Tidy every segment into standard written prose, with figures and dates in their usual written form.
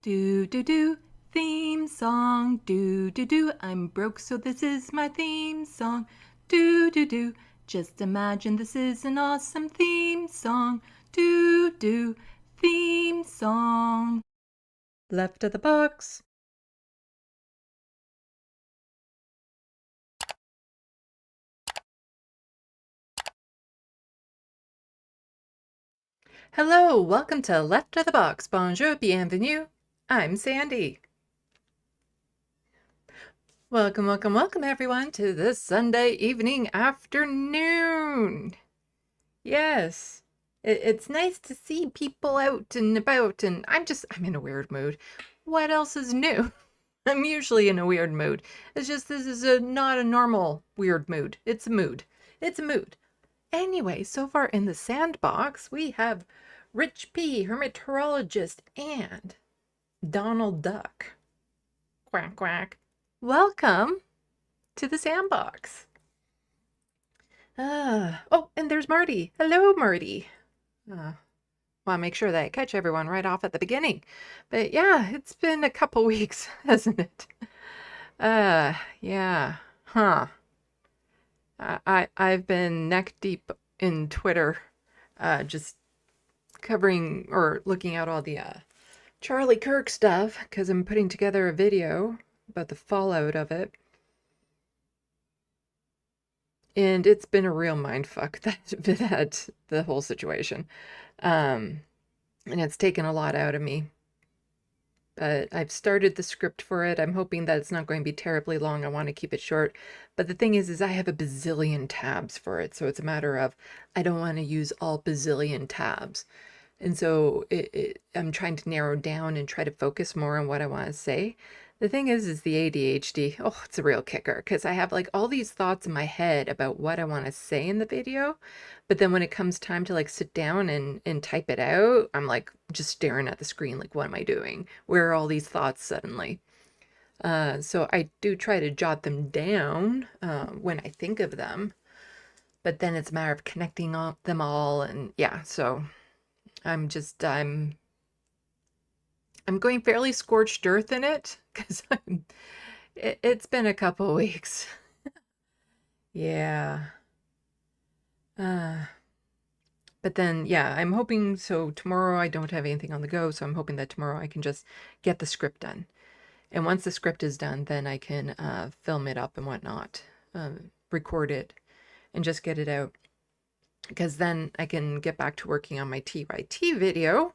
Do do do, theme song. Do do do, I'm broke so this is my theme song. Do do do, just imagine this is an awesome theme song. Do do, theme song. Left of the box. Hello, welcome to Left of the Box. Bonjour, bienvenue. I'm Sandy. Welcome, welcome, welcome everyone to this Sunday evening afternoon. Yes, it's nice to see people out and about, and I'm in a weird mood. What else is new? I'm usually in a weird mood. It's just this is not a normal weird mood. It's a mood. It's a mood. Anyway, so far in the SandBox, we have Rich P, hermeteorologist, and Donald Duck. Quack, quack. Welcome to the SandBox. Oh, and there's Marty. Hello, Marty. Want to make sure that I catch everyone right off at the beginning. But yeah, it's been a couple weeks, hasn't it? Yeah. Huh. I've been neck deep in Twitter, just covering or looking at all the Charlie Kirk stuff because I'm putting together a video about the fallout of it. And it's been a real mindfuck, that the whole situation. And it's taken a lot out of me. But I've started the script for it. I'm hoping that it's not going to be terribly long. I want to keep it short. But the thing is I have a bazillion tabs for it. So it's a matter of I don't want to use all bazillion tabs. And so I'm trying to narrow down and try to focus more on what I want to say. The thing is the ADHD, oh, it's a real kicker because I have like all these thoughts in my head about what I want to say in the video. But then when it comes time to like sit down and type it out, I'm like just staring at the screen like, what am I doing? Where are all these thoughts suddenly? So I do try to jot them down when I think of them. But then it's a matter of connecting them all. And yeah, so I'm going fairly scorched earth in it because it's been a couple weeks. Yeah. But then, yeah, I'm hoping, so tomorrow I don't have anything on the go, so I'm hoping that tomorrow I can just get the script done. And once the script is done, then I can film it up and whatnot, record it, and just get it out. Because then I can get back to working on my TYT video,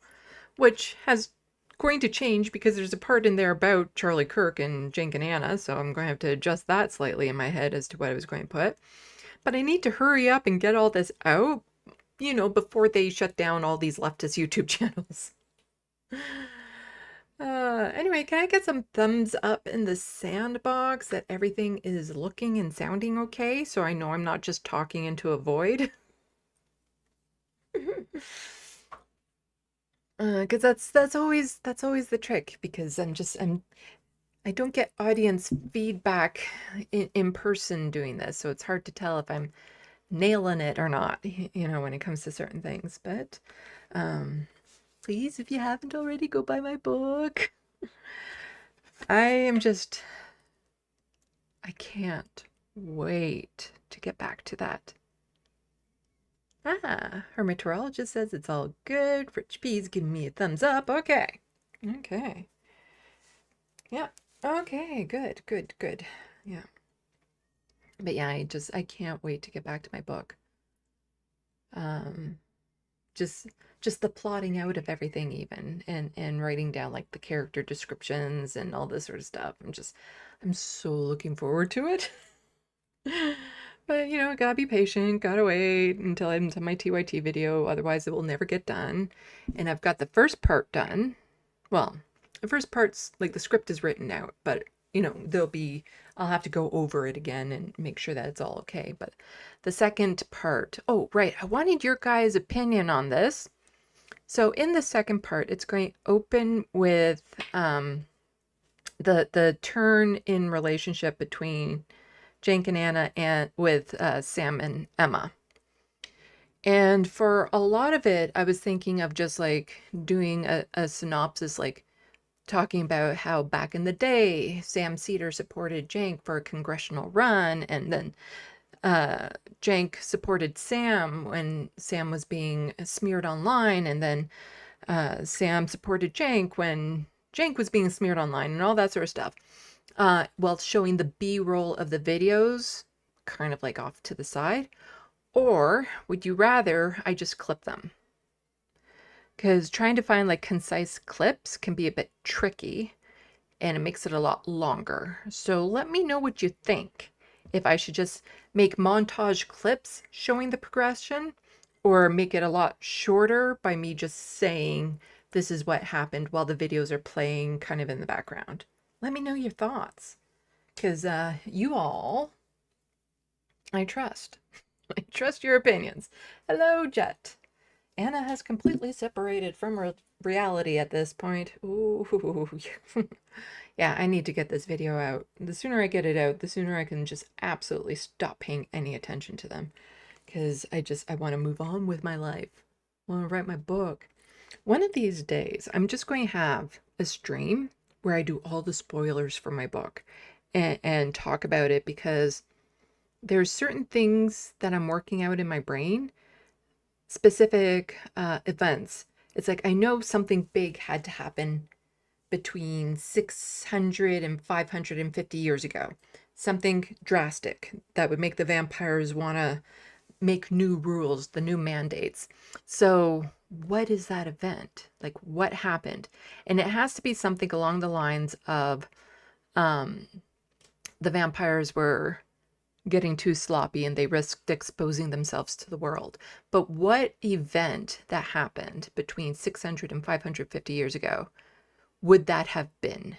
which has going to change because there's a part in there about Charlie Kirk and Jake and Anna, so I'm going to have to adjust that slightly in my head as to what I was going to put. But I need to hurry up and get all this out, before they shut down all these leftist YouTube channels. Anyway, can I get some thumbs up in the SandBox that everything is looking and sounding okay, so I know I'm not just talking into a void? Because that's always the trick, because I don't get audience feedback in person doing this, so it's hard to tell if I'm nailing it or not, when it comes to certain things. But please, if you haven't already, go buy my book. I can't wait to get back to that. Her meteorologist says it's all good. Rich P's giving me a thumbs up. Okay. Yeah. Okay, good. Yeah. But yeah, I can't wait to get back to my book. Just the plotting out of everything even and writing down like the character descriptions and all this sort of stuff. I'm so looking forward to it. But gotta be patient, gotta wait until I'm to my TYT video, otherwise it will never get done. And I've got the first part done. Well, the first part's like the script is written out, but I'll have to go over it again and make sure that it's all okay. But the second part, oh, right, I wanted your guys' opinion on this. So in the second part, it's going to open with the turn in relationship between Jake and Anna and with Sam and Emma. And for a lot of it, I was thinking of just like doing a synopsis, like talking about how back in the day, Sam Cedar supported Cenk for a congressional run, and then Cenk supported Sam when Sam was being smeared online, and then Sam supported Cenk when Cenk was being smeared online, and all that sort of stuff. While showing the B-roll of the videos kind of like off to the side. Or would you rather I just clip them? Because trying to find like concise clips can be a bit tricky, and it makes it a lot longer. So let me know what you think. If I should just make montage clips showing the progression, or make it a lot shorter by me just saying this is what happened while the videos are playing kind of in the background. Let me know your thoughts, because you all, I trust. I trust your opinions. Hello, Jet. Anna has completely separated from reality at this point. Ooh. Yeah, I need to get this video out. The sooner I get it out, the sooner I can just absolutely stop paying any attention to them. Because I want to move on with my life. I want to write my book. One of these days, I'm just going to have a stream where I do all the spoilers for my book and talk about it, because there's certain things that I'm working out in my brain, specific events. It's like I know something big had to happen between 600 and 550 years ago. Something drastic that would make the vampires want to make new rules, the new mandates. So what is that event? Like, what happened? And it has to be something along the lines of the vampires were getting too sloppy and they risked exposing themselves to the world. But what event that happened between 600 and 550 years ago would that have been?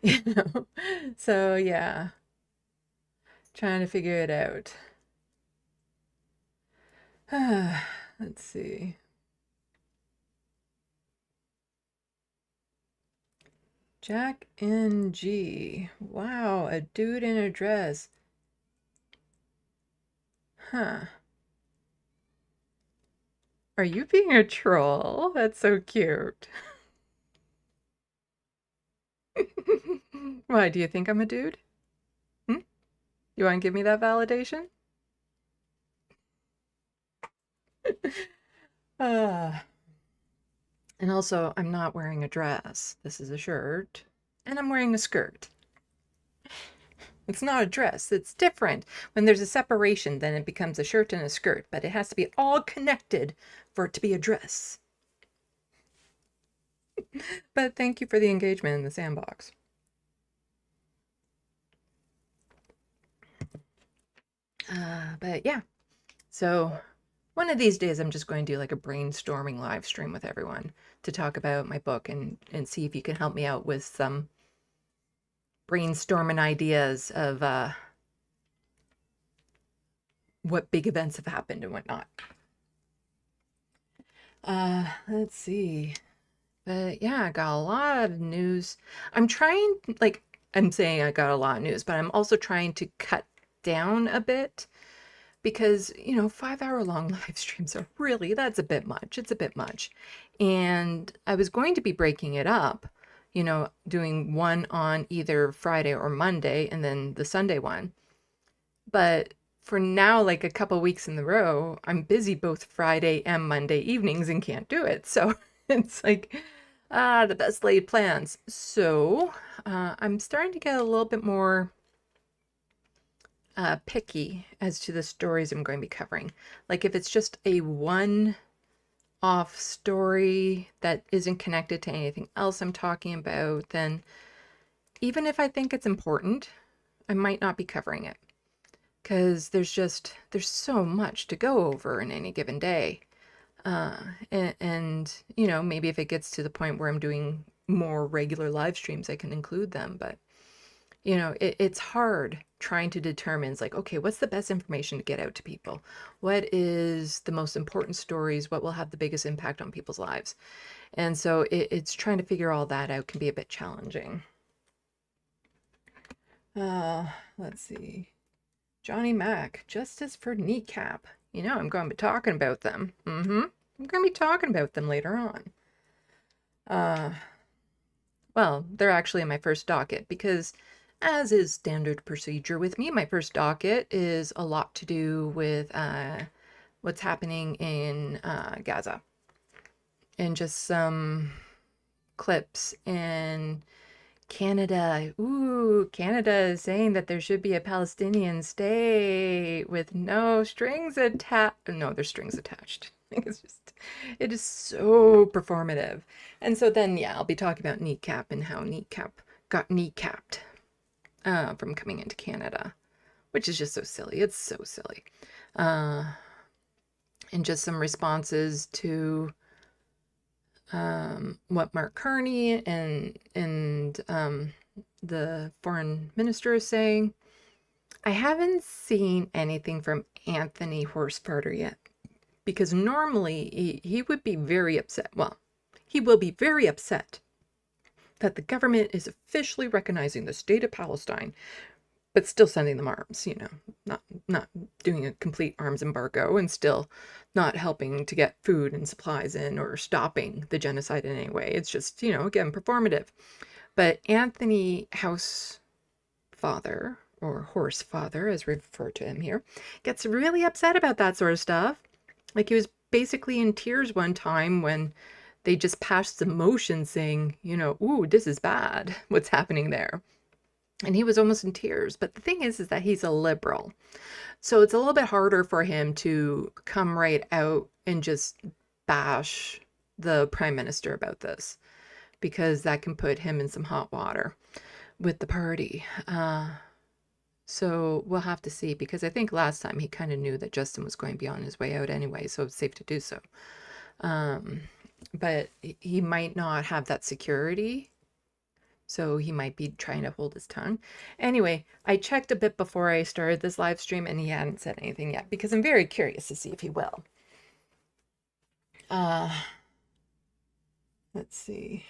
You know? So yeah, trying to figure it out. Let's see. Jack NG. Wow, a dude in a dress. Huh. Are you being a troll? That's so cute. Why, do you think I'm a dude? Hmm? You want to give me that validation? And also, I'm not wearing a dress. This is a shirt. And I'm wearing a skirt. It's not a dress. It's different. When there's a separation, then it becomes a shirt and a skirt. But it has to be all connected for it to be a dress. But thank you for the engagement in the SandBox. But yeah. So one of these days, I'm just going to do like a brainstorming live stream with everyone to talk about my book and see if you can help me out with some brainstorming ideas of what big events have happened and whatnot. Let's see. But yeah, I got a lot of news. I'm trying, like, I'm saying I got a lot of news, but I'm also trying to cut down a bit, because, you know, 5-hour long live streams are really, that's a bit much. It's a bit much. And I was going to be breaking it up, you know, doing one on either Friday or Monday and then the Sunday one. But for now, like a couple weeks in a row, I'm busy both Friday and Monday evenings and can't do it. So it's like, the best laid plans. So I'm starting to get a little bit more picky as to the stories I'm going to be covering. Like if it's just a one-off story that isn't connected to anything else I'm talking about, then even if I think it's important, I might not be covering it. Because there's so much to go over in any given day. And, you know, maybe if it gets to the point where I'm doing more regular live streams, I can include them. But, you know, it's hard trying to determine, it's like, okay, what's the best information to get out to people? What is the most important stories? What will have the biggest impact on people's lives? And so it's trying to figure all that out can be a bit challenging. Let's see. Johnny Mac, justice for kneecap. You know, I'm going to be talking about them. I'm going to be talking about them later on. well, they're actually in my first docket because, as is standard procedure with me, my first docket is a lot to do with what's happening in Gaza, and just some clips in Canada. Ooh, Canada is saying that there should be a Palestinian state with no strings attached. No, there's strings attached. It's just, it is so performative. And so then, yeah, I'll be talking about kneecap and how kneecap got kneecapped from coming into Canada, which is just so silly. It's so silly. And just some responses to what Mark Carney and the foreign minister is saying. I haven't seen anything from Anthony Horsefarter yet, because normally he would be very upset. Well, he will be very upset that the government is officially recognizing the state of Palestine, but still sending them arms, not doing a complete arms embargo and still not helping to get food and supplies in or stopping the genocide in any way. It's just, again, performative. But Anthony Housefather, or Horsefather, as we refer to him here, gets really upset about that sort of stuff. Like, he was basically in tears one time when they just passed some motion saying, ooh, this is bad, what's happening there. And he was almost in tears. But the thing is that he's a liberal. So it's a little bit harder for him to come right out and just bash the prime minister about this, because that can put him in some hot water with the party. So we'll have to see, because I think last time he kind of knew that Justin was going to be on his way out anyway, so it's safe to do so. But he might not have that security. So he might be trying to hold his tongue. Anyway, I checked a bit before I started this live stream, and he hadn't said anything yet, because I'm very curious to see if he will. Let's see.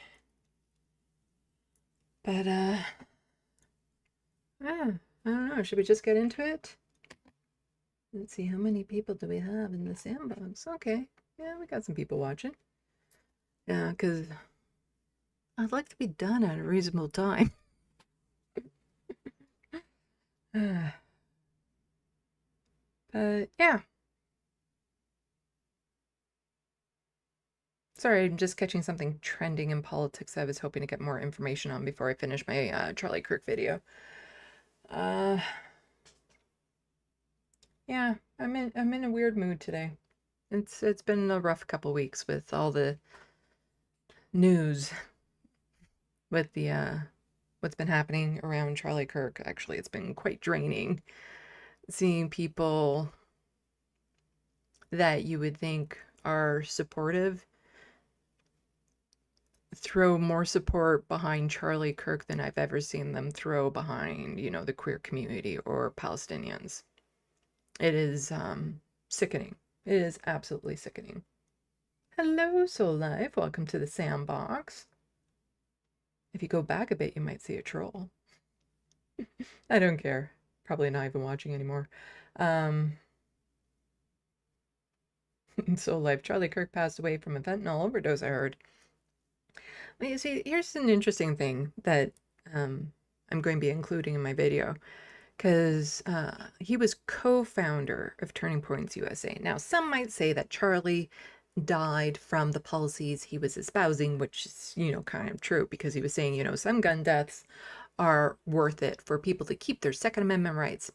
But, I don't know. Should we just get into it? Let's see. How many people do we have in the SandBox? Okay. Yeah, we got some people watching. Yeah, because I'd like to be done at a reasonable time. But yeah. Sorry, I'm just catching something trending in politics I was hoping to get more information on before I finish my Charlie Kirk video. Yeah, I'm in a weird mood today. It's been a rough couple weeks with all the news with the what's been happening around Charlie Kirk. Actually, it's been quite draining seeing people that you would think are supportive throw more support behind Charlie Kirk than I've ever seen them throw behind, the queer community or Palestinians. It is sickening. It is absolutely sickening. Hello, Soul Life. Welcome to the SandBox. If you go back a bit, you might see a troll. I don't care. Probably not even watching anymore. Soul Life. Charlie Kirk passed away from a fentanyl overdose, I heard. Well, you see, here's an interesting thing that I'm going to be including in my video, because he was co-founder of Turning Points USA. Now, some might say that Charlie died from the policies he was espousing, which is, kind of true, because he was saying, some gun deaths are worth it for people to keep their Second Amendment rights.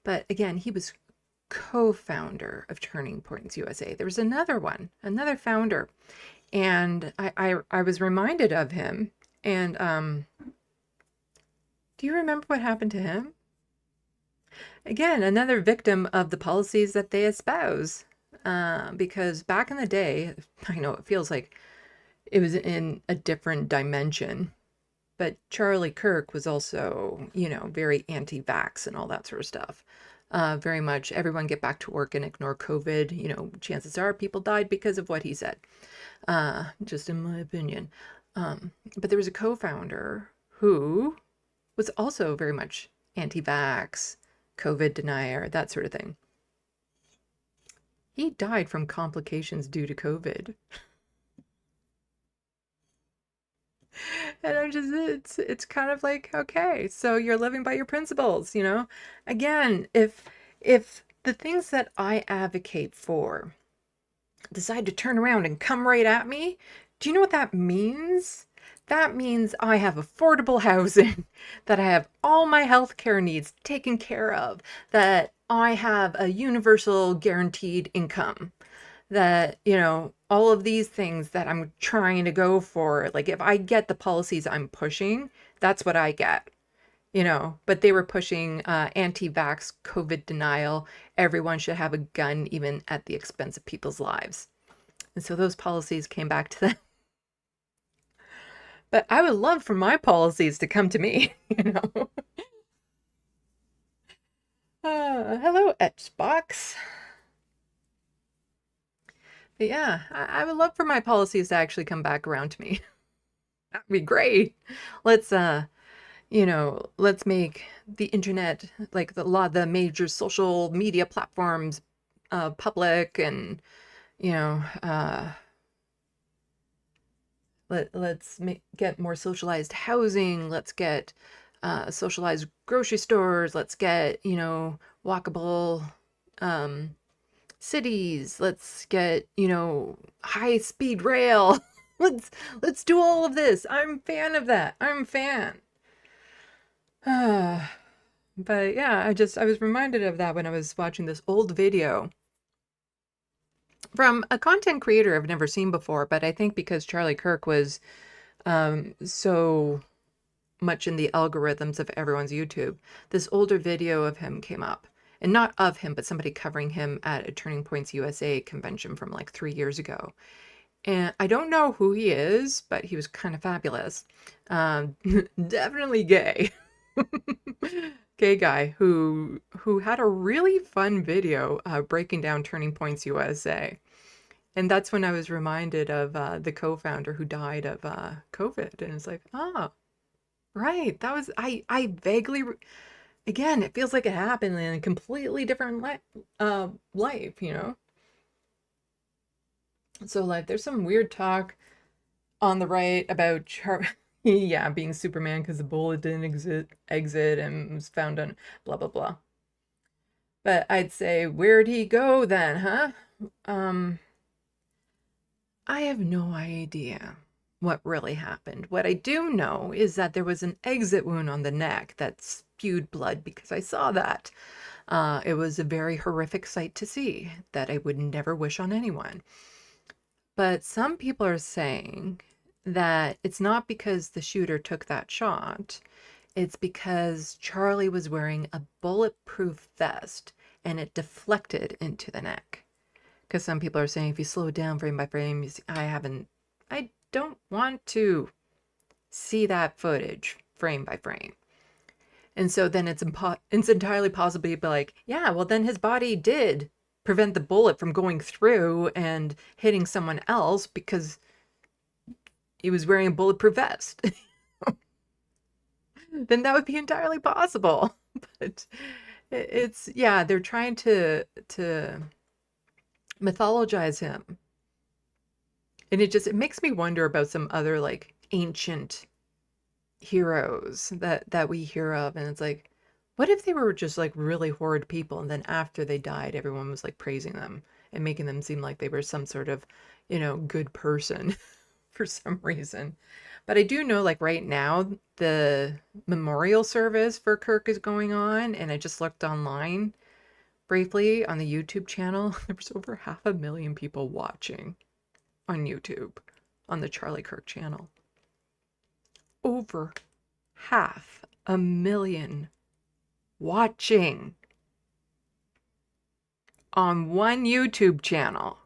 But again, he was co-founder of Turning Points USA. There was another founder, and I was reminded of him. And do you remember what happened to him? Again, another victim of the policies that they espouse. Because back in the day, I know it feels like it was in a different dimension, but Charlie Kirk was also, very anti-vax and all that sort of stuff. Very much everyone get back to work and ignore COVID. Chances are people died because of what he said, just in my opinion. But there was a co-founder who was also very much anti-vax, COVID denier, that sort of thing. He died from complications due to COVID. And I'm just, it's kind of like, okay, so you're living by your principles, you know? Again, if the things that I advocate for decide to turn around and come right at me, do you know what that means? That means I have affordable housing, that I have all my healthcare needs taken care of, that I have a universal guaranteed income, that, you know, all of these things that I'm trying to go for, like if I get the policies I'm pushing, that's what I get, you know. But they were pushing anti-vax, COVID denial, everyone should have a gun even at the expense of people's lives. And so those policies came back to them. But I would love for my policies to come to me, you know. Hello, Xbox. But yeah, I would love for my policies to actually come back around to me. That'd be great. Let's you know, let's make the internet, like a lot of the major social media platforms, public, and you know, let's get more socialized housing. Let's get socialized grocery stores. Let's get, you know, walkable um, cities. Let's get, you know, high speed rail. let's do all of this. I'm a fan of that. I'm a fan. But yeah, I was reminded of that when I was watching this old video from a content creator I've never seen before, but I think because Charlie Kirk was so much in the algorithms of everyone's YouTube, this older video of him came up. And not of him, but somebody covering him at a Turning Points USA convention from like 3 years ago. And I don't know who he is, but he was kind of fabulous. Definitely gay. Gay guy who had a really fun video breaking down Turning Points USA. And that's when I was reminded of the co-founder who died of COVID. And it's like, oh, right. That was, I vaguely, again, it feels like it happened in a completely different life, you know? So like there's some weird talk on the right about yeah, being Superman because the bullet didn't exit and was found on blah blah blah. But I'd say, where'd he go then, huh? Um, I have no idea what really happened. What I do know is that there was an exit wound on the neck that spewed blood because I saw that. It was a very horrific sight to see that I would never wish on anyone. But some people are saying that it's not because the shooter took that shot, it's because Charlie was wearing a bulletproof vest and it deflected into the neck. Because some people are saying if you slow down frame by frame, you see, I don't want to see that footage frame by frame. And so then it's entirely possible to be like, yeah, well, then his body did prevent the bullet from going through and hitting someone else because he was wearing a bulletproof vest. Then that would be entirely possible. But it's, yeah, they're trying to mythologize him. And it makes me wonder about some other like ancient heroes that we hear of, and it's like, what if they were just like really horrid people and then after they died everyone was like praising them and making them seem like they were some sort of, you know, good person for some reason. But I do know like right now the memorial service for Kirk is going on, and I just looked online briefly on the YouTube channel. There was over 500,000 people watching on YouTube on the Charlie Kirk channel. Over 500,000 watching on one YouTube channel.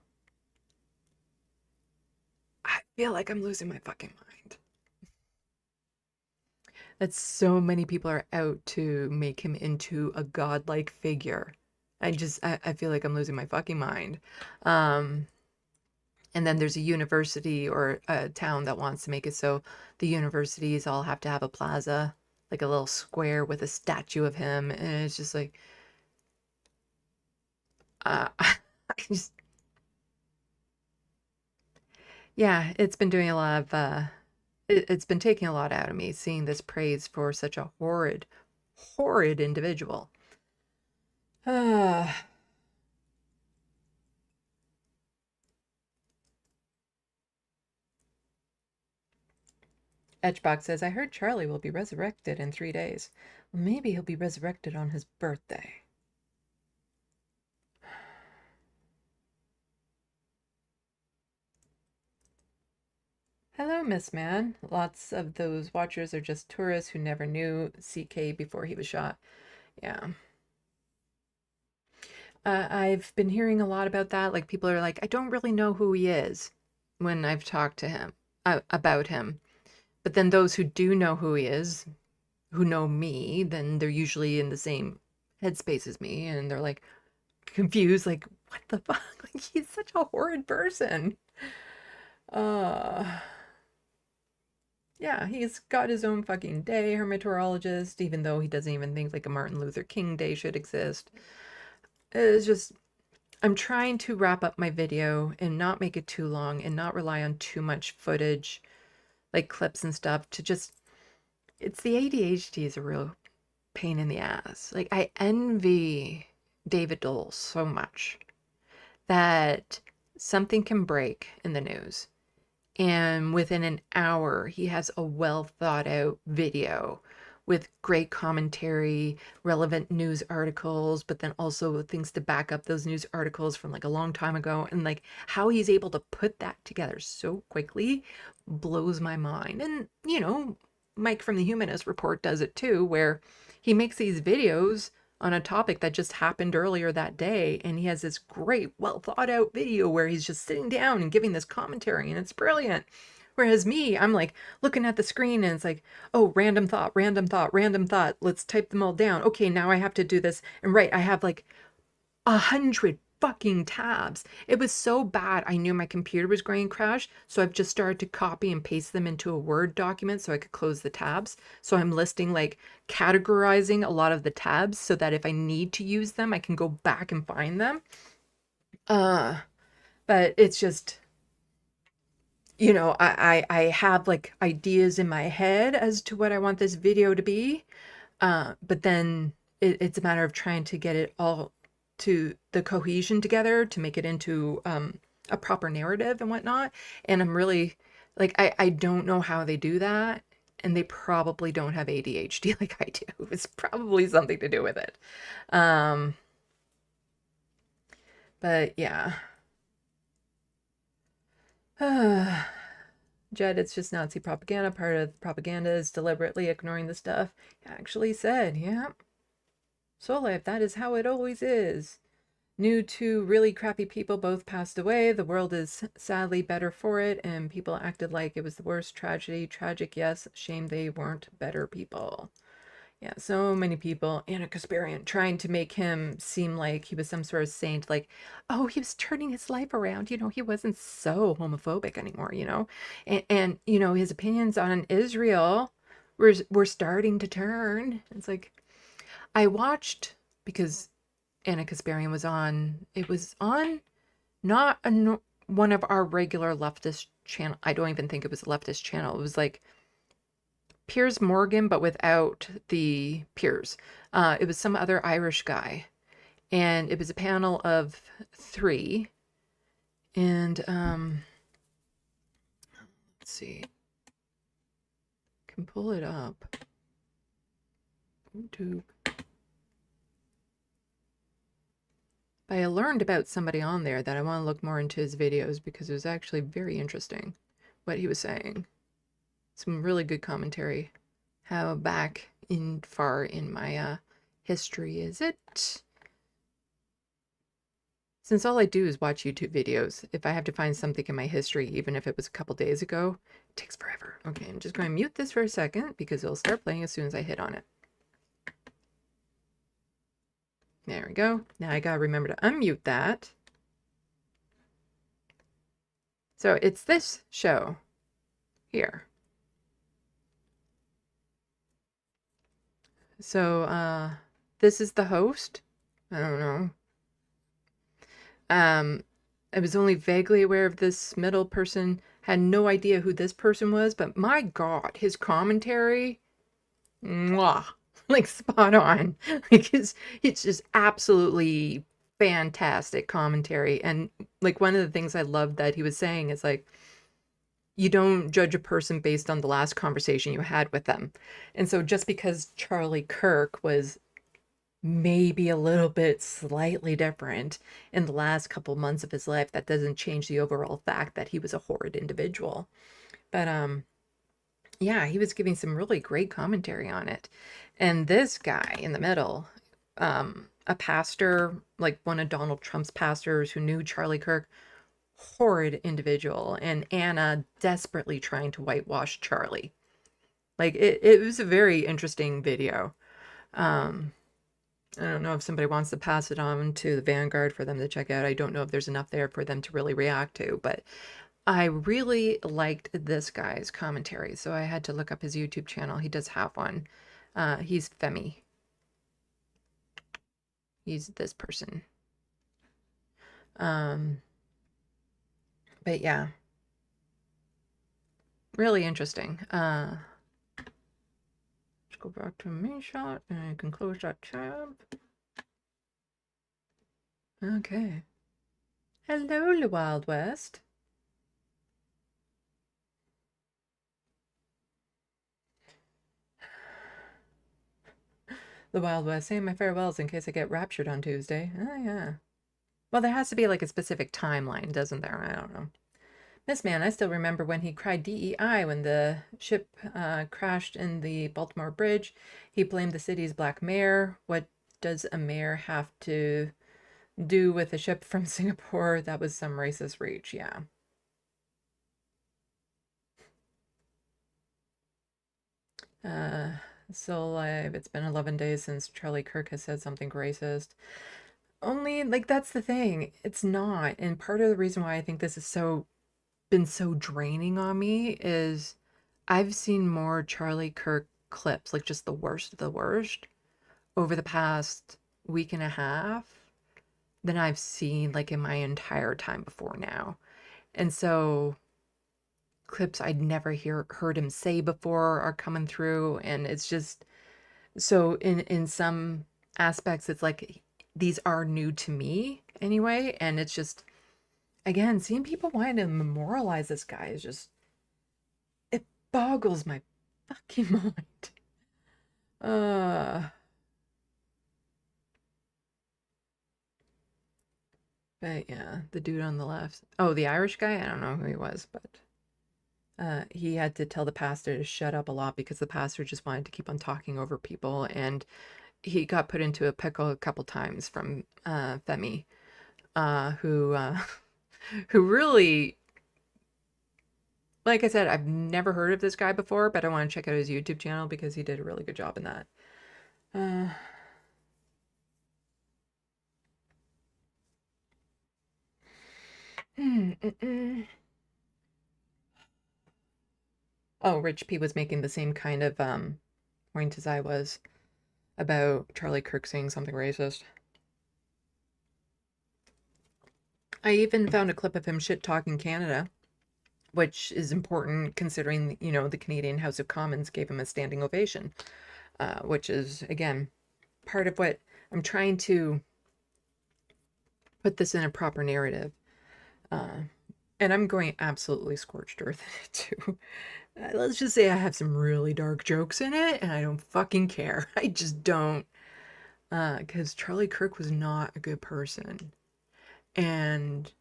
I feel like I'm losing my fucking mind. That so many people are out to make him into a godlike figure. I feel like I'm losing my fucking mind. And then there's a university or a town that wants to make it so the universities all have to have a plaza, like a little square with a statue of him. And it's just like, I just, yeah, it's been doing a lot of, it's been taking a lot out of me seeing this praise for such a horrid, horrid individual. Etchbox says, I heard Charlie will be resurrected in 3 days. Well, maybe he'll be resurrected on his birthday. Hello, Miss Man. Lots of those watchers are just tourists who never knew CK before he was shot. Yeah. I've been hearing a lot about that. Like, people are like, I don't really know who he is when I've talked to him about him. But then those who do know who he is, who know me, then they're usually in the same headspace as me, and they're like confused, like, what the fuck? Like, he's such a horrid person. Yeah, he's got his own fucking day, hermeteorologist, even though he doesn't even think like a Martin Luther King Day should exist. It's just, I'm trying to wrap up my video and not make it too long and not rely on too much footage, like clips and stuff, to just, it's the ADHD is a real pain in the ass. Like, I envy David Dole so much that something can break in the news, and within an hour, he has a well thought out video with great commentary, relevant news articles, but then also things to back up those news articles from like a long time ago. And like how he's able to put that together so quickly blows my mind. And, you know, Mike from the Humanist Report does it too, where he makes these videos on a topic that just happened earlier that day, and he has this great, well thought out video where he's just sitting down and giving this commentary, and it's brilliant. Whereas me, I'm like looking at the screen and it's like, oh, random thought, random thought, random thought. Let's type them all down. Okay, now I have to do this. And right, I have like 100 fucking tabs. It was so bad. I knew my computer was going to crash. So I've just started to copy and paste them into a Word document so I could close the tabs. So I'm listing, like, categorizing a lot of the tabs so that if I need to use them, I can go back and find them. But it's just, you know, I have like ideas in my head as to what I want this video to be. But then it's a matter of trying to get it all to the cohesion together to make it into a proper narrative and whatnot. And I'm really like, I don't know how they do that. And they probably don't have ADHD like I do. It's probably something to do with it. But yeah. Jed, it's just Nazi propaganda. Part of the propaganda is deliberately ignoring the stuff actually said. Yeah. Soul Life, that is how it always is. New two really crappy people both passed away. The world is sadly better for it, and people acted like it was the worst tragedy. Tragic, yes. Shame they weren't better people. Yeah, so many people, and a Kasparian, trying to make him seem like he was some sort of saint, like, oh, he was turning his life around, you know, he wasn't so homophobic anymore, you know, and you know, his opinions on Israel were starting to turn. It's like, I watched, because Anna Kasparian was on, it was on not one of our regular leftist channel. I don't even think it was a leftist channel. It was like Piers Morgan, but without the Piers. It was some other Irish guy, and it was a panel of 3. And let's see, can pull it up. YouTube. But I learned about somebody on there that I want to look more into his videos because it was actually very interesting what he was saying. Some really good commentary. How back in far in my history is it? Since all I do is watch YouTube videos, if I have to find something in my history, even if it was a couple days ago, it takes forever. Okay, I'm just going to mute this for a second because it'll start playing as soon as I hit on it. There we go. Now I gotta remember to unmute that. So it's this show here. So this is the host. I don't know. I was only vaguely aware of this middle person. Had no idea who this person was, but my God, his commentary, mwah, like spot on. Like it's just absolutely fantastic commentary. And like one of the things I loved that he was saying is like, you don't judge a person based on the last conversation you had with them. And so just because Charlie Kirk was maybe a little bit slightly different in the last couple months of his life, that doesn't change the overall fact that he was a horrid individual. But yeah, he was giving some really great commentary on it. And this guy in the middle, a pastor, like one of Donald Trump's pastors who knew Charlie Kirk, horrid individual, and Anna desperately trying to whitewash Charlie. Like it was a very interesting video. Um, I don't know if somebody wants to pass it on to the Vanguard for them to check out. I don't know if there's enough there for them to really react to, but I really liked this guy's commentary, so I had to look up his YouTube channel. He does have one. He's Femi. He's this person. But yeah, really interesting. Let's go back to main shot, and I can close that tab. Okay. Hello, the Wild West. The Wild West, saying my farewells in case I get raptured on Tuesday. Oh, yeah. Well, there has to be like a specific timeline, doesn't there? I don't know. This man, I still remember when he cried DEI when the ship crashed in the Baltimore Bridge. He blamed the city's black mayor. What does a mayor have to do with a ship from Singapore? That was some racist reach, yeah. Still alive. It's been 11 days since Charlie Kirk has said something racist. Only, like, that's the thing. It's not. And part of the reason why I think this is been so draining on me is I've seen more Charlie Kirk clips, like just the worst of the worst, over the past week and a half than I've seen like in my entire time before now. And so clips I'd never heard him say before are coming through, and it's just so in some aspects it's like these are new to me anyway, and it's just again seeing people wanting to memorialize this guy is just it boggles my fucking mind. But yeah, the dude on the left. Oh, the Irish guy? I don't know who he was, but he had to tell the pastor to shut up a lot because the pastor just wanted to keep on talking over people, and he got put into a pickle a couple times from Femi, who who really, like I said, I've never heard of this guy before, but I want to check out his YouTube channel because he did a really good job in that. Oh, Rich P was making the same kind of point as I was about Charlie Kirk saying something racist. I even found a clip of him shit talking Canada, which is important considering, you know, the Canadian House of Commons gave him a standing ovation, which is, again, part of what I'm trying to put this in a proper narrative. And I'm going absolutely scorched earth in it too. Let's just say I have some really dark jokes in it, and I don't fucking care. I just don't. Because Charlie Kirk was not a good person. And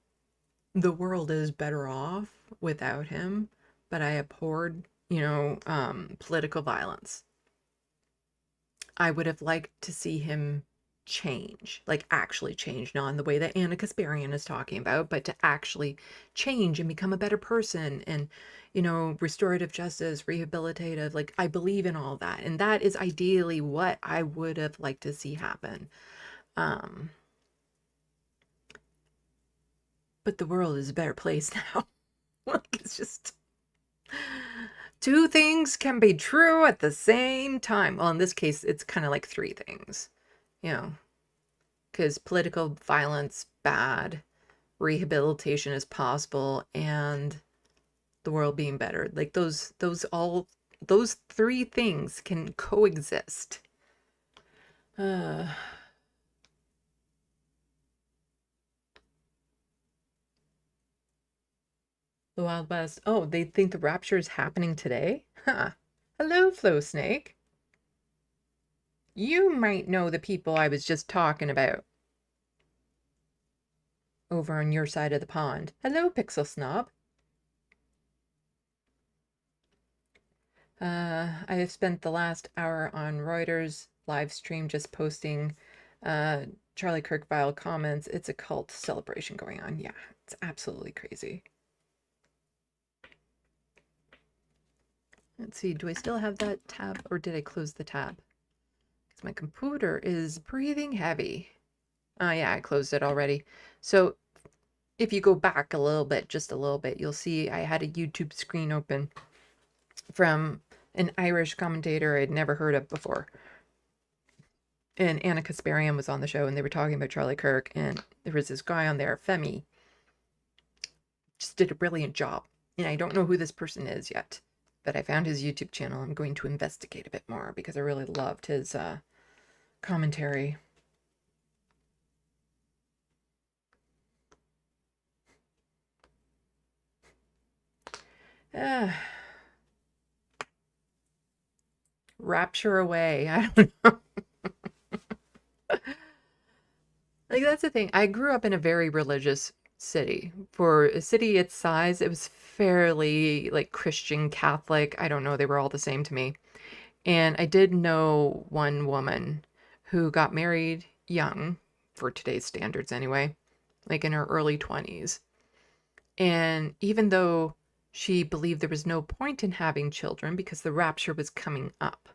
the world is better off without him, but I abhorred, you know, political violence. I would have liked to see him change, like actually change, not in the way that Anna Kasparian is talking about, but to actually change and become a better person and, you know, restorative justice, rehabilitative, like I believe in all that. And that is ideally what I would have liked to see happen. But the world is a better place now. Like, it's just two things can be true at the same time. Well, in this case, it's kind of like three things, you know, because political violence, bad, rehabilitation is possible, and the world being better. Like those three things can coexist. The Wild West. Oh, they think the rapture is happening today? Huh. Hello, Flow Snake. You might know the people I was just talking about over on your side of the pond. Hello, Pixel Snob. I have spent the last hour on Reuters live stream just posting Charlie Kirk vile comments. It's a cult celebration going on. Yeah, it's absolutely crazy. Let's see, do I still have that tab or did I close the tab? Because my computer is breathing heavy. Oh yeah, I closed it already. So if you go back a little bit, just a little bit, you'll see I had a YouTube screen open from an Irish commentator I'd never heard of before. And Anna Kasparian was on the show and they were talking about Charlie Kirk, and there was this guy on there, Femi, just did a brilliant job. And I don't know who this person is yet, but I found his YouTube channel. I'm going to investigate a bit more because I really loved his commentary. Rapture away. I don't know. Like, that's the thing. I grew up in a very religious city. For a city its size, it was fairly like Christian Catholic. I don't know, they were all the same to me. And I did know one woman who got married young, for today's standards anyway, like in her early 20s. And even though she believed there was no point in having children because the rapture was coming up,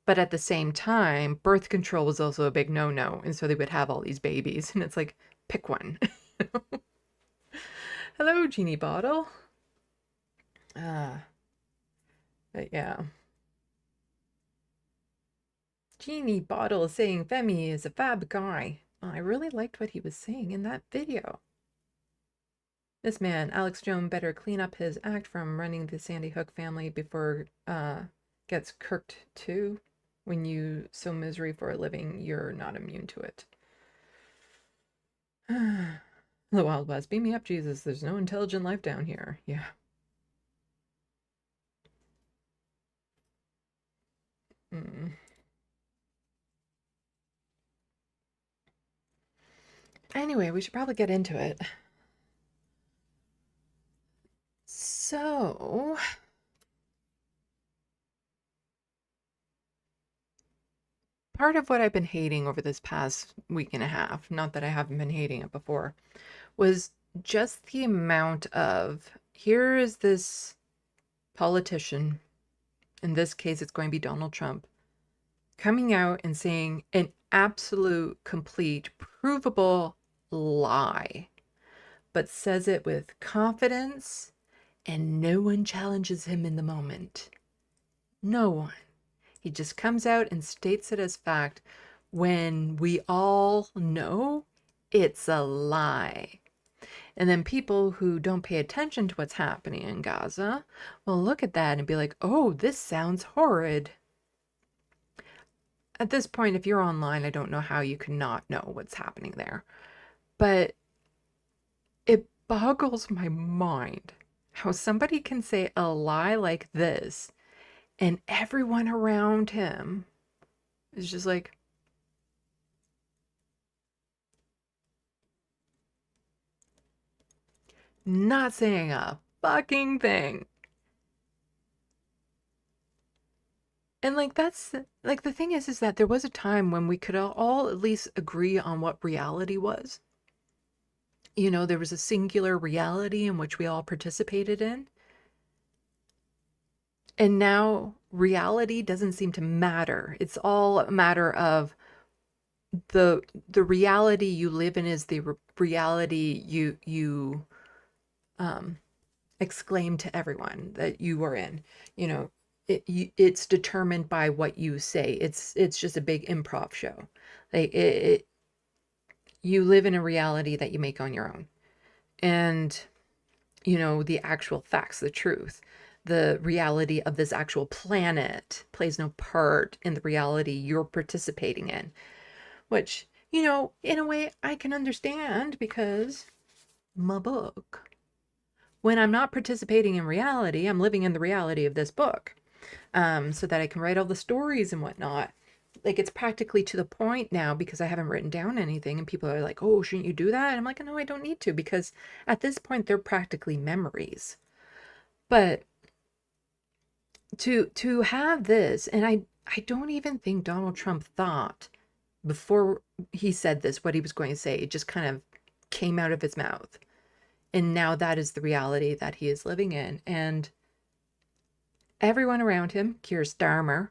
but at the same time, birth control was also a big no-no. And so they would have all these babies. And it's like, pick one. Hello, Genie Bottle. But yeah. Genie Bottle is saying Femi is a fab guy. Well, I really liked what he was saying in that video. This man, Alex Jones, better clean up his act from running the Sandy Hook family before gets kirked too. When you sow misery for a living, you're not immune to it. The Wild West, beam me up, Jesus. There's no intelligent life down here. Yeah. Anyway, we should probably get into it. So, part of what I've been hating over this past week and a half, not that I haven't been hating it before, was just the amount of, here is this politician, in this case it's going to be Donald Trump, coming out and saying an absolute, complete, provable lie, but says it with confidence, and no one challenges him in the moment. No one. He just comes out and states it as fact when we all know it's a lie. And then people who don't pay attention to what's happening in Gaza will look at that and be like, oh, this sounds horrid. At this point, if you're online, I don't know how you can not know what's happening there. But it boggles my mind how somebody can say a lie like this and everyone around him is just like, not saying a fucking thing. And like, that's like, the thing is that there was a time when we could all at least agree on what reality was. You know, there was a singular reality in which we all participated in. And now reality doesn't seem to matter. It's all a matter of the reality you live in is the reality you exclaim to everyone that you are in. You know, it's determined by what you say. It's just a big improv show. Like you live in a reality that you make on your own. And you know, the actual facts, the truth. The reality of this actual planet plays no part in the reality you're participating in, which, you know, in a way I can understand because my book. When I'm not participating in reality, I'm living in the reality of this book, so that I can write all the stories and whatnot. Like, it's practically to the point now because I haven't written down anything, and people are like, oh, shouldn't you do that? And I'm like, no, I don't need to, because at this point they're practically memories. But to have this, and I don't even think Donald Trump thought before he said this what he was going to say. It just kind of came out of his mouth. And now that is the reality that he is living in. And everyone around him, Keir Starmer,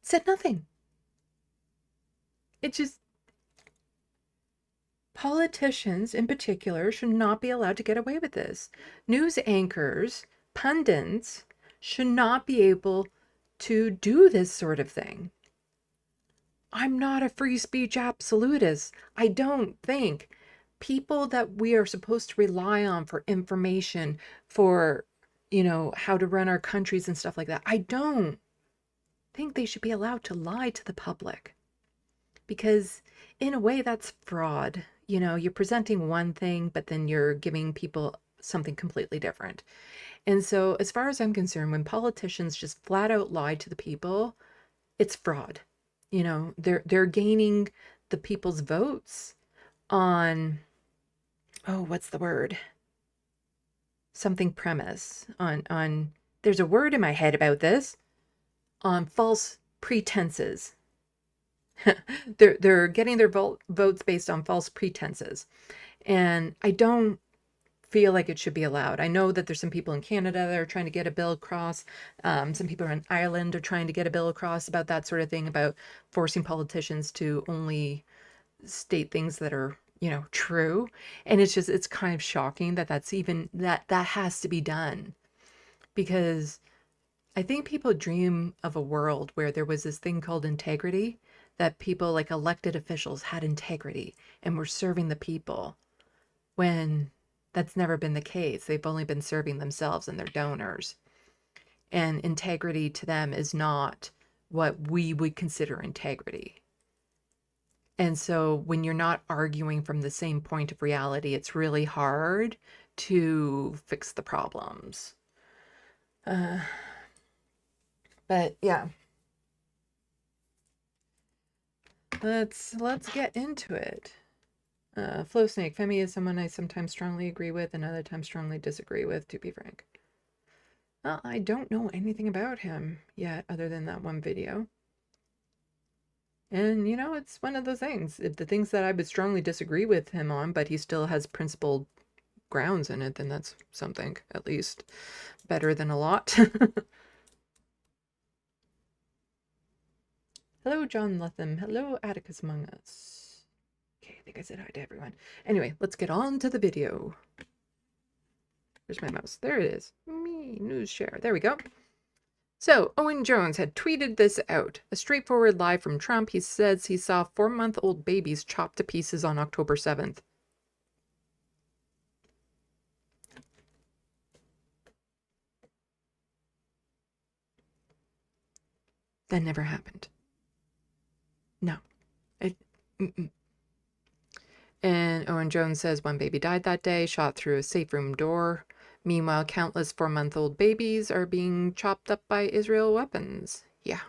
said nothing. It just, politicians in particular should not be allowed to get away with this. News anchors, pundits should not be able to do this sort of thing. I'm not a free speech absolutist. I don't think people that we are supposed to rely on for information, for, you know, how to run our countries and stuff like that, I don't think they should be allowed to lie to the public. Because in a way that's fraud. You know, you're presenting one thing, but then you're giving people something completely different. And so as far as I'm concerned, when politicians just flat out lie to the people, it's fraud. You know, they're gaining the people's votes on, oh, what's the word? Something premise on there's a word in my head about this, on false pretenses. They're getting their votes based on false pretenses. And I don't feel like it should be allowed. I know that there's some people in Canada that are trying to get a bill across. Some people in Ireland are trying to get a bill across about that sort of thing, about forcing politicians to only state things that are, you know, true. And it's just, it's kind of shocking that that's even, that has to be done. Because I think people dream of a world where there was this thing called integrity, that people like elected officials had integrity and were serving the people, when that's never been the case. They've only been serving themselves and their donors. And integrity to them is not what we would consider integrity. And so when you're not arguing from the same point of reality, it's really hard to fix the problems. But yeah, let's get into it. Flow Snake, Femi is someone I sometimes strongly agree with and other times strongly disagree with, to be frank. Well, I don't know anything about him yet other than that one video. And, you know, it's one of those things. If the things that I would strongly disagree with him on, but he still has principled grounds in it, then that's something, at least, better than a lot. Hello, John Lutham. Hello, Atticus Among Us. Okay, I think I said hi to everyone. Anyway, let's get on to the video. Where's my mouse? There it is. Me, news share. There we go. So, Owen Jones had tweeted this out. A straightforward lie from Trump. He says he saw 4-month-old babies chopped to pieces on October 7th. That never happened. No. And Owen Jones says one baby died that day, shot through a safe room door. Meanwhile, countless 4-month-old babies are being chopped up by Israel weapons. Yeah.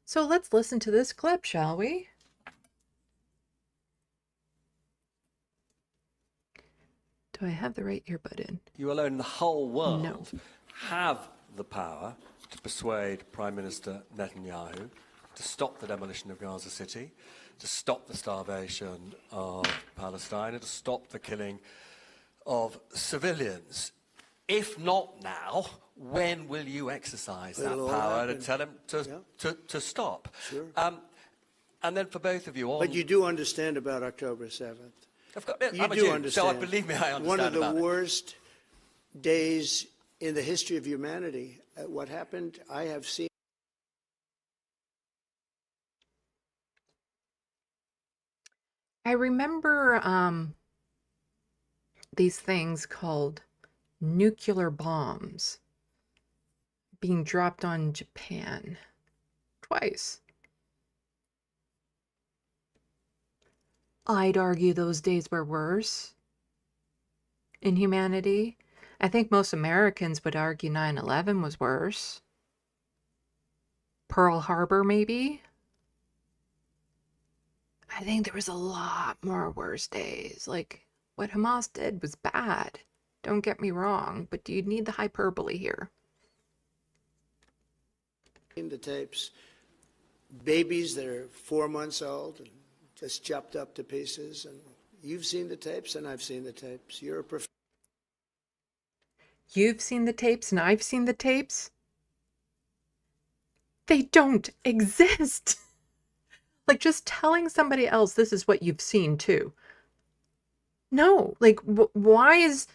So let's listen to this clip, shall we? Do I have the right earbud in? You alone in the whole world No. have the power to persuade Prime Minister Netanyahu to stop the demolition of Gaza City, to stop the starvation of Palestine, and to stop the killing of civilians. If not now, when will you exercise that power to tell him to stop? Sure. And then for both of you... But you do understand about October 7th. You do understand. So believe me, I understand. One of the worst days in the history of humanity. What happened, I have seen. I remember these things called nuclear bombs being dropped on Japan twice. I'd argue those days were worse in humanity. I think most Americans would argue 9/11 was worse. Pearl Harbor, maybe. I think there was a lot more worse days. Like, what Hamas did was bad. Don't get me wrong, but do you need the hyperbole here? The tapes, babies that are 4 months old and just chopped up to pieces. And you've seen the tapes, and I've seen the tapes. You're a You've seen the tapes, and I've seen the tapes. They don't exist. Like, just telling somebody else this is what you've seen too. No, like, why is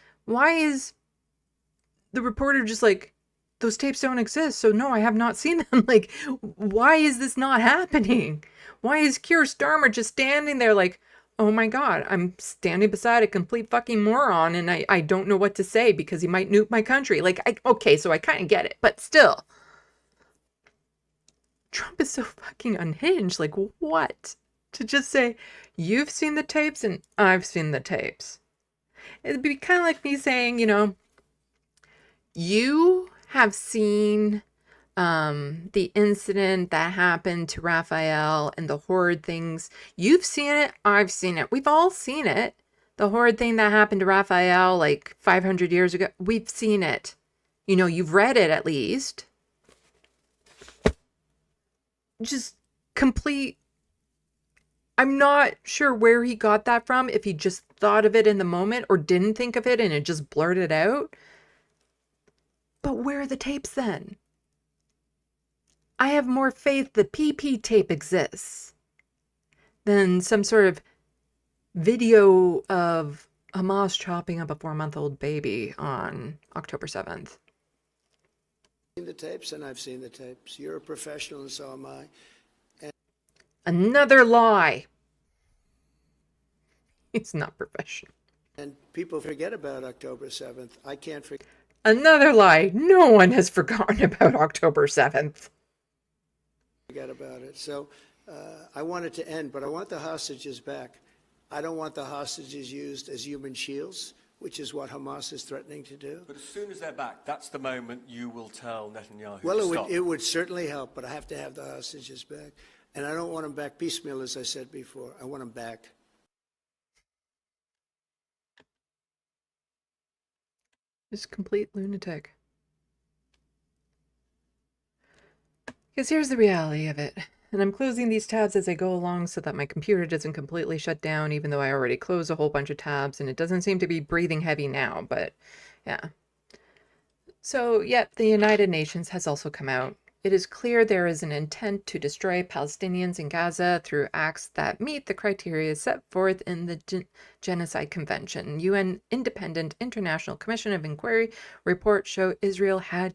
the reporter just like, those tapes don't exist, so no, I have not seen them. Like, why is this not happening? Why is Keir Starmer just standing there like, oh my God, I'm standing beside a complete fucking moron and I don't know what to say because he might nuke my country. Like, okay, so I kind of get it, but still. Trump is so fucking unhinged. Like, what? To just say, you've seen the tapes and I've seen the tapes. It'd be kind of like me saying, you have seen the incident that happened to Raphael and the horrid things. You've seen it. I've seen it. We've all seen it. The horrid thing that happened to Raphael like 500 years ago. We've seen it. You've read it at least. Just complete. I'm not sure where he got that from, if he just thought of it in the moment or didn't think of it and it just blurted out. But where are the tapes then? I have more faith the PP tape exists than some sort of video of Hamas chopping up a 4-month-old baby on October 7th. I've seen the tapes, and I've seen the tapes. You're a professional, and so am I. Another lie. It's not professional. And people forget about October 7th. I can't forget. Another lie. No one has forgotten about October 7th. Forget about it. So I want it to end, but I want the hostages back. I don't want the hostages used as human shields, which is what Hamas is threatening to do. But as soon as they're back, that's the moment you will tell Netanyahu Well, to stop. it would certainly help, but I have to have the hostages back. And I don't want them back piecemeal, as I said before. I want them back. Just complete lunatic. Because here's the reality of it. And I'm closing these tabs as I go along so that my computer doesn't completely shut down, even though I already closed a whole bunch of tabs and it doesn't seem to be breathing heavy now, but yeah. So, yet the United Nations has also come out. It is clear there is an intent to destroy Palestinians in Gaza through acts that meet the criteria set forth in the Genocide Convention. UN Independent International Commission of Inquiry reports show Israel has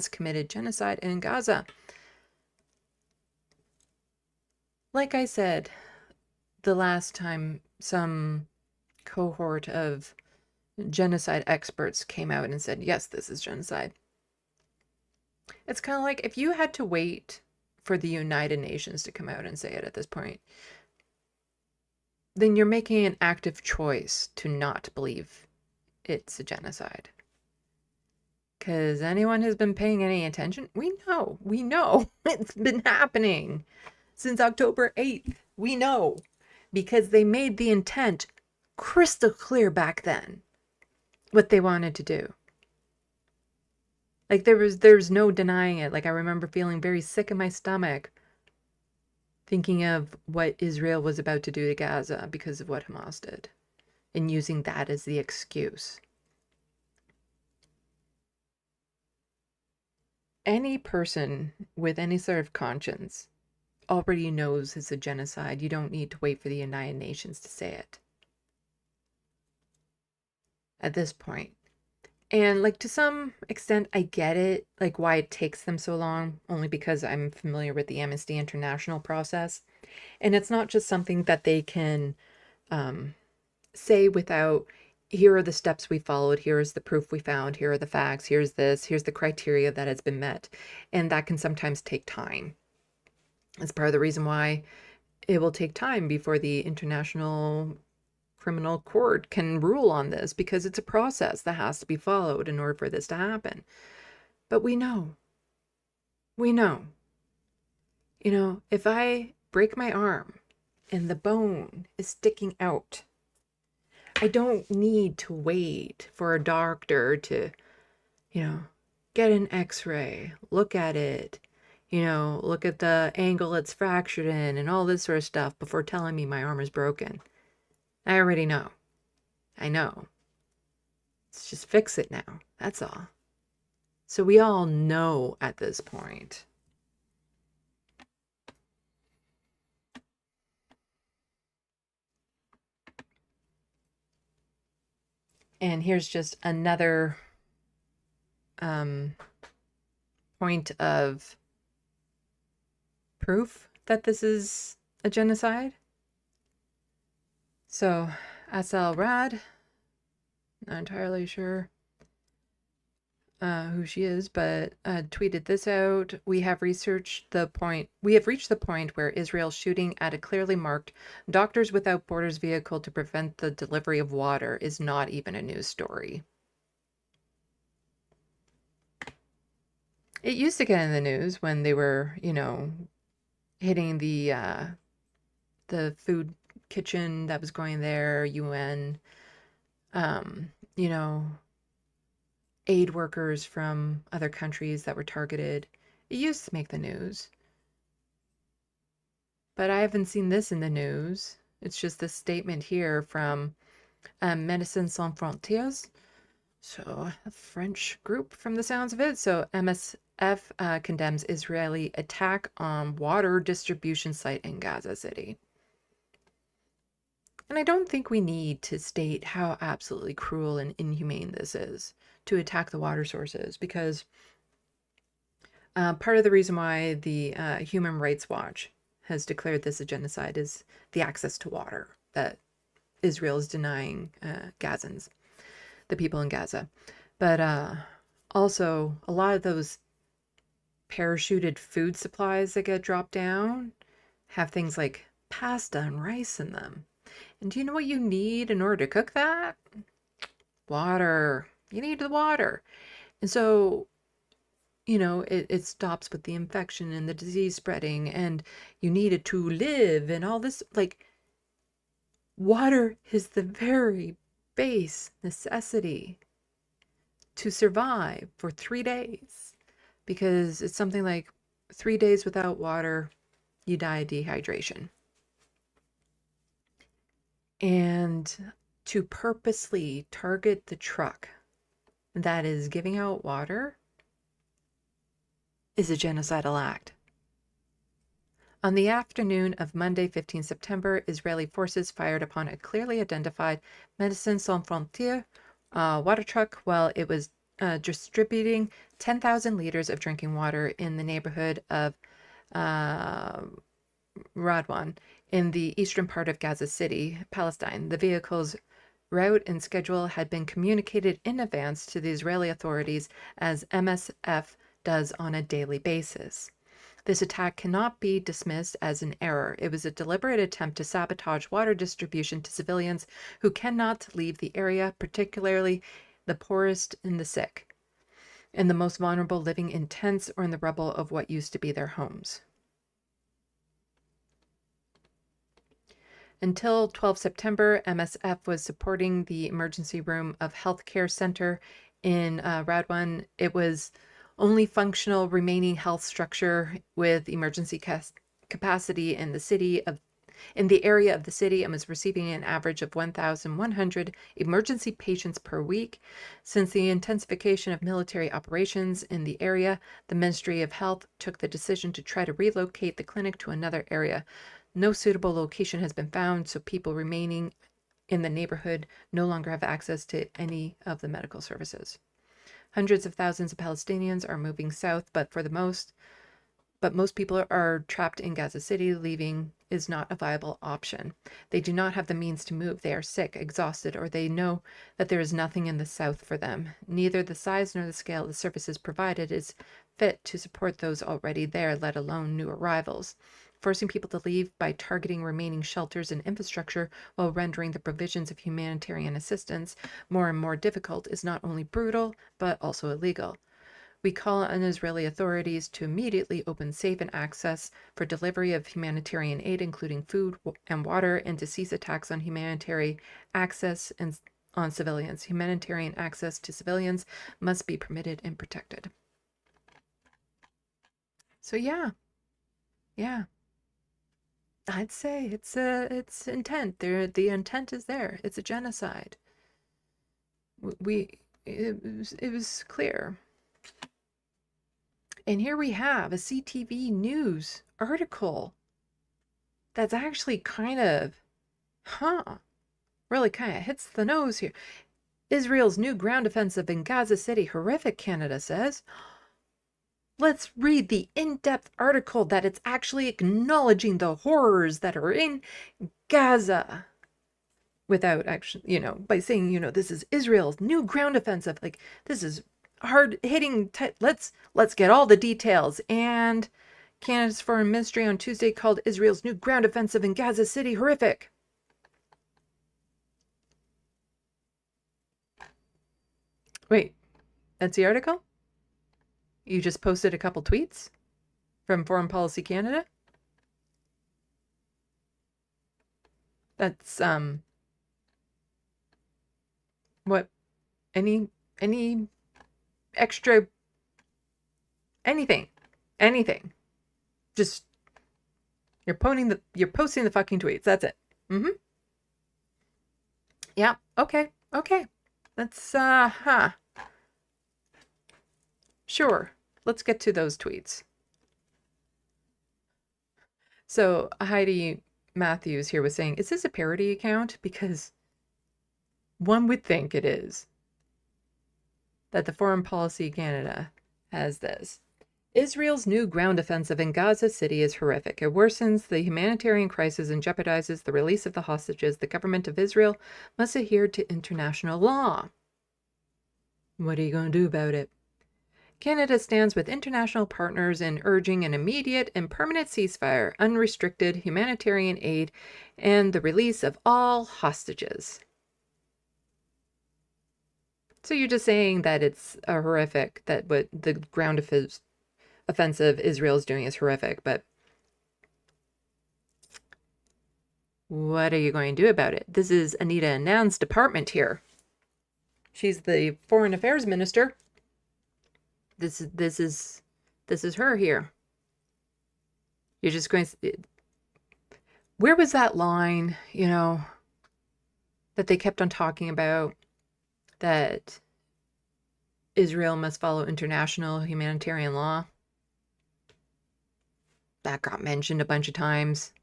committed genocide in Gaza. Like I said, the last time some cohort of genocide experts came out and said, yes, this is genocide. It's kind of like if you had to wait for the United Nations to come out and say it at this point, then you're making an active choice to not believe it's a genocide. Because anyone who's been paying any attention, we know it's been happening since October 8th. We know because they made the intent crystal clear back then what they wanted to do. Like there's no denying it. Like I remember feeling very sick in my stomach thinking of what Israel was about to do to Gaza because of what Hamas did and using that as the excuse. Any person with any sort of conscience already knows it's a genocide. You don't need to wait for the United Nations to say it. At this point. And like to some extent, I get it, like why it takes them so long, only because I'm familiar with the Amnesty International process. And it's not just something that they can say without here are the steps we followed, here is the proof we found, here are the facts, here's this, here's the criteria that has been met. And that can sometimes take time. That's part of the reason why it will take time before the International Criminal Court can rule on this, because it's a process that has to be followed in order for this to happen. But we know, if I break my arm and the bone is sticking out, I don't need to wait for a doctor to, get an x-ray, look at it, look at the angle it's fractured in and all this sort of stuff before telling me my arm is broken. I already know. I know. Let's just fix it now. That's all. So we all know at this point. And here's just another point of proof that this is a genocide. So SL Rad, not entirely sure who she is, but tweeted this out. We have reached the point where Israel's shooting at a clearly marked Doctors Without Borders vehicle to prevent the delivery of water is not even a news story. It used to get in the news when they were, hitting the food kitchen that was going there, UN, aid workers from other countries that were targeted. It used to make the news. But I haven't seen this in the news. It's just this statement here from Médecins Sans Frontières, so a French group from the sounds of it. So MSF condemns Israeli attack on water distribution site in Gaza City. And I don't think we need to state how absolutely cruel and inhumane this is to attack the water sources, because part of the reason why the Human Rights Watch has declared this a genocide is the access to water that Israel is denying Gazans, the people in Gaza. But also, a lot of those parachuted food supplies that get dropped down have things like pasta and rice in them. And do you know what you need in order to cook that? Water. You need the water. And so, it stops with the infection and the disease spreading, and you need it to live and all this. Like, water is the very base necessity to survive for 3 days, because it's something like 3 days without water, you die of dehydration. And to purposely target the truck that is giving out water is a genocidal act. On the afternoon of Monday, 15 September, Israeli forces fired upon a clearly identified Médecins Sans Frontières water truck while it was distributing 10,000 liters of drinking water in the neighborhood of Radwan in the eastern part of Gaza City, Palestine. The vehicle's route and schedule had been communicated in advance to the Israeli authorities, as MSF does on a daily basis. This attack cannot be dismissed as an error. It was a deliberate attempt to sabotage water distribution to civilians who cannot leave the area, particularly the poorest and the sick, and the most vulnerable living in tents or in the rubble of what used to be their homes. Until 12 September, MSF was supporting the emergency room of healthcare center in Radwan. It was only functional remaining health structure with emergency capacity in the area of the city, and was receiving an average of 1,100 emergency patients per week. Since the intensification of military operations in the area, the Ministry of Health took the decision to try to relocate the clinic to another area. No suitable location has been found, so people remaining in the neighborhood no longer have access to any of the medical services. Hundreds of thousands of Palestinians are moving south, but most people are trapped in Gaza City, leaving is not a viable option. They do not have the means to move. They are sick, exhausted, or they know that there is nothing in the south for them. Neither the size nor the scale of the services provided is fit to support those already there, let alone new arrivals. Forcing people to leave by targeting remaining shelters and infrastructure while rendering the provisions of humanitarian assistance more and more difficult is not only brutal, but also illegal. We call on Israeli authorities to immediately open safe and access for delivery of humanitarian aid, including food and water, and to cease attacks on humanitarian access and on civilians. Humanitarian access to civilians must be permitted and protected. So yeah. I'd say it's intent. The intent is there. It's a genocide. It was clear. And here we have a CTV News article that's actually kind of, really kind of hits the nose here. Israel's new ground offensive in Gaza City, horrific, Canada says. Let's read the in-depth article that it's actually acknowledging the horrors that are in Gaza without actually, by saying, this is Israel's new ground offensive. Like, this is hard hitting. Let's get all the details. And Canada's Foreign Ministry on Tuesday called Israel's new ground offensive in Gaza City horrific. Wait, that's the article? You just posted a couple tweets from Foreign Policy Canada? That's, what, any extra, anything, just, you're posting the fucking tweets, that's it. Yeah, okay, that's, sure, let's get to those tweets. So Heidi Matthews here was saying, is this a parody account? Because one would think it is. That the Foreign Policy Canada has this. Israel's new ground offensive in Gaza City is horrific. It worsens the humanitarian crisis and jeopardizes the release of the hostages. The government of Israel must adhere to international law. What are you going to do about it? Canada stands with international partners in urging an immediate and permanent ceasefire, unrestricted humanitarian aid, and the release of all hostages. So you're just saying that it's a horrific, that what the ground offensive Israel is doing is horrific, but what are you going to do about it? This is Anita Anand's department here. She's the Foreign Affairs Minister. This is her here. You're just going to, where was that line, that they kept on talking about, that Israel must follow international humanitarian law? That got mentioned a bunch of times.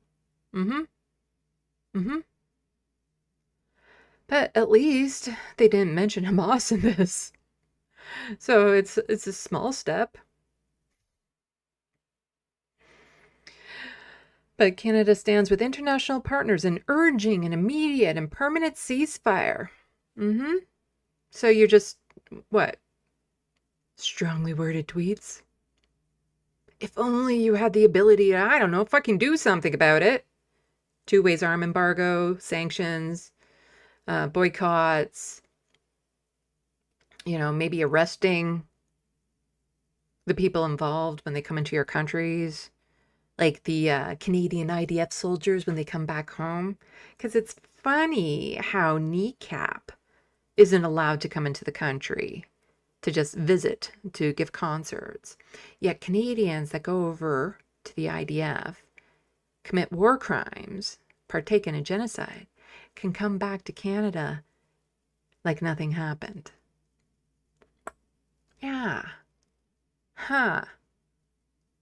But at least they didn't mention Hamas in this. So it's a small step. But Canada stands with international partners in urging an immediate and permanent ceasefire. So you're just, what? Strongly worded tweets? If only you had the ability to, I don't know, fucking do something about it. 2 ways arm embargo, sanctions, boycotts, maybe arresting the people involved when they come into your countries, like the Canadian IDF soldiers when they come back home. Because it's funny how Kneecap isn't allowed to come into the country to just visit, to give concerts. Yet Canadians that go over to the IDF, commit war crimes, partake in a genocide, can come back to Canada like nothing happened. Yeah.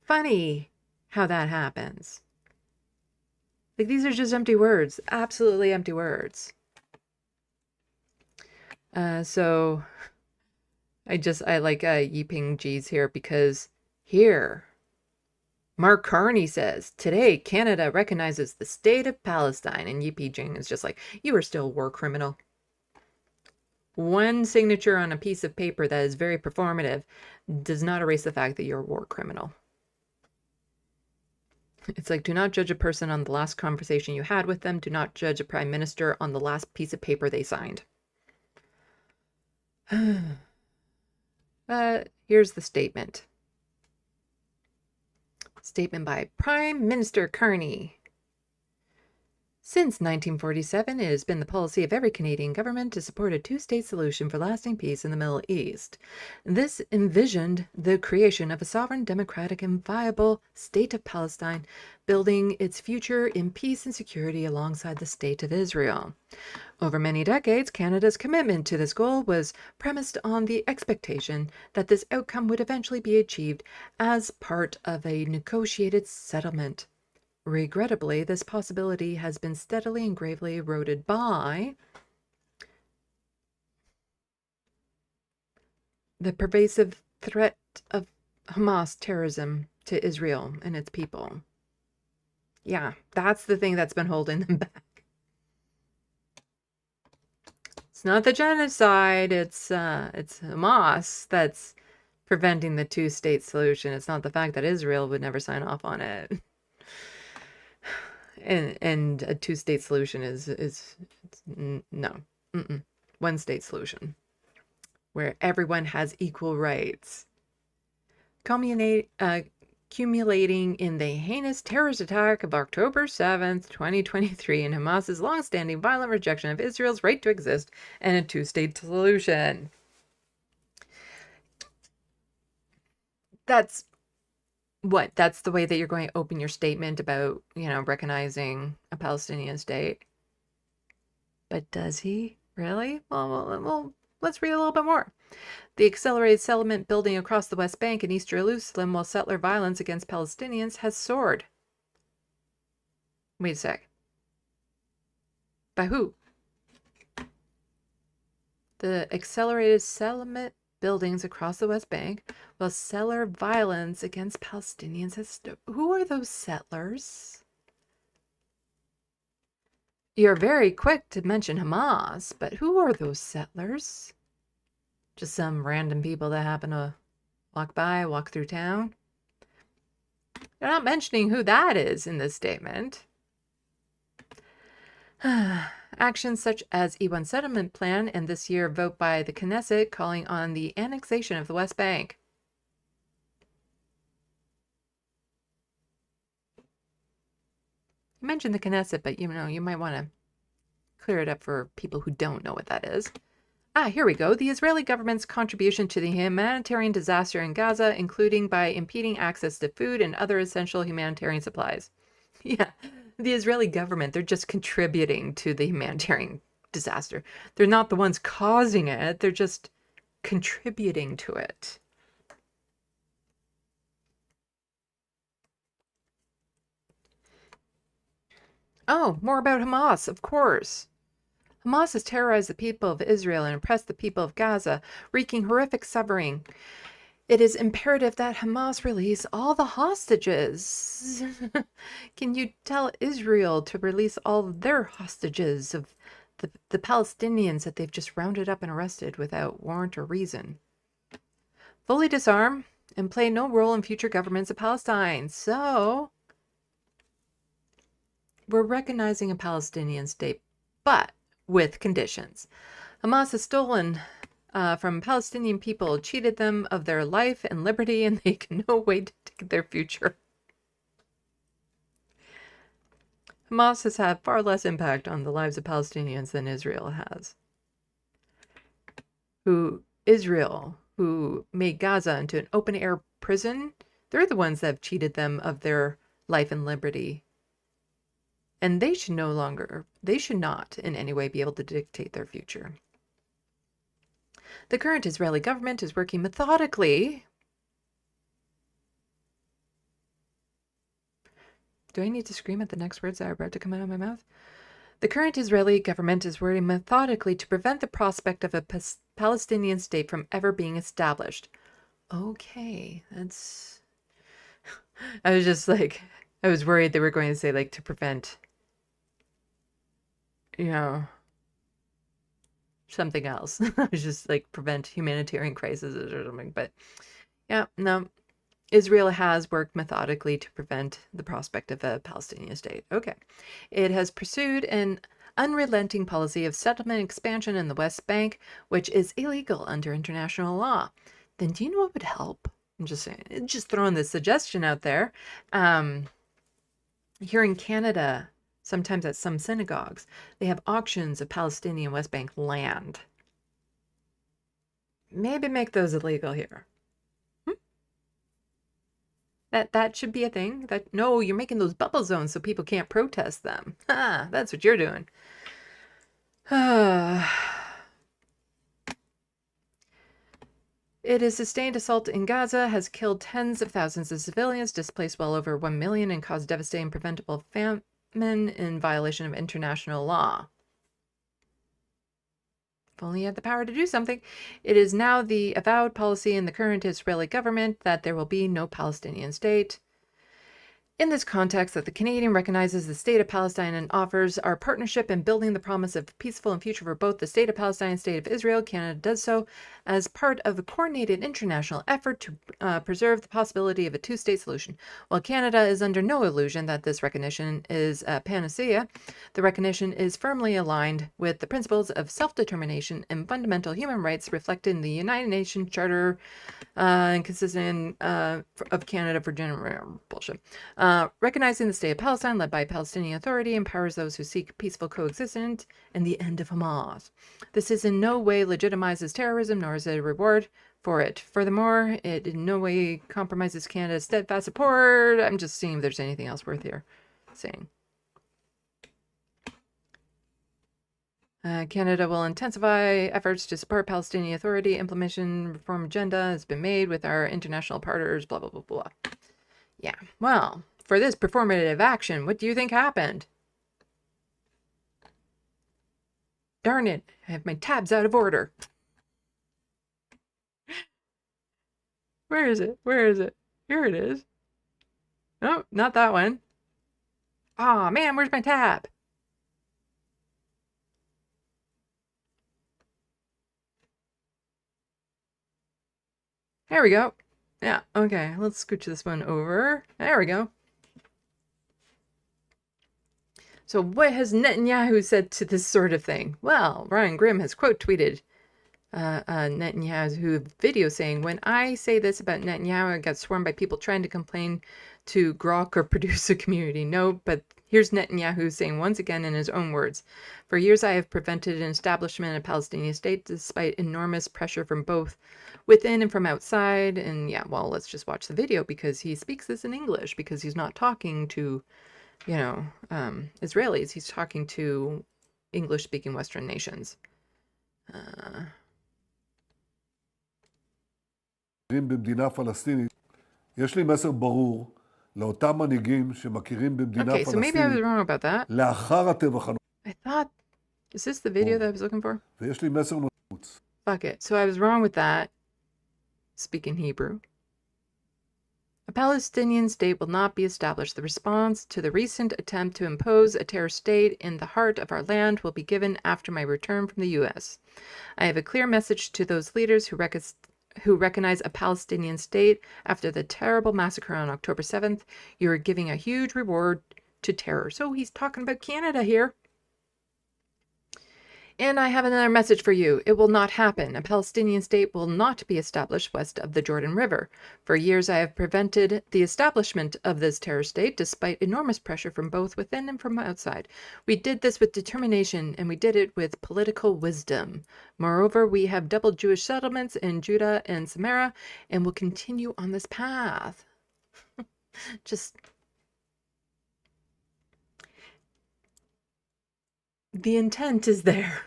Funny how that happens. Like, these are just empty words. Absolutely empty words. So I like Yiping G's here, because here Mark Carney says, today Canada recognizes the state of Palestine. And Yippee Jing is just like, you are still a war criminal. One signature on a piece of paper that is very performative does not erase the fact that you're a war criminal. It's like, do not judge a person on the last conversation you had with them. Do not judge a prime minister on the last piece of paper they signed. Here's the statement. Statement by Prime Minister Carney. Since 1947, it has been the policy of every Canadian government to support a two-state solution for lasting peace in the Middle East. This envisioned the creation of a sovereign, democratic, and viable state of Palestine, building its future in peace and security alongside the state of Israel. Over many decades, Canada's commitment to this goal was premised on the expectation that this outcome would eventually be achieved as part of a negotiated settlement. Regrettably, this possibility has been steadily and gravely eroded by the pervasive threat of Hamas terrorism to Israel and its people. Yeah, that's the thing that's been holding them back. It's not the genocide, it's Hamas that's preventing the two-state solution. It's not the fact that Israel would never sign off on it. And a two-state solution is no. One-state solution where everyone has equal rights. Accumulating in the heinous terrorist attack of October 7th, 2023, and Hamas's long-standing violent rejection of Israel's right to exist and a two-state solution. That's what? That's the way that you're going to open your statement about, recognizing a Palestinian state? But does he really? Well, let's read a little bit more. The accelerated settlement building across the West Bank and East Jerusalem while settler violence against Palestinians has soared. Wait a sec. By who? The accelerated settlement buildings across the West Bank while settler violence against Palestinians has who are those settlers? You're very quick to mention Hamas, but who are those settlers? Just some random people that happen to walk through town? They're not mentioning who that is in this statement. Actions such as E1 settlement plan and this year vote by the Knesset calling on the annexation of the West Bank. You mentioned the Knesset, but you might want to clear it up for people who don't know what that is. Here we go. The Israeli government's contribution to the humanitarian disaster in Gaza, including by impeding access to food and other essential humanitarian supplies. Yeah. The Israeli government, they're just contributing to the humanitarian disaster. They're not the ones causing it. They're just contributing to it. Oh, more about Hamas, of course. Hamas has terrorized the people of Israel and oppressed the people of Gaza, wreaking horrific suffering. It is imperative that Hamas release all the hostages. Can you tell Israel to release all of their hostages of the Palestinians that they've just rounded up and arrested without warrant or reason? Fully disarm and play no role in future governments of Palestine. So, we're recognizing a Palestinian state, but with conditions. Hamas has stolen from Palestinian people, cheated them of their life and liberty, and they can no way to take their future. Hamas has had far less impact on the lives of Palestinians than Israel has. Israel, who made Gaza into an open-air prison, they're the ones that have cheated them of their life and liberty. And they should not in any way be able to dictate their future. The current Israeli government is working methodically. Do I need to scream at the next words that are about to come out of my mouth? The current Israeli government is working methodically to prevent the prospect of a Palestinian state from ever being established. Okay, that's... I was just like, I was worried they were going to say, like, to prevent, you know, something else. I was just like, prevent humanitarian crises or something. But yeah, no. Israel has worked methodically to prevent the prospect of a Palestinian state. Okay. It has pursued an unrelenting policy of settlement expansion in the West Bank, which is illegal under international law. Then do you know what would help? I'm just saying, just throwing this suggestion out there. Here in Canada, sometimes at some synagogues, they have auctions of Palestinian West Bank land. Maybe make those illegal here. That should be a thing. That no, you're making those bubble zones so people can't protest them. Ha, that's what you're doing. It has sustained assault in Gaza, has killed tens of thousands of civilians, displaced well over 1 million, and caused devastating preventable famine in violation of international law. If only you had the power to do something. It is now the avowed policy in the current Israeli government that there will be no Palestinian state. In this context, that the Canadian recognizes the state of Palestine and offers our partnership in building the promise of a peaceful and future for both the state of Palestine and state of Israel. Canada does so as part of a coordinated international effort to preserve the possibility of a two-state solution. While Canada is under no illusion that this recognition is a panacea, the recognition is firmly aligned with the principles of self-determination and fundamental human rights reflected in the United Nations Charter and consistent of Canada for general bullshit. Recognizing the state of Palestine led by Palestinian Authority empowers those who seek peaceful coexistence and the end of Hamas. This is in no way legitimizes terrorism, nor is it a reward for it. Furthermore, it in no way compromises Canada's steadfast support. I'm just seeing if there's anything else worth here saying. Canada will intensify efforts to support Palestinian Authority. Implementation reform agenda has been made with our international partners, blah, blah, blah, blah. Yeah, well, for this performative action, what do you think happened? Darn it, I have my tabs out of order. Where is it? Where is it? Here it is. Oh, not that one. Aw, man, where's my tab? There we go. Yeah, okay, let's scooch this one over. There we go. So what has Netanyahu said to this sort of thing? Well, Ryan Grimm has quote tweeted Netanyahu's video saying, when I say this about Netanyahu, I got swarmed by people trying to complain to Grok or produce a community. No, but here's Netanyahu saying once again in his own words, for years I have prevented an establishment of a Palestinian state despite enormous pressure from both within and from outside. And yeah, well, let's just watch the video because he speaks this in English because he's not talking to, you know, Israelis. He's talking to English-speaking Western nations. במדינה פלסטינית, יש לי מסר ברור לאותם מנהיגים שמכירים במדינה Okay, so maybe I was פלסטינית wrong about that. לאחר הטבח הנורא. I thought, is this the video that I was looking for? ויש לי מסר נוסף. Fuck it. So I was wrong with that. Speaking Hebrew. A Palestinian state will not be established. The response to the recent attempt to impose a terror state in the heart of our land will be given after my return from the U.S. I have a clear message to those leaders who recognize a Palestinian state after the terrible massacre on October 7th. You are giving a huge reward to terror. So he's talking about Canada here. And I have another message for you. It will not happen. A Palestinian state will not be established west of the Jordan River. For years, I have prevented the establishment of this terror state despite enormous pressure from both within and from outside. We did this with determination, and we did it with political wisdom. Moreover, we have double Jewish settlements in Judah and Samaria, and will continue on this path. Just... the intent is there.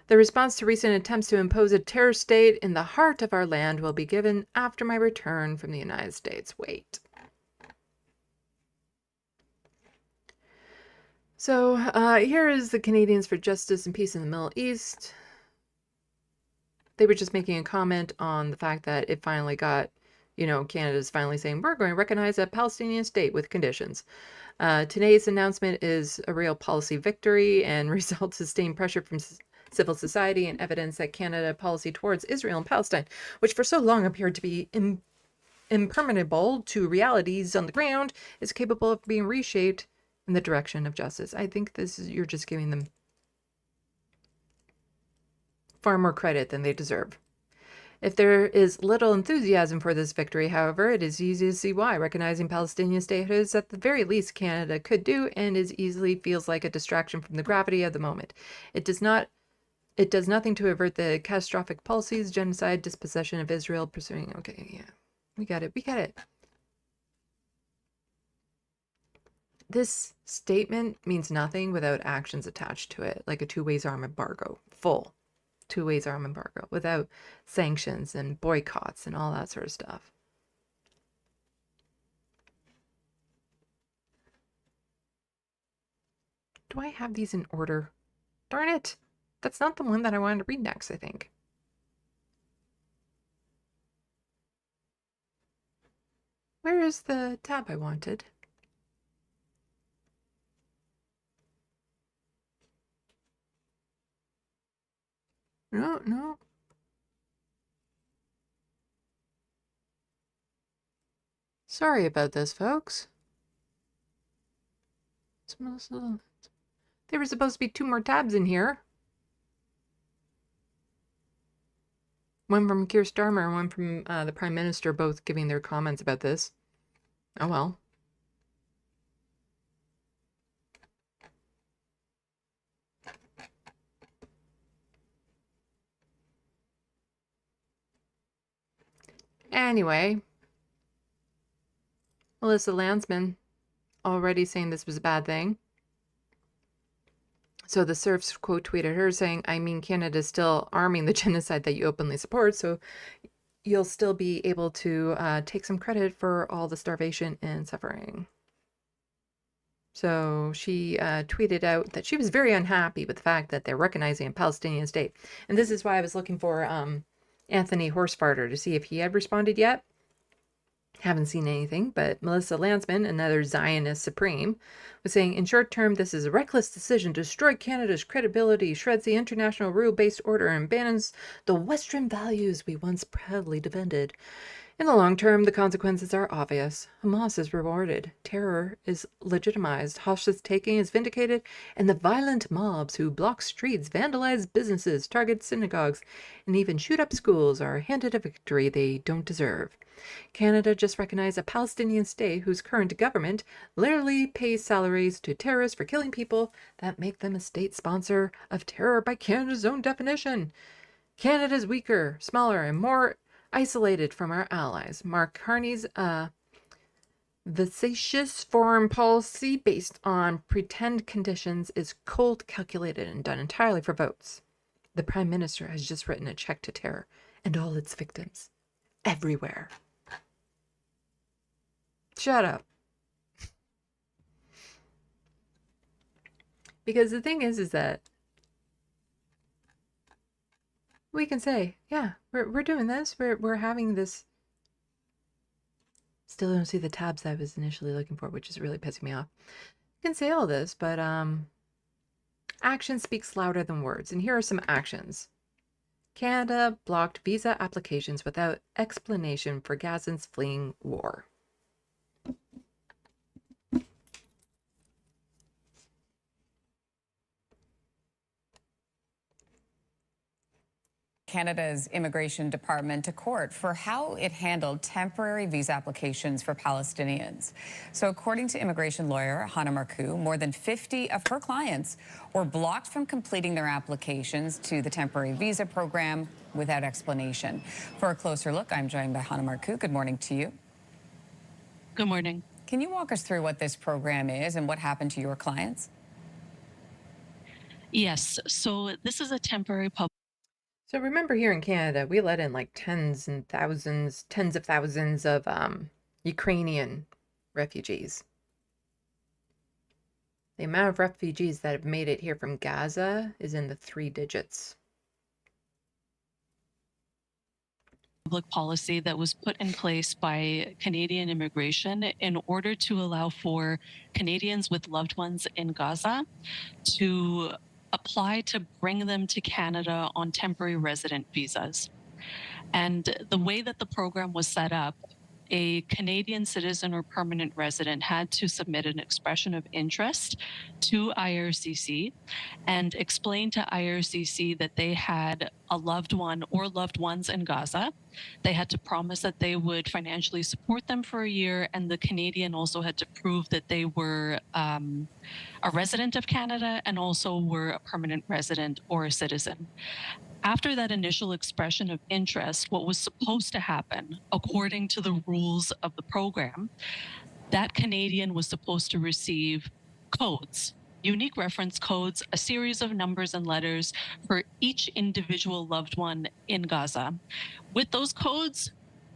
The response to recent attempts to impose a terror state in the heart of our land will be given after my return from the United States. Wait. So here is the Canadians for Justice and Peace in the Middle East. They were just making a comment on the fact that it finally got, Canada's finally saying, we're going to recognize a Palestinian state with conditions. Today's announcement is a real policy victory and results sustained pressure from civil society and evidence that Canada policy towards Israel and Palestine, which for so long appeared to be impermeable to realities on the ground, is capable of being reshaped in the direction of justice. I think you're just giving them far more credit than they deserve. If there is little enthusiasm for this victory, however, it is easy to see why. Recognizing Palestinian statehood is at the very least Canada could do, and is easily feels like a distraction from the gravity of the moment. It does nothing to avert the catastrophic policies, genocide, dispossession of Israel, pursuing. Okay, yeah, we got it. This statement means nothing without actions attached to it, like a two-ways arm embargo, full two-ways arm embargo, without sanctions and boycotts and all that sort of stuff. Do I have these in order? Darn it! That's not the one that I wanted to read next, I think. Where is the tab I wanted? No. Sorry about this, folks. There were supposed to be 2 more tabs in here. One from Keir Starmer and one from the Prime Minister, both giving their comments about this. Oh well. Anyway, Melissa Landsman already saying this was a bad thing. So the Serfs quote tweeted her saying, I mean, Canada's still arming the genocide that you openly support, so you'll still be able to take some credit for all the starvation and suffering. So she tweeted out that she was very unhappy with the fact that they're recognizing a Palestinian state. And this is why I was looking for Anthony Horsefarter to see if he had responded yet. Haven't seen anything, but Melissa Landsman, another Zionist supreme, was saying, in short term, this is a reckless decision to destroy Canada's credibility, shreds the international rule-based order, and abandons the Western values we once proudly defended. In the long term, the consequences are obvious. Hamas is rewarded, terror is legitimized, hostage-taking is vindicated, and the violent mobs who block streets, vandalize businesses, target synagogues, and even shoot up schools are handed a victory they don't deserve. Canada just recognized a Palestinian state whose current government literally pays salaries to terrorists for killing people that make them a state sponsor of terror by Canada's own definition. Canada's weaker, smaller, and more isolated from our allies. Mark Carney's vicious foreign policy based on pretend conditions is cold, calculated, and done entirely for votes. The Prime Minister has just written a check to terror and all its victims. Everywhere. Shut up. Because the thing is that we can say, yeah, we're doing this. We're having this. Still don't see the tabs I was initially looking for, which is really pissing me off. You can say all this, but action speaks louder than words. And here are some actions. Canada blocked visa applications without explanation for Gazans fleeing war. Canada's Immigration Department to court for how it handled temporary visa applications for Palestinians. So according to immigration lawyer Hannah Marcoux, more than 50 of her clients were blocked from completing their applications to the temporary visa program without explanation. For a closer look, I'm joined by Hannah Marcoux. Good morning to you. Good morning. Can you walk us through what this program is and what happened to your clients? Yes, so this is a temporary public. So remember, here in Canada, we let in like tens of thousands of Ukrainian refugees. The amount of refugees that have made it here from Gaza is in the 3 digits. public policy that was put in place by Canadian immigration in order to allow for Canadians with loved ones in Gaza to apply to bring them to Canada on temporary resident visas. And the way that the program was set up, a Canadian citizen or permanent resident had to submit an expression of interest to IRCC and explain to IRCC that they had a loved one or loved ones in Gaza. They had to promise that they would financially support them for a year, and the Canadian also had to prove that they were a resident of Canada and also were a permanent resident or a citizen. After that initial expression of interest, what was supposed to happen, according to the rules of the program, that Canadian was supposed to receive codes, unique reference codes, a series of numbers and letters for each individual loved one in Gaza. With those codes,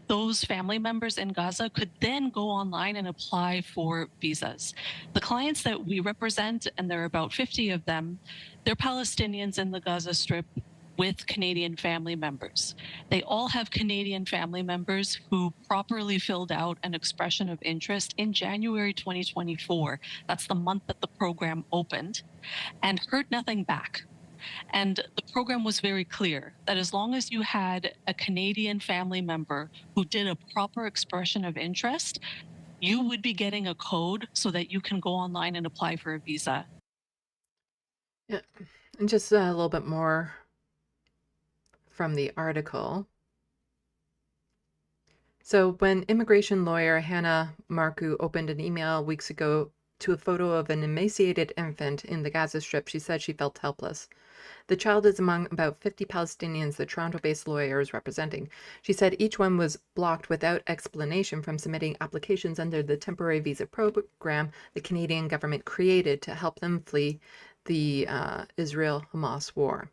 those family members in Gaza could then go online and apply for visas. The clients that we represent, and there are about 50 of them, they're Palestinians in the Gaza Strip with Canadian family members. They all have Canadian family members who properly filled out an expression of interest in January 2024. That's the month that the program opened, and heard nothing back. And the program was very clear that as long as you had a Canadian family member who did a proper expression of interest, you would be getting a code so that you can go online and apply for a visa. Yeah, and just a little bit more from the article. So when immigration lawyer Hannah Marcoux opened an email weeks ago to a photo of an emaciated infant in the Gaza Strip, she said she felt helpless. The child is among about 50 Palestinians the Toronto-based lawyer is representing. She said each one was blocked without explanation from submitting applications under the temporary visa program the Canadian government created to help them flee the Israel-Hamas war.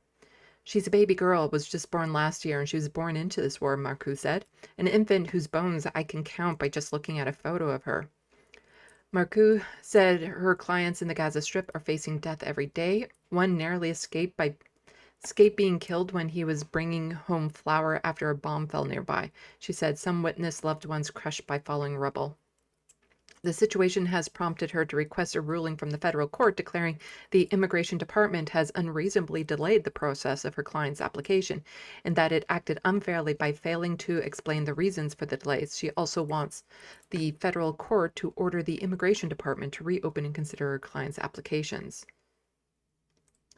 She's a baby girl, was just born last year, and she was born into this war, Marcoux said. An infant whose bones I can count by just looking at a photo of her. Marcoux said her clients in the Gaza Strip are facing death every day. One narrowly escaped being killed when he was bringing home flour after a bomb fell nearby. She said some witnessed loved ones crushed by falling rubble. The situation has prompted her to request a ruling from the federal court declaring the immigration department has unreasonably delayed the process of her client's application and that it acted unfairly by failing to explain the reasons for the delays. She also wants the federal court to order the immigration department to reopen and consider her client's applications.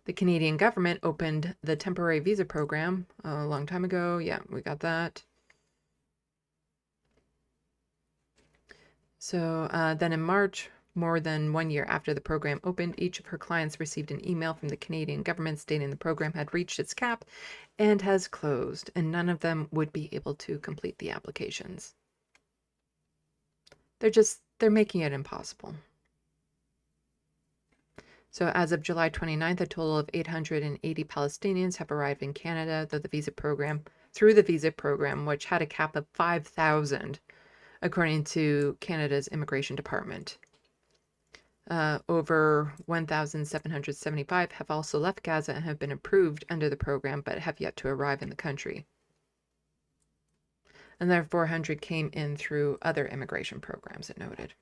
The Canadian government opened the temporary visa program a long time ago. Yeah, we got that. So then in March, more than 1 year after the program opened, each of her clients received an email from the Canadian government stating the program had reached its cap and has closed, and none of them would be able to complete the applications. They're making it impossible. So as of July 29th, a total of 880 Palestinians have arrived in Canada through the visa program, which had a cap of 5,000. According to Canada's Immigration Department. Over 1,775 have also left Gaza and have been approved under the program, but have yet to arrive in the country. Another 400 came in through other immigration programs, it noted.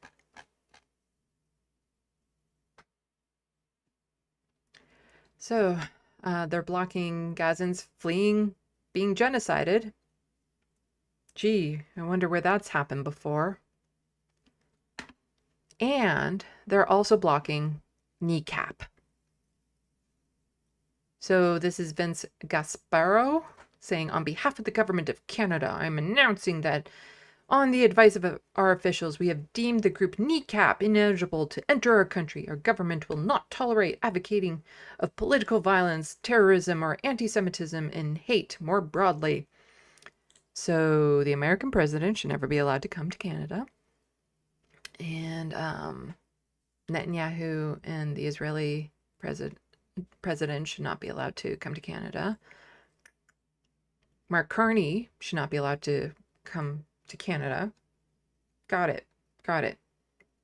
So they're blocking Gazans fleeing being genocided. Gee, I wonder where that's happened before. And they're also blocking kneecap. So this is Vince Gasparo saying, on behalf of the government of Canada, I'm announcing that on the advice of our officials, we have deemed the group kneecap ineligible to enter our country. Our government will not tolerate advocating of political violence, terrorism, or anti-Semitism and hate more broadly. So the American president should never be allowed to come to Canada. And Netanyahu and the Israeli president should not be allowed to come to Canada. Mark Carney should not be allowed to come to Canada. Got it.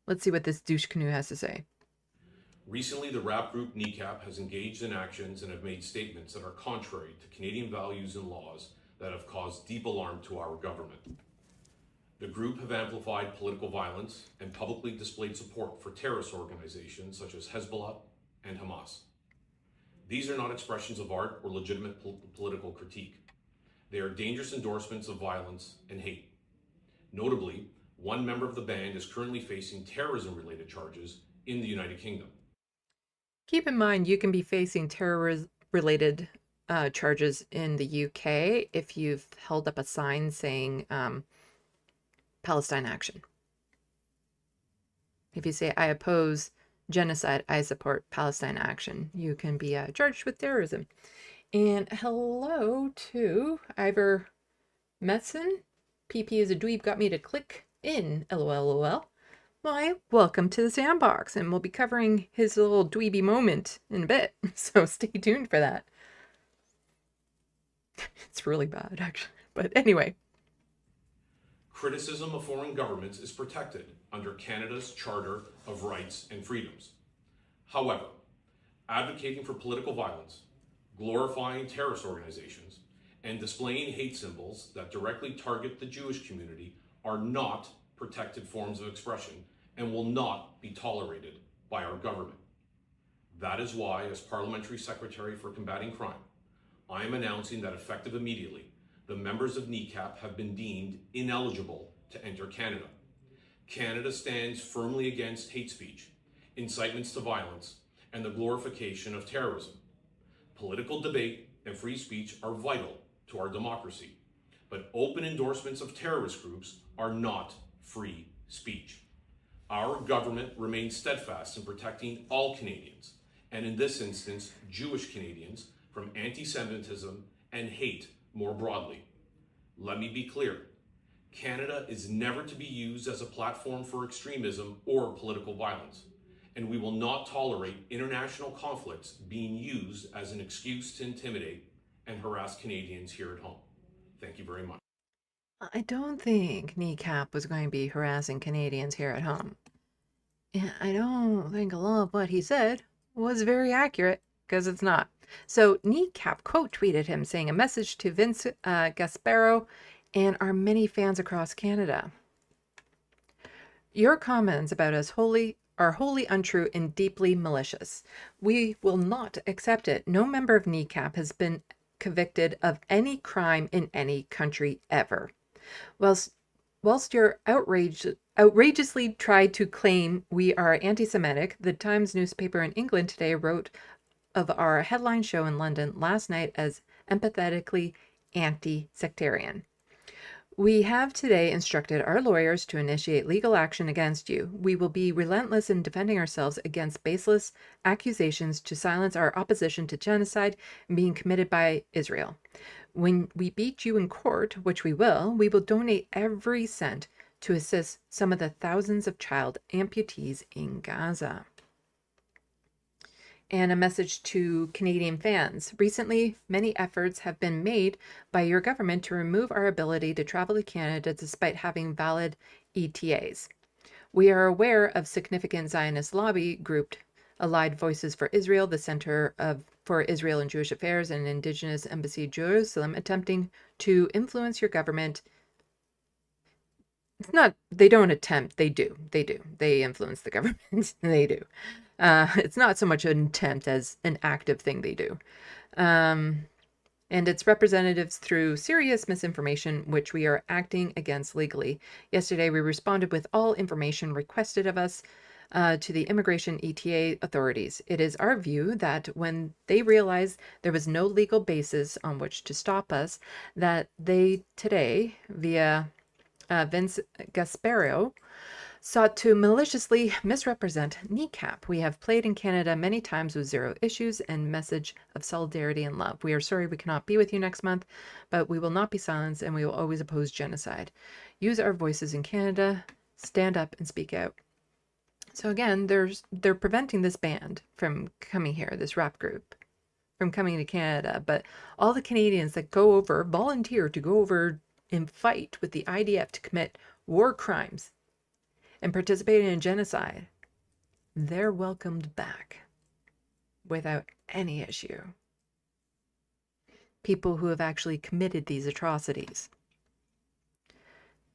Let's see what this douche canoe has to say. Recently, the rap group Kneecap has engaged in actions and have made statements that are contrary to Canadian values and laws that have caused deep alarm to our government. The group have amplified political violence and publicly displayed support for terrorist organizations such as Hezbollah and Hamas. These are not expressions of art or legitimate political critique. They are dangerous endorsements of violence and hate. Notably, one member of the band is currently facing terrorism-related charges in the United Kingdom. Keep in mind, you can be facing terrorism-related charges in the UK if you've held up a sign saying Palestine action. If you say, I oppose genocide, I support Palestine action, you can be charged with terrorism. And hello to Ivor Metzen. PP is a dweeb, got me to click in, lol. Why, welcome to the SandBox, and we'll be covering his little dweeby moment in a bit, so stay tuned for that. It's really bad, actually, but anyway. Criticism of foreign governments is protected under Canada's Charter of Rights and Freedoms. However, advocating for political violence, glorifying terrorist organizations, and displaying hate symbols that directly target the Jewish community are not protected forms of expression and will not be tolerated by our government. That is why, as Parliamentary Secretary for Combating Crime, I am announcing that effective immediately, the members of NECAP have been deemed ineligible to enter Canada. Canada stands firmly against hate speech, incitements to violence, and the glorification of terrorism. Political debate and free speech are vital to our democracy, but open endorsements of terrorist groups are not free speech. Our government remains steadfast in protecting all Canadians, and in this instance, Jewish Canadians, from anti-Semitism and hate more broadly. Let me be clear. Canada is never to be used as a platform for extremism or political violence, and we will not tolerate international conflicts being used as an excuse to intimidate and harass Canadians here at home. Thank you very much. I don't think NECAP was going to be harassing Canadians here at home. And I don't think a lot of what he said was very accurate, because it's not. So NECAP quote tweeted him saying a message to Vince Gasparo and our many fans across Canada. Your comments about us are wholly untrue and deeply malicious. We will not accept it. No member of NECAP has been convicted of any crime in any country ever. Whilst you're outrageously tried to claim we are anti-Semitic, the Times newspaper in England today wrote of our headline show in London last night as empathetically anti-sectarian. We have today instructed our lawyers to initiate legal action against you. We will be relentless in defending ourselves against baseless accusations to silence our opposition to genocide being committed by Israel. When we beat you in court, which we will donate every cent to assist some of the thousands of child amputees in Gaza. And a message to Canadian fans. Recently, many efforts have been made by your government to remove our ability to travel to Canada despite having valid ETAs. We are aware of significant Zionist lobby group Allied Voices for Israel, the Center for Israel and Jewish Affairs, and Indigenous Embassy Jerusalem attempting to influence your government. It's not, they don't attempt, they do. They influence the government. They do. It's not so much an attempt as an active thing they do. And its representatives through serious misinformation, which we are acting against legally. Yesterday, we responded with all information requested of us to the immigration ETA authorities. It is our view that when they realized there was no legal basis on which to stop us, that they today, via Vince Gasparo, sought to maliciously misrepresent NECAP. We have played in Canada many times with zero issues and message of solidarity and love. We are sorry we cannot be with you next month, but we will not be silenced and we will always oppose genocide. Use our voices in Canada, stand up and speak out. So again, they're preventing this band from coming here, this rap group, from coming to Canada. But all the Canadians that volunteer to go over and fight with the IDF to commit war crimes and participate in genocide, they're welcomed back without any issue. people who have actually committed these atrocities.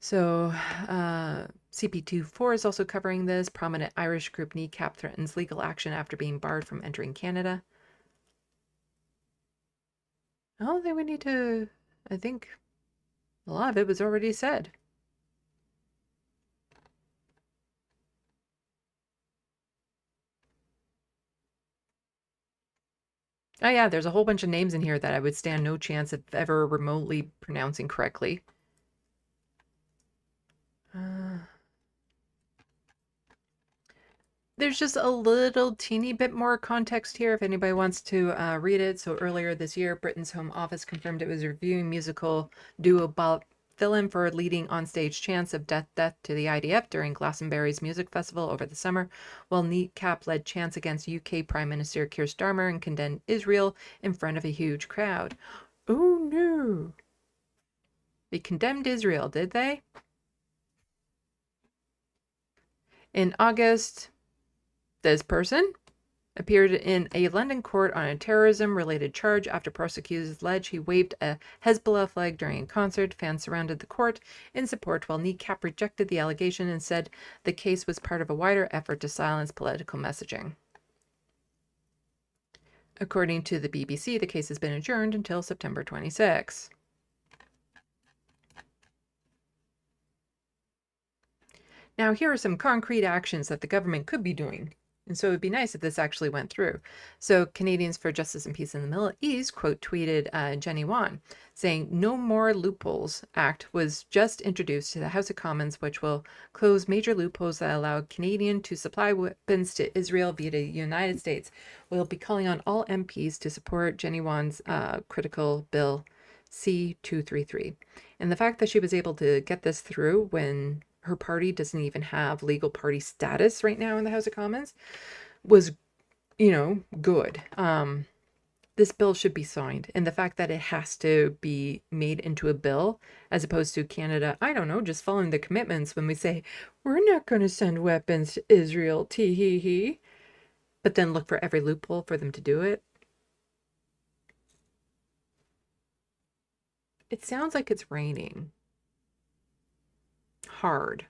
So CP24 is also covering this. Prominent Irish group Kneecap threatens legal action after being barred from entering Canada. I don't think we need to, I think a lot of it was already said. Oh yeah, there's a whole bunch of names in here that I would stand no chance of ever remotely pronouncing correctly. There's just a little teeny bit more context here if anybody wants to read it. So earlier this year, Britain's Home Office confirmed it was reviewing musical duo Bob Dylan for leading onstage chants of death to the IDF during Glastonbury's music festival over the summer, while Kneecap led chants against UK Prime Minister Keir Starmer and condemned Israel in front of a huge crowd. Oh no. They condemned Israel, did they? In August, this person appeared in a London court on a terrorism-related charge after prosecutors allege he waved a Hezbollah flag during a concert. Fans surrounded the court in support, while Kneecap rejected the allegation and said the case was part of a wider effort to silence political messaging. According to the BBC, the case has been adjourned until September 26. Now, here are some concrete actions that the government could be doing. And so it would be nice if this actually went through. So Canadians for Justice and Peace in the Middle East, quote, tweeted Jenny Wan, saying, "No More Loopholes Act was just introduced to the House of Commons, which will close major loopholes that allow Canadian to supply weapons to Israel via the United States. We'll be calling on all MPs to support Jenny Wan's critical bill C-233. And the fact that she was able to get this through when her party doesn't even have legal party status right now in the House of Commons was, good. This bill should be signed. And the fact that it has to be made into a bill as opposed to Canada, I don't know, just following the commitments when we say, we're not going to send weapons to Israel, tee-hee-hee, but then look for every loophole for them to do it. It sounds like it's raining hard,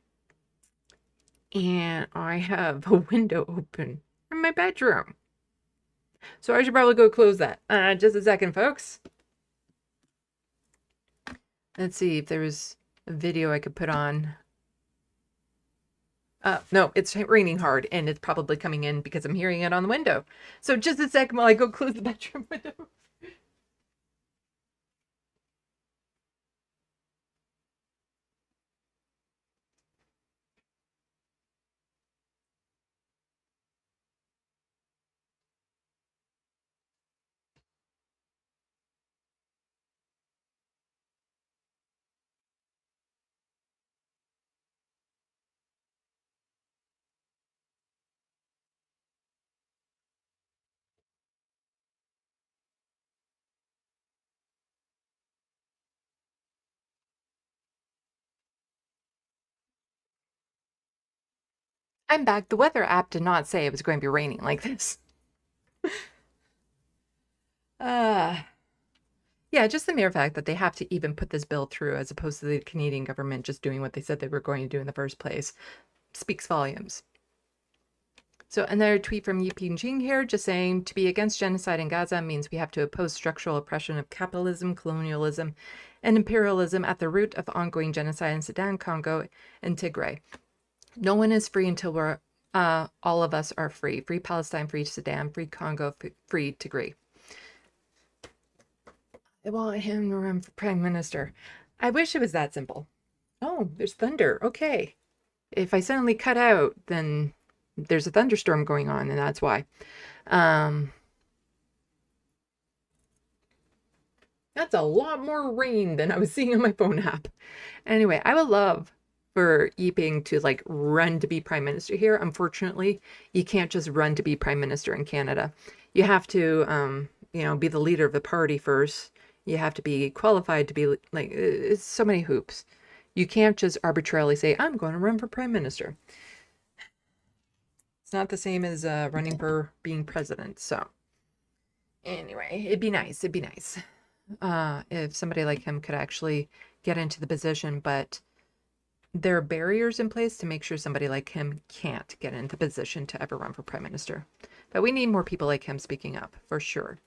and I have a window open in my bedroom, so I should probably go close that. Just a second, folks. Let's see if there was a video I could put on. No, it's raining hard, and it's probably coming in because I'm hearing it on the window. So just a second while I go close the bedroom window. I'm back. The weather app did not say it was going to be raining like this. Yeah, just the mere fact that they have to even put this bill through as opposed to the Canadian government just doing what they said they were going to do in the first place speaks volumes. So another tweet from Yiping Jing here, just saying, to be against genocide in Gaza means we have to oppose structural oppression of capitalism, colonialism, and imperialism at the root of ongoing genocide in Sudan, Congo, and Tigray. No one is free until we're all of us are free. Free Palestine, free Sudan, free Congo, free Tigray. I want him to run for prime minister. I wish it was that simple. Oh, there's thunder. Okay. If I suddenly cut out, then there's a thunderstorm going on, and that's why. That's a lot more rain than I was seeing on my phone app. Anyway, I would love for Yiping to run to be prime minister here. Unfortunately, you can't just run to be prime minister in Canada. You have to, be the leader of the party first. You have to be qualified to be it's so many hoops. You can't just arbitrarily say, I'm going to run for prime minister. It's not the same as running for being president. So anyway, it'd be nice. It'd be nice. if somebody like him could actually get into the position, but there are barriers in place to make sure somebody like him can't get into the position to ever run for prime minister. But we need more people like him speaking up, for sure.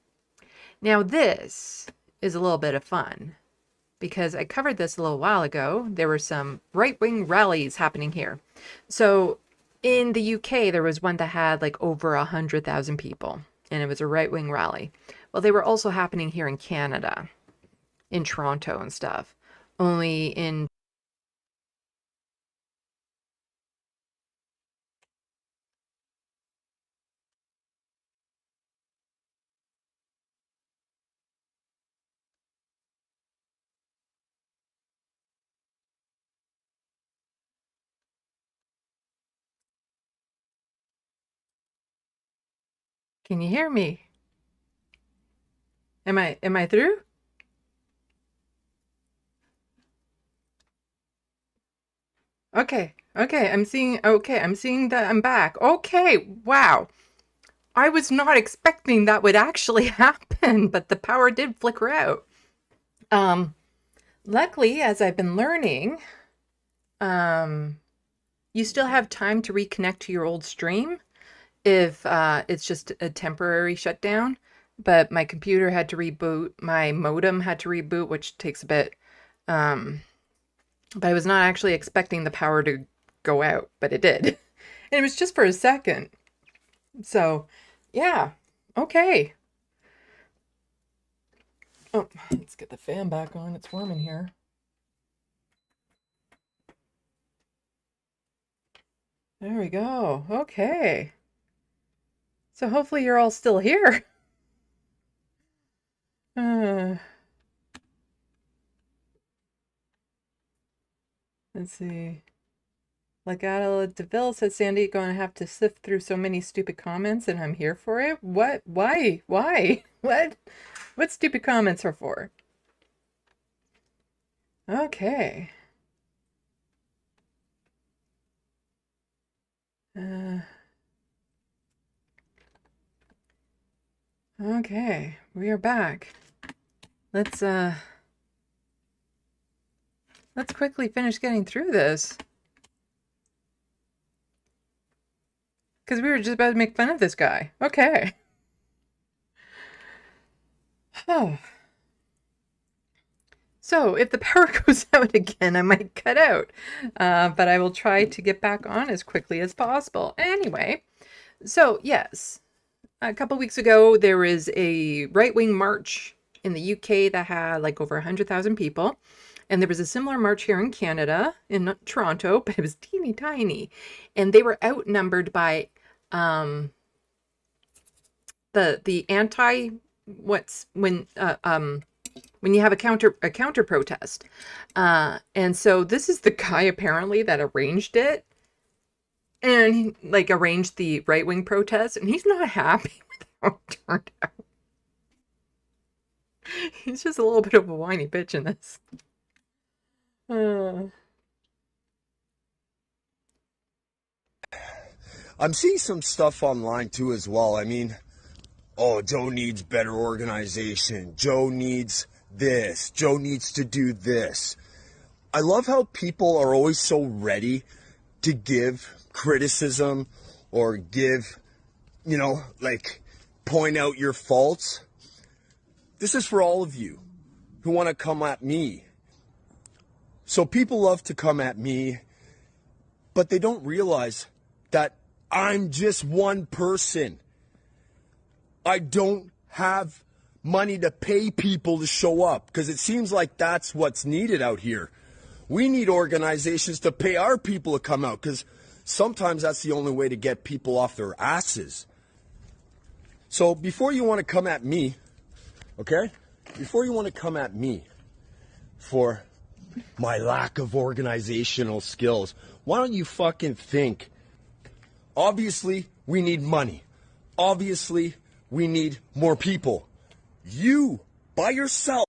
Now, this is a little bit of fun, because I covered this a little while ago. There were some right-wing rallies happening here. So in the UK, there was one that had like over 100,000 people, and it was a right-wing rally. Well, they were also happening here in Canada, in Toronto and stuff. Only in Can you hear me? Am I through? Okay. I'm seeing that I'm back. Okay. Wow. I was not expecting that would actually happen, but the power did flicker out. Luckily, as I've been learning, you still have time to reconnect to your old stream if it's just a temporary shutdown. But my computer had to reboot, my modem had to reboot, which takes a bit. But I was not actually expecting the power to go out, but it did. And it was just for a second. So, yeah. Okay. Oh, let's get the fan back on. It's warm in here. There we go. Okay. So hopefully you're all still here. Let's see. Legado DeVille says, Sandy, gonna have to sift through so many stupid comments, and I'm here for it. What? Why? What stupid comments are for? Okay. Okay, we are back. Let's quickly finish getting through this. Because we were just about to make fun of this guy. Okay. Oh. So, if the power goes out again, I might cut out. But I will try to get back on as quickly as possible. Anyway, so yes. A couple weeks ago, there was a right-wing march in the UK that had like over 100,000 people. And there was a similar march here in Canada, in Toronto, but it was teeny tiny. And they were outnumbered by the anti when you have a counter protest. And so this is the guy apparently that arranged it. And he like arranged the right-wing protest, and he's not happy with how it turned out. He's just a little bit of a whiny bitch in this. I'm seeing some stuff online too as well. I mean, oh, Joe needs better organization. Joe needs this. Joe needs to do this. I love how people are always so ready to give criticism or give, like point out your faults. This is for all of you who want to come at me. So people love to come at me, but they don't realize that I'm just one person. I don't have money to pay people to show up because it seems like that's what's needed out here. We need organizations to pay our people to come out because sometimes that's the only way to get people off their asses. So before you want to come at me, okay? Before you want to come at me for my lack of organizational skills, why don't you fucking think? Obviously, we need money. Obviously, we need more people. You, by yourself.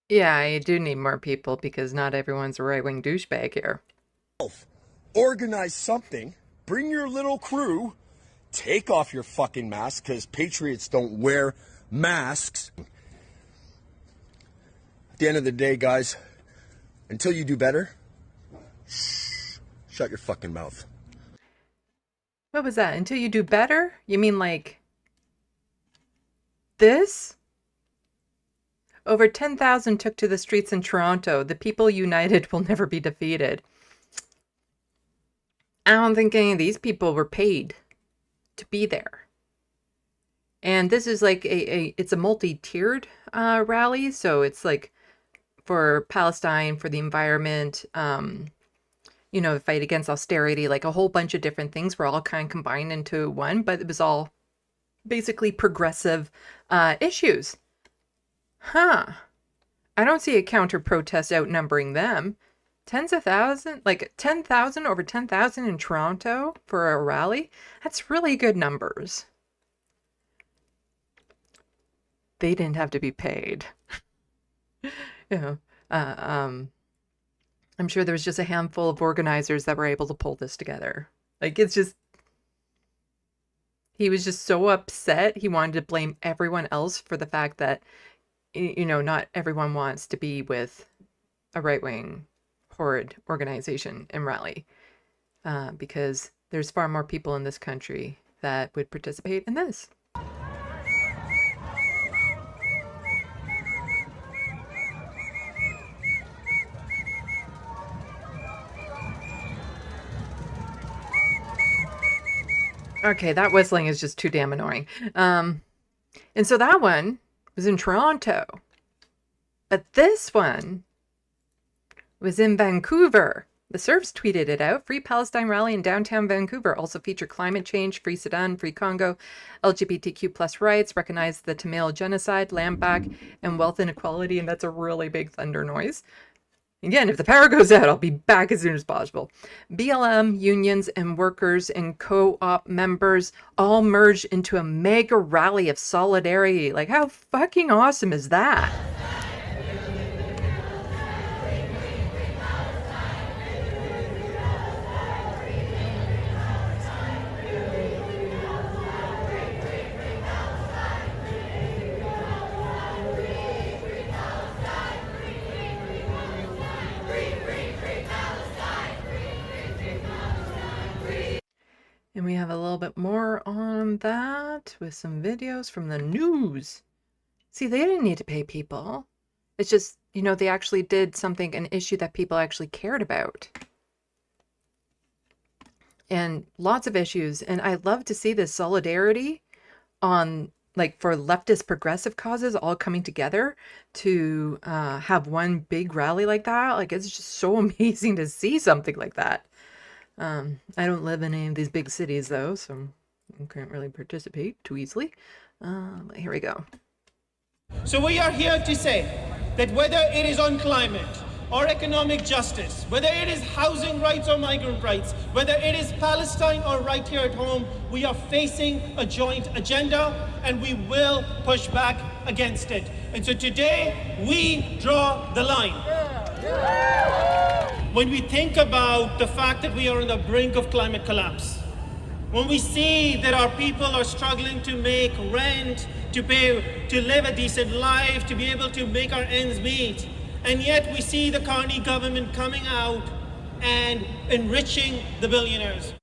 Yeah, I do need more people because not everyone's a right-wing douchebag here. Organize something, bring your little crew, take off your fucking mask because patriots don't wear masks. At the end of the day, guys, until you do better, shut your fucking mouth. What was that? Until you do better? You mean like this? Over 10,000 took to the streets in Toronto. The people united will never be defeated. I don't think any of these people were paid to be there. And this is like it's a multi-tiered rally. So it's like for Palestine, for the environment, you know, the fight against austerity, like a whole bunch of different things were all kind of combined into one, but it was all basically progressive issues. Huh. I don't see a counter protest outnumbering them. Tens of thousands, like 10,000, over 10,000 in Toronto for a rally. That's really good numbers. They didn't have to be paid. You know, I'm sure there was just a handful of organizers that were able to pull this together. Like, it's just, he was just so upset. He wanted to blame everyone else for the fact that, you know, not everyone wants to be with a right-wing horrid organization and rally, because there's far more people in this country that would participate in this. Okay, that whistling is just too damn annoying. And so that one was in Toronto. But this one was in Vancouver. The Serfs tweeted it out. Free Palestine rally in downtown Vancouver. Also feature climate change, free Sudan, free Congo, LGBTQ plus rights, recognize the Tamil genocide, land back, and wealth inequality. And that's a really big thunder noise. Again, if the power goes out, I'll be back as soon as possible. BLM, unions, and workers and co-op members all merged into a mega rally of solidarity. Like, how fucking awesome is that? And we have a little bit more on that with some videos from the news. See, they didn't need to pay people. It's just, you know, they actually did something, an issue that people actually cared about. And lots of issues. And I love to see this solidarity on, like, for leftist progressive causes all coming together to have one big rally like that. Like, it's just so amazing to see something like that. I don't live in any of these big cities, though, so I can't really participate too easily. Here we go. So we are here to say that whether it is on climate or economic justice, whether it is housing rights or migrant rights, whether it is Palestine or right here at home, we are facing a joint agenda and we will push back against it. And so today we draw the line. When we think about the fact that we are on the brink of climate collapse, when we see that our people are struggling to make rent, to pay, to live a decent life, to be able to make our ends meet, and yet we see the Carney government coming out and enriching the billionaires.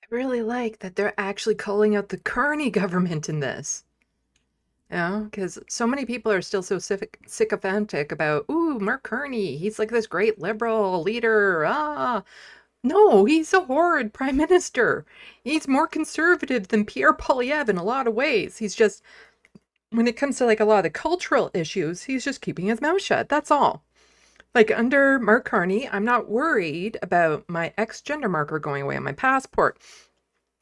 I really like that they're actually calling out the Carney government in this. You know, because so many people are still so sycophantic about, ooh, Mark Carney, he's like this great liberal leader. No, he's a horrid prime minister. He's more conservative than Pierre Poilievre in a lot of ways. He's just, when it comes to like a lot of the cultural issues, he's just keeping his mouth shut. That's all. Like under Mark Carney, I'm not worried about my ex-gender marker going away on my passport.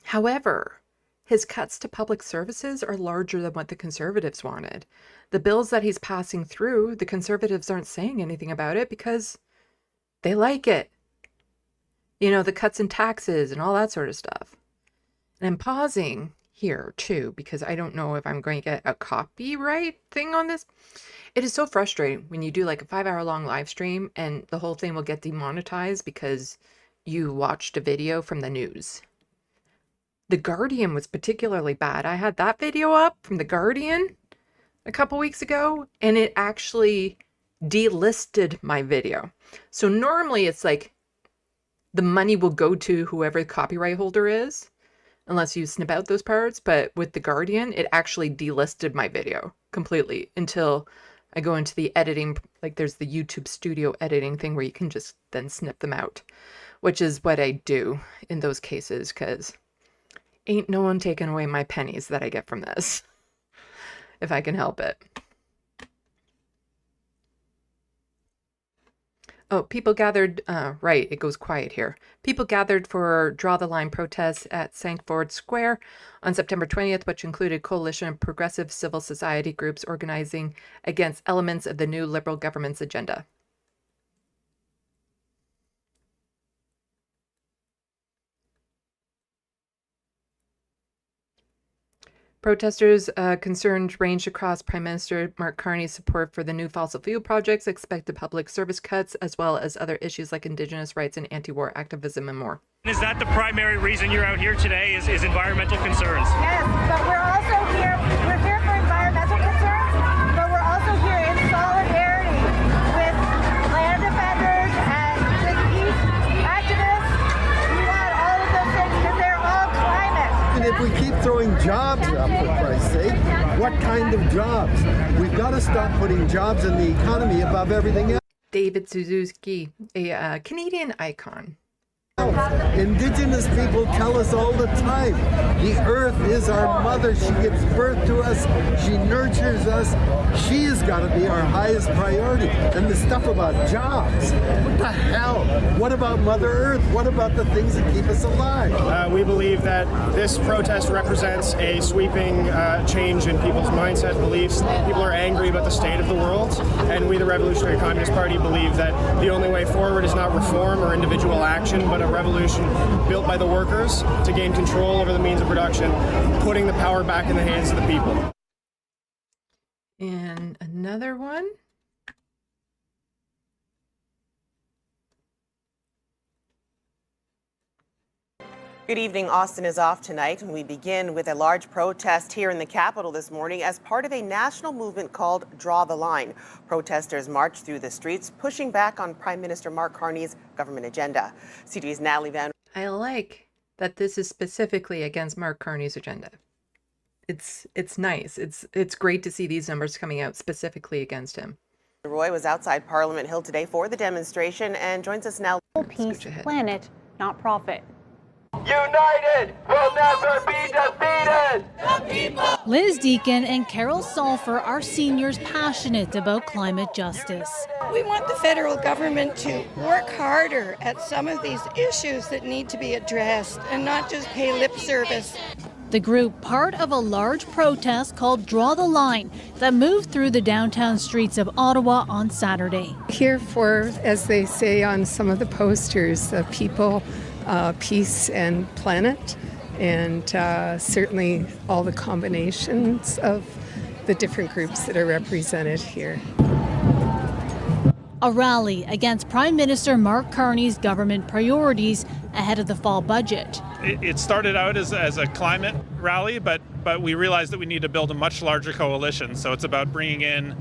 However, his cuts to public services are larger than what the Conservatives wanted. The bills that he's passing through, the Conservatives aren't saying anything about it because they like it. You know, the cuts in taxes and all that sort of stuff. And I'm pausing here too, because I don't know if I'm going to get a copyright thing on this. It is so frustrating when you do like a 5-hour-long live stream and the whole thing will get demonetized because you watched a video from the news. The Guardian was particularly bad. I had that video up from The Guardian a couple weeks ago, and it actually delisted my video. So normally it's like the money will go to whoever the copyright holder is, unless you snip out those parts. But with The Guardian, it actually delisted my video completely until I go into the editing, like there's the YouTube studio editing thing where you can just then snip them out, which is what I do in those cases, because ain't no one taking away my pennies that I get from this, if I can help it. Oh, people gathered, right, it goes quiet here. People gathered for Draw the Line protests at Sankford Square on September 20th, which included coalition of progressive civil society groups organizing against elements of the new Liberal government's agenda. Protesters' concerns ranged across Prime Minister Mark Carney's support for the new fossil fuel projects, expected public service cuts, as well as other issues like Indigenous rights and anti-war activism and more. Is that the primary reason you're out here today, is environmental concerns? Yes, but we're also here, we're here for environmental concerns, but we're also here in solidarity with land defenders and with peace activists. We want all of those things because they're all climate. And if we keep throwing jobs up, for Christ's sake, what kind of jobs? We've got to stop putting jobs in the economy above everything else. David Suzuki, a Canadian icon. Indigenous people tell us all the time, the earth is our mother. She gives birth to us. She nurtures us. She has got to be our highest priority. And the stuff about jobs, what the hell? What about Mother Earth? What about the things that keep us alive? We believe that this protest represents a sweeping change in people's mindset, beliefs. People are angry about the state of the world, and we, the Revolutionary Communist Party, believe that the only way forward is not reform or individual action, but a revolution built by the workers to gain control over the means of production, putting the power back in the hands of the people. And another one. Good evening. Austin is off tonight, and we begin with a large protest here in the capital this morning as part of a national movement called Draw the Line. Protesters marched through the streets, pushing back on Prime Minister Mark Carney's government agenda. CTV's Natalie Van. I like that this is specifically against Mark Carney's agenda. It's nice. It's great to see these numbers coming out specifically against him. Roy was outside Parliament Hill today for the demonstration and joins us now. Peace, planet, not profit. United will never be defeated! The people! Liz Deacon and Carol Sulphur are seniors passionate about climate justice. We want the federal government to work harder at some of these issues that need to be addressed and not just pay lip service. The group, part of a large protest called Draw the Line that moved through the downtown streets of Ottawa on Saturday. Here for, as they say on some of the posters, the people, peace and planet, and certainly all the combinations of the different groups that are represented here. A rally against Prime Minister Mark Carney's government priorities ahead of the fall budget. It started out as a climate rally, but we realized that we need to build a much larger coalition. So it's about bringing in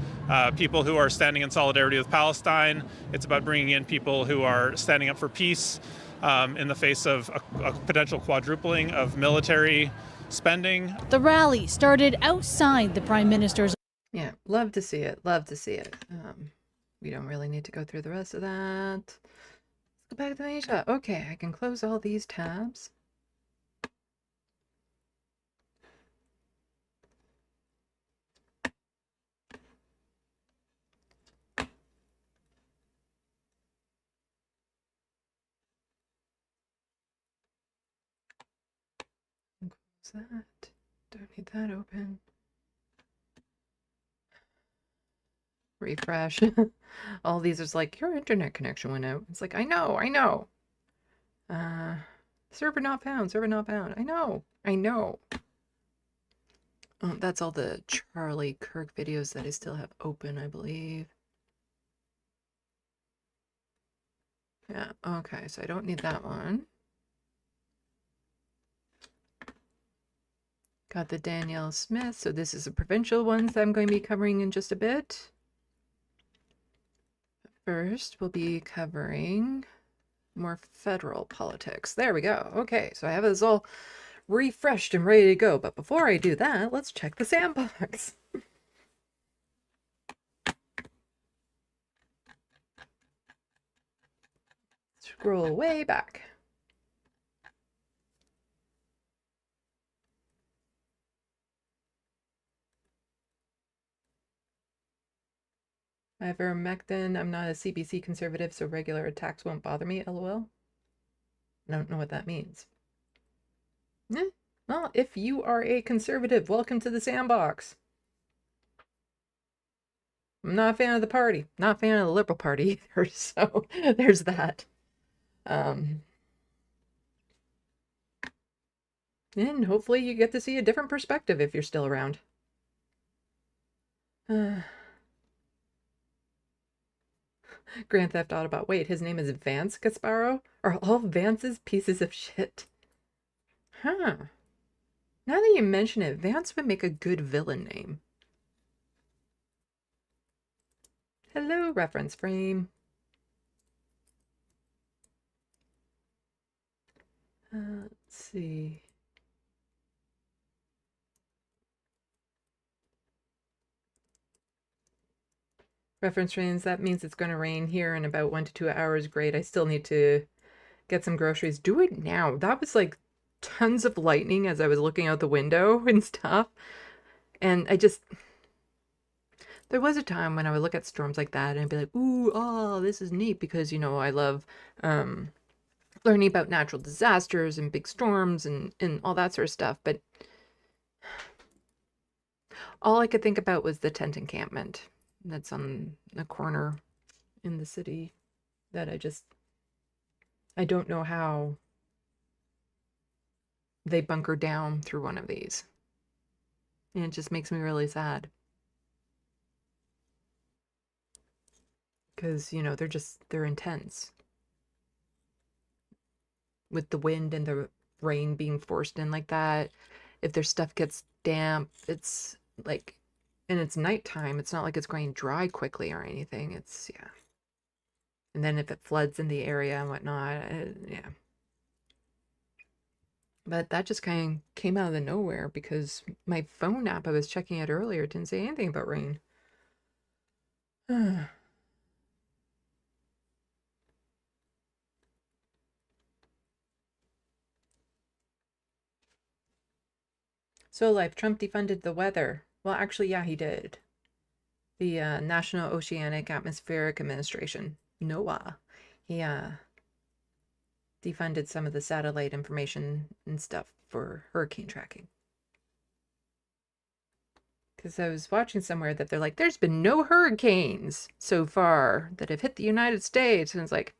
people who are standing in solidarity with Palestine. It's about bringing in people who are standing up for peace in the face of a potential quadrupling of military spending. The rally started outside the Prime Minister's. Yeah, love to see it. Love to see it. We don't really need to go through the rest of that. Let's go back to Asia. Okay, I can close all these tabs. Close that. Don't need that open. Refresh. All these is like, your internet connection went out. It's like, I know. Server not found. I know. That's all the Charlie Kirk videos that I still have open, I believe. Yeah, okay, so I don't need that one. Got the Danielle Smith, so this is the provincial ones that I'm going to be covering in just a bit. First, we'll be covering more federal politics. There we go. Okay, so I have this all refreshed and ready to go. But before I do that, let's check the SandBox. Scroll way back. Ivermectin, I'm not a CBC conservative, so regular attacks won't bother me, lol. I don't know what that means. Well, if you are a conservative, welcome to the SandBox. I'm not a fan of the party. Not a fan of the Liberal Party either, so there's that. And hopefully you get to see a different perspective if you're still around. Grand Theft Autobot. Wait, his name is Vance Gasparo? Are all Vance's pieces of shit? Huh. Now that you mention it, Vance would make a good villain name. Hello, reference frame. Let's see. Reference frames, that means it's going to rain here in about 1 to 2 hours. Great. I still need to get some groceries. Do it now. That was like tons of lightning as I was looking out the window and stuff. And there was a time when I would look at storms like that and I'd be like, ooh, oh, this is neat because, you know, I love learning about natural disasters and big storms and all that sort of stuff. But all I could think about was the tent encampment that's on the corner in the city that I don't know how they bunker down through one of these. And it just makes me really sad. Because, you know, they're intense. With the wind and the rain being forced in like that, if their stuff gets damp, it's like, and it's nighttime, it's not like it's going dry quickly or anything. It's, yeah. And then if it floods in the area and whatnot, yeah. But that just kind of came out of the nowhere because my phone app, I was checking it earlier, didn't say anything about rain. So Life, Trump defunded the weather. Well, actually, yeah, he did. The National Oceanic Atmospheric Administration, NOAA. He defunded some of the satellite information and stuff for hurricane tracking. Because I was watching somewhere that they're like, there's been no hurricanes so far that have hit the United States. And it's like,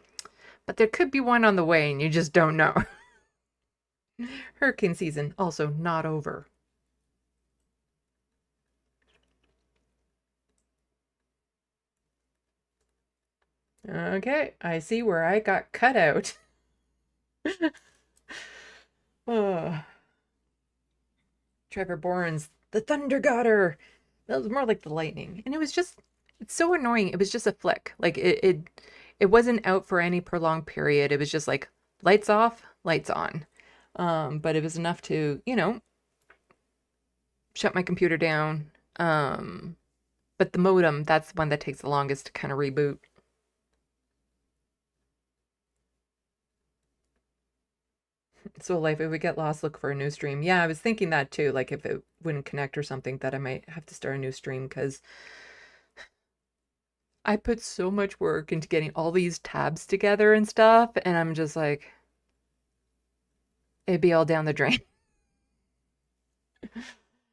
but there could be one on the way and you just don't know. Hurricane season also not over. Okay, I see where I got cut out. Oh. Trevor Bourne's The Thunder got her. That was more like the lightning. And it's so annoying. It was just a flick. Like it wasn't out for any prolonged period. It was just like lights off, lights on. But it was enough to, you know, shut my computer down. But the modem, that's the one that takes the longest to kind of reboot. So Life, if we get lost, look for a new stream. Yeah, I was thinking that too. Like if it wouldn't connect or something, that I might have to start a new stream because I put so much work into getting all these tabs together and stuff, and I'm just like, it'd be all down the drain.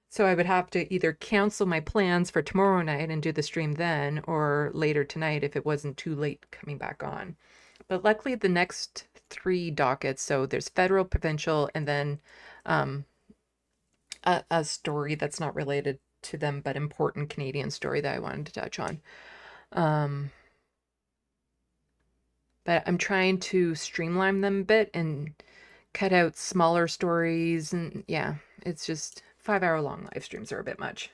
So I would have to either cancel my plans for tomorrow night and do the stream then, or later tonight if it wasn't too late coming back on. But luckily the next 3 dockets, so there's federal, provincial, and then a story that's not related to them but important Canadian story that I wanted to touch on. But I'm trying to streamline them a bit and cut out smaller stories, and yeah, it's just 5-hour long live streams are a bit much.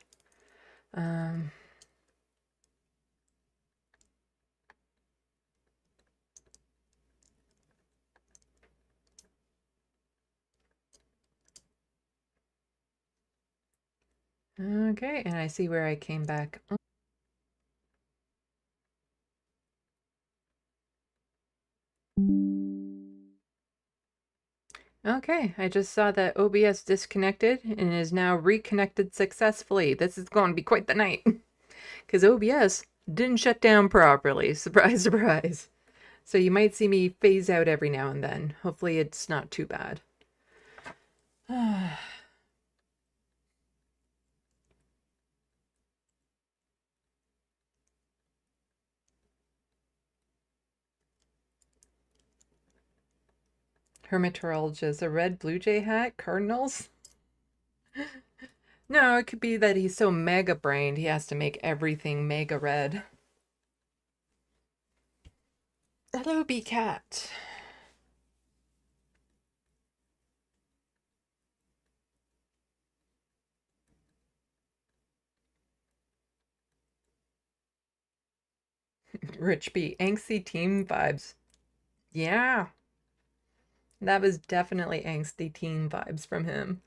Okay, and I see where I came back. Okay, I just saw that OBS disconnected and is now reconnected successfully. This is going to be quite the night. Because OBS didn't shut down properly. Surprise, surprise. So you might see me phase out every now and then. Hopefully it's not too bad. Hermeteorologist, a red blue jay hat, cardinals? No, it could be that he's so mega brained he has to make everything mega red. Hello, B-Cat. Rich B, angsty teen vibes. Yeah. That was definitely angsty teen vibes from him.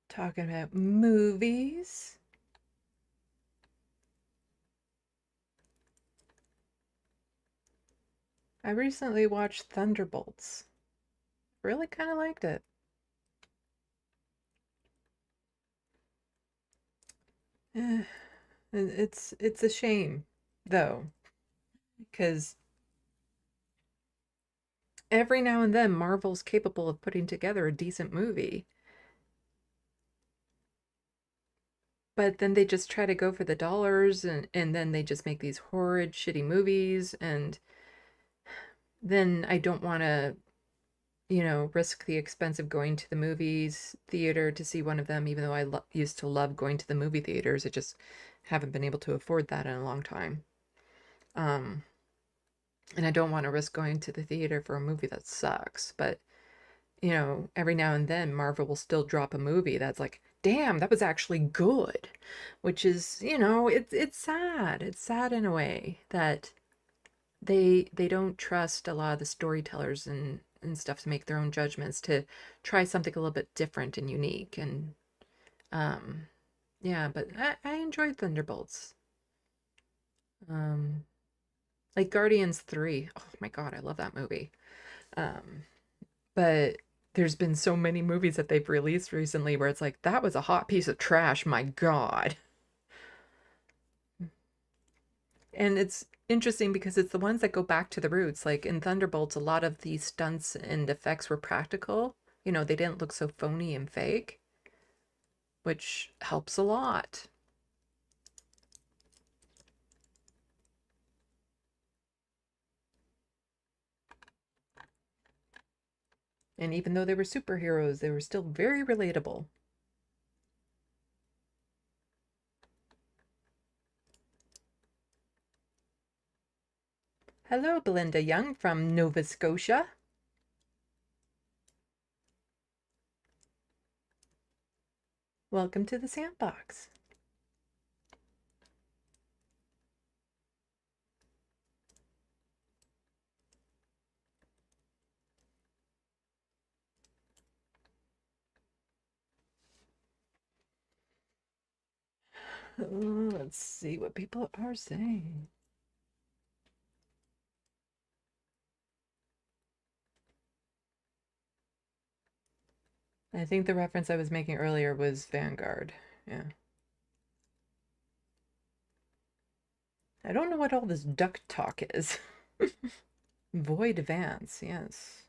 Talking about movies. I recently watched Thunderbolts. Really kind of liked it. It's a shame, though, because every now and then Marvel's capable of putting together a decent movie. But then they just try to go for the dollars, and then they just make these horrid, shitty movies, and then I don't want to, you know, risk the expense of going to the movies theater to see one of them, even though I used to love going to the movie theaters. I just haven't been able to afford that in a long time. And I don't want to risk going to the theater for a movie that sucks, but, you know, every now and then Marvel will still drop a movie that's like, damn, that was actually good, which is, you know, it's sad. It's sad in a way that they don't trust a lot of the storytellers and stuff to make their own judgments, to try something a little bit different and unique. And yeah, but I enjoyed Thunderbolts. Like Guardians 3. Oh my god, I love that movie. But there's been so many movies that they've released recently where it's like, that was a hot piece of trash, my god. And it's interesting because it's the ones that go back to the roots. Like in Thunderbolts, a lot of the stunts and effects were practical. You know, they didn't look so phony and fake, which helps a lot. And even though they were superheroes, they were still very relatable. Hello, Belinda Young from Nova Scotia. Welcome to the SandBox. Let's see what people are saying. I think the reference I was making earlier was Vanguard. Yeah. I don't know what all this duck talk is. Void Vance, yes.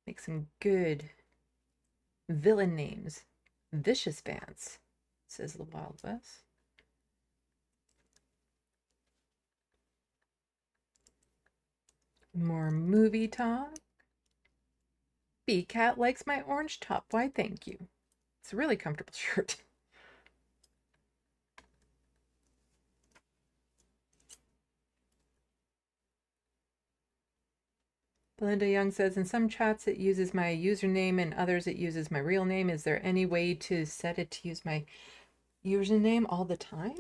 Make some good villain names. Vicious Vance, says the Wild West. More movie talk. B-Cat likes my orange top. Why, thank you. It's a really comfortable shirt. Belinda Young says, in some chats it uses my username and others it uses my real name. Is there any way to set it to use my username all the time?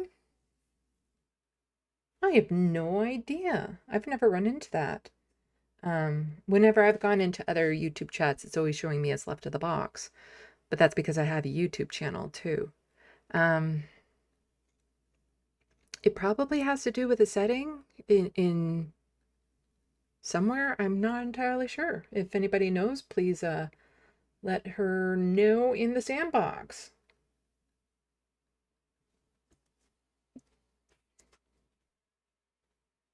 I have no idea. I've never run into that. Whenever I've gone into other YouTube chats, it's always showing me as Left of the Box. But that's because I have a YouTube channel too. It probably has to do with a setting in somewhere. I'm not entirely sure. If anybody knows, please let her know in the SandBox.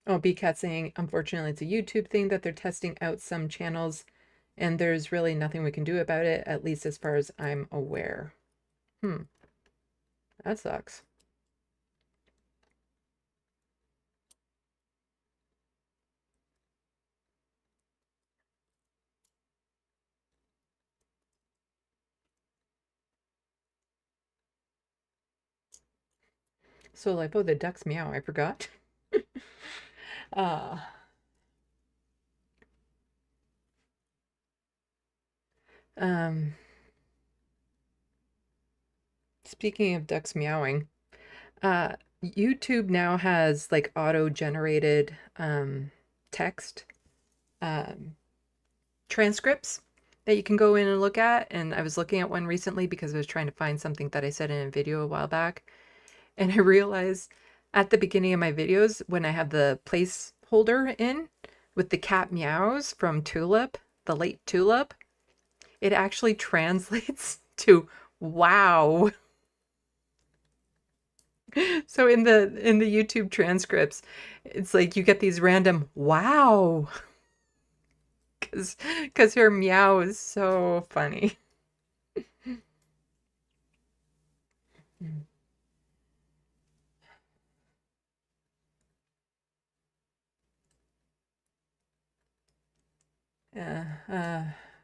Oh, BCat saying, unfortunately, it's a YouTube thing that they're testing out some channels, and there's really nothing we can do about it, at least as far as I'm aware. That sucks. So like, oh, the ducks meow, I forgot. uh Speaking of ducks meowing, YouTube now has like auto-generated text transcripts that you can go in and look at. And I was looking at one recently because I was trying to find something that I said in a video a while back. And I realized at the beginning of my videos, when I have the placeholder in with the cat meows from Tulip, the late Tulip, it actually translates to wow. So in the YouTube transcripts, it's like you get these random wow. Because her meow is so funny.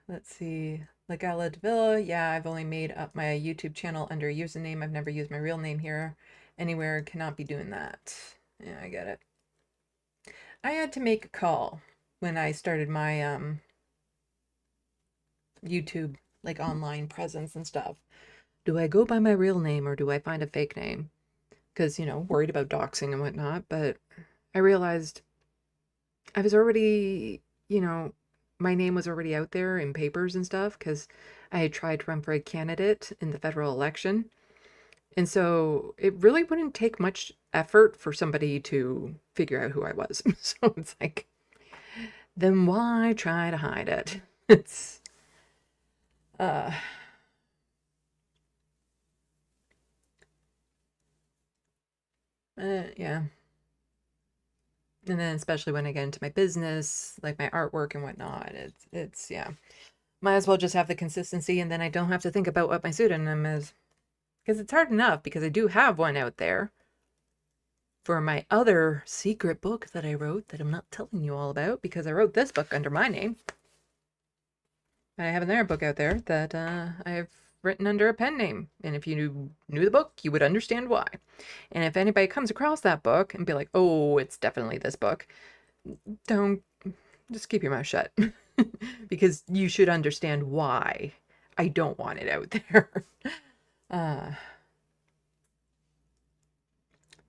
Let's see. Legala Davila, yeah, I've only made up my YouTube channel under a username. I've never used my real name here. Anywhere, cannot be doing that. Yeah, I get it. I had to make a call when I started my YouTube, like online presence and stuff. Do I go by my real name or do I find a fake name? Because, you know, worried about doxing and whatnot. But I realized I was already, you know, my name was already out there in papers and stuff because I had tried to run for a candidate in the federal election. And so it really wouldn't take much effort for somebody to figure out who I was. So it's like, then why try to hide it? It's, yeah. And then especially when I get into my business, like my artwork and whatnot, it's yeah. Might as well just have the consistency and then I don't have to think about what my pseudonym is. Because it's hard enough because I do have one out there for my other secret book that I wrote that I'm not telling you all about because I wrote this book under my name. I have another book out there that I've written under a pen name. And if you knew the book, you would understand why. And if anybody comes across that book and be like, oh, it's definitely this book, don't, just keep your mouth shut. Because you should understand why I don't want it out there.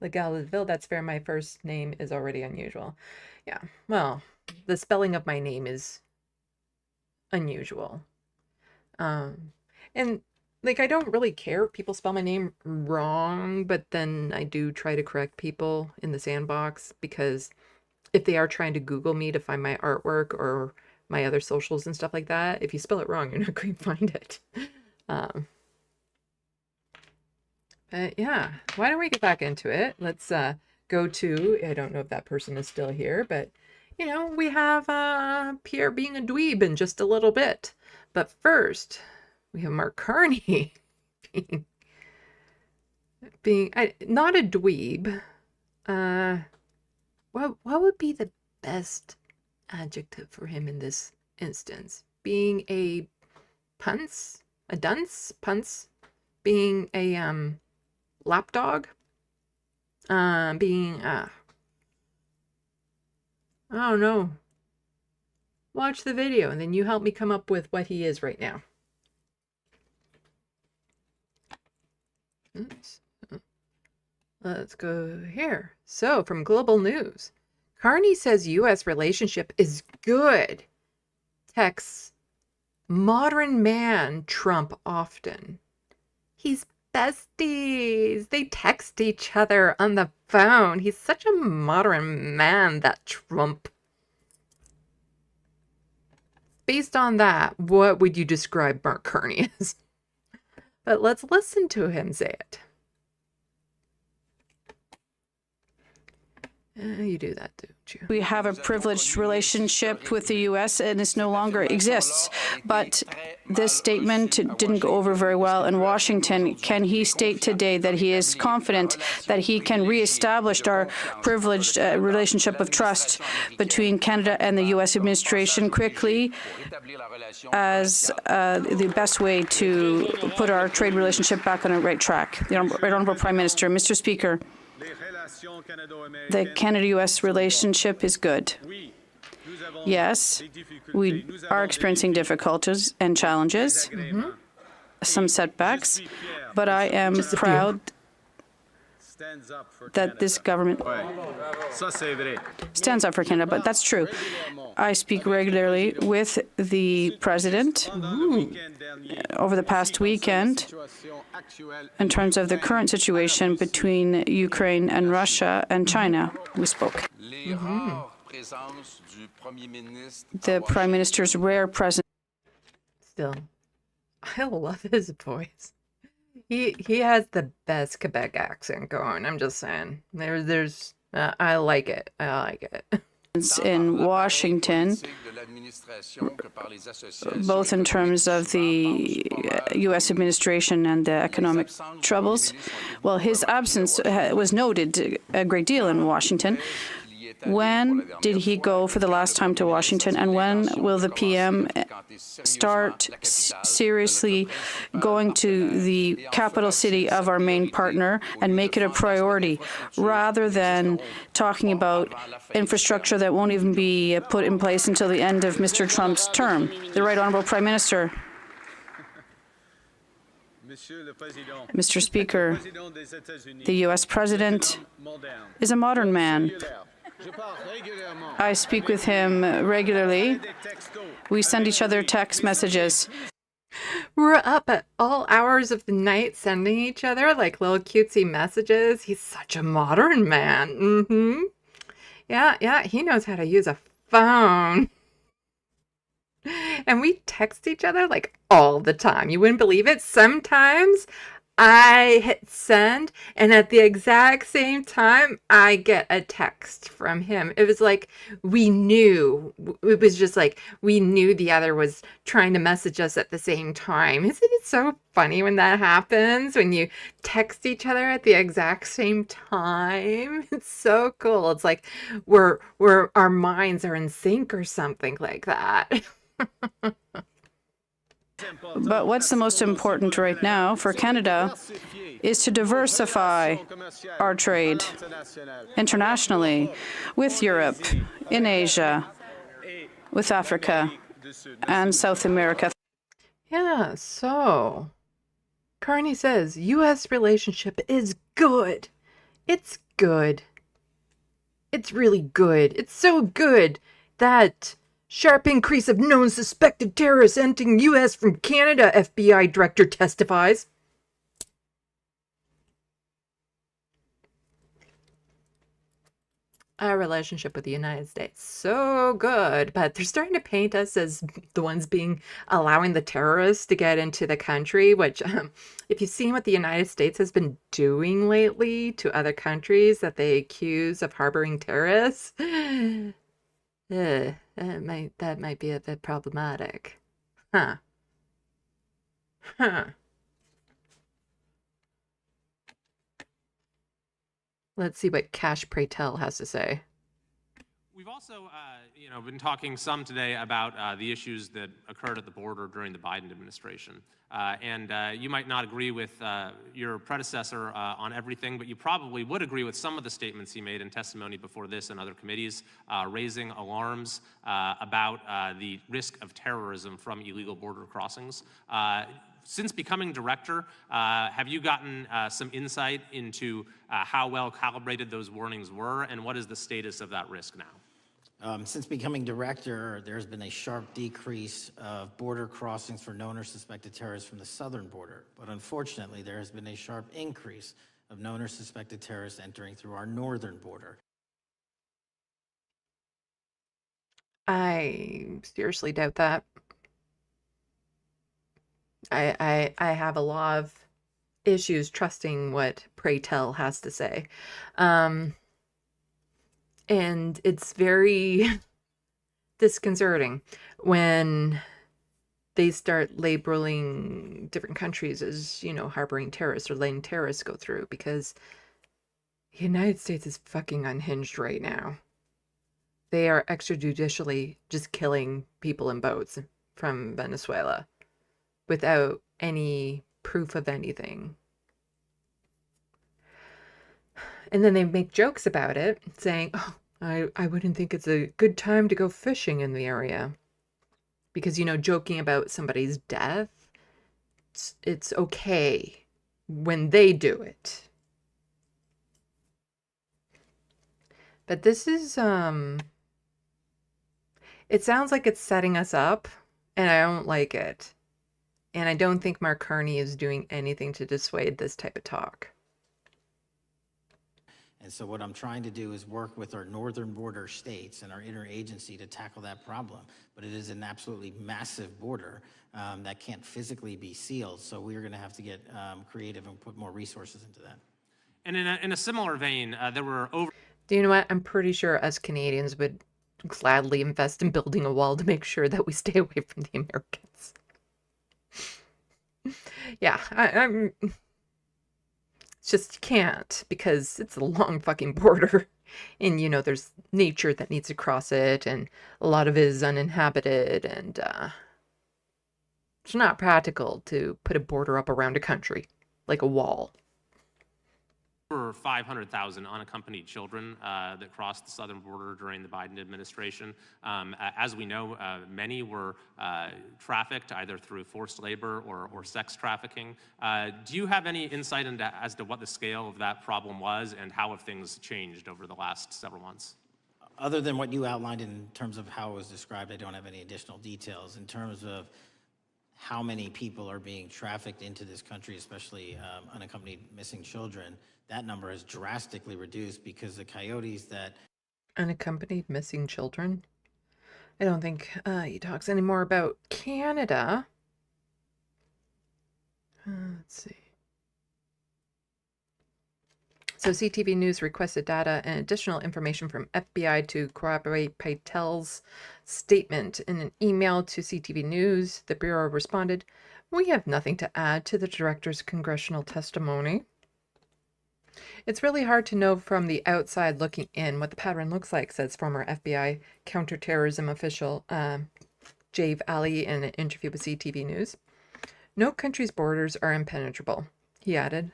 Legalaville, that's fair. My first name is already unusual. Yeah, well, the spelling of my name is unusual. And like, I don't really care if people spell my name wrong, but then I do try to correct people in the SandBox because if they are trying to Google me to find my artwork or my other socials and stuff like that, if you spell it wrong, you're not going to find it. But yeah, why don't we get back into it? Let's go to, I don't know if that person is still here, but you know, we have Pierre being a dweeb in just a little bit. But first, we have Mark Carney being not a dweeb. What would be the best adjective for him in this instance? Being a punce, a dunce, punce, being a lapdog, being I don't know. Watch the video, and then you help me come up with what he is right now. Oops. Let's go here. So, from Global News, Carney says U.S. relationship is good. Texts, modern man Trump often. He's besties. They text each other on the phone. He's such a modern man, that Trump. Based on that, what would you describe Mark Carney as? But let's listen to him say it. You do that, don't you? We have a privileged relationship with the U.S. and it no longer exists. But this statement didn't go over very well in Washington. Can he state today that he is confident that he can reestablish our privileged relationship of trust between Canada and the U.S. administration quickly as the best way to put our trade relationship back on a right track? The Honourable Prime Minister. Mr. Speaker, the Canada-U.S. relationship is good. Yes, we are experiencing difficulties and challenges, some setbacks, but I am proud that this government stands up for Canada, but that's true. I speak regularly with the President over the past weekend in terms of the current situation between Ukraine and Russia and China. We spoke. The Prime Minister's rare presence. Still, I love his voice. He has the best Quebec accent going. I'm just saying. I like it. I like it. In Washington, both in terms of the U.S. administration and the economic troubles. Well, his absence was noted a great deal in Washington. When did he go for the last time to Washington, and when will the PM start seriously going to the capital city of our main partner and make it a priority, rather than talking about infrastructure that won't even be put in place until the end of Mr. Trump's term? The Right Honourable Prime Minister. Mr. Speaker, the U.S. President is a modern man. I speak with him regularly. We send each other text messages. We're up at all hours of the night sending each other like little cutesy messages. He's such a modern man. Yeah, he knows how to use a phone. And we text each other like all the time. You wouldn't believe it. Sometimes I hit send, and at the exact same time, I get a text from him. It was like we knew. It was just like we knew the other was trying to message us at the same time. Isn't it so funny when that happens? When you text each other at the exact same time? It's so cool. It's like we're our minds are in sync or something like that. But what's the most important right now for Canada is to diversify our trade internationally with Europe, in Asia, with Africa, and South America. Yeah, so Carney says U.S. relationship is good. It's good. It's really good. It's so good that sharp increase of known suspected terrorists entering U.S. from Canada, FBI director testifies. Our relationship with the United States, so good, but they're starting to paint us as the ones allowing the terrorists to get into the country, which if you've seen what the United States has been doing lately to other countries that they accuse of harboring terrorists, that might be a bit problematic. Huh. Let's see what Cash Pray Tell has to say. We've also, been talking some today about the issues that occurred at the border during the Biden administration. You might not agree with your predecessor on everything, but you probably would agree with some of the statements he made in testimony before this and other committees, raising alarms about the risk of terrorism from illegal border crossings. Since becoming director, have you gotten some insight into how well calibrated those warnings were, and what is the status of that risk now? Since becoming director, there's been a sharp decrease of border crossings for known or suspected terrorists from the southern border. But unfortunately, there has been a sharp increase of known or suspected terrorists entering through our northern border. I seriously doubt that. I have a lot of issues trusting what Pray Tell has to say. And it's very disconcerting when they start labeling different countries as, harboring terrorists or letting terrorists go through, because the United States is fucking unhinged right now. They are extrajudicially just killing people in boats from Venezuela without any proof of anything. And then they make jokes about it, saying, oh, I wouldn't think it's a good time to go fishing in the area. Because, joking about somebody's death, it's okay when they do it. But this is, it sounds like it's setting us up, and I don't like it. And I don't think Mark Carney is doing anything to dissuade this type of talk. And so what I'm trying to do is work with our northern border states and our interagency to tackle that problem. But it is an absolutely massive border that can't physically be sealed. So we're going to have to get creative and put more resources into that. And in a similar vein, there were over... Do you know what? I'm pretty sure us Canadians would gladly invest in building a wall to make sure that we stay away from the Americans. Yeah, I'm... just can't, because it's a long fucking border, and there's nature that needs to cross it, and a lot of it is uninhabited, and it's not practical to put a border up around a country like a wall. Over 500,000 unaccompanied children that crossed the southern border during the Biden administration. As we know, many were trafficked either through forced labor or sex trafficking. Do you have any insight as to what the scale of that problem was and how have things changed over the last several months? Other than what you outlined in terms of how it was described, I don't have any additional details. In terms of how many people are being trafficked into this country, especially unaccompanied missing children, that number has drastically reduced because the coyotes that... Unaccompanied missing children? I don't think he talks anymore about Canada. Let's see. So CTV News requested data and additional information from FBI to corroborate Patel's statement. In an email to CTV News, the Bureau responded, "We have nothing to add to the director's congressional testimony." It's really hard to know from the outside looking in what the pattern looks like, says former FBI counterterrorism official Jave Ali in an interview with CTV News. No country's borders are impenetrable, he added,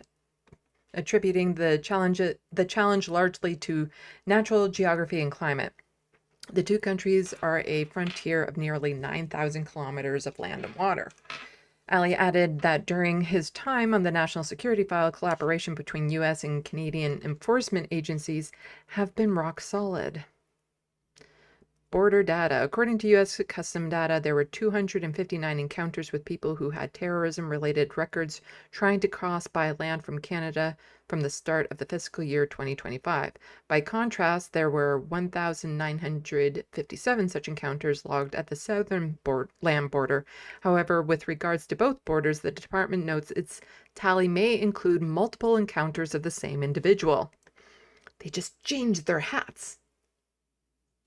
attributing the challenge largely to natural geography and climate. The two countries are a frontier of nearly 9,000 kilometers of land and water. Ali added that during his time on the National Security File, collaboration between U.S. and Canadian enforcement agencies have been rock solid. Border data. According to U.S. Custom data, there were 259 encounters with people who had terrorism-related records trying to cross by land from Canada from the start of the fiscal year 2025. By contrast, there were 1,957 such encounters logged at the southern land border. However, with regards to both borders, the department notes its tally may include multiple encounters of the same individual. They just changed their hats.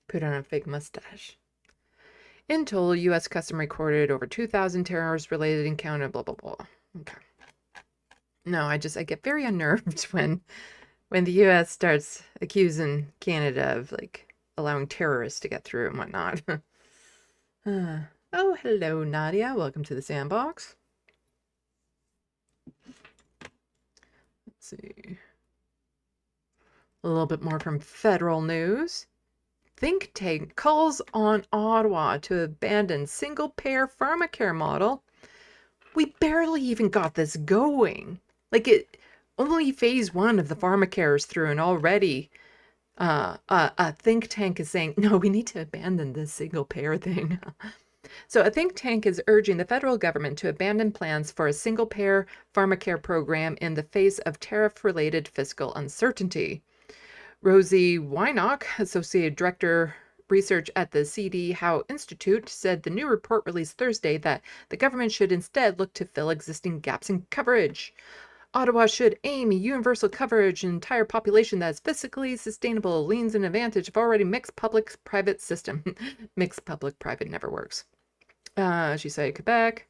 Put on a fake mustache. In total, U.S. Custom recorded over 2,000 terrorist-related encounters, blah, blah, blah. Okay. No, I get very unnerved when the U.S. starts accusing Canada of, allowing terrorists to get through and whatnot. Oh, hello, Nadia. Welcome to the SandBox. Let's see. A little bit more from federal news. Think tank calls on Ottawa to abandon single-payer pharmacare model. We barely even got this going. Like, it only phase 1 of the pharmacare is through, and already a think tank is saying, no, we need to abandon this single-payer thing. So a think tank is urging the federal government to abandon plans for a single-payer pharmacare program in the face of tariff-related fiscal uncertainty. Rosie Wynock, Associate Director Research at the C.D. Howe Institute, said the new report released Thursday that the government should instead look to fill existing gaps in coverage. Ottawa should aim at universal coverage in an entire population that is fiscally sustainable, leans an advantage of already mixed public-private system. Mixed public-private never works. She cited Quebec.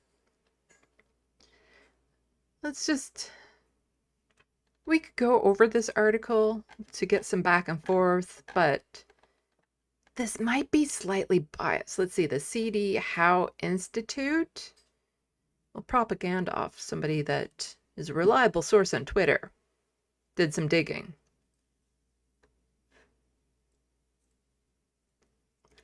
We could go over this article to get some back and forth, but this might be slightly biased. Let's see, the C.D. Howe Institute. Well, propaganda off somebody that is a reliable source on Twitter. Did some digging.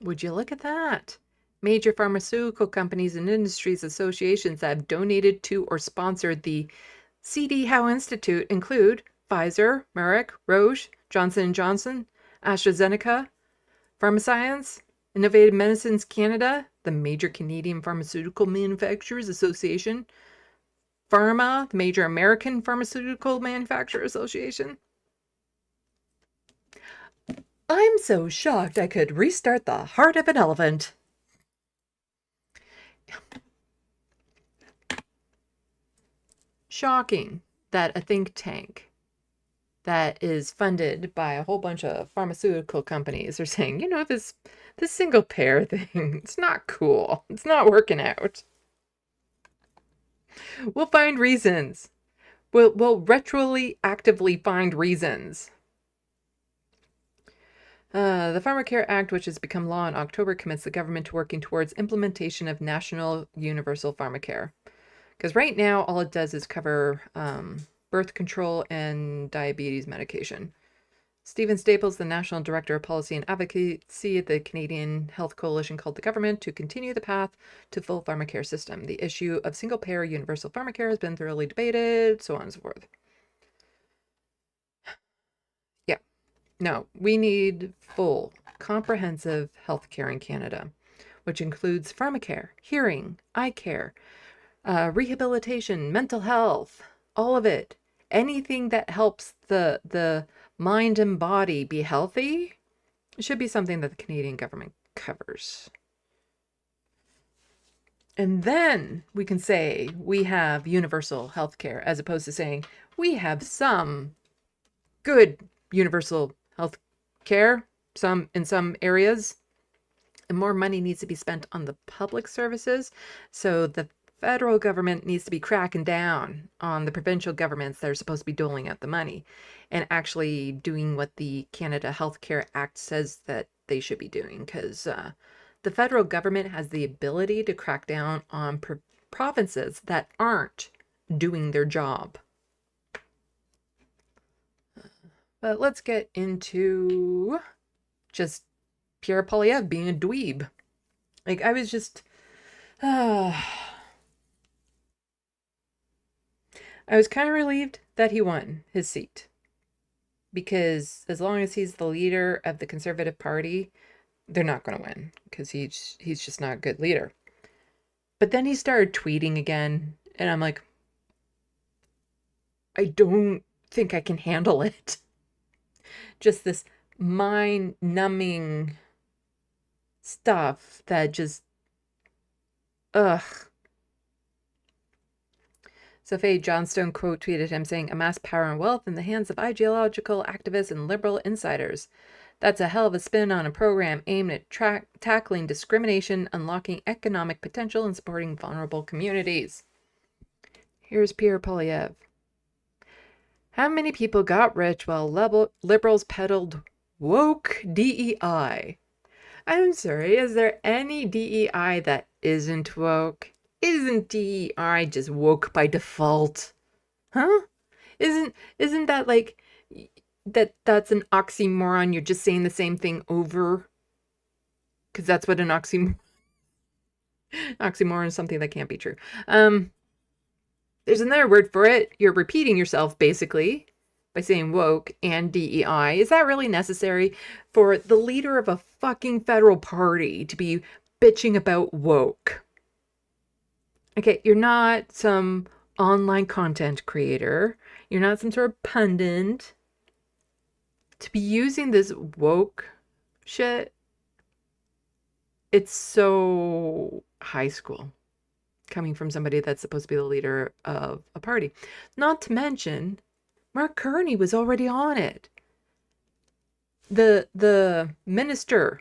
Would you look at that? Major pharmaceutical companies and industries associations that have donated to or sponsored the C.D. Howe Institute include Pfizer, Merck, Roche, Johnson & Johnson, AstraZeneca, Pharmascience, Innovative Medicines Canada, the major Canadian Pharmaceutical Manufacturers Association, Pharma, the major American Pharmaceutical Manufacturers Association. I'm so shocked I could restart the heart of an elephant. Shocking that a think tank that is funded by a whole bunch of pharmaceutical companies are saying, you know, this single payer thing, it's not cool. It's not working out. We'll find reasons. We'll retroactively find reasons. The Pharmacare Act, which has become law in October, commits the government to working towards implementation of national universal pharmacare. Because right now, all it does is cover birth control and diabetes medication. Stephen Staples, the National Director of Policy and Advocacy at the Canadian Health Coalition, called the government to continue the path to full pharmacare system. The issue of single-payer universal pharmacare has been thoroughly debated, so on and so forth. Yeah. No, we need full, comprehensive healthcare in Canada, which includes pharmacare, hearing, eye care, rehabilitation, mental health, all of it. Anything that helps the mind and body be healthy should be something that the Canadian government covers. And then we can say we have universal healthcare, as opposed to saying we have some good universal healthcare, in some areas, and more money needs to be spent on the public services. So the federal government needs to be cracking down on the provincial governments that are supposed to be doling out the money and actually doing what the Canada Healthcare Act says that they should be doing, because the federal government has the ability to crack down on provinces that aren't doing their job. But let's get into just Pierre Poilievre being a dweeb. Like, I was just... I was kind of relieved that he won his seat, because as long as he's the leader of the Conservative Party, they're not going to win, because he's just not a good leader. But then he started tweeting again, and I'm like, I don't think I can handle it. Just this mind-numbing stuff that just, ugh. So Faye Johnstone quote tweeted him saying, "Amass power and wealth in the hands of ideological activists and liberal insiders. That's a hell of a spin on a program aimed at tackling discrimination, unlocking economic potential, and supporting vulnerable communities." Here's Pierre Poilievre. How many people got rich while liberals peddled woke DEI. I'm sorry, is there any DEI that isn't woke? Isn't DEI just woke by default? Huh? Isn't that like that's an oxymoron? You're just saying the same thing over? Because that's what an oxymoron is, something that can't be true. There's another word for it. You're repeating yourself basically by saying woke and DEI. Is that really necessary for the leader of a fucking federal party to be bitching about woke? Okay, you're not some online content creator. You're not some sort of pundit. To be using this woke shit, it's so high school coming from somebody that's supposed to be the leader of a party. Not to mention, Mark Carney was already on it. The minister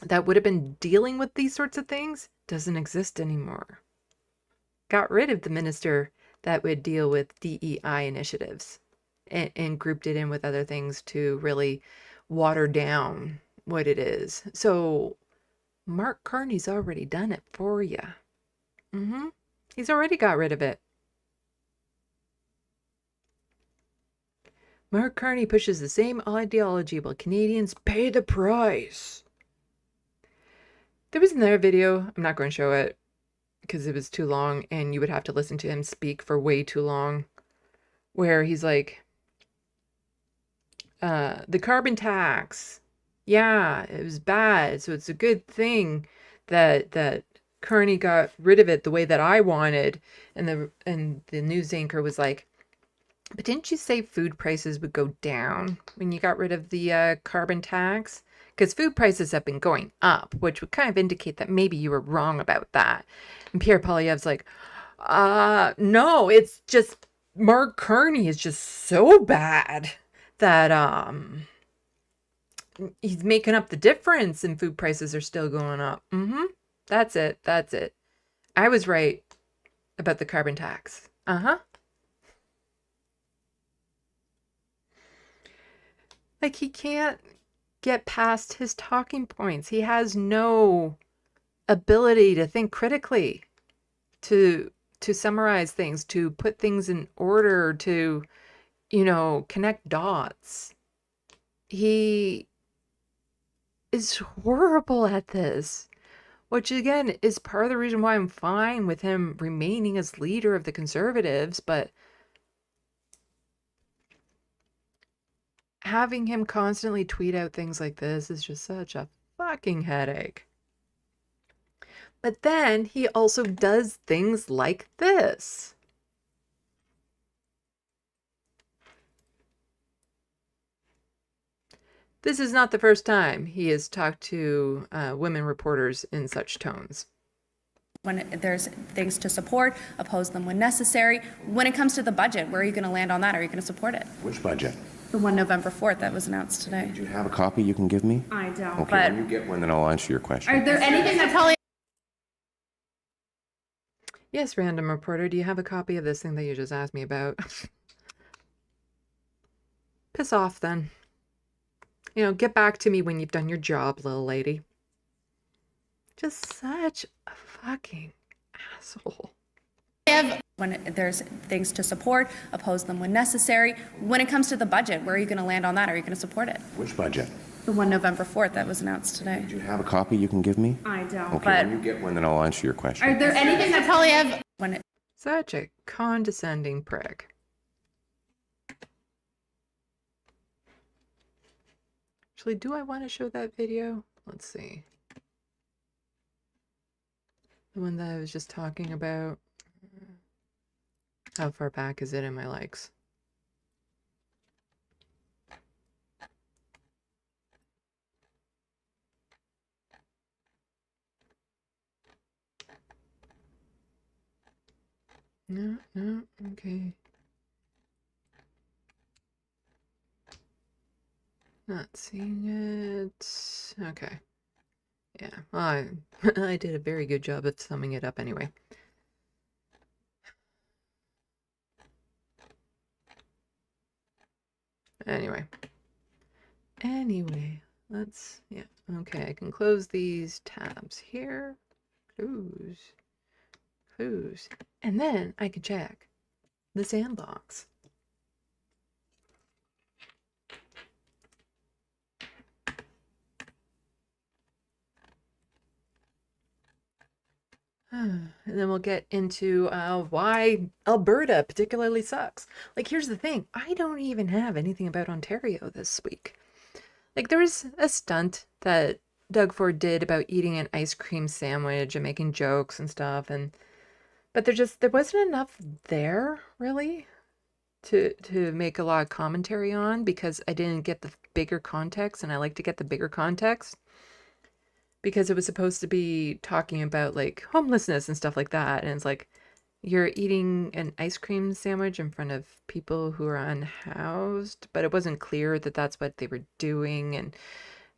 that would have been dealing with these sorts of things doesn't exist anymore. Got rid of the minister that would deal with DEI initiatives and grouped it in with other things to really water down what it is. So Mark Carney's already done it for you. He's already got rid of it. Mark Carney pushes the same ideology while Canadians pay the price. There was another video, I'm not going to show it because it was too long and you would have to listen to him speak for way too long, where he's like, the carbon tax, yeah, it was bad, so it's a good thing that Carney got rid of it the way that I wanted. And the news anchor was like, but didn't you say food prices would go down when you got rid of the carbon tax? Because food prices have been going up, which would kind of indicate that maybe you were wrong about that. And Pierre Poilievre's like, no, it's just Mark Carney is just so bad that he's making up the difference and food prices are still going up. That's it. I was right about the carbon tax. Like, he can't get past his talking points. He has no ability to think critically, to summarize things, to put things in order, to, connect dots. He is horrible at this, which again is part of the reason why I'm fine with him remaining as leader of the Conservatives, but having him constantly tweet out things like this is just such a fucking headache. But then he also does things like this. This is not the first time he has talked to women reporters in such tones. When there's things to support, oppose them when necessary. When it comes to the budget, where are you going to land on that? Are you going to support it? Which budget? The one November 4th that was announced today. Do you have a copy you can give me? I don't. Okay, but when you get one, then I'll answer your question. Are there anything that probably... Yes, random reporter, do you have a copy of this thing that you just asked me about? Piss off then. Get back to me when you've done your job, little lady. Just such a fucking asshole. When there's things to support, oppose them when necessary. When it comes to the budget, where are you going to land on that? Are you going to support it? Which budget? The one November 4th that was announced today. Do you have a copy you can give me? I don't. Okay, but when you get one, then I'll answer your question. Are there anything that probably have... Such a condescending prick. Actually, do I want to show that video? Let's see. The one that I was just talking about. How far back is it in my likes? No, okay. Not seeing it. Okay. Yeah, well, I did a very good job of summing it up anyway. Anyway, Anyway, yeah, okay, I can close these tabs here. Close. And then I can check the SandBox. And then we'll get into why Alberta particularly sucks. Like, here's the thing. I don't even have anything about Ontario this week. Like, there was a stunt that Doug Ford did about eating an ice cream sandwich and making jokes and stuff. But there wasn't enough there, really, to make a lot of commentary on, because I didn't get the bigger context, and I like to get the bigger context. Because it was supposed to be talking about like homelessness and stuff like that, and it's like you're eating an ice cream sandwich in front of people who are unhoused, but it wasn't clear that that's what they were doing. And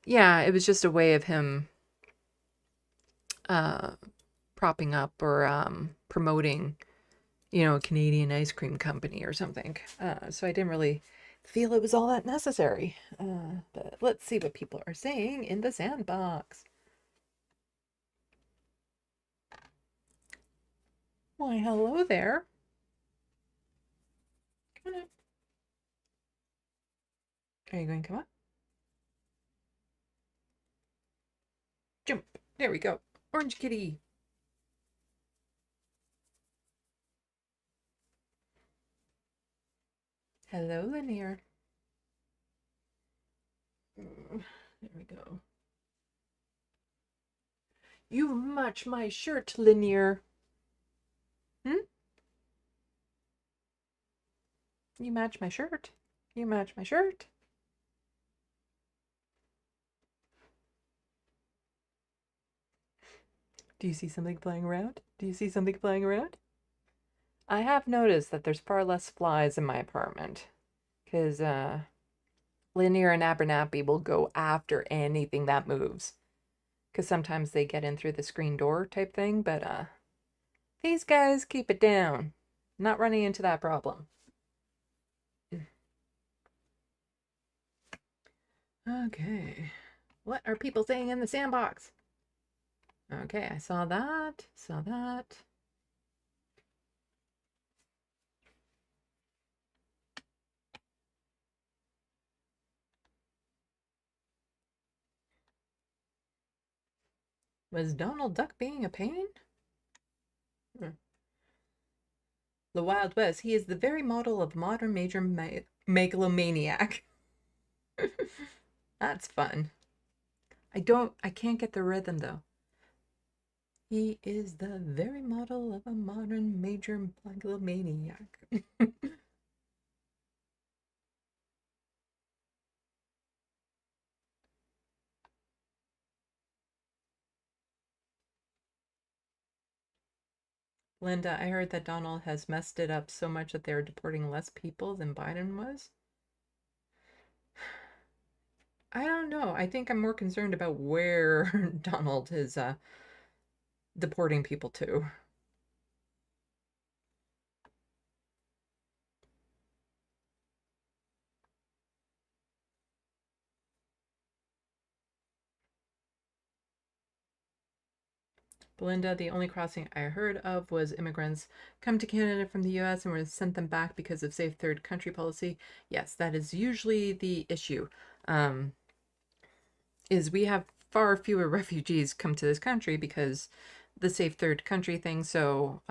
yeah, it was just a way of him propping up or promoting, a Canadian ice cream company or something. So I didn't really feel it was all that necessary. But let's see what people are saying in the SandBox. Why, hello there. Come on up. Are you going to come up? Jump. There we go. Orange kitty. Hello, Linear. There we go. You match my shirt, Linear. You match my shirt. You match my shirt. Do you see something flying around? Do you see something flying around? I have noticed that there's far less flies in my apartment. Because Linear and Abernathy will go after anything that moves. Because sometimes they get in through the screen door type thing. But these guys keep it down. Not running into that problem. Okay. What are people saying in the SandBox? Okay, I saw that. Saw that. Was Donald Duck being a pain? The Wild West. He is the very model of modern major megalomaniac. That's fun. I can't get the rhythm though. He is the very model of a modern major megalomaniac. Linda, I heard that Donald has messed it up so much that they're deporting less people than Biden was. I don't know. I think I'm more concerned about where Donald is deporting people to. Belinda, the only crossing I heard of was immigrants come to Canada from the US and were sent them back because of safe third country policy. Yes, that is usually the issue. Is we have far fewer refugees come to this country because the safe third country thing. So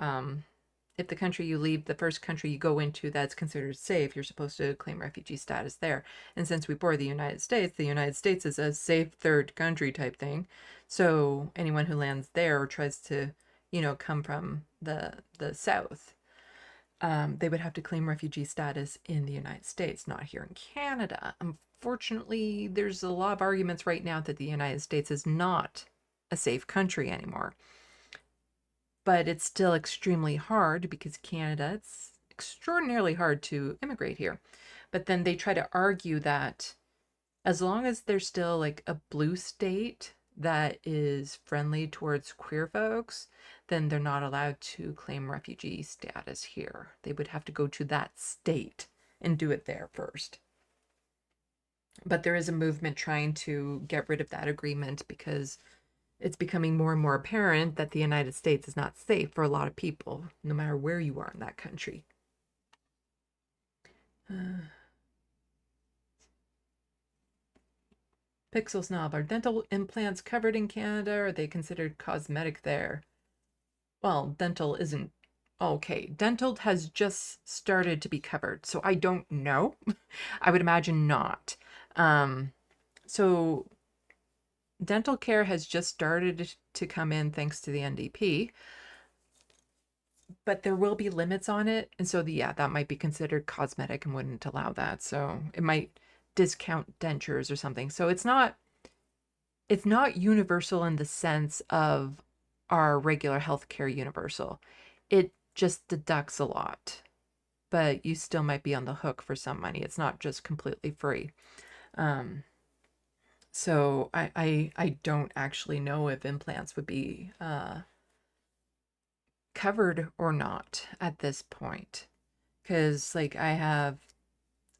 if the country you leave, the first country you go into that's considered safe, you're supposed to claim refugee status there. And since we bore the United States is a safe third country type thing. So anyone who lands there or tries to, come from the South, they would have to claim refugee status in the United States, not here in Canada. Unfortunately, there's a lot of arguments right now that the United States is not a safe country anymore. But it's still extremely hard because Canada, it's extraordinarily hard to immigrate here. But then they try to argue that as long as there's still like a blue state that is friendly towards queer folks, then they're not allowed to claim refugee status here. They would have to go to that state and do it there first. But there is a movement trying to get rid of that agreement because it's becoming more and more apparent that the United States is not safe for a lot of people, no matter where you are in that country. Pixel Snob, are dental implants covered in Canada, or are they considered cosmetic there? Well, dental isn't. Okay, dental has just started to be covered, so I don't know. I would imagine not. So dental care has just started to come in thanks to the NDP, but there will be limits on it, and so yeah, that might be considered cosmetic and wouldn't allow that. So it might discount dentures or something. So it's not universal in the sense of our regular healthcare universal. It just deducts a lot, but you still might be on the hook for some money. It's not just completely free. So I don't actually know if implants would be covered or not at this point, because like I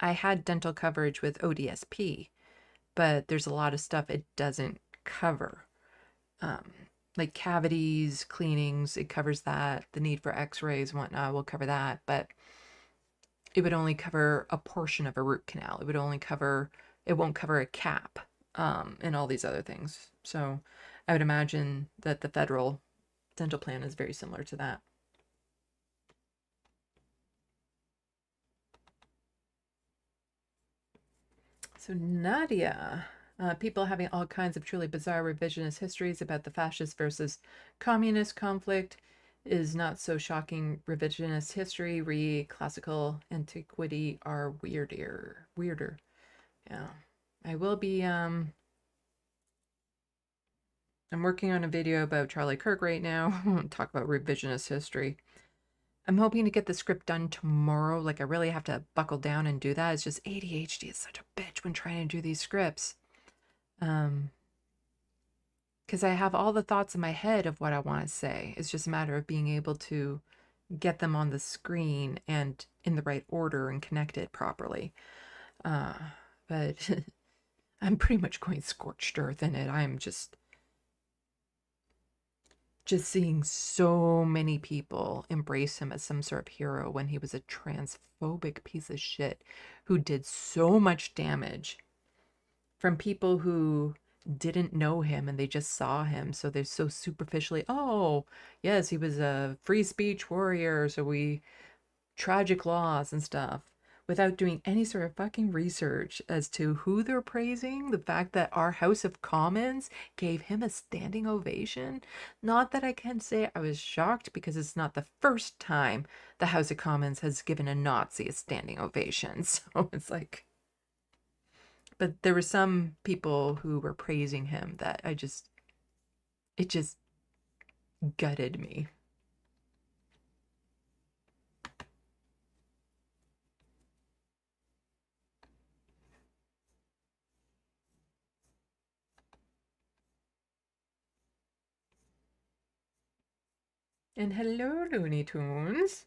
had dental coverage with ODSP, but there's a lot of stuff it doesn't cover, like cavities, cleanings, it covers that. The need for x-rays and whatnot will cover that, but it would only cover a portion of a root canal. It won't cover a cap, and all these other things. So I would imagine that the federal dental plan is very similar to that. So Nadia, people having all kinds of truly bizarre revisionist histories about the fascist versus communist conflict is not so shocking. Revisionist history, classical antiquity are weirder. Yeah, I will be, I'm working on a video about Charlie Kirk right now. Talk about revisionist history. I'm hoping to get the script done tomorrow. Like, I really have to buckle down and do that. It's just ADHD is such a bitch when trying to do these scripts. Because I have all the thoughts in my head of what I want to say. It's just a matter of being able to get them on the screen and in the right order and connect it properly. But I'm pretty much going scorched earth in it. I'm just seeing so many people embrace him as some sort of hero when he was a transphobic piece of shit who did so much damage from people who didn't know him and they just saw him. So they're so superficially, oh, yes, he was a free speech warrior, so we tragic loss and stuff, without doing any sort of fucking research as to who they're praising. The fact that our House of Commons gave him a standing ovation. Not that I can say I was shocked, because it's not the first time the House of Commons has given a Nazi a standing ovation. So it's like, but there were some people who were praising him that it just gutted me. And hello, Looney Tunes.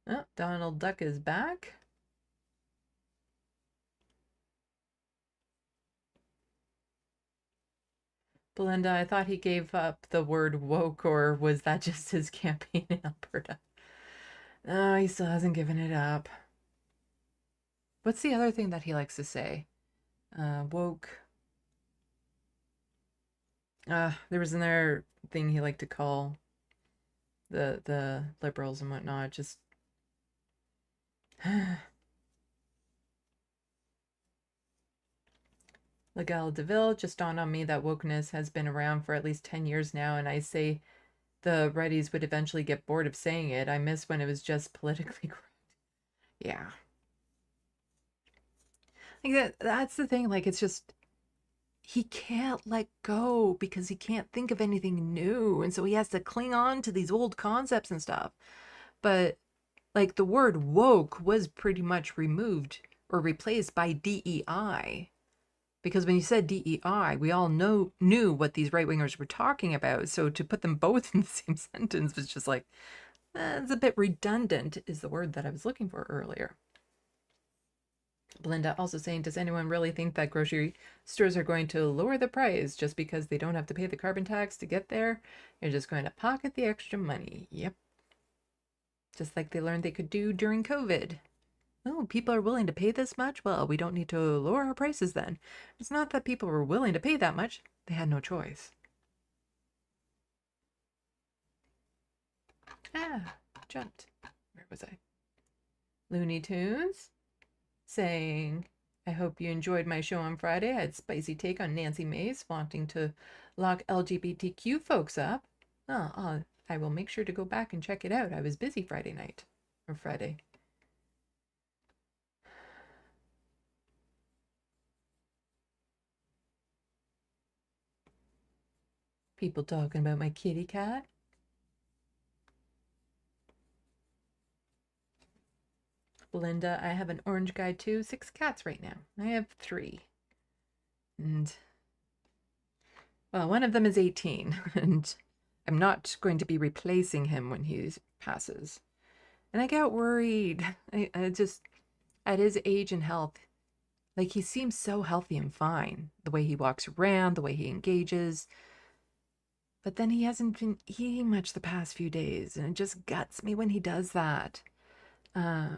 Oh, Donald Duck is back. Belinda, I thought he gave up the word woke, or was that just his campaign in Alberta? No, he still hasn't given it up. What's the other thing that he likes to say? Woke. There was another thing he liked to call the liberals and whatnot. Just Legal DeVille, just dawned on me that wokeness has been around for at least 10 years now, and I say the righties would eventually get bored of saying it. I miss when it was just politically correct. Yeah. Like that's the thing, like it's just he can't let go because he can't think of anything new, and so he has to cling on to these old concepts and stuff. But like the word woke was pretty much removed or replaced by DEI. Because when you said DEI, we all knew what these right-wingers were talking about. So to put them both in the same sentence was just like, it's a bit redundant is the word that I was looking for earlier. Belinda also saying, does anyone really think that grocery stores are going to lower the price just because they don't have to pay the carbon tax to get there? They're just going to pocket the extra money. Yep. Just like they learned they could do during COVID. Oh, people are willing to pay this much? Well, we don't need to lower our prices then. It's not that people were willing to pay that much. They had no choice. Ah, jumped. Where was I? Looney Tunes saying, I hope you enjoyed my show on Friday. I had a spicy take on Nancy Mace wanting to lock LGBTQ folks up. Oh, I will make sure to go back and check it out. I was busy Friday night. Or Friday. People talking about my kitty cat. Belinda, I have an orange guy too. 6 cats right now. I have 3. And, well, one of them is 18. And I'm not going to be replacing him when he passes. And I got worried. I just, at his age and health, like he seems so healthy and fine. The way he walks around, the way he engages. But then he hasn't been eating much the past few days. And it just guts me when he does that.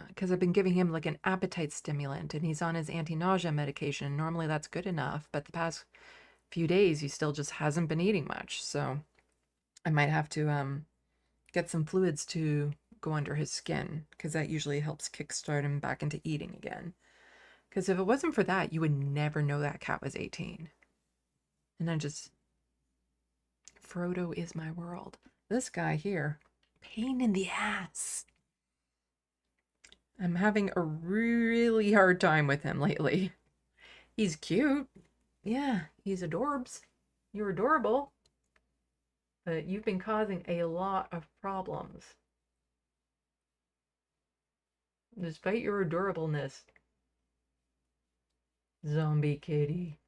Because I've been giving him like an appetite stimulant and he's on his anti-nausea medication. Normally that's good enough, but the past few days he still just hasn't been eating much. So I might have to get some fluids to go under his skin because that usually helps kickstart him back into eating again. Because if it wasn't for that, you would never know that cat was 18. And I just... Frodo is my world. This guy here, pain in the ass. I'm having a really hard time with him lately. He's cute. Yeah, he's adorbs. You're adorable. But you've been causing a lot of problems. Despite your adorableness. Zombie kitty.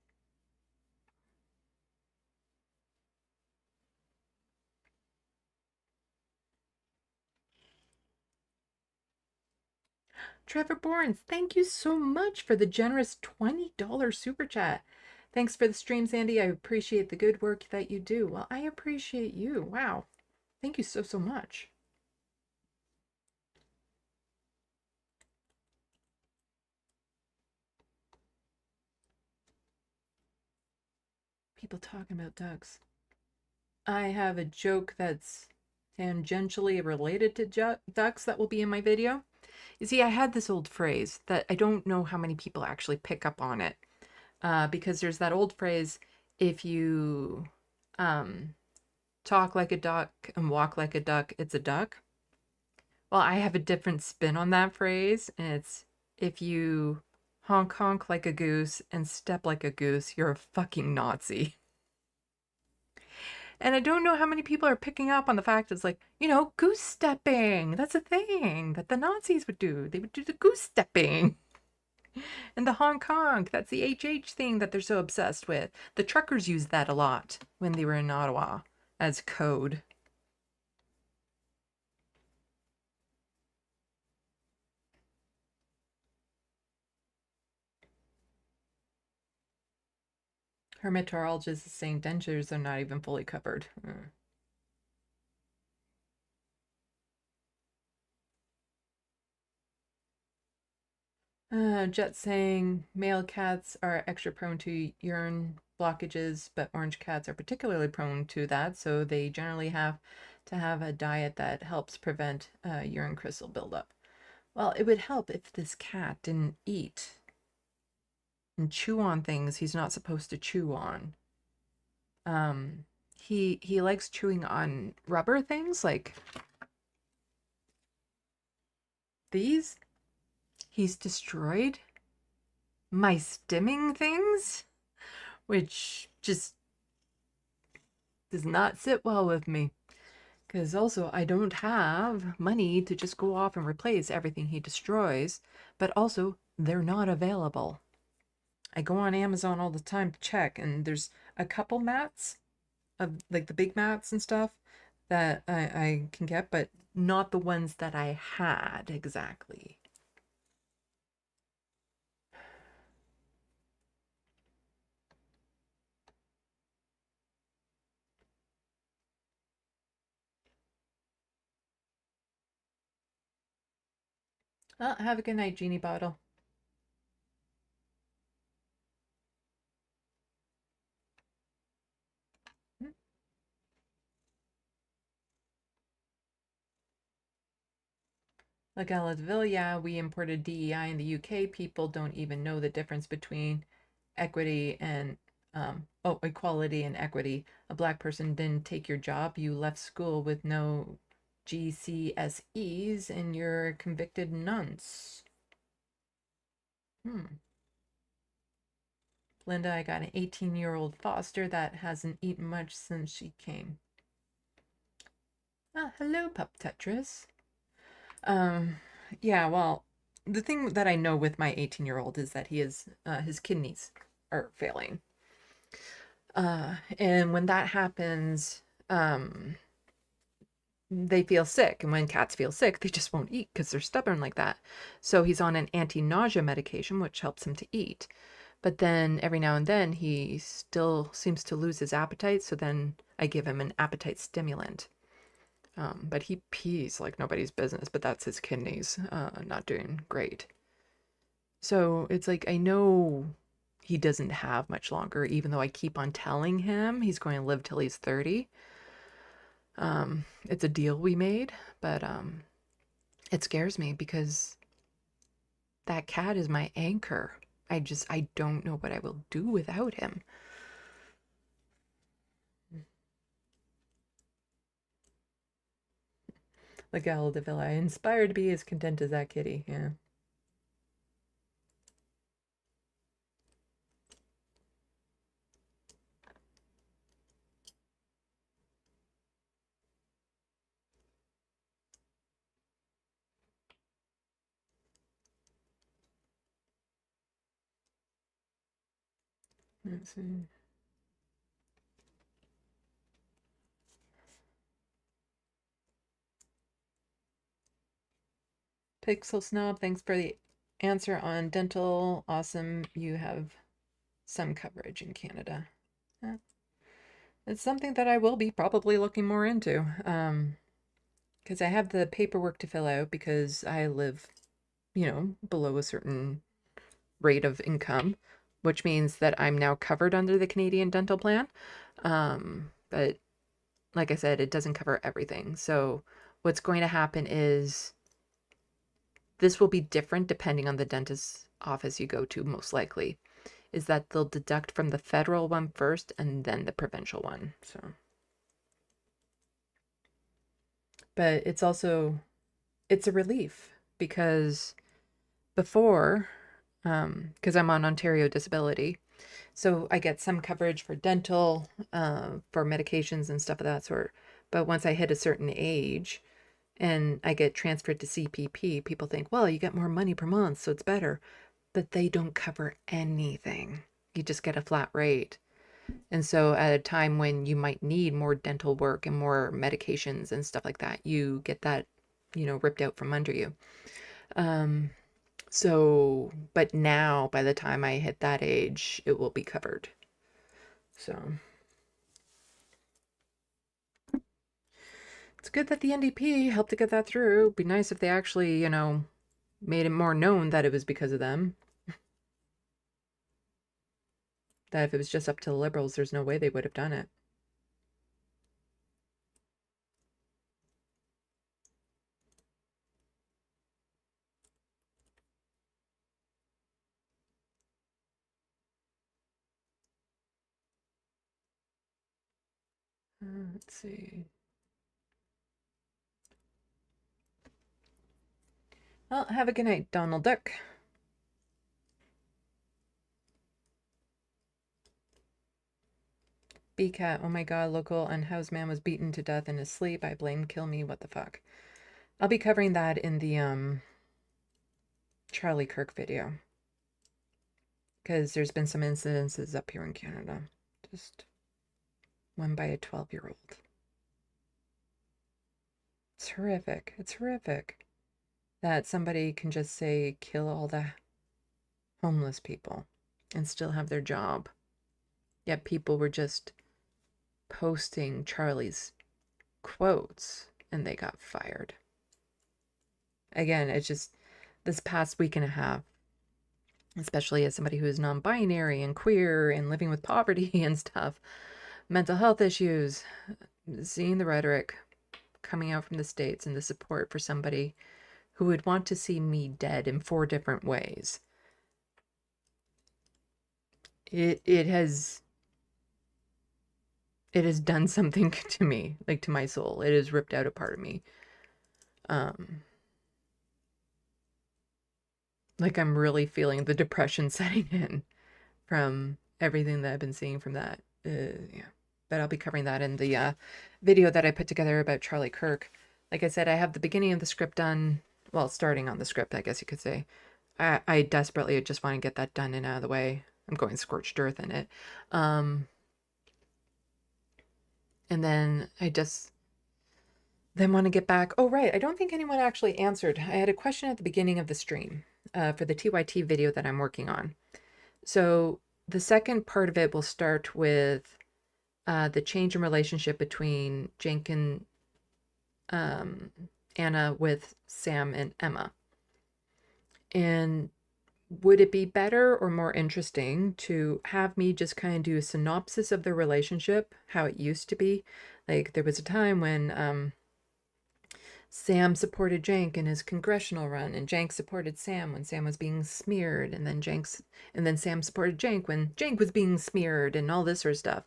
Trevor Borns, thank you so much for the generous $20 super chat. Thanks for the stream, Sandy. I appreciate the good work that you do. Well, I appreciate you. Wow. Thank you so much. People talking about ducks. I have a joke that's tangentially related to ducks that will be in my video. You see, I had this old phrase that I don't know how many people actually pick up on it. Because there's that old phrase, if you talk like a duck and walk like a duck, it's a duck. Well, I have a different spin on that phrase. And it's, if you honk like a goose and step like a goose, you're a fucking Nazi. And I don't know how many people are picking up on the fact it's like, you know, goose stepping. That's a thing that the Nazis would do. They would do the goose stepping. And the honk honk, that's the HH thing that they're so obsessed with. The truckers used that a lot when they were in Ottawa as code. Hermatologist is saying dentures are not even fully covered. Jet saying male cats are extra prone to urine blockages, but orange cats are particularly prone to that, so they generally have to have a diet that helps prevent urine crystal buildup. Well, it would help if this cat didn't eat and chew on things he's not supposed to chew on. He likes chewing on rubber things like these. He's destroyed my stimming things, which just does not sit well with me. Because also, I don't have money to just go off and replace everything he destroys. But also, they're not available. I go on Amazon all the time to check, and there's a couple mats of like the big mats and stuff that I can get, but not the ones that I had exactly. Have a good night, Genie Bottle. Legaladville, yeah, we imported DEI in the UK. People don't even know the difference between equity and equality and equity. A black person didn't take your job. You left school with no GCSEs and you're a convicted nunce. Linda, I got an 18-year-old foster that hasn't eaten much since she came. Hello, Pup Tetris. Yeah, well, the thing that I know with my 18-year-old is that he is, his kidneys are failing. And when that happens, they feel sick. And when cats feel sick, they just won't eat because they're stubborn like that. So he's on an anti-nausea medication, which helps him to eat. But then every now and then he still seems to lose his appetite. So then I give him an appetite stimulant. But he pees like nobody's business, but that's his kidneys not doing great. So it's like, I know he doesn't have much longer, even though I keep on telling him he's going to live till he's 30. It's a deal we made, but it scares me because that cat is my anchor. I don't know what I will do without him. The gal de Villa, inspired to be as content as that kitty, yeah. Let's see. Pixel Snob, thanks for the answer on dental. Awesome, you have some coverage in Canada. Yeah. It's something that I will be probably looking more into. Because I have the paperwork to fill out because I live, below a certain rate of income, which means that I'm now covered under the Canadian dental plan. But like I said, it doesn't cover everything. So what's going to happen is this will be different depending on the dentist's office you go to, most likely, is that they'll deduct from the federal one first and then the provincial one. So, but it's a relief because before, because I'm on Ontario disability, so I get some coverage for dental, for medications and stuff of that sort. But once I hit a certain age and I get transferred to CPP, people think, well, you get more money per month, so it's better. But they don't cover anything. You just get a flat rate. And so at a time when you might need more dental work and more medications and stuff like that, you get that, ripped out from under you. So, but now by the time I hit that age, it will be covered. So it's good that the NDP helped to get that through. It'd be nice if they actually, made it more known that it was because of them. That if it was just up to the Liberals, there's no way they would have done it. Let's see. Well, have a good night, Donald Duck. B-Cat, oh my god, local unhoused man was beaten to death in his sleep. I blame kill me, what the fuck. I'll be covering that in the Charlie Kirk video. because there's been some incidences up here in Canada. Just one by a 12-year-old. It's horrific. It's horrific that somebody can just say kill all the homeless people and still have their job. Yet people were just posting Charlie's quotes and they got fired. Again, it's just this past week and a half, especially as somebody who is non-binary and queer and living with poverty and stuff, mental health issues, seeing the rhetoric coming out from the States and the support for somebody who would want to see me dead in 4 different ways. It has done something to me, like to my soul. It has ripped out a part of me. Like I'm really feeling the depression setting in from everything that I've been seeing from that. Yeah, but I'll be covering that in the video that I put together about Charlie Kirk. Like I said, I have the beginning of the script done. Well, starting on the script, I guess you could say. I desperately just want to get that done and out of the way. I'm going scorched earth in it. And then I just then want to get back. Oh, right. I don't think anyone actually answered. I had a question at the beginning of the stream for the TYT video that I'm working on. So the second part of it will start with the change in relationship between Jake and Anna with Sam and Emma. And would it be better or more interesting to have me just kind of do a synopsis of the relationship, how it used to be? Like there was a time when Sam supported Jank in his congressional run, and Jank supported Sam when Sam was being smeared, and then Sam supported Jank when Jank was being smeared, and all this sort of stuff,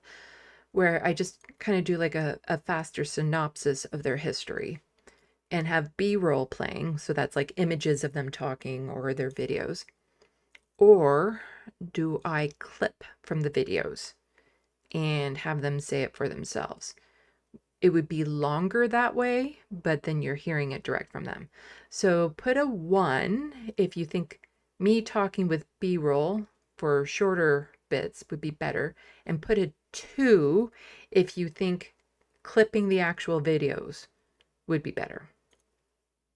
where I just kind of do like a faster synopsis of their history and have B-roll playing, so that's like images of them talking or their videos. Or do I clip from the videos and have them say it for themselves? It would be longer that way, but then you're hearing it direct from them. So put a 1 if you think me talking with B-roll for shorter bits would be better, and put a 2 if you think clipping the actual videos would be better.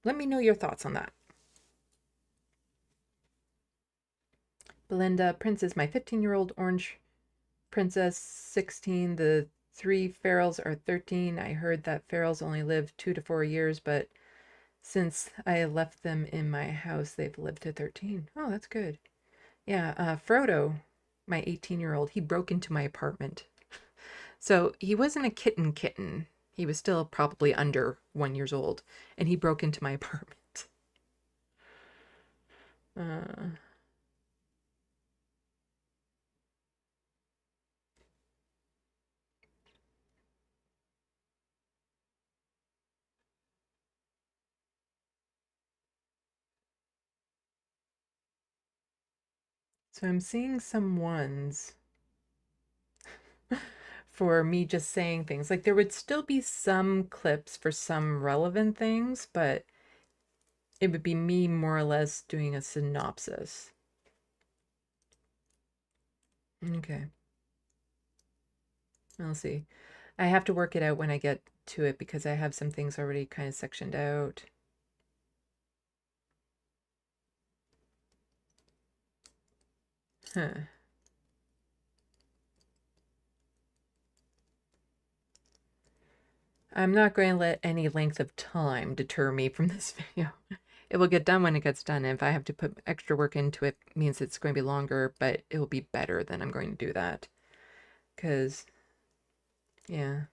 Let me know your thoughts on that. Belinda, Princess, my 15-year-old orange princess, 16. The 3 ferals are 13. I heard that ferals only live 2 to 4 years, but since I left them in my house, they've lived to 13. Oh, that's good. Yeah, Frodo, my 18-year-old, he broke into my apartment. So he wasn't a kitten. He was still probably under 1 year old, and he broke into my apartment. So I'm seeing some 1s for me just saying things. Like there would still be some clips for some relevant things, but it would be me more or less doing a synopsis. Okay. I'll see. I have to work it out when I get to it because I have some things already kind of sectioned out. Huh. I'm not going to let any length of time deter me from this video. It will get done when it gets done. If I have to put extra work into it, it means it's going to be longer, but it will be better than I'm going to do that. Because, yeah.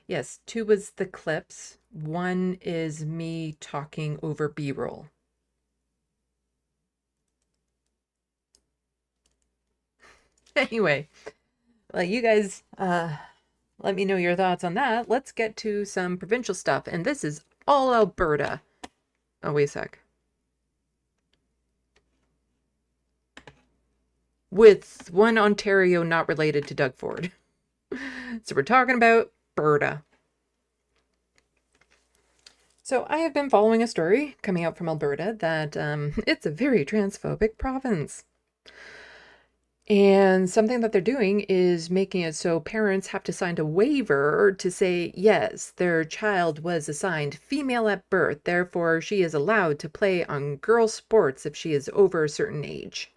Yes, 2 was the clips. 1 is me talking over B-roll. Anyway, well, you guys let me know your thoughts on that. Let's get to some provincial stuff. And this is all Alberta. Oh, wait a sec. With one Ontario not related to Doug Ford. So we're talking about Alberta. So I have been following a story coming out from Alberta that it's a very transphobic province. And something that they're doing is making it so parents have to sign a waiver to say, yes, their child was assigned female at birth, therefore she is allowed to play on girl sports if she is over a certain age.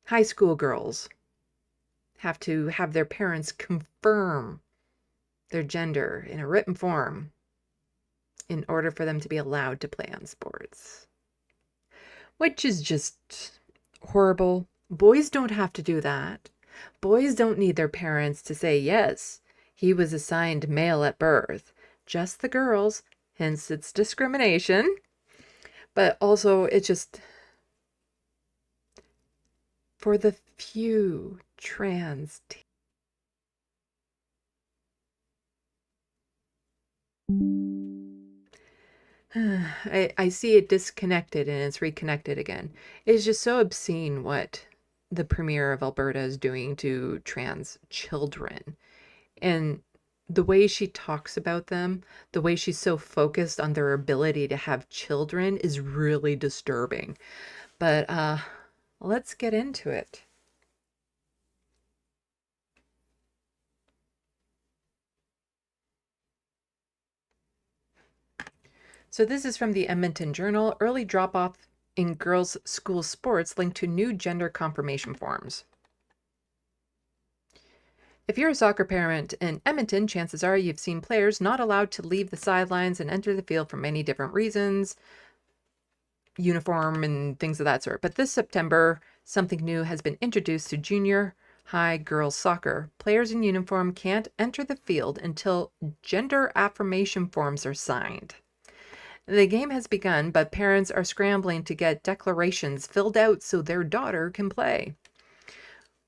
High school girls have to have their parents confirm their gender in a written form in order for them to be allowed to play on sports. Which is just horrible. Boys don't have to do that. Boys don't need their parents to say, yes, he was assigned male at birth. Just the girls, hence it's discrimination. But also, it's just for the few trans I see it disconnected and it's reconnected again. It's just so obscene what the Premier of Alberta is doing to trans children. And the way she talks about them, the way she's so focused on their ability to have children is really disturbing. But let's get into it. So this is from the Edmonton Journal. Early drop-off in girls' school sports linked to new gender confirmation forms. If you're a soccer parent in Edmonton, chances are you've seen players not allowed to leave the sidelines and enter the field for many different reasons, uniform and things of that sort. But this September, something new has been introduced to junior high girls soccer. Players in uniform can't enter the field until gender affirmation forms are signed. The game has begun, but parents are scrambling to get declarations filled out so their daughter can play.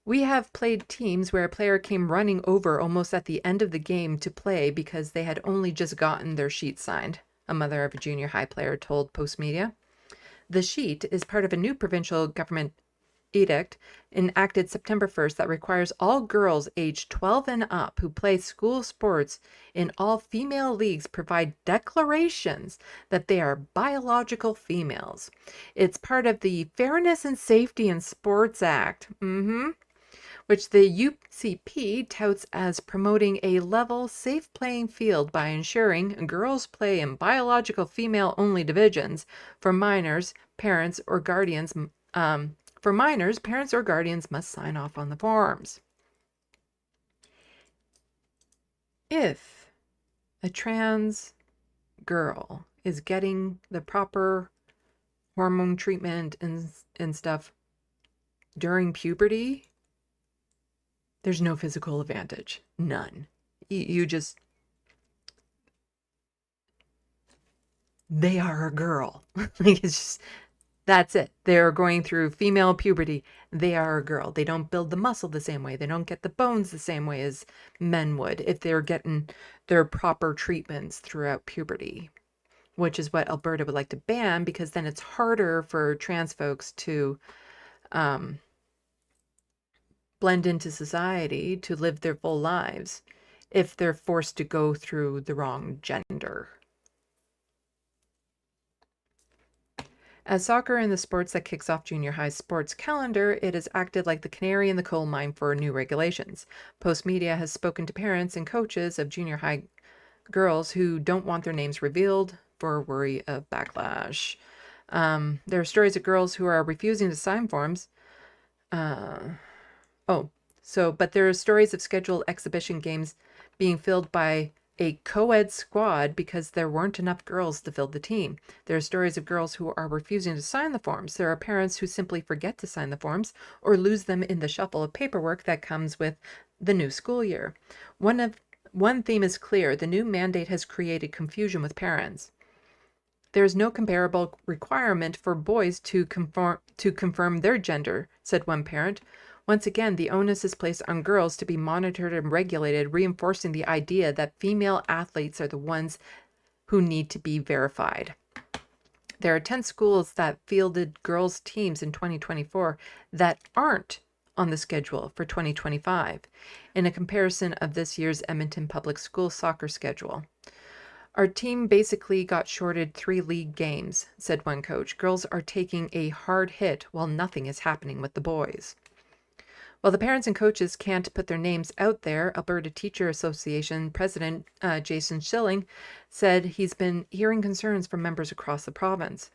We have played teams where a player came running over almost at the end of the game to play because they had only just gotten their sheet signed, a mother of a junior high player told Postmedia. The sheet is part of a new provincial government edict enacted September 1st that requires all girls aged 12 and up who play school sports in all female leagues provide declarations that they are biological females. It's part of the Fairness and Safety in Sports Act, which the UCP touts as promoting a level, safe playing field by ensuring girls play in biological female-only divisions for minors, parents, or guardians. For minors, parents or guardians must sign off on the forms. If a trans girl is getting the proper hormone treatment and stuff during puberty, there's no physical advantage. None. You just... They are a girl. Like, it's just... That's it. They're going through female puberty. They are a girl. They don't build the muscle the same way. They don't get the bones the same way as men would if they're getting their proper treatments throughout puberty, which is what Alberta would like to ban because then it's harder for trans folks to blend into society, to live their full lives if they're forced to go through the wrong gender. As soccer and the sports that kicks off junior high sports calendar, it has acted like the canary in the coal mine for new regulations. Postmedia has spoken to parents and coaches of junior high girls who don't want their names revealed for worry of backlash. There are stories of girls who are refusing to sign forms. But there are stories of scheduled exhibition games being filled by a co-ed squad because there weren't enough girls to fill the team. There are stories of girls who are refusing to sign the forms. There are parents who simply forget to sign the forms or lose them in the shuffle of paperwork that comes with the new school year. One theme is clear. The new mandate has created confusion with parents. There is no comparable requirement for boys to confirm their gender, said one parent. Once again, the onus is placed on girls to be monitored and regulated, reinforcing the idea that female athletes are the ones who need to be verified. There are 10 schools that fielded girls' teams in 2024 that aren't on the schedule for 2025, in a comparison of this year's Edmonton Public School soccer schedule. Our team basically got shorted 3 league games, said one coach. Girls are taking a hard hit while nothing is happening with the boys. While the parents and coaches can't put their names out there, Alberta Teacher Association President Jason Schilling said he's been hearing concerns from members across the province.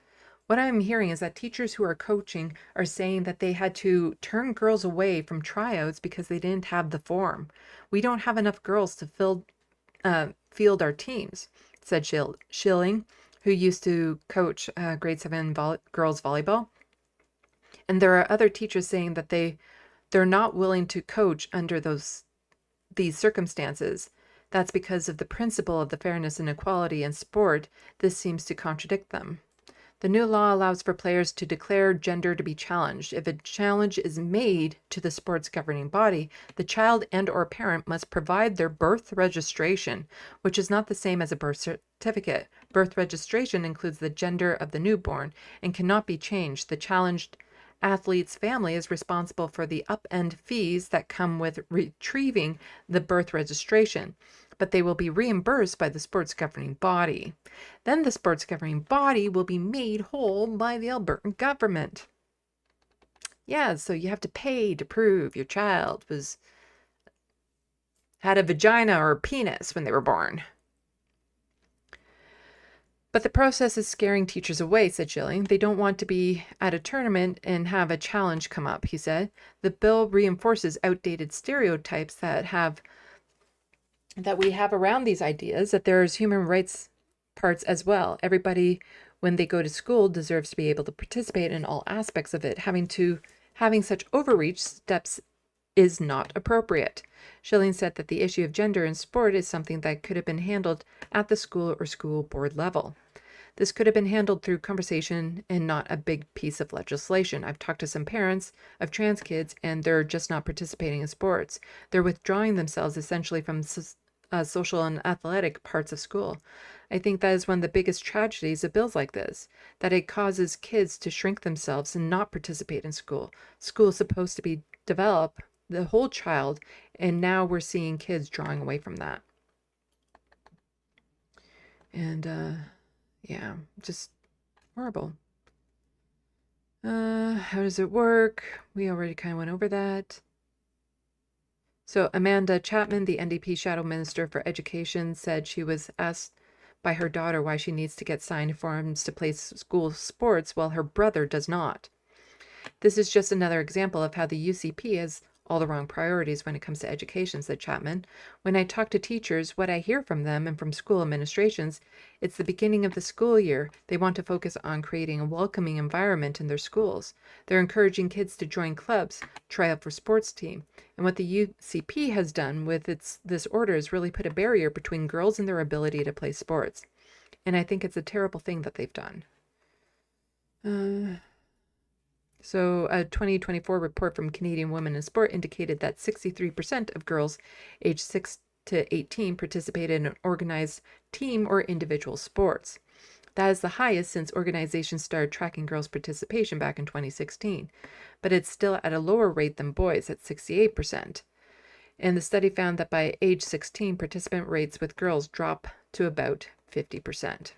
What I'm hearing is that teachers who are coaching are saying that they had to turn girls away from tryouts because they didn't have the form. We don't have enough girls to field our teams, said Schilling, who used to coach grade 7 girls volleyball. And there are other teachers saying that they're not willing to coach under these circumstances. That's because of the principle of the fairness and equality in sport. This seems to contradict them. The new law allows for players to declare gender to be challenged. If a challenge is made to the sport's governing body, the child and or parent must provide their birth registration, which is not the same as a birth certificate. Birth registration includes the gender of the newborn and cannot be changed. The challenged athlete's family is responsible for the upend fees that come with retrieving the birth registration, but they will be reimbursed by the sports governing body. Then the sports governing body will be made whole by the Albertan government. Yeah, so you have to pay to prove your child had a vagina or a penis when they were born. But the process is scaring teachers away, said Schilling. They don't want to be at a tournament and have a challenge come up, he said. The bill reinforces outdated stereotypes that we have around these ideas, that there's human rights parts as well. Everybody, when they go to school, deserves to be able to participate in all aspects of it. Having such overreach steps is not appropriate. Schilling said that the issue of gender in sport is something that could have been handled at the school or school board level. This could have been handled through conversation and not a big piece of legislation. I've talked to some parents of trans kids and they're just not participating in sports. They're withdrawing themselves essentially from social and athletic parts of school. I think that is one of the biggest tragedies of bills like this, that it causes kids to shrink themselves and not participate in school. School is supposed to develop the whole child, and now we're seeing kids drawing away from that. And yeah, just horrible. How does it work? We already kind of went over that. So Amanda Chapman, the NDP Shadow Minister for Education, said she was asked by her daughter why she needs to get signed forms to play school sports while her brother does not. This is just another example of how the UCP has all the wrong priorities when it comes to education, said Chapman. When I talk to teachers, what I hear from them and from school administrations, it's the beginning of the school year. They want to focus on creating a welcoming environment in their schools. They're encouraging kids to join clubs, try out for sports team. And what the UCP has done with this order is really put a barrier between girls and their ability to play sports. And I think it's a terrible thing that they've done. So a 2024 report from Canadian Women in Sport indicated that 63% of girls aged 6 to 18 participated in an organized team or individual sports. That is the highest since organizations started tracking girls' participation back in 2016, but it's still at a lower rate than boys at 68%. And the study found that by age 16, participant rates with girls drop to about 50%.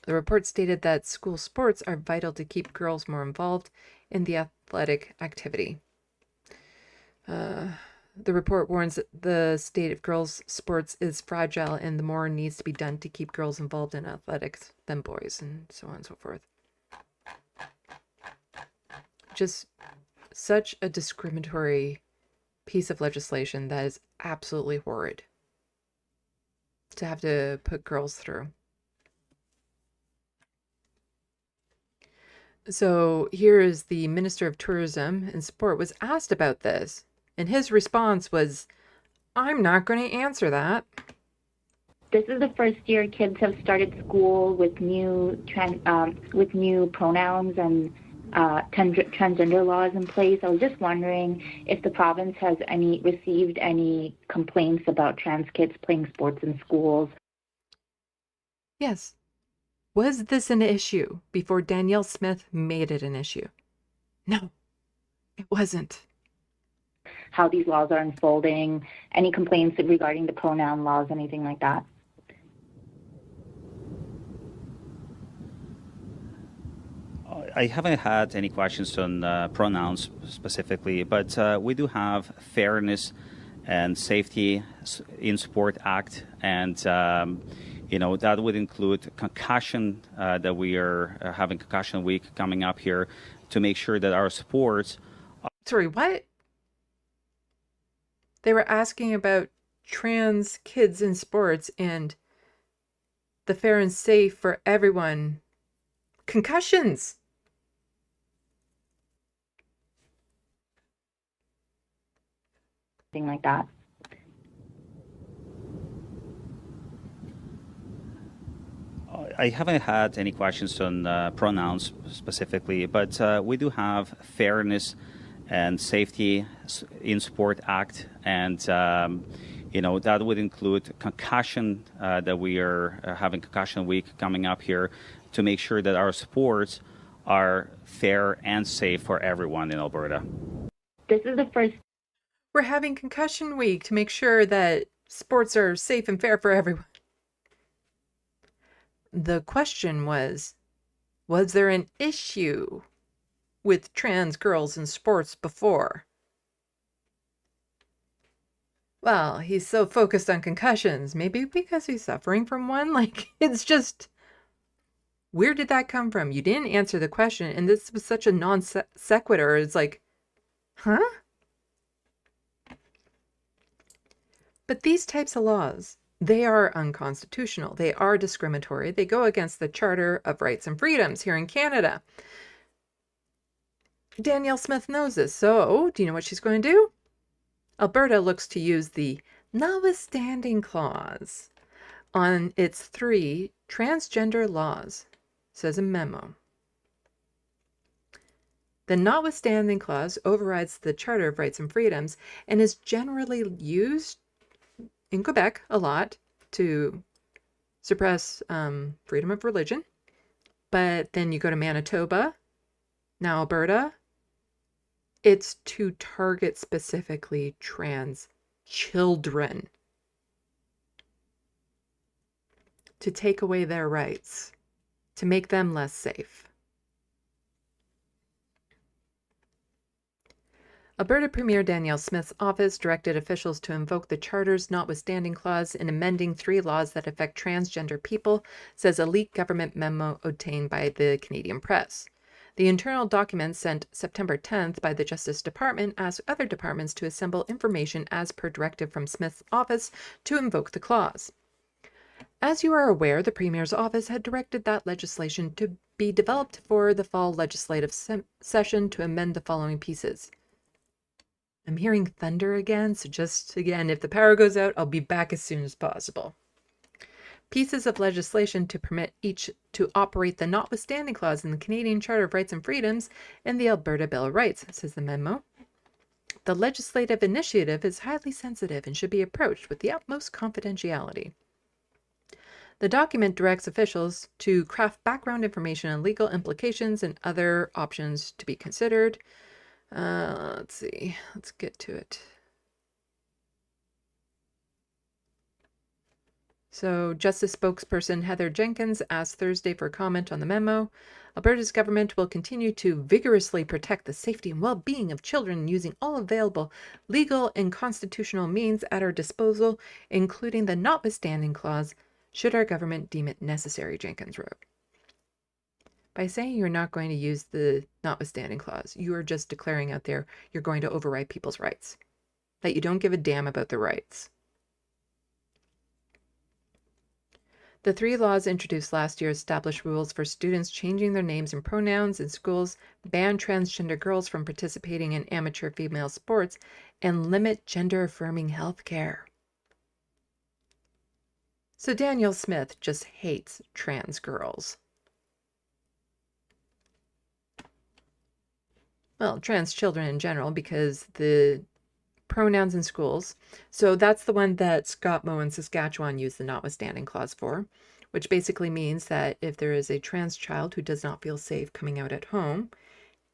The report stated that school sports are vital to keep girls more involved in the athletic activity. The report warns that the state of girls' sports is fragile and the more needs to be done to keep girls involved in athletics than boys, and so on and so forth. Just such a discriminatory piece of legislation that is absolutely horrid to have to put girls through. So here is the Minister of Tourism and Sport was asked about this, and his response was, "I'm not going to answer that." This is the first year kids have started school with new pronouns and transgender laws in place. I was just wondering if the province has received any complaints about trans kids playing sports in schools. Yes. Was this an issue before Danielle Smith made it an issue? No, it wasn't. How these laws are unfolding, any complaints regarding the pronoun laws, anything like that? I haven't had any questions on pronouns specifically, but we do have Fairness and Safety in Sport Act, and that would include concussion, that we are having Concussion Week coming up here to make sure that our sports... Sorry, what? They were asking about trans kids in sports and the fair and safe for everyone. Concussions. Thing like that. I haven't had any questions on pronouns specifically, but we do have Fairness and Safety in Sport Act, and that would include concussion, that we are having Concussion Week coming up here to make sure that our sports are fair and safe for everyone in Alberta. This is the first. We're having Concussion Week to make sure that sports are safe and fair for everyone. The question was there an issue with trans girls in sports before? Well, he's so focused on concussions, maybe because he's suffering from one. Like, it's just, where did that come from? You didn't answer the question, and this was such a non sequitur. It's like, huh? But these types of laws, they are unconstitutional. They are discriminatory. They go against the Charter of Rights and Freedoms here in Canada. Danielle Smith knows this. So, do you know what she's going to do? Alberta looks to use the notwithstanding clause on its 3 transgender laws, says a memo. The notwithstanding clause overrides the Charter of Rights and Freedoms and is generally used in Quebec a lot to suppress freedom of religion. But then you go to Manitoba, now Alberta, it's to target specifically trans children, to take away their rights, to make them less safe. Alberta Premier Danielle Smith's office directed officials to invoke the Charter's notwithstanding clause in amending 3 laws that affect transgender people, says a leaked government memo obtained by the Canadian press. The internal document sent September 10th by the Justice Department asked other departments to assemble information as per directive from Smith's office to invoke the clause. As you are aware, the Premier's office had directed that legislation to be developed for the fall legislative session to amend the following pieces. I'm hearing thunder again, so just again, if the power goes out, I'll be back as soon as possible. Pieces of legislation to permit each to operate the notwithstanding clause in the Canadian Charter of Rights and Freedoms and the Alberta Bill of Rights, says the memo. The legislative initiative is highly sensitive and should be approached with the utmost confidentiality. The document directs officials to craft background information on legal implications and other options to be considered. Let's see. Let's get to it. So, Justice spokesperson Heather Jenkins asked Thursday for comment on the memo. Alberta's government will continue to vigorously protect the safety and well-being of children using all available legal and constitutional means at our disposal, including the notwithstanding clause, should our government deem it necessary, Jenkins wrote. By saying you're not going to use the notwithstanding clause, you are just declaring out there you're going to override people's rights, that you don't give a damn about their rights. The 3 laws introduced last year establish rules for students changing their names and pronouns in schools, ban transgender girls from participating in amateur female sports, and limit gender-affirming health care. So Danielle Smith just hates trans girls. Well, trans children in general, because the pronouns in schools. So that's the one that Scott Moe in Saskatchewan used the notwithstanding clause for, which basically means that if there is a trans child who does not feel safe coming out at home,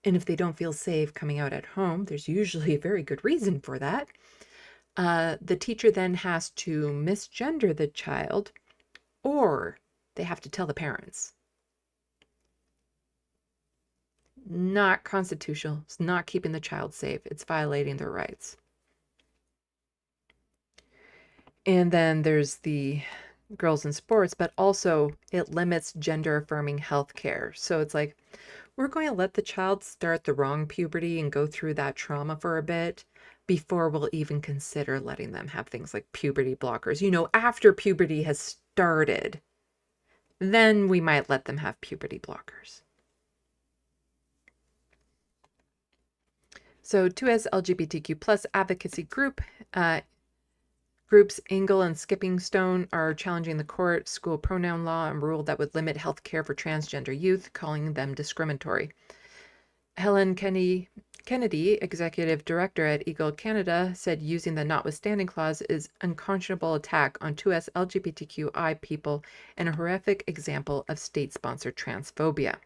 and if they don't feel safe coming out at home, there's usually a very good reason for that. The teacher then has to misgender the child, or they have to tell the parents. not constitutional. It's not keeping the child safe. It's violating their rights. And then there's the girls in sports, but also it limits gender affirming health care. So it's like, we're going to let the child start the wrong puberty and go through that trauma for a bit before we'll even consider letting them have things like puberty blockers. You know, after puberty has started, then we might let them have puberty blockers. So 2S LGBTQ plus advocacy groups Engel and Skipping Stone are challenging the court school pronoun law and rule that would limit health care for transgender youth, calling them discriminatory. Helen Kennedy, executive director at Eagle Canada, said using the notwithstanding clause is unconscionable attack on 2S LGBTQI people and a horrific example of state-sponsored transphobia.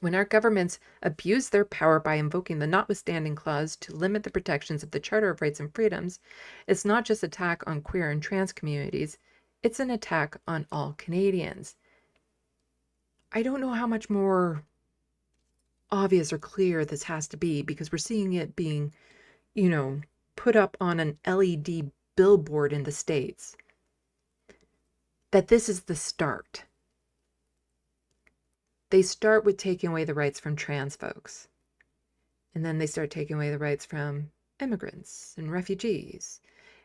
When our governments abuse their power by invoking the notwithstanding clause to limit the protections of the Charter of Rights and Freedoms, it's not just an attack on queer and trans communities, it's an attack on all Canadians. I don't know how much more obvious or clear this has to be, because we're seeing it being, you know, put up on an LED billboard in the States, that this is the start. They start with taking away the rights from trans folks. And then they start taking away the rights from immigrants and refugees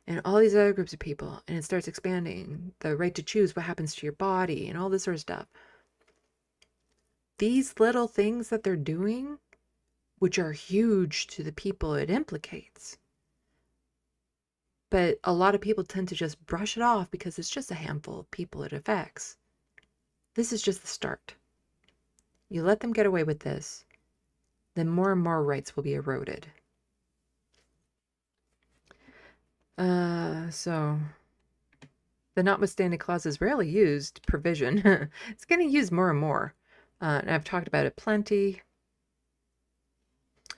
and all these other groups of people. And it starts expanding the right to choose what happens to your body and all this sort of stuff. These little things that they're doing, which are huge to the people it implicates. But a lot of people tend to just brush it off because it's just a handful of people it affects. This is just the start. You let them get away with this, then more and more rights will be eroded. So the notwithstanding clause is rarely used provision. It's getting used more and more. And I've talked about it plenty.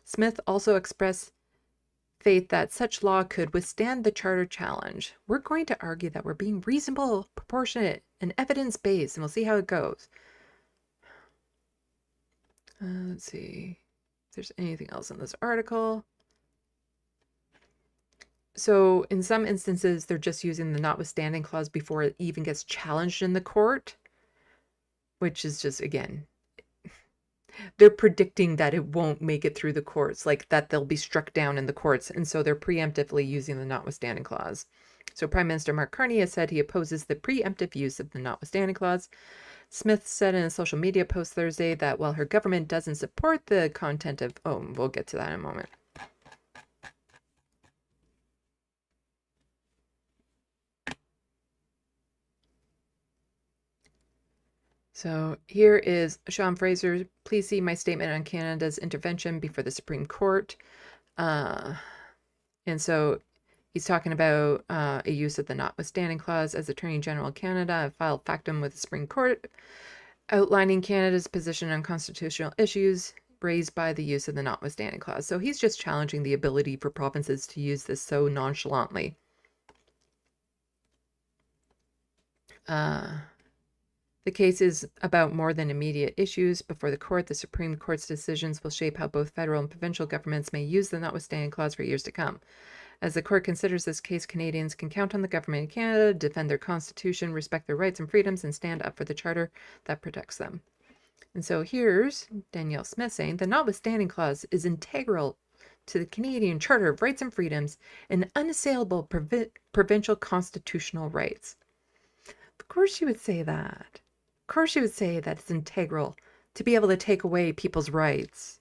Smith also expressed faith that such law could withstand the charter challenge. We're going to argue that we're being reasonable, proportionate, and evidence-based, and we'll see how it goes. Let's see if there's anything else in this article. So in some instances, they're just using the notwithstanding clause before it even gets challenged in the court, which is just, again, they're predicting that it won't make it through the courts, like that they'll be struck down in the courts. And so they're preemptively using the notwithstanding clause. So Prime Minister Mark Carney has said he opposes the preemptive use of the notwithstanding clause. Smith said in a social media post Thursday that while her government doesn't support the content of... Oh, we'll get to that in a moment. So here is Sean Fraser. Please see my statement on Canada's intervention before the Supreme Court. And so he's talking about a use of the notwithstanding clause. As Attorney General of Canada, I filed factum with the Supreme Court outlining Canada's position on constitutional issues raised by the use of the notwithstanding clause. So he's just challenging the ability for provinces to use this so nonchalantly. The case is about more than immediate issues before the court. The Supreme Court's decisions will shape how both federal and provincial governments may use the notwithstanding clause for years to come. As the court considers this case, Canadians can count on the government of Canada to defend their constitution, respect their rights and freedoms, and stand up for the charter that protects them. And so here's Danielle Smith saying, the notwithstanding clause is integral to the Canadian Charter of Rights and Freedoms and unassailable provincial constitutional rights. Of course she would say that. Of course she would say that it's integral to be able to take away people's rights.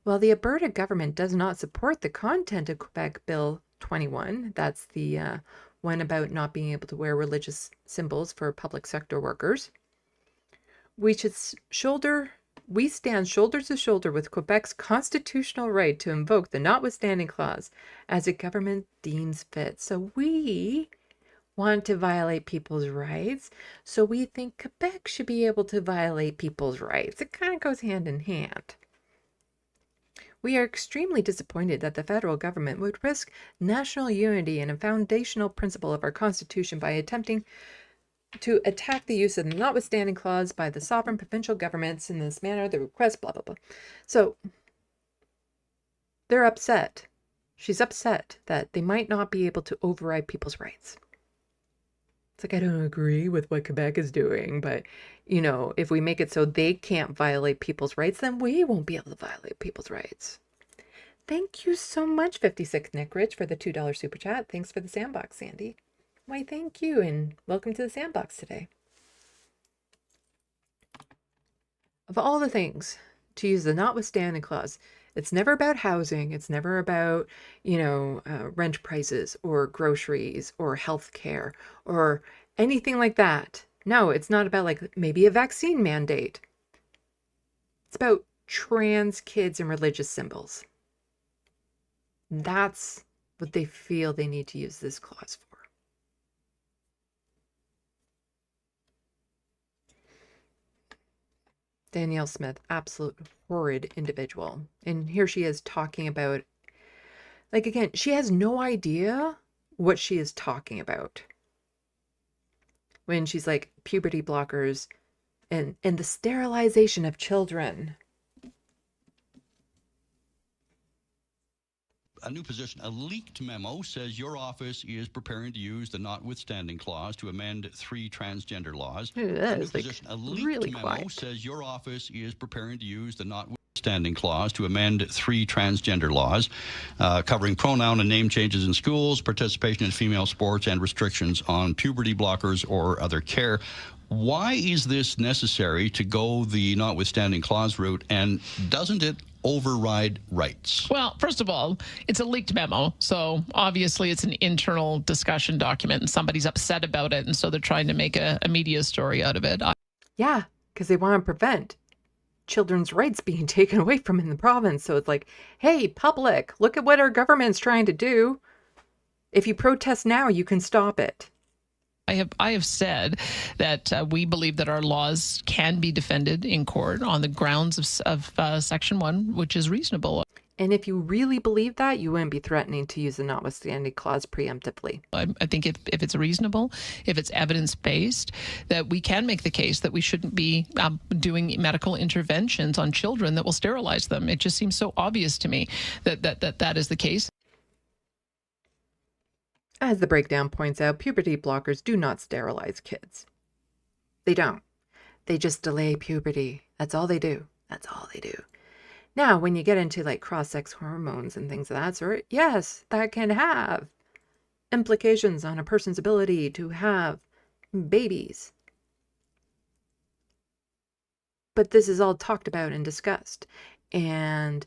Well, the Alberta government does not support the content of Quebec Bill 21. That's the one about not being able to wear religious symbols for public sector workers. We stand shoulder to shoulder with Quebec's constitutional right to invoke the notwithstanding clause as the government deems fit. So we want to violate people's rights, so we think Quebec should be able to violate people's rights. It kind of goes hand in hand. We are extremely disappointed that the federal government would risk national unity and a foundational principle of our Constitution by attempting to attack the use of the notwithstanding clause by the sovereign provincial governments in this manner, the request, blah, blah, blah. So they're upset. She's upset that they might not be able to override people's rights. It's like, I don't agree with what Quebec is doing, but, you know, if we make it so they can't violate people's rights, then we won't be able to violate people's rights. Thank you so much, 56 Nick Rich, for the $2 super chat. Thanks for the SandBox, Sandy. Why, thank you, and welcome to the SandBox today. Of all the things to use the notwithstanding clause, it's never about housing. It's never about, you know, rent prices or groceries or healthcare or anything like that. No, it's not about like maybe a vaccine mandate. It's about trans kids and religious symbols. That's what they feel they need to use this clause for. Danielle Smith, absolute horrid individual. And here she is talking about, like, again, she has no idea what she is talking about. When she's like, puberty blockers and the sterilization of children. A new position. A leaked memo says your office is preparing to use the notwithstanding clause to amend 3 transgender laws. Ooh, that is like A leaked really memo quiet. says your office is preparing to use the notwithstanding clause to amend 3 transgender laws, covering pronoun and name changes in schools, participation in female sports, and restrictions on puberty blockers or other care. Why is this necessary to go the notwithstanding clause route, and doesn't it override rights? Well, first of all, it's a leaked memo, so obviously it's an internal discussion document, and somebody's upset about it, and so they're trying to make a media story out of it. Yeah, because they want to prevent children's rights being taken away from in the province. So it's like, hey, public, look at what our government's trying to do. If you protest now, you can stop it. I have said that we believe that our laws can be defended in court on the grounds of Section 1, which is reasonable. And if you really believe that, you wouldn't be threatening to use the notwithstanding clause preemptively. I think if it's reasonable, if it's evidence-based, that we can make the case that we shouldn't be doing medical interventions on children that will sterilize them. It just seems so obvious to me that is the case. As the breakdown points out, puberty blockers do not sterilize kids. They don't. They just delay puberty. That's all they do. That's all they do. Now, when you get into like cross-sex hormones and things of that sort, yes, that can have implications on a person's ability to have babies. But this is all talked about and discussed. And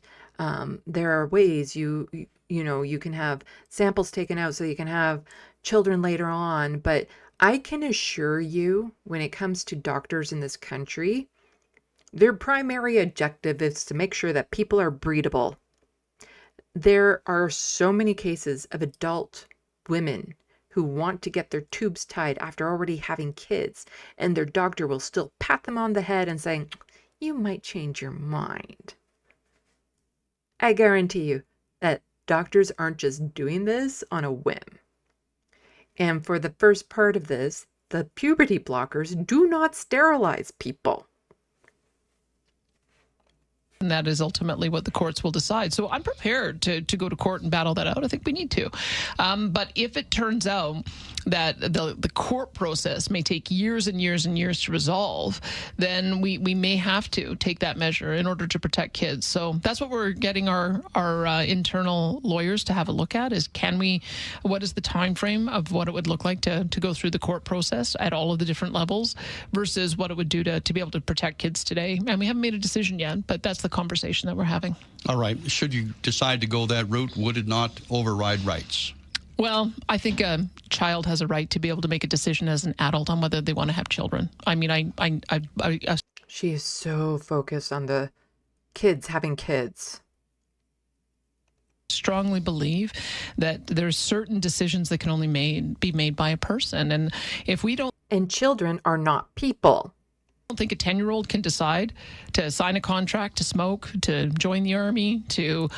there are ways you can have samples taken out so you can have children later on. But I can assure you, when it comes to doctors in this country, their primary objective is to make sure that people are breedable. There are so many cases of adult women who want to get their tubes tied after already having kids, and their doctor will still pat them on the head and say, you might change your mind. I guarantee you that doctors aren't just doing this on a whim. And for the first part of this, the puberty blockers do not sterilize people. And that is ultimately what the courts will decide. So I'm prepared to go to court and battle that out. I think we need to. But if it turns out that the court process may take years and years and years to resolve, then we may have to take that measure in order to protect kids. So that's what we're getting our internal lawyers to have a look at, is what is the time frame of what it would look like to go through the court process at all of the different levels versus what it would do to be able to protect kids today. And we haven't made a decision yet, but that's the conversation that we're having. All right. Should you decide to go that route, would it not override rights? Well, I think a child has a right to be able to make a decision as an adult on whether they want to have children. I mean, She is so focused on the kids having kids. Strongly believe that there's certain decisions that can only be made by a person. And if we don't... And children are not people. don't think a 10-year-old can decide to sign a contract, to smoke, to join the army, to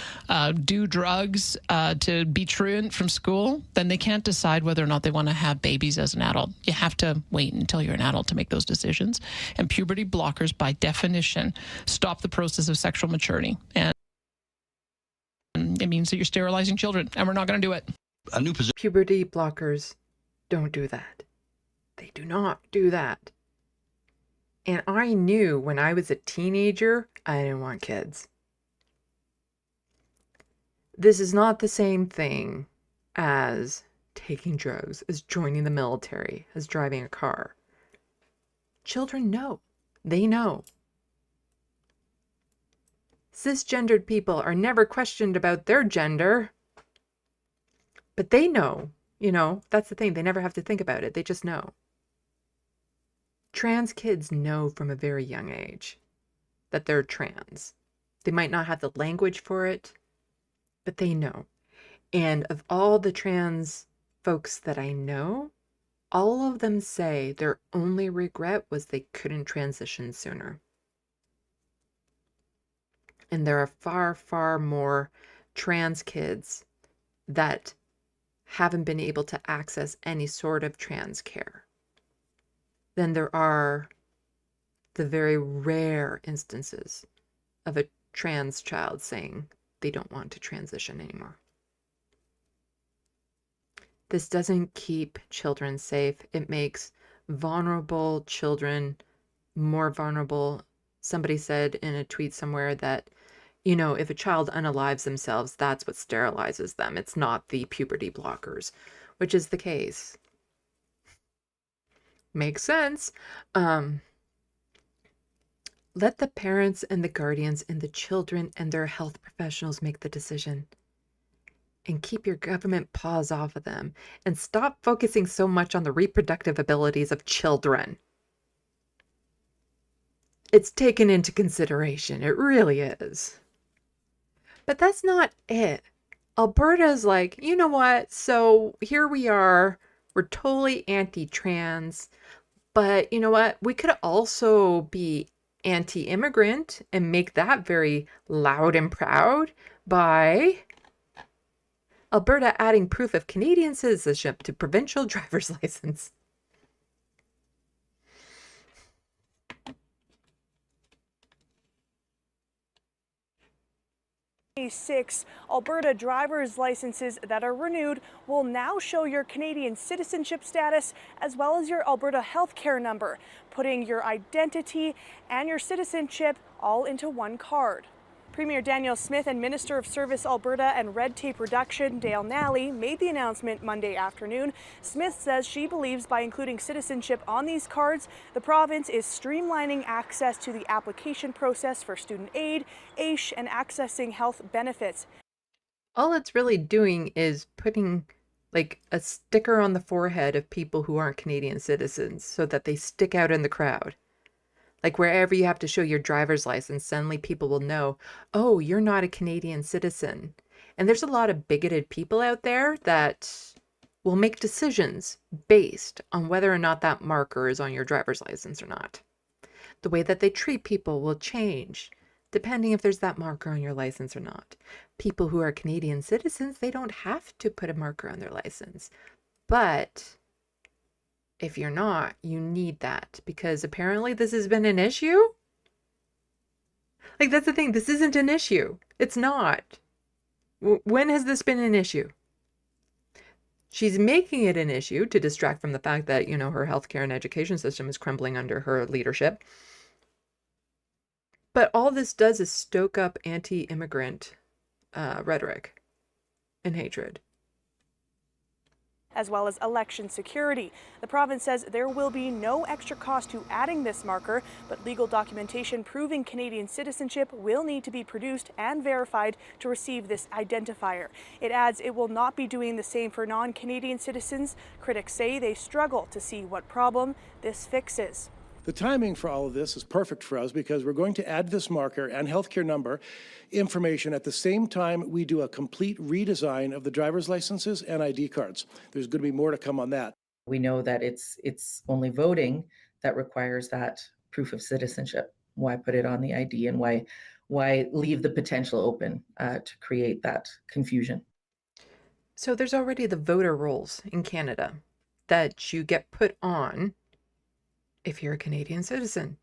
do drugs, to be truant from school. Then they can't decide whether or not they want to have babies as an adult. You have to wait until you're an adult to make those decisions. And puberty blockers, by definition, stop the process of sexual maturity. And it means that you're sterilizing children, and we're not going to do it. A new position. Puberty blockers don't do that. They do not do that. And I knew when I was a teenager, I didn't want kids. This is not the same thing as taking drugs, as joining the military, as driving a car. Children know. They know. Cisgendered people are never questioned about their gender. But they know, that's the thing. They never have to think about it. They just know. Trans kids know from a very young age that they're trans. They might not have the language for it, but they know. And of all the trans folks that I know, all of them say their only regret was they couldn't transition sooner. And there are far, far more trans kids that haven't been able to access any sort of trans care than there are the very rare instances of a trans child saying they don't want to transition anymore. This doesn't keep children safe. It makes vulnerable children more vulnerable. Somebody said in a tweet somewhere that, if a child unalives themselves, that's what sterilizes them. It's not the puberty blockers, which is the case. Makes sense. Let the parents and the guardians and the children and their health professionals make the decision. And keep your government paws off of them. And stop focusing so much on the reproductive abilities of children. It's taken into consideration. It really is. But that's not it. Alberta's like, you know what? So here we are. We're totally anti-trans. But you know what? We could also be anti-immigrant and make that very loud and proud by Alberta adding proof of Canadian citizenship to provincial driver's license. Six Alberta driver's licenses that are renewed will now show your Canadian citizenship status as well as your Alberta healthcare number, putting your identity and your citizenship all into one card. Premier Danielle Smith and Minister of Service Alberta and Red Tape Reduction Dale Nally made the announcement Monday afternoon. Smith says she believes by including citizenship on these cards, the province is streamlining access to the application process for student aid, AISH, and accessing health benefits. All it's really doing is putting like a sticker on the forehead of people who aren't Canadian citizens so that they stick out in the crowd. Like wherever you have to show your driver's license, suddenly people will know, oh, you're not a Canadian citizen. And there's a lot of bigoted people out there that will make decisions based on whether or not that marker is on your driver's license or not. The way that they treat people will change depending if there's that marker on your license or not. People who are Canadian citizens, they don't have to put a marker on their license. But if you're not, you need that because apparently this has been an issue. Like, that's the thing. This isn't an issue. It's not. When has this been an issue? She's making it an issue to distract from the fact that, her healthcare and education system is crumbling under her leadership. But all this does is stoke up anti-immigrant rhetoric and hatred. As well as election security. The province says there will be no extra cost to adding this marker, but legal documentation proving Canadian citizenship will need to be produced and verified to receive this identifier. It adds it will not be doing the same for non-Canadian citizens. Critics say they struggle to see what problem this fixes. The timing for all of this is perfect for us because we're going to add this marker and healthcare number information at the same time we do a complete redesign of the driver's licenses and ID cards. There's going to be more to come on that. We know that it's only voting that requires that proof of citizenship? Why put it on the ID, and why leave the potential open to create that confusion? So there's already the voter rolls in Canada that you get put on if you're a Canadian citizen.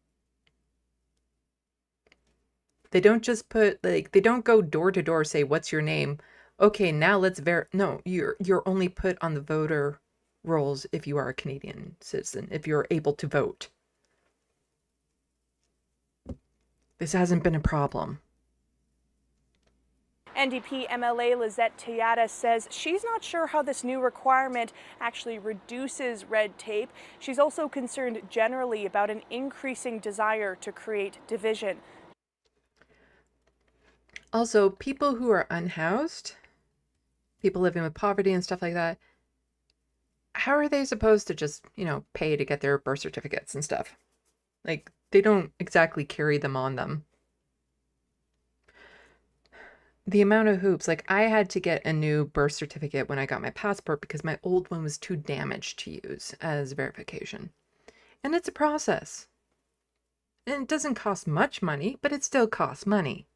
They don't just put, like, they don't go door to door, say, what's your name? Okay, now let's no, you're only put on the voter rolls if you are a Canadian citizen, if you're able to vote. This hasn't been a problem. NDP MLA Lizette Tejada says she's not sure how this new requirement actually reduces red tape. She's also concerned generally about an increasing desire to create division. Also, people who are unhoused, people living with poverty and stuff like that, how are they supposed to just, pay to get their birth certificates and stuff? Like, they don't exactly carry them on them. The amount of hoops, like, I had to get a new birth certificate when I got my passport because my old one was too damaged to use as verification. And it's a process. And it doesn't cost much money, but it still costs money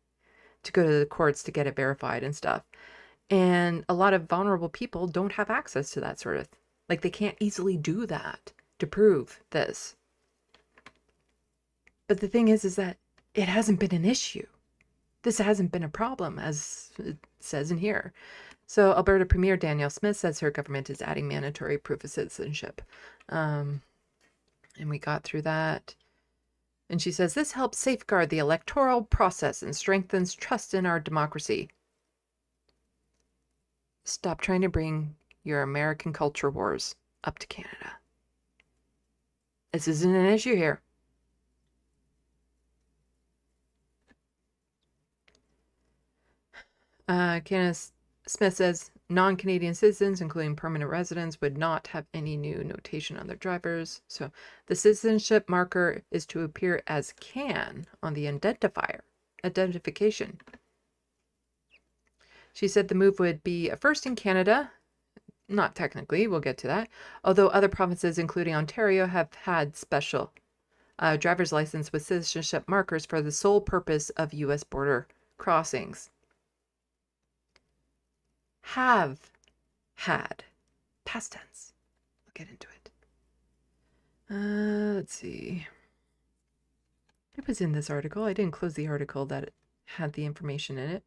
to go to the courts to get it verified and stuff. And a lot of vulnerable people don't have access to that sort of, like, they can't easily do that to prove this. But the thing is that it hasn't been an issue. This hasn't been a problem, as it says in here. So Alberta Premier Danielle Smith says her government is adding mandatory proof of citizenship. And we got through that. And she says, this helps safeguard the electoral process and strengthens trust in our democracy. Stop trying to bring your American culture wars up to Canada. This isn't an issue here. Candace Smith says non-Canadian citizens, including permanent residents, would not have any new notation on their drivers. So the citizenship marker is to appear as CAN on the identification. She said the move would be a first in Canada. Not technically, we'll get to that. Although other provinces, including Ontario, have had special driver's license with citizenship markers for the sole purpose of U.S. border crossings. Have had. Past tense. We'll get into it. Let's see. It was in this article. I didn't close the article that had the information in it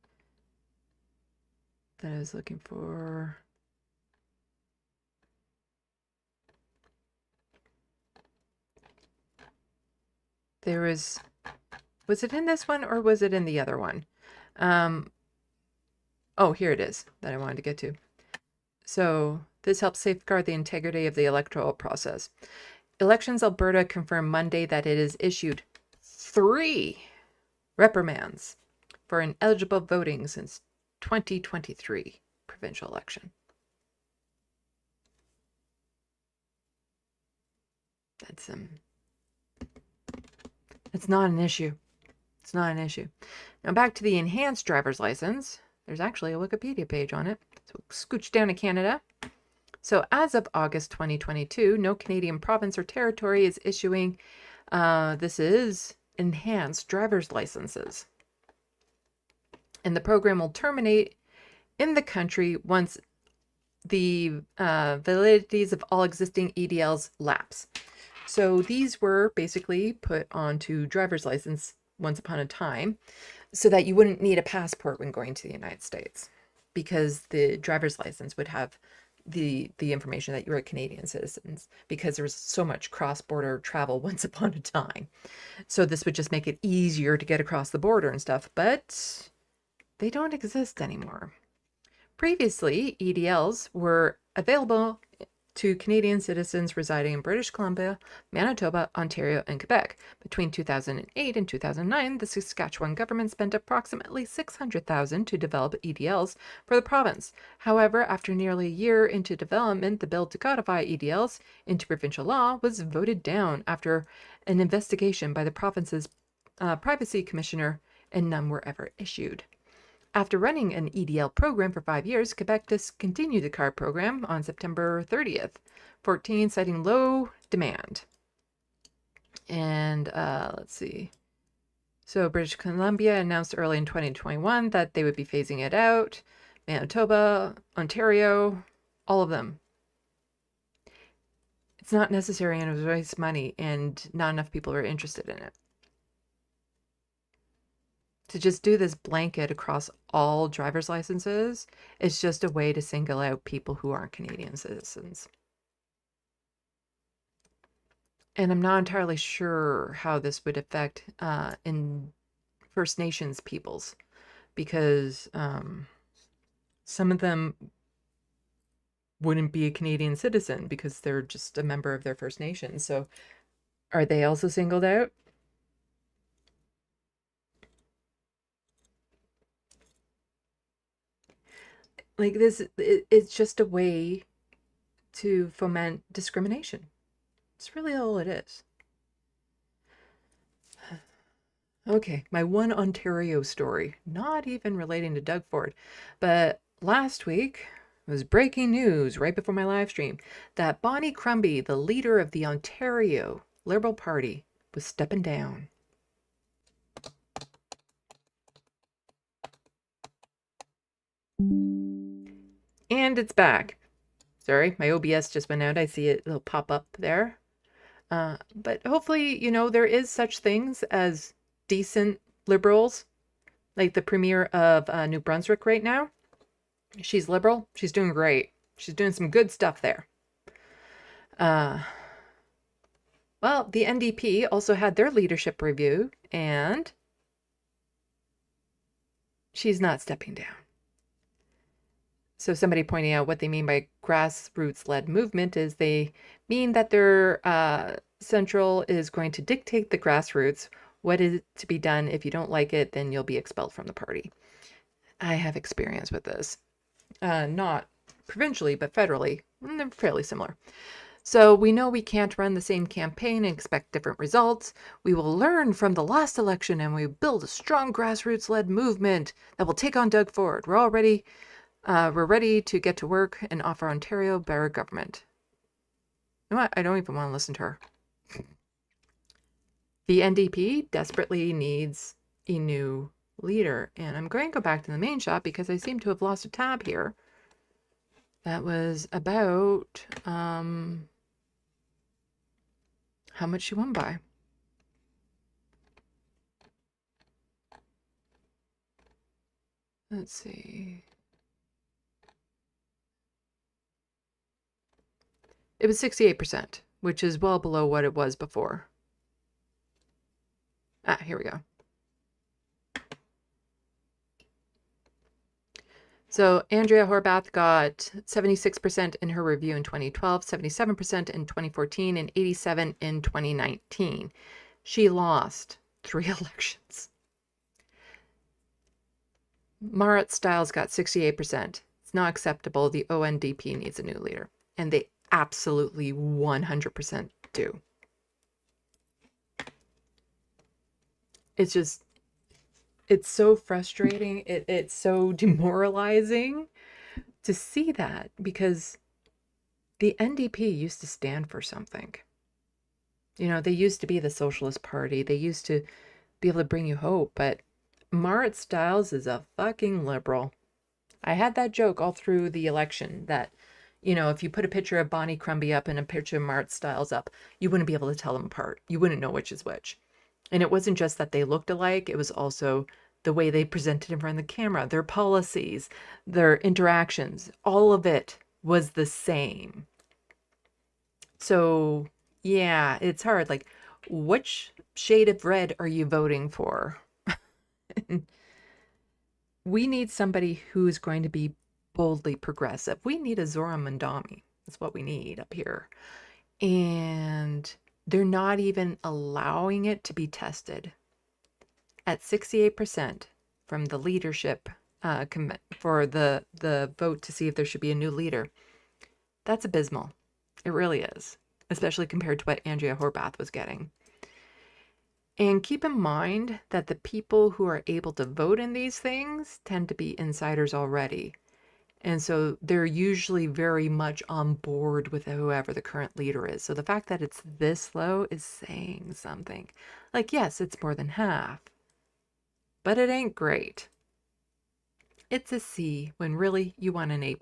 that I was looking for. There was it in this one or was it in the other one? Oh, here it is that I wanted to get to. So this helps safeguard the integrity of the electoral process. Elections Alberta confirmed Monday that it has issued 3 reprimands for ineligible voting since 2023 provincial election. That's it's not an issue. It's not an issue. Now back to the enhanced driver's license. There's actually a Wikipedia page on it. So scooch down to Canada. So as of August 2022, no Canadian province or territory is issuing, this is enhanced driver's licenses. And the program will terminate in the country once the validities of all existing EDLs lapse. So these were basically put onto driver's license once upon a time so that you wouldn't need a passport when going to the United States, because the driver's license would have the information that you were a Canadian citizen, because there was so much cross-border travel once upon a time. So this would just make it easier to get across the border and stuff, but they don't exist anymore. Previously, EDLs were available to Canadian citizens residing in British Columbia, Manitoba, Ontario, and Quebec. Between 2008 and 2009, the Saskatchewan government spent approximately $600,000 to develop EDLs for the province. However, after nearly a year into development, the bill to codify EDLs into provincial law was voted down after an investigation by the province's privacy commissioner, and none were ever issued. After running an EDL program for 5 years, Quebec discontinued the card program on September 30th, 2014, citing low demand. And let's see. So British Columbia announced early in 2021 that they would be phasing it out. Manitoba, Ontario, all of them. It's not necessary and it would waste money, and not enough people are interested in it. To just do this blanket across all driver's licenses is just a way to single out people who aren't Canadian citizens. And I'm not entirely sure how this would affect in First Nations peoples, because some of them wouldn't be a Canadian citizen because they're just a member of their First Nation. So are they also singled out? Like this, it's just a way to foment discrimination. It's really all it is. Okay, my one Ontario story, not even relating to Doug Ford, but last week was breaking news right before my live stream that Bonnie Crombie, the leader of the Ontario Liberal Party, was stepping down. And it's back. Sorry, my OBS just went out. I see it, it'll pop up there. But hopefully, you know, there is such things as decent liberals, like the premier of New Brunswick right now. She's liberal. She's doing great. She's doing some good stuff there. Well, the NDP also had their leadership review, and she's not stepping down. So somebody pointing out what they mean by grassroots-led movement is they mean that their central is going to dictate the grassroots what is to be done. If you don't like it, then you'll be expelled from the party. I have experience with this. Not provincially, but federally. And they're fairly similar. So we know we can't run the same campaign and expect different results. We will learn from the last election and we build a strong grassroots-led movement that will take on Doug Ford. We're ready to get to work and offer Ontario better government. You know what? I don't even want to listen to her. The NDP desperately needs a new leader. And I'm going to go back to the main shot because I seem to have lost a tab here. That was about how much she won by. Let's see. It was 68%, which is well below what it was before. Here we go. So Andrea Horwath got 76% in her review in 2012, 77% in 2014, and 87% in 2019. She lost 3 elections. Marit Stiles got 68%. It's not acceptable. The ONDP needs a new leader. And they absolutely 100% do. It's just, it's so frustrating. It's so demoralizing to see that, because the NDP used to stand for something. You know, they used to be the Socialist Party. They used to be able to bring you hope, but Marit Stiles is a fucking liberal. I had that joke all through the election that, you know, if you put a picture of Bonnie Crombie up and a picture of Marit Stiles up, you wouldn't be able to tell them apart. You wouldn't know which is which. And it wasn't just that they looked alike. It was also the way they presented in front of the camera, their policies, their interactions. All of it was the same. So, yeah, it's hard. Like, which shade of red are you voting for? We need somebody who is going to be boldly progressive. We need a Zora Mandami. That's what we need up here. And they're not even allowing it to be tested. At 68% from the leadership for the vote to see if there should be a new leader. That's abysmal. It really is, especially compared to what Andrea Horwath was getting. And keep in mind that the people who are able to vote in these things tend to be insiders already. And so they're usually very much on board with whoever the current leader is. So the fact that it's this low is saying something. Like, yes, it's more than half, but it ain't great. It's a C when really you want an A+.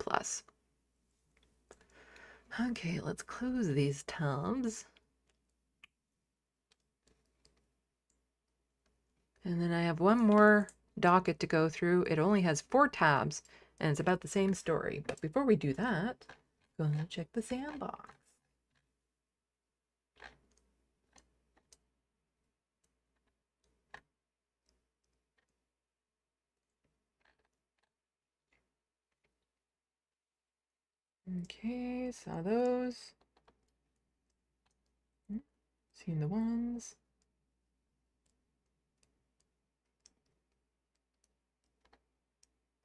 Okay, let's close these tabs. And then I have one more docket to go through. It only has 4 tabs, and it's about the same story. But before we do that, go and check the SandBox. Okay, saw those. Seen the ones.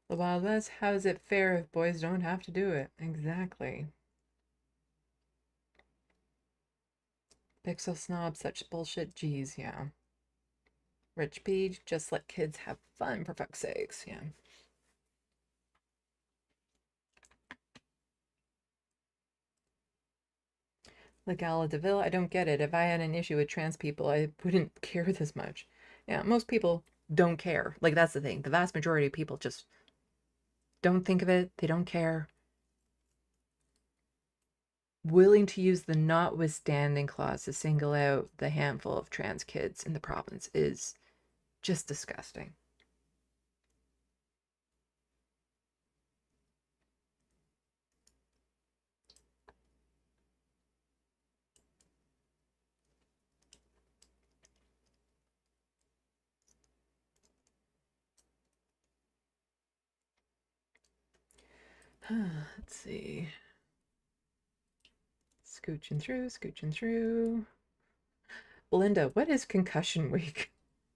The Wild West, how is it fair if boys don't have to do it? Exactly. Pixel snob, such bullshit. Geez, yeah. Rich Page, just let kids have fun, for fuck's sakes. Yeah. Legala DeVille, I don't get it. If I had an issue with trans people, I wouldn't care this much. Yeah, most people don't care. Like, that's the thing. The vast majority of people just don't think of it. They don't care. Willing to use the notwithstanding clause to single out the handful of trans kids in the province is just disgusting. Let's see. Scooching through. Belinda, what is concussion week?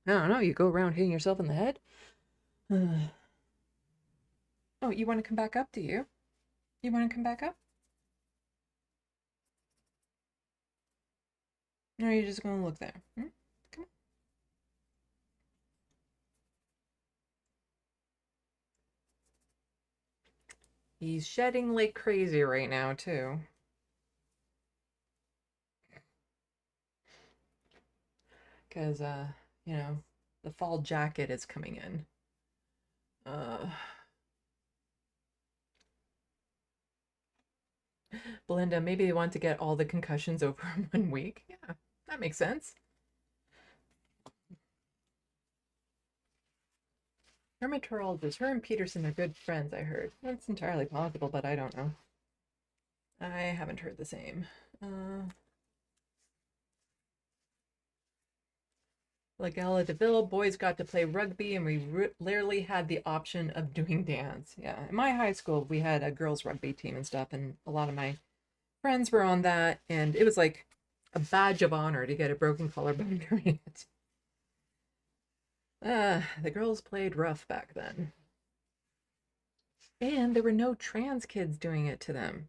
I don't know. You go around hitting yourself in the head? Oh, you want to come back up, do you? You want to come back up? Or are you just going to look there? Come on. He's shedding like crazy right now, too. Because, you know, the fall jacket is coming in. Belinda, maybe they want to get all the concussions over in 1 week. Yeah, that makes sense. Hermatologist, her and Peterson are good friends, I heard. That's entirely possible, but I don't know. I haven't heard the same. Legala DeVille, boys got to play rugby and we rarely had the option of doing dance. Yeah, in my high school, we had a girls' rugby team and stuff, and a lot of my friends were on that, and it was like a badge of honor to get a broken collarbone during it. The girls played rough back then. And there were no trans kids doing it to them.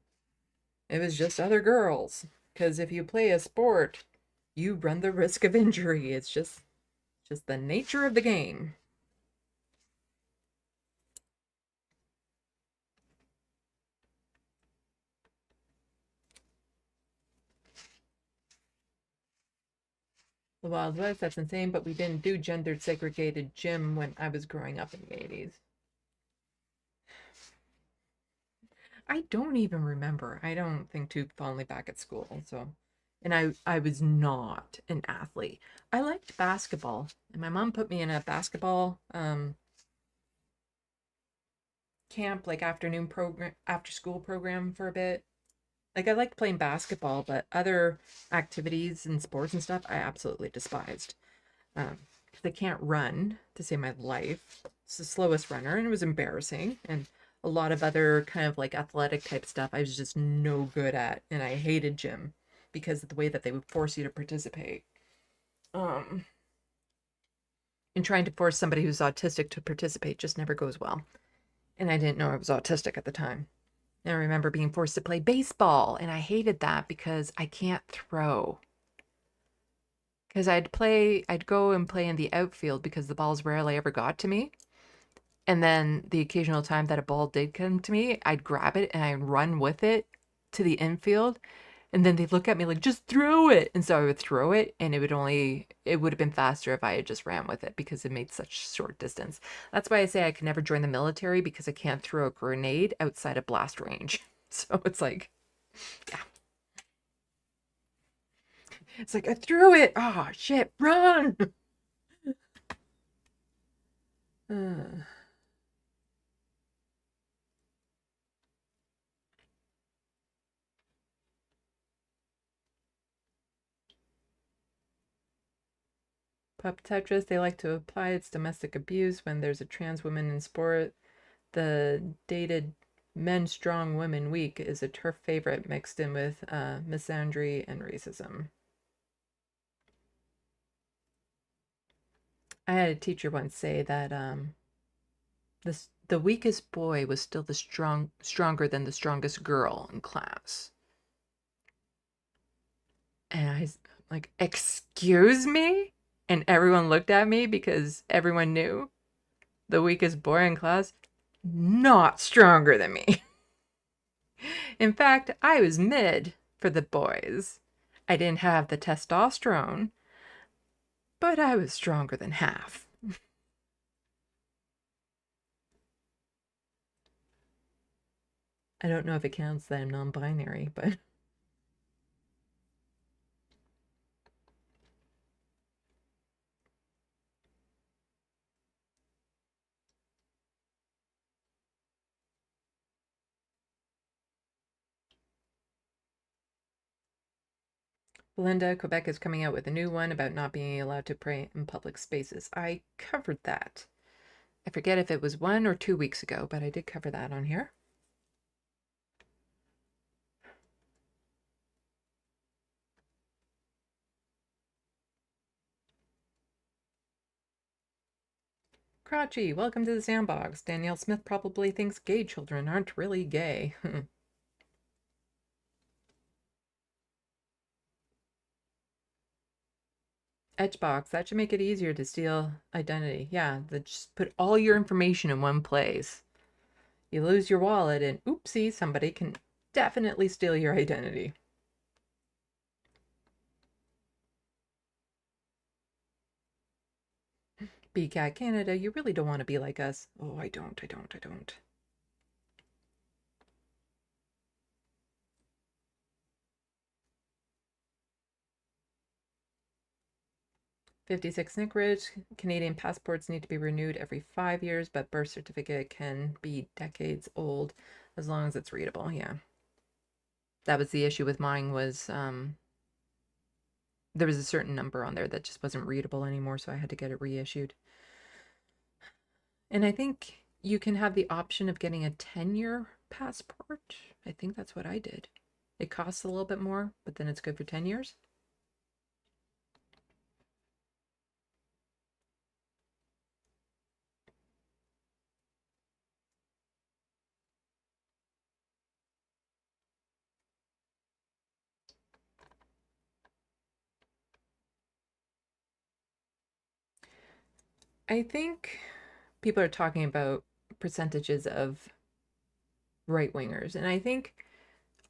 It was just other girls. Because if you play a sport, you run the risk of injury. It's just the nature of the game. The Wild West, that's insane, but we didn't do gendered segregated gym when I was growing up in the 80s. I don't even remember. I don't think too fondly back at school, so. And I was not an athlete. I liked basketball, and my mom put me in a basketball camp, like afternoon program, after school program for a bit. Like, I liked playing basketball, but other activities and sports and stuff, I absolutely despised. Because I can't run to save my life. It's the slowest runner, and it was embarrassing. And a lot of other kind of like athletic type stuff I was just no good at, and I hated gym because of the way that they would force you to participate. And trying to force somebody who's autistic to participate just never goes well. And I didn't know I was autistic at the time. I remember being forced to play baseball, and I hated that because I can't throw. Because I'd go and play in the outfield because the balls rarely ever got to me. And then the occasional time that a ball did come to me, I'd grab it and I'd run with it to the infield. And then they'd look at me like, just throw it. And so I would throw it, and it would have been faster if I had just ran with it because it made such short distance. That's why I say I could never join the military, because I can't throw a grenade outside a blast range. So it's like, yeah. It's like, I threw it. Oh, shit, run. Pup Tetris, they like to apply its domestic abuse when there's a trans woman in sport. The dated men strong, women weak is a turf favorite mixed in with misandry and racism. I had a teacher once say that the weakest boy was still stronger than the strongest girl in class. And I was like, excuse me? And everyone looked at me because everyone knew the weakest boy in class, not stronger than me. In fact, I was mid for the boys. I didn't have the testosterone, but I was stronger than half. I don't know if it counts that I'm non-binary, but... Belinda, Quebec is coming out with a new one about not being allowed to pray in public spaces. I covered that. I forget if it was 1 or 2 weeks ago, but I did cover that on here. Crotchy, welcome to the SandBox. Danielle Smith probably thinks gay children aren't really gay. Etchbox, that should make it easier to steal identity. Yeah, just put all your information in one place. You lose your wallet and oopsie, somebody can definitely steal your identity. BCAT Canada, you really don't want to be like us. Oh, I don't. 56 Nick Ridge, Canadian passports need to be renewed every 5 years, but birth certificate can be decades old as long as it's readable. Yeah. That was the issue with mine, was there was a certain number on there that just wasn't readable anymore, so I had to get it reissued. And I think you can have the option of getting a 10-year passport. I think that's what I did. It costs a little bit more, but then it's good for 10 years. I think people are talking about percentages of right-wingers, and I think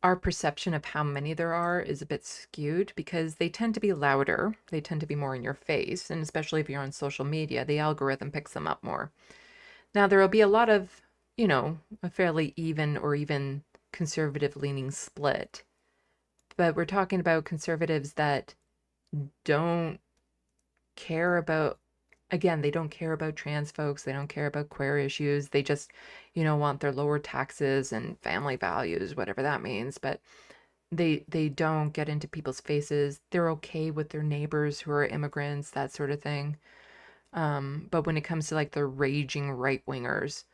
our perception of how many there are is a bit skewed because they tend to be louder, they tend to be more in your face, and especially if you're on social media, the algorithm picks them up more. Now, there will be a lot of, a fairly even or even conservative-leaning split, but we're talking about conservatives that don't care about, again, they don't care about trans folks. They don't care about queer issues. They just, want their lower taxes and family values, whatever that means. But they don't get into people's faces. They're okay with their neighbors who are immigrants, that sort of thing. But when it comes to like the raging right-wingers,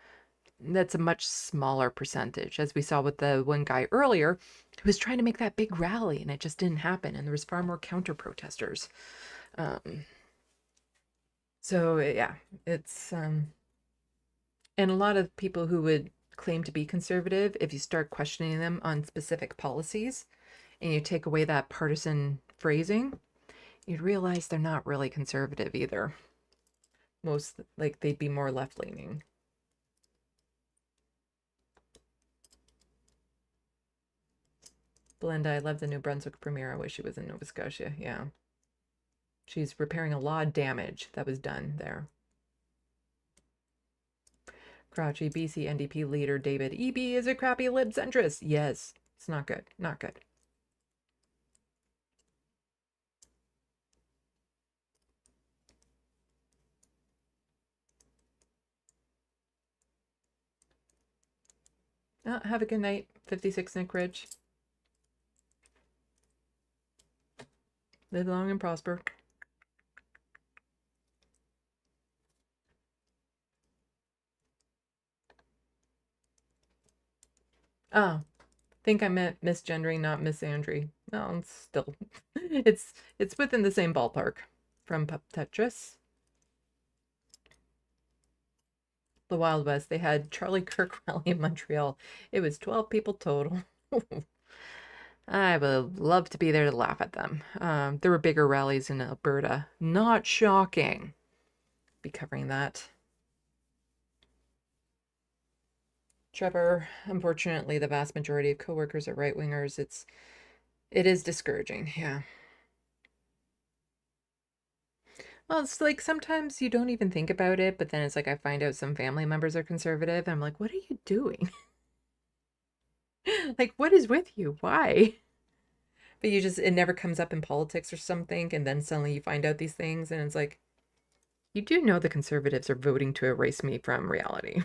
that's a much smaller percentage, as we saw with the one guy earlier who was trying to make that big rally and it just didn't happen. And there was far more counter-protesters. So yeah, it's and a lot of people who would claim to be conservative, if you start questioning them on specific policies and you take away that partisan phrasing, you'd realize they're not really conservative either. Most, like, they'd be more left-leaning. Belinda, I love the New Brunswick premiere. I wish she was in Nova Scotia. Yeah. She's repairing a lot of damage that was done there. Crouchy, BC NDP leader David Eby is a crappy lib centrist. Yes, it's not good. Not good. Have a good night, 56 Nick Ridge. Live long and prosper. Oh, think I meant misgendering, not misandry. No, it's still, it's within the same ballpark. From Tetris. The Wild West, they had Charlie Kirk rally in Montreal. It was 12 people total. I would love to be there to laugh at them. There were bigger rallies in Alberta. Not shocking. Be covering that. Trevor, unfortunately, the vast majority of coworkers are right-wingers. It is discouraging, yeah. Well, it's like sometimes you don't even think about it, but then it's like I find out some family members are conservative, and I'm like, what are you doing? Like, what is with you? Why? But it never comes up in politics or something, and then suddenly you find out these things, and it's like, you do know the conservatives are voting to erase me from reality.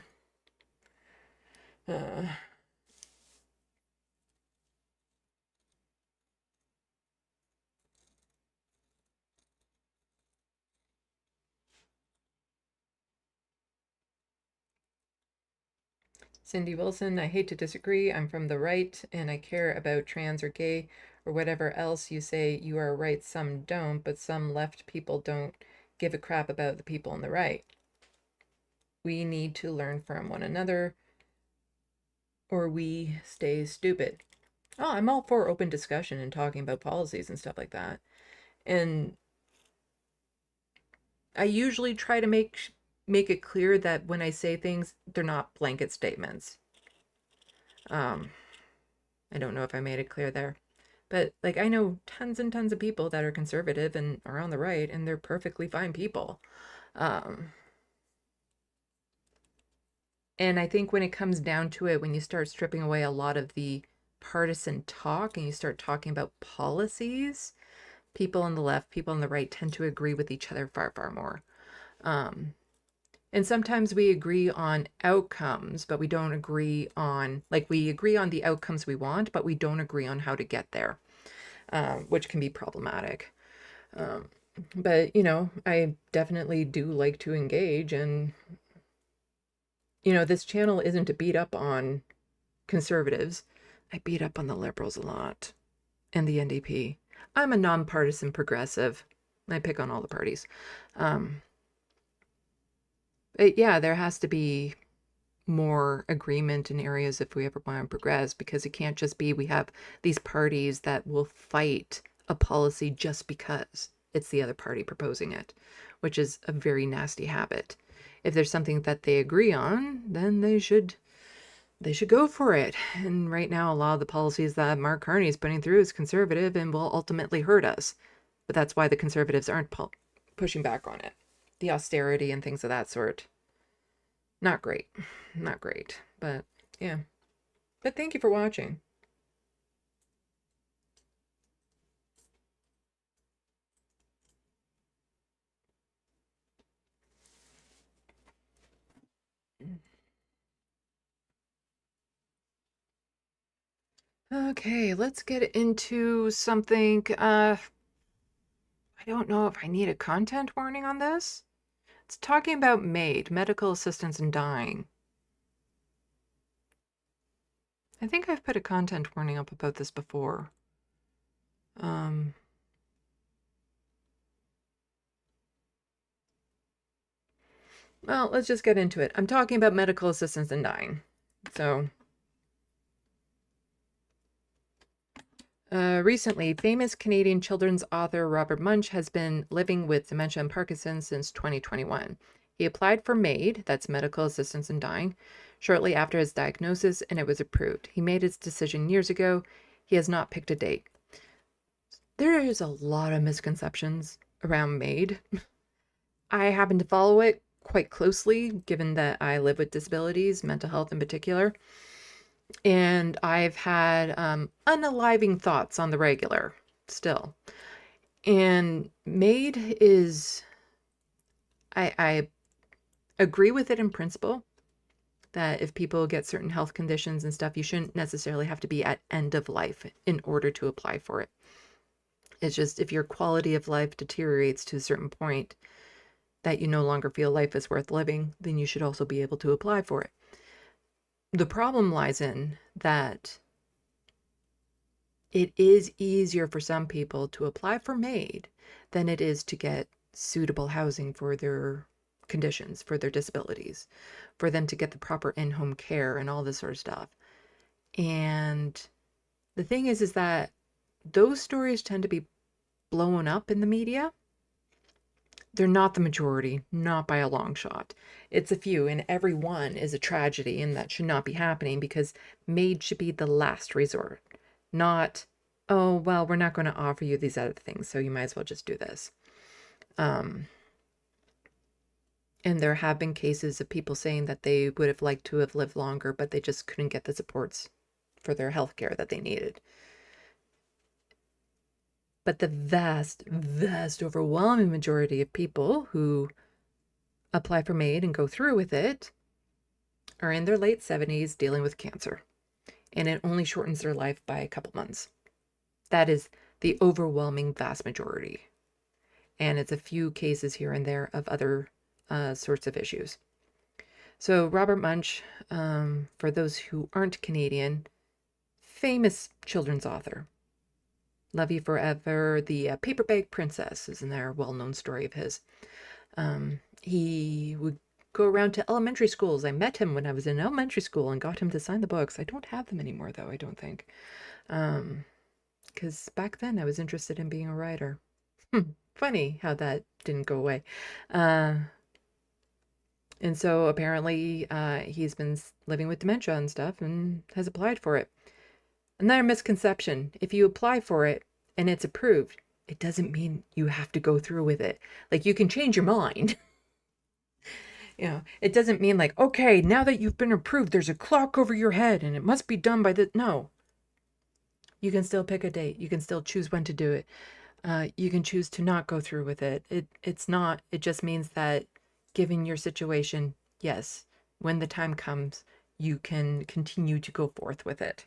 Cindy Wilson, I hate to disagree. I'm from the right and I care about trans or gay or whatever else you say. You are right, some don't, but some left people don't give a crap about the people on the right. We need to learn from one another or we stay stupid. Oh, I'm all for open discussion and talking about policies and stuff like that. And I usually try to make it clear that when I say things, they're not blanket statements. I don't know if I made it clear there, but like I know tons and tons of people that are conservative and are on the right, and they're perfectly fine people. And I think when it comes down to it, when you start stripping away a lot of the partisan talk and you start talking about policies, people on the left, people on the right tend to agree with each other far, far more. And sometimes we agree on outcomes, but we don't agree on, like we agree on the outcomes we want, but we don't agree on how to get there, which can be problematic. But, you know, I definitely do like to engage, and, you know, this channel isn't to beat up on conservatives. I beat up on the liberals a lot and the NDP. I'm a nonpartisan progressive. I pick on all the parties. But yeah, there has to be more agreement in areas if we ever want to progress, because it can't just be we have these parties that will fight a policy just because it's the other party proposing it, which is a very nasty habit. If there's something that they agree on, then they should go for it. And right now, a lot of the policies that Mark Carney is putting through is conservative and will ultimately hurt us. But that's why the conservatives aren't pushing back on it. The austerity and things of that sort. Not great. Not great. But yeah. But thank you for watching. Okay, let's get into something. I don't know if I need a content warning on this. It's talking about MAID, medical assistance in dying. I think I've put a content warning up about this before. Well, let's just get into it. I'm talking about medical assistance in dying. So, recently, famous Canadian children's author Robert Munsch has been living with dementia and Parkinson's since 2021. He applied for MAID, that's medical assistance in dying, shortly after his diagnosis, and it was approved. He made his decision years ago. He has not picked a date. There is a lot of misconceptions around MAID. I happen to follow it quite closely, given that I live with disabilities, mental health in particular. And I've had unaliving thoughts on the regular still. And MAID is, I agree with it in principle, that if people get certain health conditions and stuff, you shouldn't necessarily have to be at end of life in order to apply for it. It's just if your quality of life deteriorates to a certain point that you no longer feel life is worth living, then you should also be able to apply for it. The problem lies in that it is easier for some people to apply for MAID than it is to get suitable housing for their conditions, for their disabilities, for them to get the proper in-home care and all this sort of stuff. And the thing is that those stories tend to be blown up in the media. They're not the majority, not by a long shot. It's a few, and every one is a tragedy, and that should not be happening, because MAID should be the last resort, not, oh, well, we're not going to offer you these other things, so you might as well just do this. And there have been cases of people saying that they would have liked to have lived longer, but they just couldn't get the supports for their health care that they needed. But the vast, vast, overwhelming majority of people who apply for MAID and go through with it are in their late 70s dealing with cancer. And it only shortens their life by a couple months. That is the overwhelming vast majority. And it's a few cases here and there of other sorts of issues. So Robert Munsch, for those who aren't Canadian, famous children's author. Love You Forever, the Paperback Princess is another well-known story of his. He would go around to elementary schools. I met him when I was in elementary school and got him to sign the books. I don't have them anymore, though, I don't think. Because back then I was interested in being a writer. Funny how that didn't go away. And so apparently he's been living with dementia and stuff and has applied for it. Another misconception, if you apply for it and it's approved, it doesn't mean you have to go through with it. Like, you can change your mind. You know, it doesn't mean like, okay, now that you've been approved, there's a clock over your head and it must be done by the, no. You can still pick a date. You can still choose when to do it. You can choose to not go through with it. It just means that given your situation, yes, when the time comes, you can continue to go forth with it.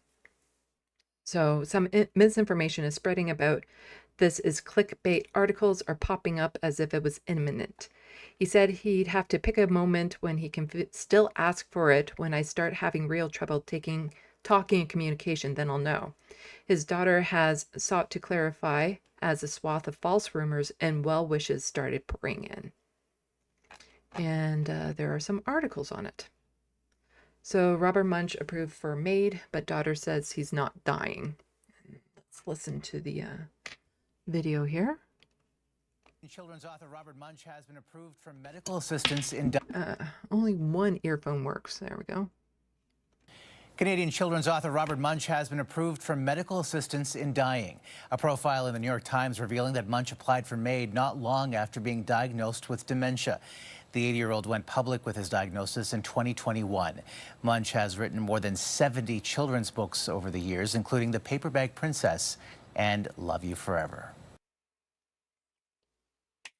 So some misinformation is spreading about this is clickbait. Articles are popping up as if it was imminent. He said he'd have to pick a moment when he can still ask for it. When I start having real trouble talking and communication, then I'll know. His daughter has sought to clarify as a swath of false rumors and well wishes started pouring in. And there are some articles on it. So Robert Munsch approved for MAID, but daughter says he's not dying. Let's listen to the video here. Children's author Robert Munsch has been approved for medical assistance in... Only one earphone works. There we go. Canadian children's author Robert Munsch has been approved for medical assistance in dying. A profile in the New York Times revealing that Munsch applied for MAID not long after being diagnosed with dementia. The 80-year-old went public with his diagnosis in 2021. Munsch has written more than 70 children's books over the years, including The Paperback Princess and Love You Forever.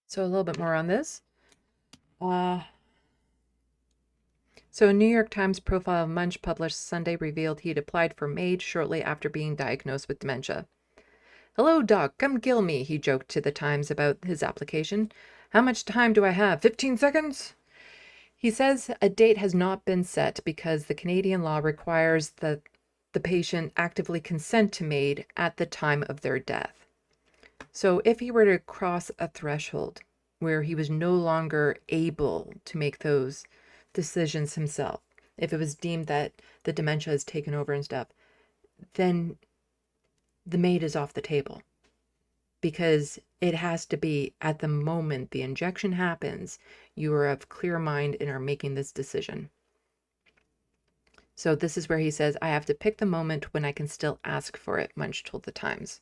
So a little bit more on this. So a New York Times profile of Munsch published Sunday revealed he'd applied for MAID shortly after being diagnosed with dementia. "Hello, Doc, come kill me," he joked to the Times about his application. "How much time do I have? 15 seconds?" He says a date has not been set because the Canadian law requires that the patient actively consent to MAID at the time of their death. So if he were to cross a threshold where he was no longer able to make those decisions himself, if it was deemed that the dementia has taken over and stuff, then the MAID is off the table, because it has to be at the moment the injection happens, you are of clear mind and are making this decision. So this is where he says, I have to pick the moment when I can still ask for it, Munch told the Times.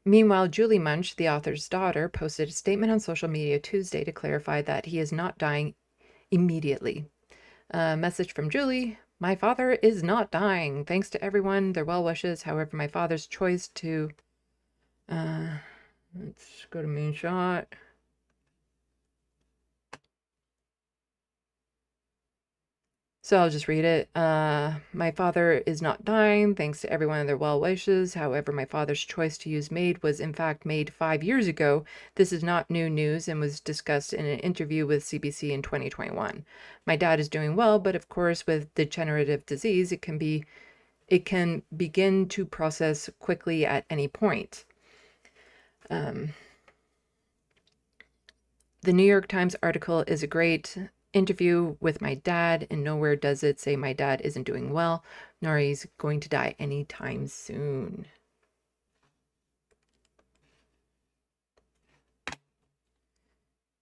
Meanwhile, Julie Munch, the author's daughter, posted a statement on social media Tuesday to clarify that he is not dying immediately. A message from Julie: my father is not dying. Thanks to everyone, their well wishes. However, my father's choice to... let's go to main shot. So I'll just read it. My father is not dying, thanks to everyone and their well wishes. However, my father's choice to use MAID was in fact made 5 years ago. This is not new news and was discussed in an interview with CBC in 2021. My dad is doing well, but of course with degenerative disease, it can begin to process quickly at any point. The New York Times article is a great interview with my dad, and nowhere does it say my dad isn't doing well, nor he's going to die anytime soon.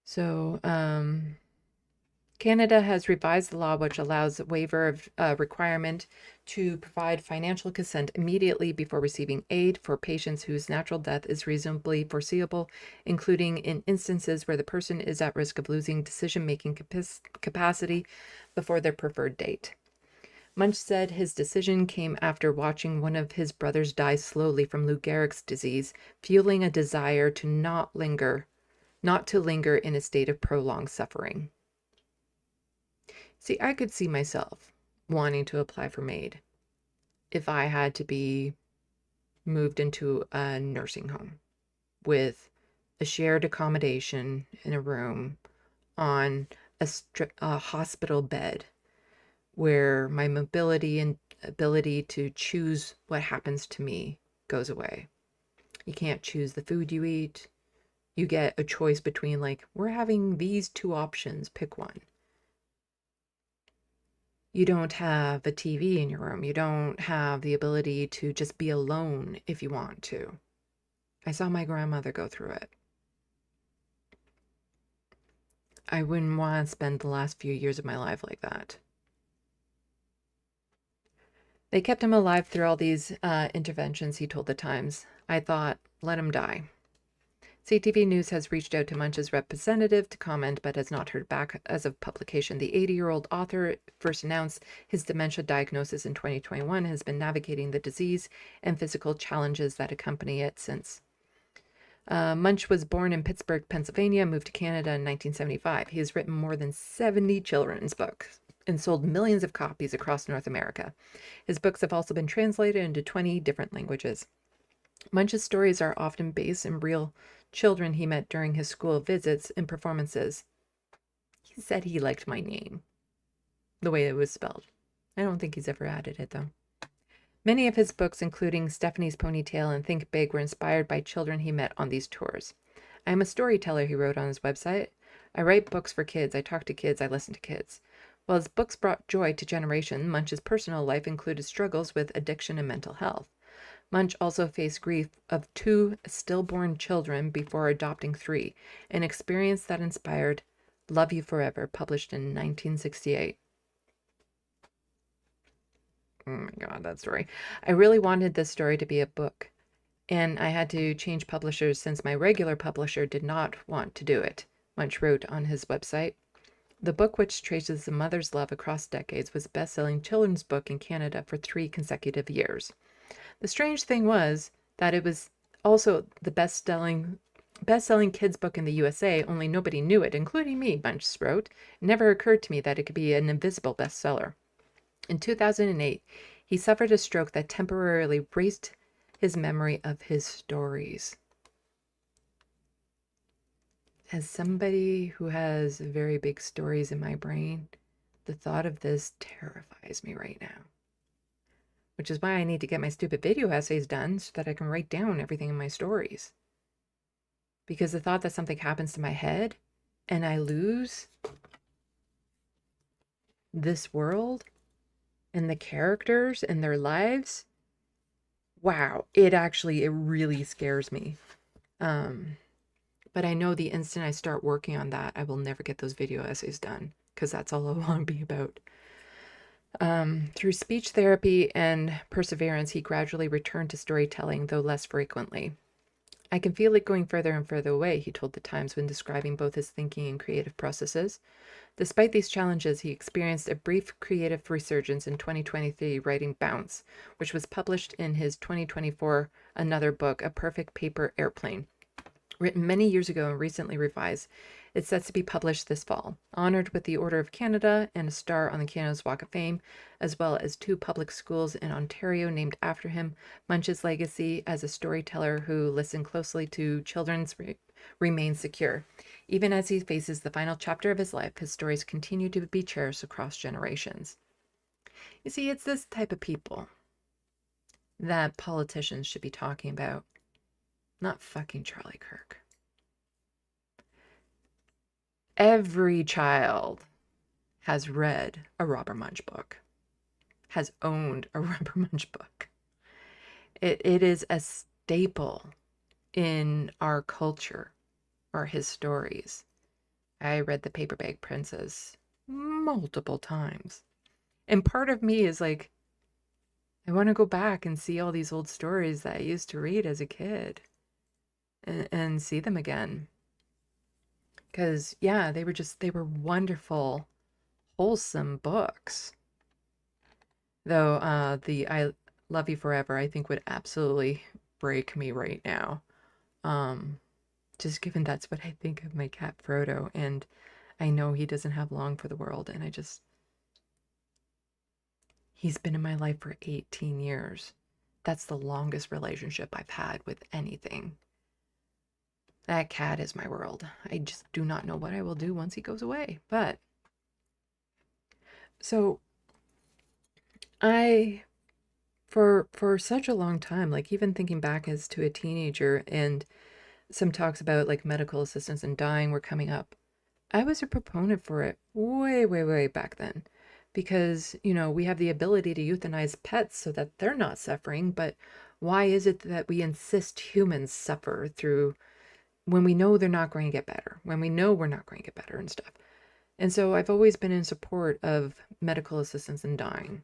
So, Canada has revised the law which allows a waiver of requirement to provide financial consent immediately before receiving aid for patients whose natural death is reasonably foreseeable, including in instances where the person is at risk of losing decision-making capacity before their preferred date. Munch said his decision came after watching one of his brothers die slowly from Lou Gehrig's disease, fueling a desire to not to linger in a state of prolonged suffering. See, I could see myself wanting to apply for MAID if I had to be moved into a nursing home with a shared accommodation in a room on a hospital bed where my mobility and ability to choose what happens to me goes away. You can't choose the food you eat. You get a choice between, like, we're having these two options, pick one. You don't have a TV in your room. You don't have the ability to just be alone if you want to. I saw my grandmother go through it. I wouldn't want to spend the last few years of my life like that. They kept him alive through all these interventions, he told the Times. I thought, let him die. CTV News has reached out to Munch's representative to comment, but has not heard back as of publication. The 80-year-old author first announced his dementia diagnosis in 2021 and has been navigating the disease and physical challenges that accompany it since. Munch was born in Pittsburgh, Pennsylvania, moved to Canada in 1975. He has written more than 70 children's books and sold millions of copies across North America. His books have also been translated into 20 different languages. Munch's stories are often based in real children he met during his school visits and performances. He said he liked my name, the way it was spelled. I don't think he's ever added it, though. Many of his books, including Stephanie's Ponytail and Think Big, were inspired by children he met on these tours. I am a storyteller, he wrote on his website. I write books for kids. I talk to kids. I listen to kids. While his books brought joy to generations, Munch's personal life included struggles with addiction and mental health. Munch also faced grief of 2 stillborn children before adopting 3, an experience that inspired Love You Forever, published in 1968. Oh my God, that story. I really wanted this story to be a book, and I had to change publishers since my regular publisher did not want to do it, Munch wrote on his website. The book, which traces the mother's love across decades, was a best-selling children's book in Canada for 3 consecutive years. The strange thing was that it was also the best-selling kids book in the USA, only nobody knew it, including me, Munch wrote. It never occurred to me that it could be an invisible bestseller. In 2008, he suffered a stroke that temporarily erased his memory of his stories. As somebody who has very big stories in my brain, the thought of this terrifies me right now. Which is why I need to get my stupid video essays done so that I can write down everything in my stories. Because the thought that something happens to my head and I lose this world and the characters and their lives, wow, it really scares me. But I know the instant I start working on that, I will never get those video essays done because that's all I want to be about. Through speech therapy and perseverance, he gradually returned to storytelling, though less frequently. I can feel it going further and further away, he told The Times when describing both his thinking and creative processes. Despite these challenges, he experienced a brief creative resurgence in 2023 writing Bounce, which was published in his 2024 another book, A Perfect Paper Airplane. Written many years ago and recently revised, it's set to be published this fall. Honored with the Order of Canada and a star on the Canada's Walk of Fame, as well as 2 public schools in Ontario named after him, Munch's legacy as a storyteller who listened closely to children's remains secure. Even as he faces the final chapter of his life, his stories continue to be cherished across generations. You see, it's this type of people that politicians should be talking about, not fucking Charlie Kirk. Every child has read a Robert Munch book, has owned a Robert Munch book. It is a staple in our culture, or his stories. I read The Paperback Princess multiple times. And part of me is like, I want to go back and see all these old stories that I used to read as a kid and see them again. Because, yeah, they were wonderful, wholesome books. Though the I Love You Forever, I think, would absolutely break me right now. Just given that's what I think of my cat Frodo, and I know he doesn't have long for the world, and he's been in my life for 18 years. That's the longest relationship I've had with anything. That cat is my world. I just do not know what I will do once he goes away. But, so, for such a long time, like even thinking back as to a teenager, and some talks about like medical assistance and dying were coming up, I was a proponent for it way, way, way back then. Because, we have the ability to euthanize pets so that they're not suffering, but why is it that we insist humans suffer through when we know they're not going to get better, when we know we're not going to get better and stuff? And so I've always been in support of medical assistance in dying.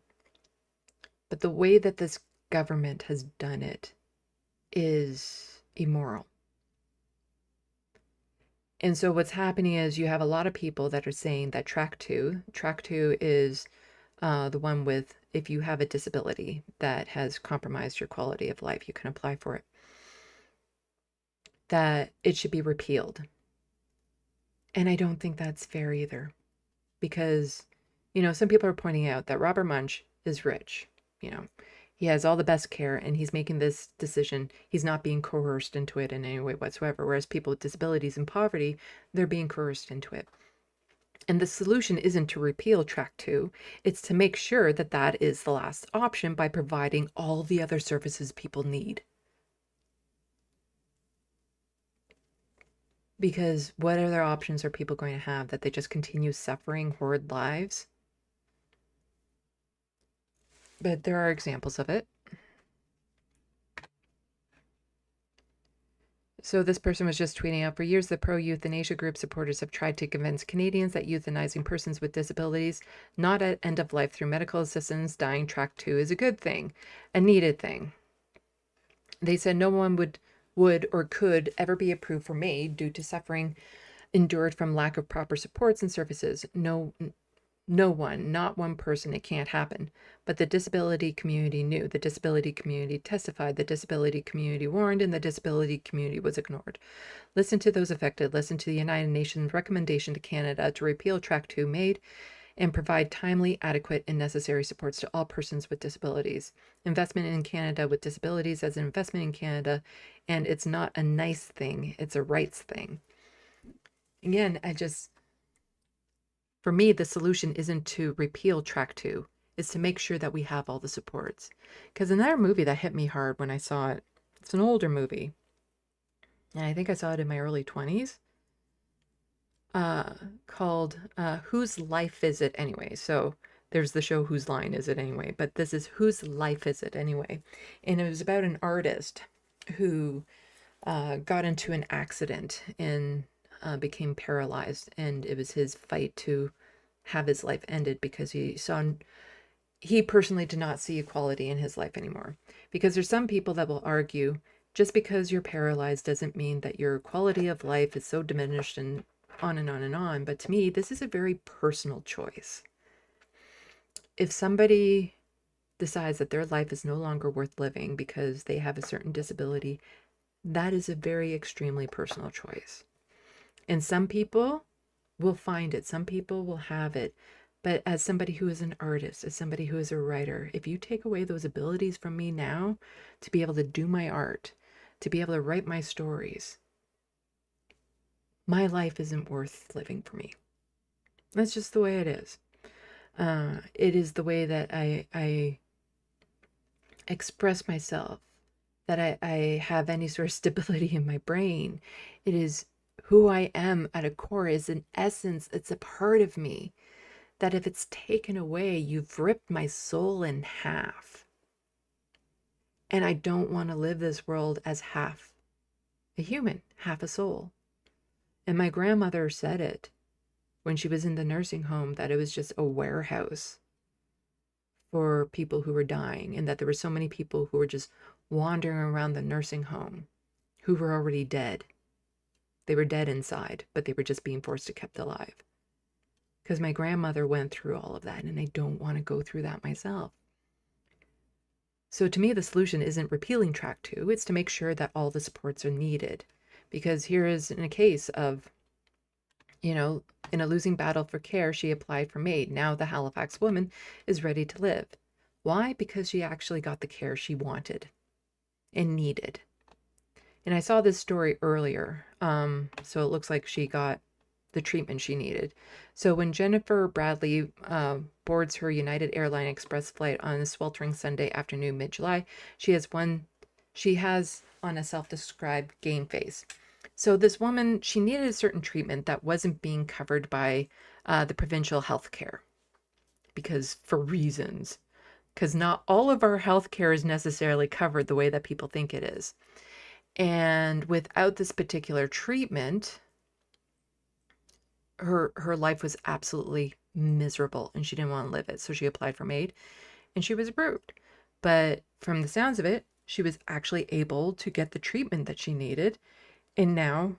But the way that this government has done it is immoral. And so what's happening is you have a lot of people that are saying that track two is the one with, if you have a disability that has compromised your quality of life, you can apply for it, that it should be repealed. And I don't think that's fair either. Because, some people are pointing out that Robert Munch is rich. He has all the best care and he's making this decision. He's not being coerced into it in any way whatsoever. Whereas people with disabilities and poverty, they're being coerced into it. And the solution isn't to repeal track 2. It's to make sure that that is the last option by providing all the other services people need. Because what other options are people going to have, that they just continue suffering horrid lives? But there are examples of it. So this person was just tweeting out, for years, the pro-euthanasia group supporters have tried to convince Canadians that euthanizing persons with disabilities, not at end of life through medical assistance, dying track 2 is a good thing, a needed thing. They said no one would or could ever be approved for MAID due to suffering endured from lack of proper supports and services. Not one person, it can't happen. But the disability community knew. The disability community testified. The disability community warned, and the disability community was ignored. Listen to those affected. Listen to the United Nations recommendation to Canada to repeal Track 2 MAID and provide timely, adequate, and necessary supports to all persons with disabilities. Investment in Canada with disabilities as an investment in Canada, and it's not a nice thing, it's a rights thing. Again, for me, the solution isn't to repeal Track 2, it's to make sure that we have all the supports. Because another movie that hit me hard when I saw it, it's an older movie, and I think I saw it in my early 20s, called Whose Life Is It Anyway? So there's the show Whose Line Is It Anyway? But this is Whose Life Is It Anyway? And it was about an artist who got into an accident and became paralyzed, and it was his fight to have his life ended because he saw he personally did not see equality in his life anymore. Because there's some people that will argue just because you're paralyzed doesn't mean that your quality of life is so diminished and on and on and on. But to me, this is a very personal choice. If somebody decides that their life is no longer worth living because they have a certain disability, that is a very extremely personal choice. And some people will find it. Some people will have it. But as somebody who is an artist, as somebody who is a writer, if you take away those abilities from me now to be able to do my art, to be able to write my stories, my life isn't worth living for me. That's just the way it is. It is the way that I express myself, that I have any sort of stability in my brain. It is who I am at a core, is an essence. It's a part of me that if it's taken away, you've ripped my soul in half. And I don't want to live this world as half a human, half a soul. And my grandmother said it when she was in the nursing home, that it was just a warehouse for people who were dying, and that there were so many people who were just wandering around the nursing home who were already dead. They were dead inside, but they were just being forced to kept alive. Because my grandmother went through all of that, and I don't want to go through that myself. So to me, the solution isn't repealing Track 2. It's to make sure that all the supports are needed. Because here is in a case of, in a losing battle for care, she applied for MAID. Now the Halifax woman is ready to live. Why? Because she actually got the care she wanted and needed. And I saw this story earlier. So it looks like she got the treatment she needed. So when Jennifer Bradley boards her United Airline Express flight on a sweltering Sunday afternoon mid-July, she has on a self-described game face. So this woman, she needed a certain treatment that wasn't being covered by the provincial health care, because for reasons, because not all of our health care is necessarily covered the way that people think it is. And without this particular treatment, her life was absolutely miserable, and she didn't want to live it. So she applied for MAID, and she was approved. But from the sounds of it, she was actually able to get the treatment that she needed, and now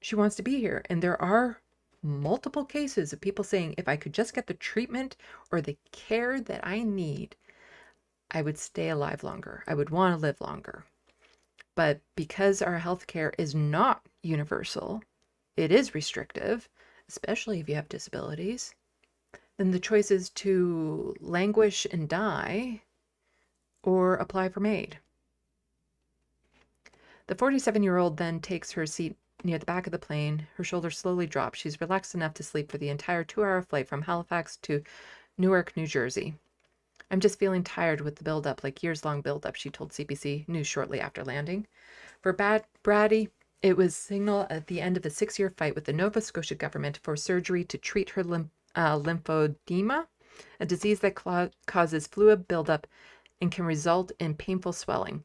she wants to be here. And there are multiple cases of people saying, if I could just get the treatment or the care that I need, I would stay alive longer. I would want to live longer. But because our healthcare is not universal, it is restrictive, especially if you have disabilities, then the choice is to languish and die or apply for MAID. The 47-year-old then takes her seat near the back of the plane. Her shoulders slowly drop. She's relaxed enough to sleep for the entire 2-hour flight from Halifax to Newark, New Jersey. I'm just feeling tired with the build-up, like years-long build-up, she told CBC News shortly after landing. For Brady, it was signal at the end of a 6-year fight with the Nova Scotia government for surgery to treat her lymphedema, a disease that causes fluid buildup and can result in painful swelling.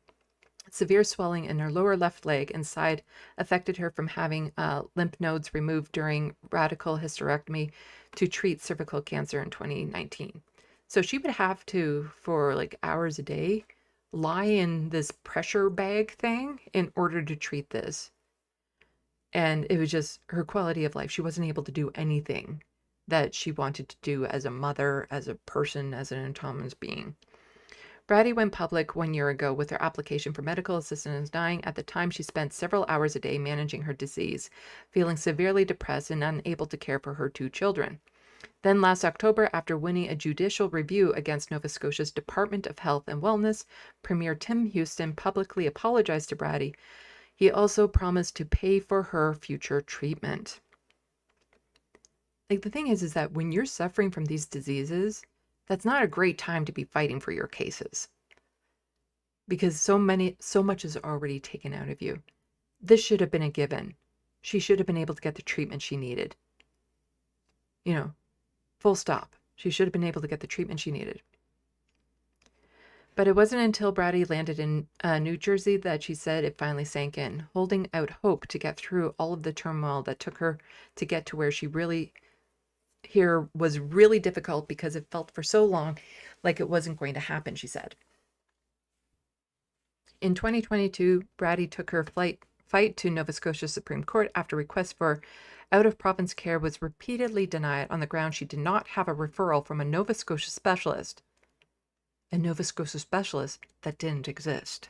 Severe swelling in her lower left leg and side affected her from having lymph nodes removed during radical hysterectomy to treat cervical cancer in 2019. So she would have to, for like hours a day, lie in this pressure bag thing in order to treat this. And it was just her quality of life. She wasn't able to do anything that she wanted to do as a mother, as a person, as an autonomous being. Brady went public 1 year ago with her application for medical assistance dying. At the time, she spent several hours a day managing her disease, feeling severely depressed and unable to care for her 2 children. Then last October, after winning a judicial review against Nova Scotia's Department of Health and Wellness, Premier Tim Houston publicly apologized to Brady. He also promised to pay for her future treatment. Like, the thing is that when you're suffering from these diseases, that's not a great time to be fighting for your cases, because so much is already taken out of you. This should have been a given. She should have been able to get the treatment she needed. Full stop. She should have been able to get the treatment she needed. But it wasn't until Brady landed in New Jersey that she said it finally sank in, holding out hope to get through all of the turmoil that took her to get to where she really here was really difficult because it felt for so long like it wasn't going to happen, she said. In 2022, Brady took her fight to Nova Scotia Supreme Court after request for out-of-province care was repeatedly denied on the ground she did not have a referral from a Nova Scotia specialist. A Nova Scotia specialist that didn't exist.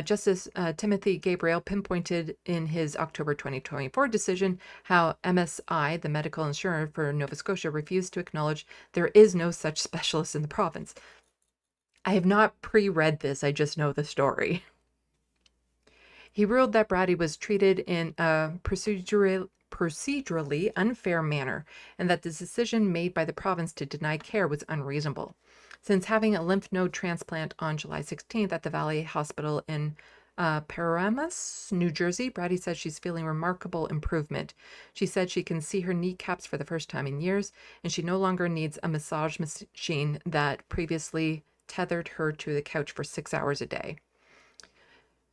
Justice Timothy Gabriel pinpointed in his October 2024 decision how MSI, the medical insurer for Nova Scotia, refused to acknowledge there is no such specialist in the province. I have not pre-read this, I just know the story. He ruled that Brady was treated in a procedurally unfair manner and that the decision made by the province to deny care was unreasonable. Since having a lymph node transplant on July 16th at the Valley Hospital in Paramus, New Jersey, Brady said she's feeling remarkable improvement. She said she can see her kneecaps for the first time in years, and she no longer needs a massage machine that previously tethered her to the couch for 6 hours a day.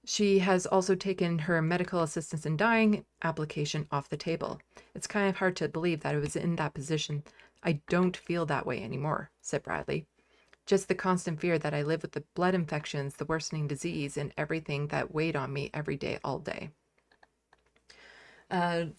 She has also taken her medical assistance in dying application off the table. It's kind of hard to believe that I was in that position. I don't feel that way anymore, said Bradley. Just the constant fear that I live with the blood infections, the worsening disease, and everything that weighed on me every day, all day.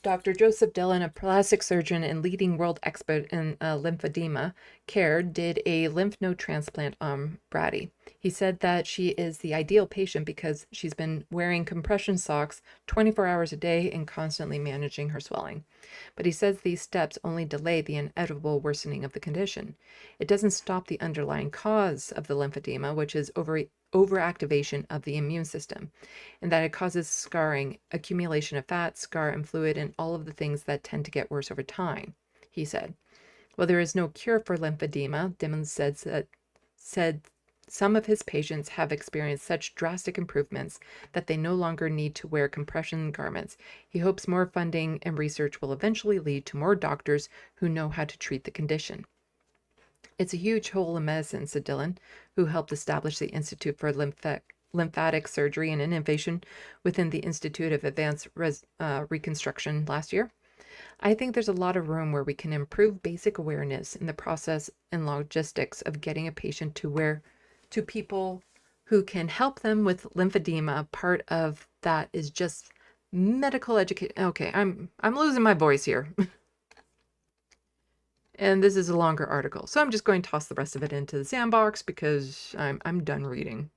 Dr. Joseph Dillon, a plastic surgeon and leading world expert in lymphedema care, did a lymph node transplant on Brady. He said that she is the ideal patient because she's been wearing compression socks 24 hours a day and constantly managing her swelling. But he says these steps only delay the inevitable worsening of the condition. It doesn't stop the underlying cause of the lymphedema, which is overactivation of the immune system, and that it causes scarring, accumulation of fat, scar and fluid, and all of the things that tend to get worse over time, he said. Well, there is no cure for lymphedema. Dillon said some of his patients have experienced such drastic improvements that they no longer need to wear compression garments. He hopes more funding and research will eventually lead to more doctors who know how to treat the condition. It's a huge hole in medicine, said Dillon, who helped establish the Institute for Lymphatic Surgery and Innovation within the Institute of Advanced Reconstruction last year. I think there's a lot of room where we can improve basic awareness in the process and logistics of getting a patient to people who can help them with lymphedema. Part of that is just medical education. Okay, I'm losing my voice here. And this is a longer article, so I'm just going to toss the rest of it into the SandBox because I'm done reading.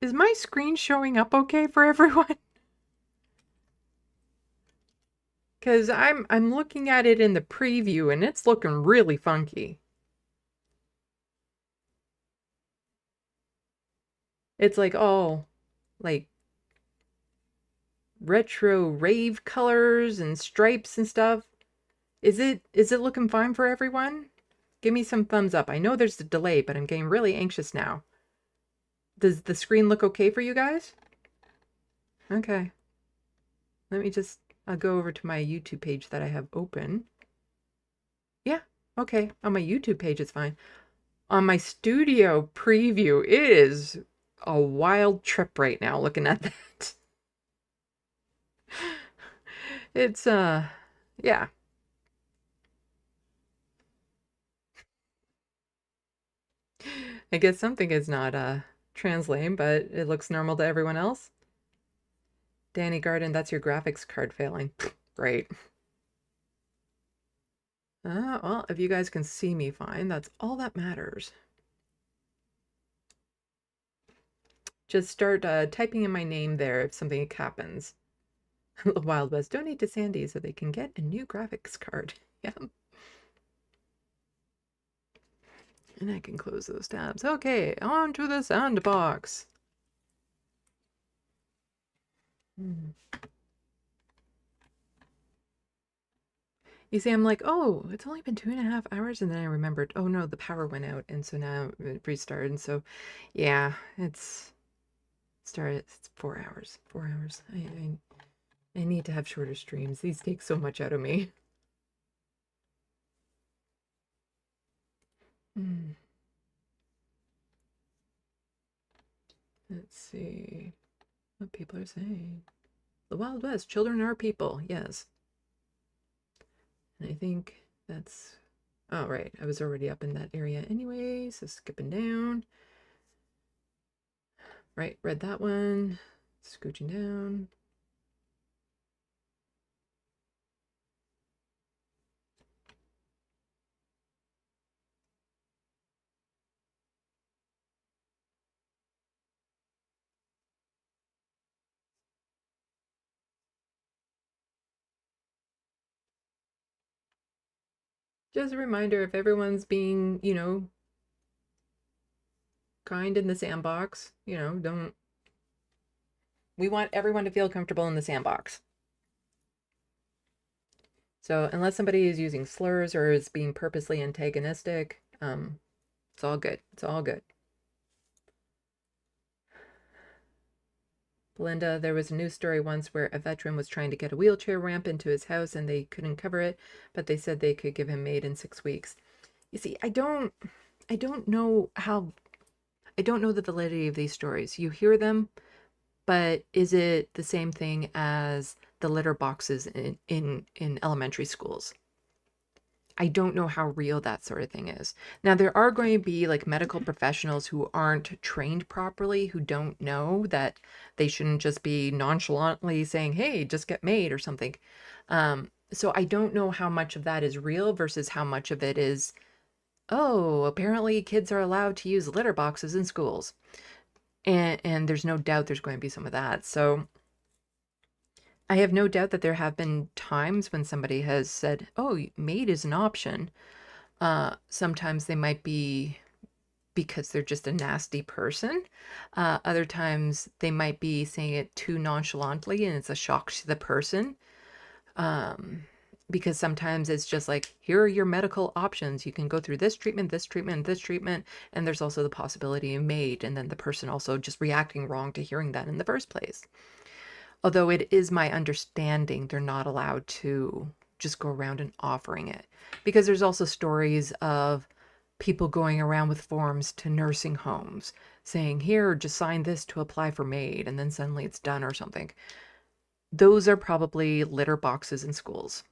Is my screen showing up okay for everyone? Because I'm looking at it in the preview and it's looking really funky. It's like all like retro rave colors and stripes and stuff. Is it looking fine for everyone? Give me some thumbs up. I know there's a delay, but I'm getting really anxious now. Does the screen look okay for you guys? Okay. Let me just, I'll go over to my YouTube page that I have open. Yeah, okay. On my YouTube page, it's fine. On my studio preview, it is a wild trip right now looking at that. It's, yeah. I guess something is not, translating, but it looks normal to everyone else. Danny Garden, that's your graphics card failing. Great. Well, if you guys can see me fine, that's all that matters. Just start typing in my name there if something happens. Wild West, donate to Sandy so they can get a new graphics card. Yeah. And I can close those tabs. Okay, on to the SandBox. You see, I'm like, oh, it's only been 2.5 hours, and then I remembered, oh no, the power went out, and so now it restarted, and so, yeah, it's 4 hours. 4 hours. I need to have shorter streams. These take so much out of me. Let's see what people are saying. The Wild West, children are people, yes. And I think that's, oh, right, I was already up in that area anyway, so skipping down. Right, read that one, scooching down. Just a reminder, if everyone's being, you know, kind in the sandbox, you know, don't, we want everyone to feel comfortable in the sandbox. So unless somebody is using slurs or is being purposely antagonistic, it's all good. It's all good. Belinda, there was a news story once where a veteran was trying to get a wheelchair ramp into his house and they couldn't cover it, but they said they could give him aid in 6 weeks. You see, I don't know the validity of these stories. You hear them, but is it the same thing as the litter boxes in elementary schools? I don't know how real that sort of thing is. Now, there are going to be like medical professionals who aren't trained properly, who don't know that they shouldn't just be nonchalantly saying, hey, just get made or something. So I don't know how much of that is real versus how much of it is, oh, apparently kids are allowed to use litter boxes in schools. And there's no doubt there's going to be some of that. So I have no doubt that there have been times when somebody has said, oh, maid is an option. Sometimes they might be because they're just a nasty person. Other times they might be saying it too nonchalantly and it's a shock to the person. Because sometimes it's just like, here are your medical options. You can go through this treatment, this treatment, this treatment. And there's also the possibility of maid. And then the person also just reacting wrong to hearing that in the first place. Although it is my understanding they're not allowed to just go around and offering it. Because there's also stories of people going around with forms to nursing homes saying, here, just sign this to apply for maid. And then suddenly it's done or something. Those are probably litter boxes in schools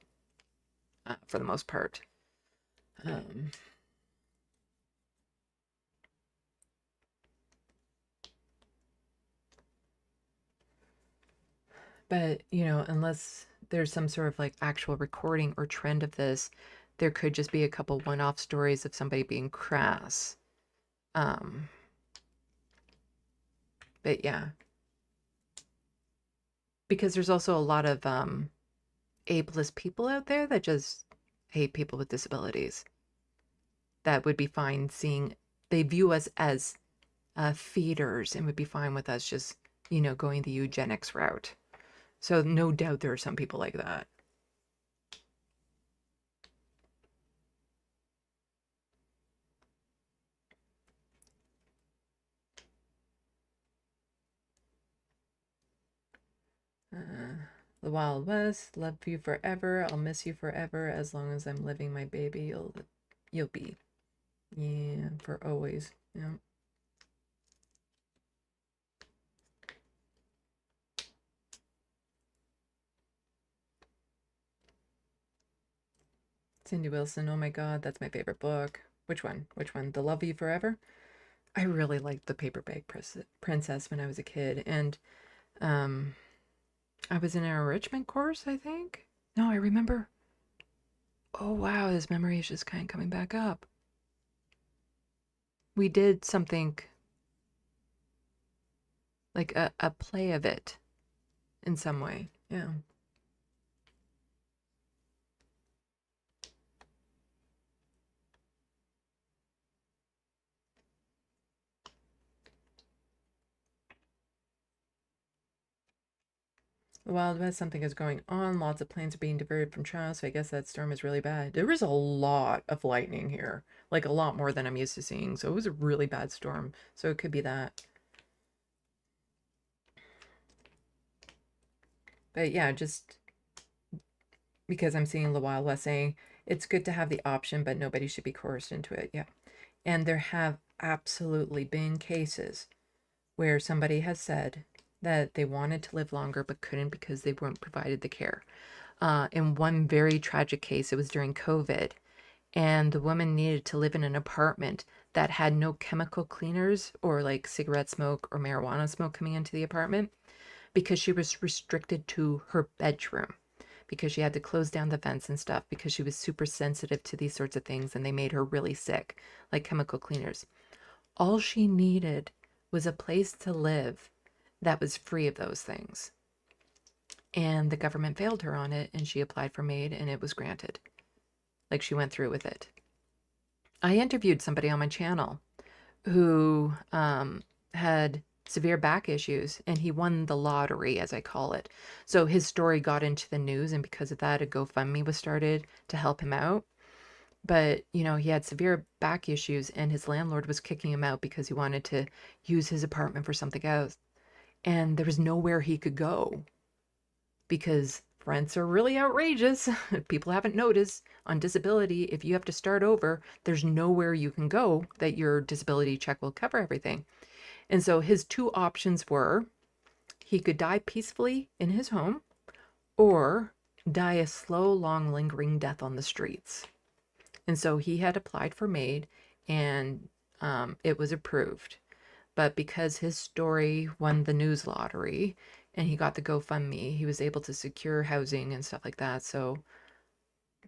for the most part. But, you know, unless there's some sort of like actual recording or trend of this, there could just be a couple one-off stories of somebody being crass. But yeah. Because there's also a lot of ableist people out there that just hate people with disabilities. That would be fine seeing, they view us as feeders and would be fine with us just, you know, going the eugenics route. So no doubt there are some people like that. The Wild West, love you forever. I'll miss you forever. As long as I'm living, my baby, you'll be. Yeah, for always. Yeah. Cindy Wilson, oh my God, that's my favorite book. Which one? Which one? The Love You Forever? I really liked the Paperback Princess when I was a kid. And I was in an enrichment course, I think. No, I remember. Oh, wow, this memory is just kind of coming back up. We did something like a play of it in some way. Yeah. The Wild West, something is going on. Lots of planes are being diverted from Toronto, so I guess that storm is really bad. There was a lot of lightning here, like a lot more than I'm used to seeing. So it was a really bad storm. So it could be that. But yeah, just because I'm seeing the Wild West saying it's good to have the option, but nobody should be coerced into it. Yeah. And there have absolutely been cases where somebody has said that they wanted to live longer but couldn't because they weren't provided the care. In one very tragic case, it was during COVID, and the woman needed to live in an apartment that had no chemical cleaners or like cigarette smoke or marijuana smoke coming into the apartment because she was restricted to her bedroom, because she had to close down the vents and stuff because she was super sensitive to these sorts of things and they made her really sick, like chemical cleaners. All she needed was a place to live that was free of those things. And the government failed her on it, and she applied for MAID, and it was granted. Like, she went through with it. I interviewed somebody on my channel who had severe back issues, and he won the lottery, as I call it. So his story got into the news, and because of that, a GoFundMe was started to help him out. But, you know, he had severe back issues, and his landlord was kicking him out because he wanted to use his apartment for something else. And there was nowhere he could go because rents are really outrageous. People haven't noticed on disability, if you have to start over, there's nowhere you can go that your disability check will cover everything. And so his two options were he could die peacefully in his home or die a slow, long, lingering death on the streets. And so he had applied for MAID, and it was approved. But because his story won the news lottery and he got the GoFundMe, he was able to secure housing and stuff like that. So,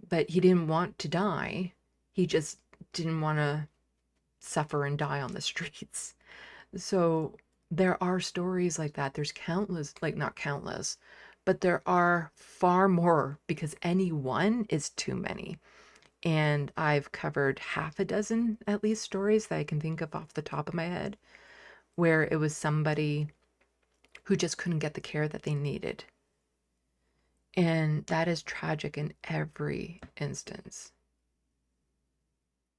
but he didn't want to die. He just didn't want to suffer and die on the streets. So there are stories like that. There's countless, like not countless, but there are far more because any one is too many. And I've covered half a dozen, at least, stories that I can think of off the top of my head, where it was somebody who just couldn't get the care that they needed. And that is tragic in every instance.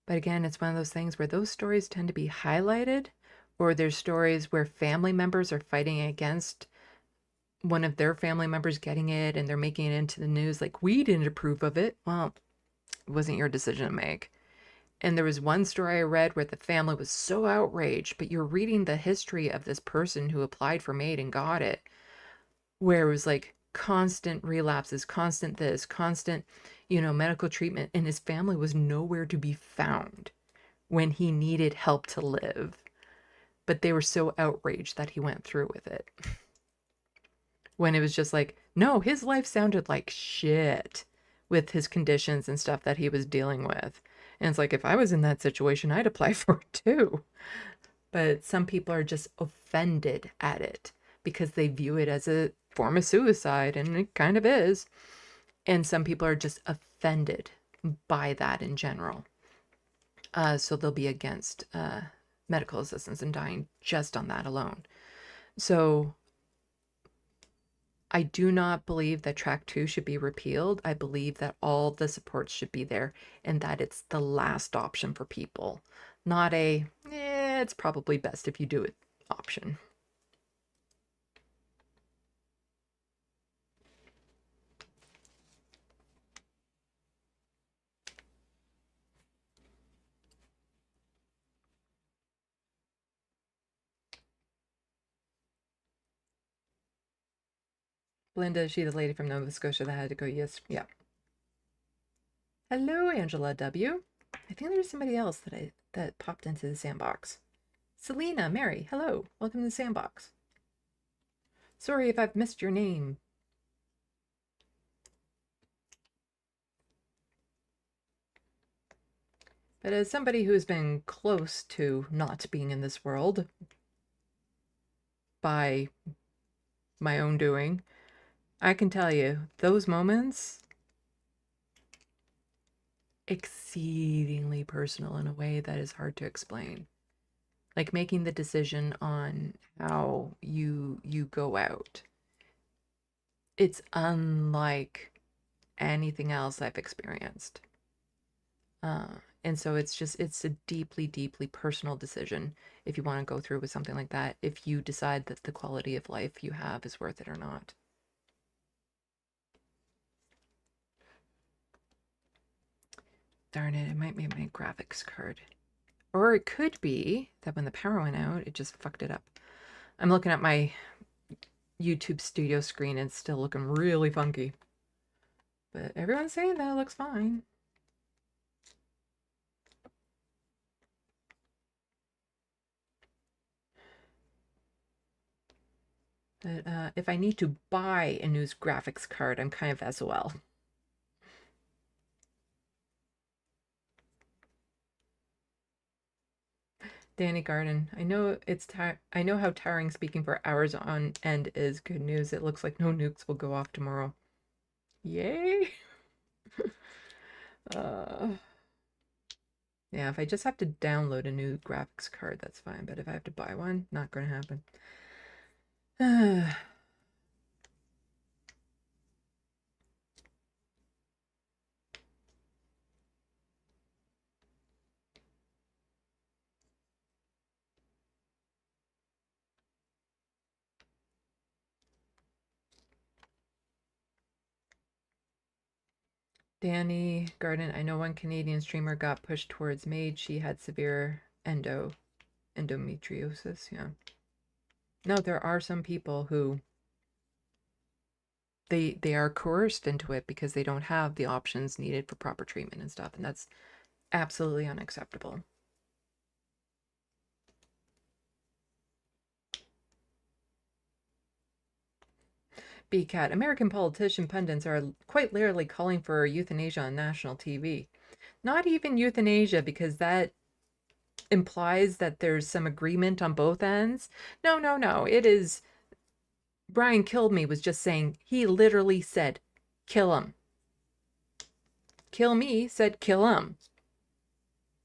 But again, it's one of those things where those stories tend to be highlighted, or there's stories where family members are fighting against one of their family members getting it and they're making it into the news like, we didn't approve of it. Well, it wasn't your decision to make. And there was one story I read where the family was so outraged, but you're reading the history of this person who applied for MAID and got it, where it was like constant relapses, constant this, constant, you know, medical treatment, and his family was nowhere to be found when he needed help to live. But they were so outraged that he went through with it. When it was just like, no, his life sounded like shit with his conditions and stuff that he was dealing with. And it's like, if I was in that situation, I'd apply for it too. But some people are just offended at it because they view it as a form of suicide, and it kind of is. And some people are just offended by that in general. So they'll be against medical assistance in dying just on that alone. So I do not believe that track 2 should be repealed. I believe that all the supports should be there and that it's the last option for people, not a, it's probably best if you do it option. Linda, is she the lady from Nova Scotia that had to go? Yes. Yeah. Hello, Angela W. I think there's somebody else that popped into the SandBox. Selena, Mary, hello. Welcome to the SandBox. Sorry if I've missed your name. But as somebody who's been close to not being in this world by my own doing, I can tell you, those moments, exceedingly personal in a way that is hard to explain. Like making the decision on how you go out. It's unlike anything else I've experienced. And so it's a deeply, deeply personal decision if you want to go through with something like that, if you decide that the quality of life you have is worth it or not. Darn it, it might be my graphics card. Or it could be that when the power went out, it just fucked it up. I'm looking at my YouTube studio screen and it's still looking really funky. But everyone's saying that it looks fine. But if I need to buy a new graphics card, I'm kind of SOL. Danny Garden, I know I know how tiring speaking for hours on end is. Good news, it looks like no nukes will go off tomorrow. Yay! Yeah, if I just have to download a new graphics card, that's fine. But if I have to buy one, not going to happen. Danny Garden, I know one Canadian streamer got pushed towards MAID. She had severe endometriosis. Yeah. No, there are some people who they are coerced into it because they don't have the options needed for proper treatment and stuff, and that's absolutely unacceptable. BCAT, American politician pundits are quite literally calling for euthanasia on national TV. Not even euthanasia, because that implies that there's some agreement on both ends. No, no, no. It is Brian Killed Me was just saying, he literally said, kill him. Kill Me said, kill him.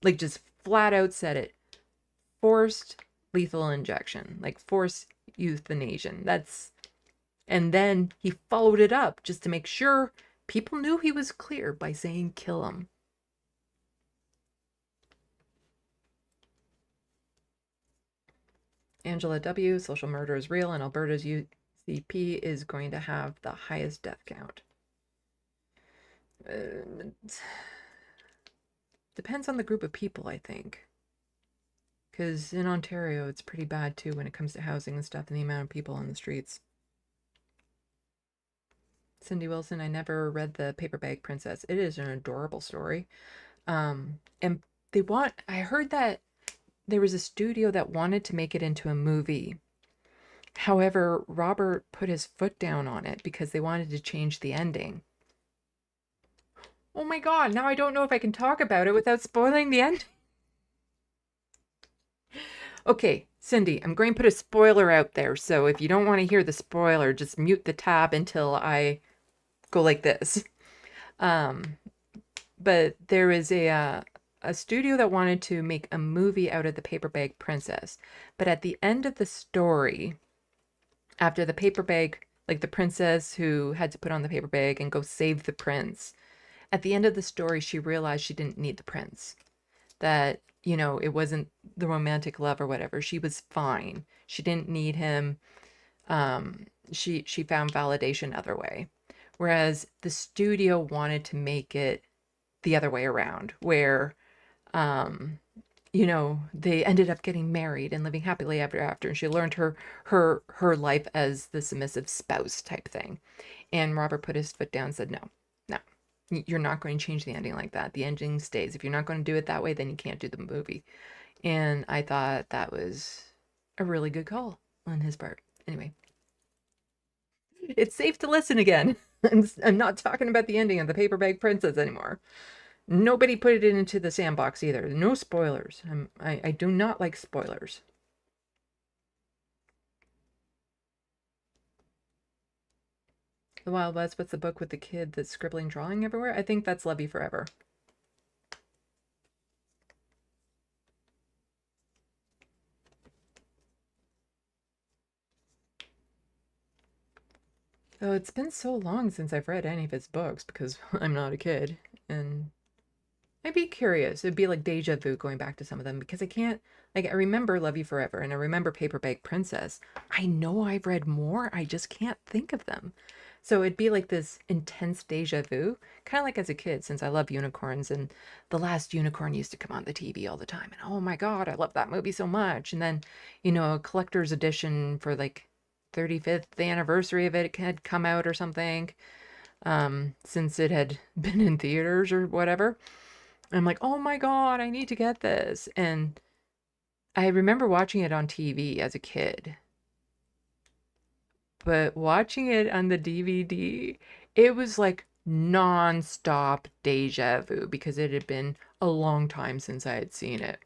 Like, just flat out said it. Forced lethal injection. Like, forced euthanasia. And then he followed it up just to make sure people knew he was clear by saying kill him. Angela W., social murder is real, and Alberta's UCP is going to have the highest death count. Depends on the group of people, I think. Because in Ontario, it's pretty bad too when it comes to housing and stuff and the amount of people on the streets. Cindy Wilson, I never read the Paperback Princess. It is an adorable story. And I heard that there was a studio that wanted to make it into a movie. However, Robert put his foot down on it because they wanted to change the ending. Oh my God, now I don't know if I can talk about it without spoiling the ending. Okay, Cindy, I'm going to put a spoiler out there. So if you don't want to hear the spoiler, just mute the tab until I go like this. But there is a studio that wanted to make a movie out of the Paperback Princess. But at the end of the story, after the paper bag, like the princess who had to put on the paper bag and go save the prince, at the end of the story, she realized she didn't need the prince. That, you know, it wasn't the romantic love or whatever. She was fine. She didn't need him. She found validation other way. Whereas the studio wanted to make it the other way around, where, you know, they ended up getting married and living happily ever after, and she learned her life as the submissive spouse type thing. And Robert put his foot down and said, no, you're not going to change the ending like that. The ending stays. If you're not going to do it that way, then you can't do the movie. And I thought that was a really good call on his part. Anyway, it's safe to listen again. I'm not talking about the ending of the Paperback Princess anymore. Nobody put it into the SandBox either. No spoilers. I do not like spoilers. The Wild West, what's the book with the kid that's scribbling, drawing everywhere? I think that's Levy Forever. Oh, it's been so long since I've read any of his books because I'm not a kid. And I'd be curious. It'd be like deja vu going back to some of them because I can't, like, I remember Levy Forever and I remember Paperback Princess. I know I've read more. I just can't think of them. So it'd be like this intense deja vu, kind of like as a kid, since I love unicorns, and The Last Unicorn used to come on the TV all the time. And oh my God, I love that movie so much. And then, a collector's edition for like 35th anniversary of it had come out or something, since it had been in theaters or whatever. And I'm like, oh my God, I need to get this. And I remember watching it on TV as a kid. But watching it on the DVD, it was like non-stop deja vu because it had been a long time since I had seen it.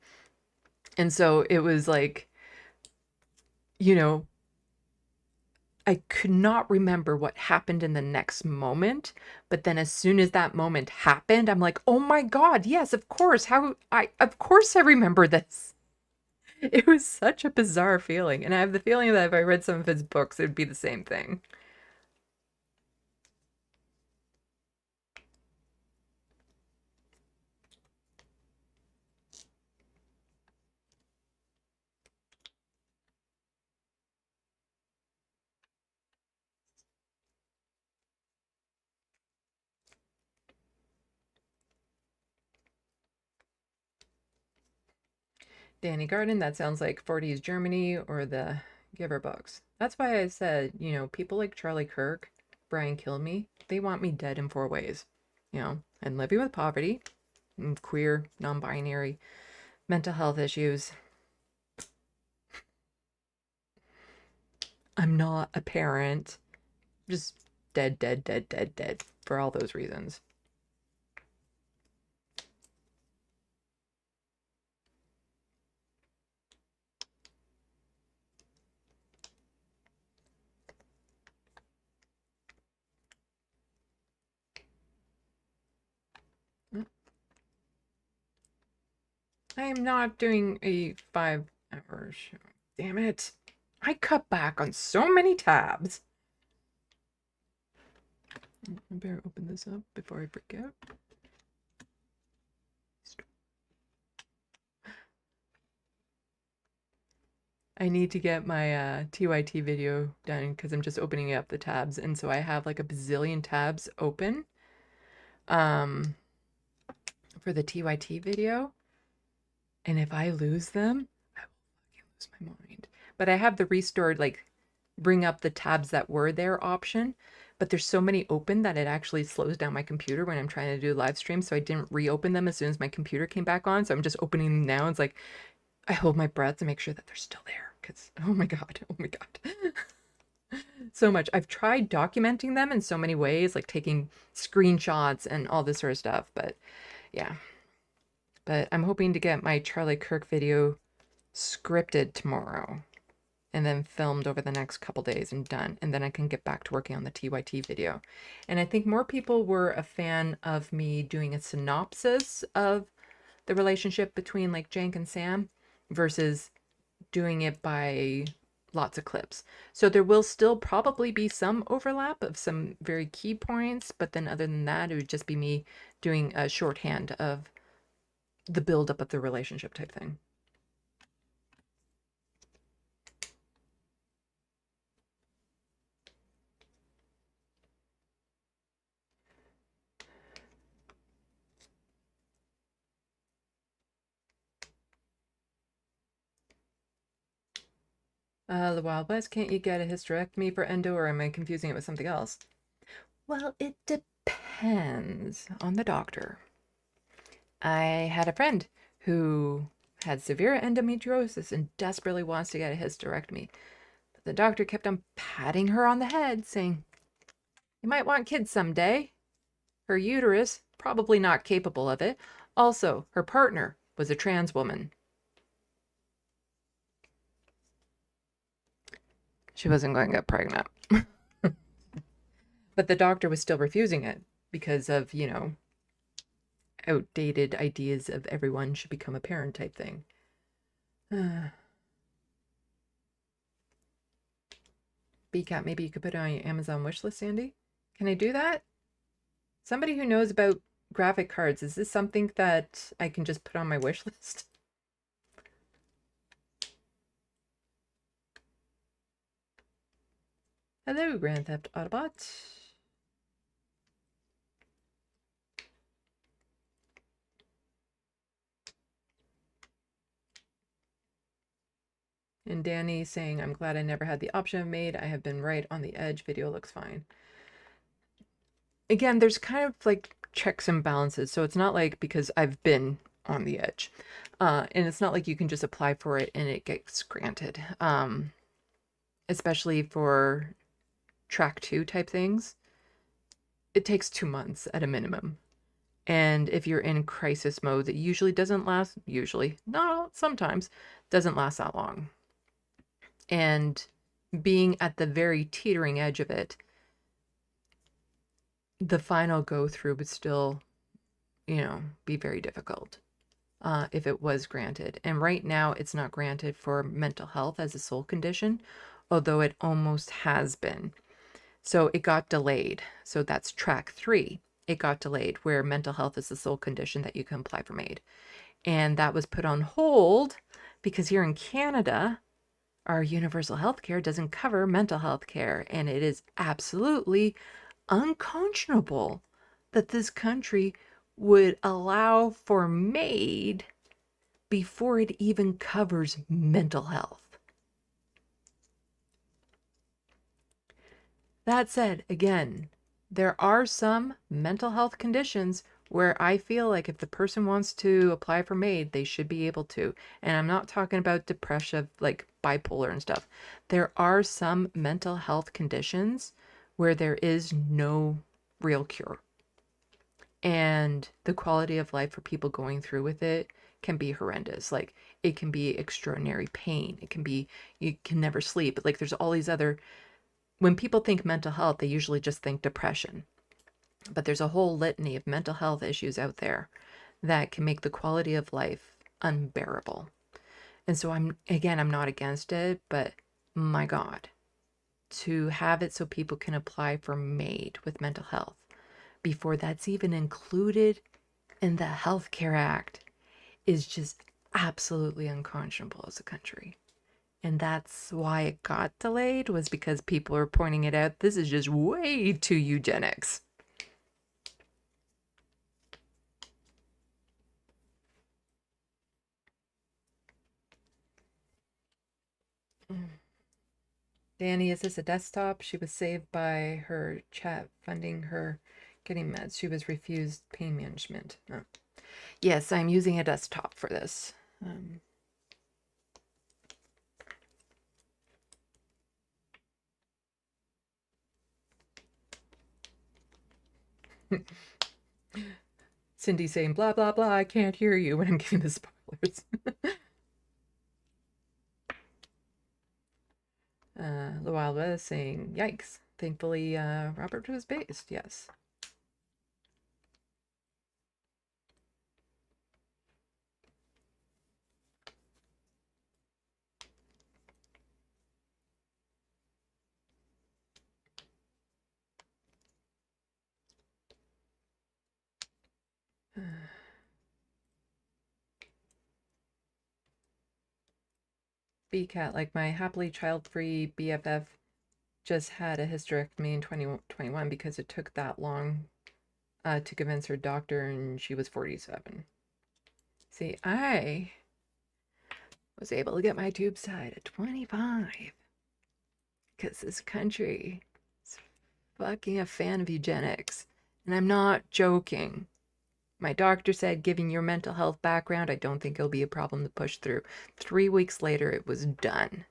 And so it was like, I could not remember what happened in the next moment, but then as soon as that moment happened, I'm like, oh my God, yes, of course. Of course I remember this. It was such a bizarre feeling, and I have the feeling that if I read some of his books, it would be the same thing. Danny Garden, that sounds like 40s Germany or the Giver books. That's why I said, people like Charlie Kirk, Brian Kilmeade, they want me dead in 4 ways. And living with poverty, and queer, non-binary, mental health issues. I'm not a parent. Just dead, dead, dead, dead, dead for all those reasons. I am not doing a 5-hour show. Damn it. I cut back on so many tabs. I better open this up before I freak out. I need to get my TYT video done because I'm just opening up the tabs. And so I have like a bazillion tabs open for the TYT video. And if I lose them, I will fucking lose my mind. But I have the restored, like, bring up the tabs that were there option. But there's so many open that it actually slows down my computer when I'm trying to do live stream. So I didn't reopen them as soon as my computer came back on. So I'm just opening them now. It's like, I hold my breath to make sure that they're still there. Because, oh my God. So much. I've tried documenting them in so many ways, like taking screenshots and all this sort of stuff. But yeah. But I'm hoping to get my Charlie Kirk video scripted tomorrow and then filmed over the next couple days and done. And then I can get back to working on the TYT video. And I think more people were a fan of me doing a synopsis of the relationship between like Jank and Sam versus doing it by lots of clips. So there will still probably be some overlap of some very key points. But then other than that, it would just be me doing a shorthand of the buildup of the relationship type thing. The Wild West, can't you get a hysterectomy for endo, or am I confusing it with something else? Well, it depends on the doctor. I had a friend who had severe endometriosis and desperately wants to get a hysterectomy. But the doctor kept on patting her on the head, saying, "You might want kids someday." Her uterus, probably not capable of it. Also, her partner was a trans woman. She wasn't going to get pregnant. But the doctor was still refusing it because of, outdated ideas of everyone should become a parent type thing. BCAT, maybe you could put it on your Amazon wish list, Sandy? Can I do that? Somebody who knows about graphic cards, is this something that I can just put on my wish list? Hello, Grand Theft Autobot. And Danny saying, I'm glad I never had the option of maid. I have been right on the edge. Video looks fine. Again, there's kind of like checks and balances. So it's not like because I've been on the edge. And it's not like you can just apply for it and it gets granted. Especially for track 2 type things. It takes 2 months at a minimum. And if you're in crisis mode, it usually doesn't last, sometimes doesn't last that long. And being at the very teetering edge of it, the final go through would still, be very difficult if it was granted. And right now it's not granted for mental health as a sole condition, although it almost has been. So it got delayed. So that's track 3. It got delayed where mental health is the sole condition that you can apply for MAID. And that was put on hold because here in Canada, our universal health care doesn't cover mental health care. And it is absolutely unconscionable that this country would allow for MAID before it even covers mental health. That said, again, there are some mental health conditions where I feel like if the person wants to apply for MAID, they should be able to. And I'm not talking about depression, like bipolar and stuff. There are some mental health conditions where there is no real cure. And the quality of life for people going through with it can be horrendous. Like it can be extraordinary pain. It can be, you can never sleep. Like there's all these other, when people think mental health, they usually just think depression. But there's a whole litany of mental health issues out there that can make the quality of life unbearable. And so I'm not against it, but my God, to have it so people can apply for MAID with mental health before that's even included in the Healthcare Act is just absolutely unconscionable as a country. And that's why it got delayed, was because people are pointing it out. This is just way too eugenics. Danny, is this a desktop? She was saved by her chat funding her getting meds. She was refused pain management. Oh. Yes, I'm using a desktop for this. Cindy saying blah blah blah, I can't hear you when I'm giving the spoilers. The Wild West saying yikes. Thankfully Robert was based, yes. BCAT, like my happily child-free BFF just had a hysterectomy in 2021 because it took that long to convince her doctor, and she was 47. See, I was able to get my tubes tied at 25 because this country is fucking a fan of eugenics, and I'm not joking. My doctor said, given your mental health background, I don't think it'll be a problem to push through. 3 weeks later, it was done.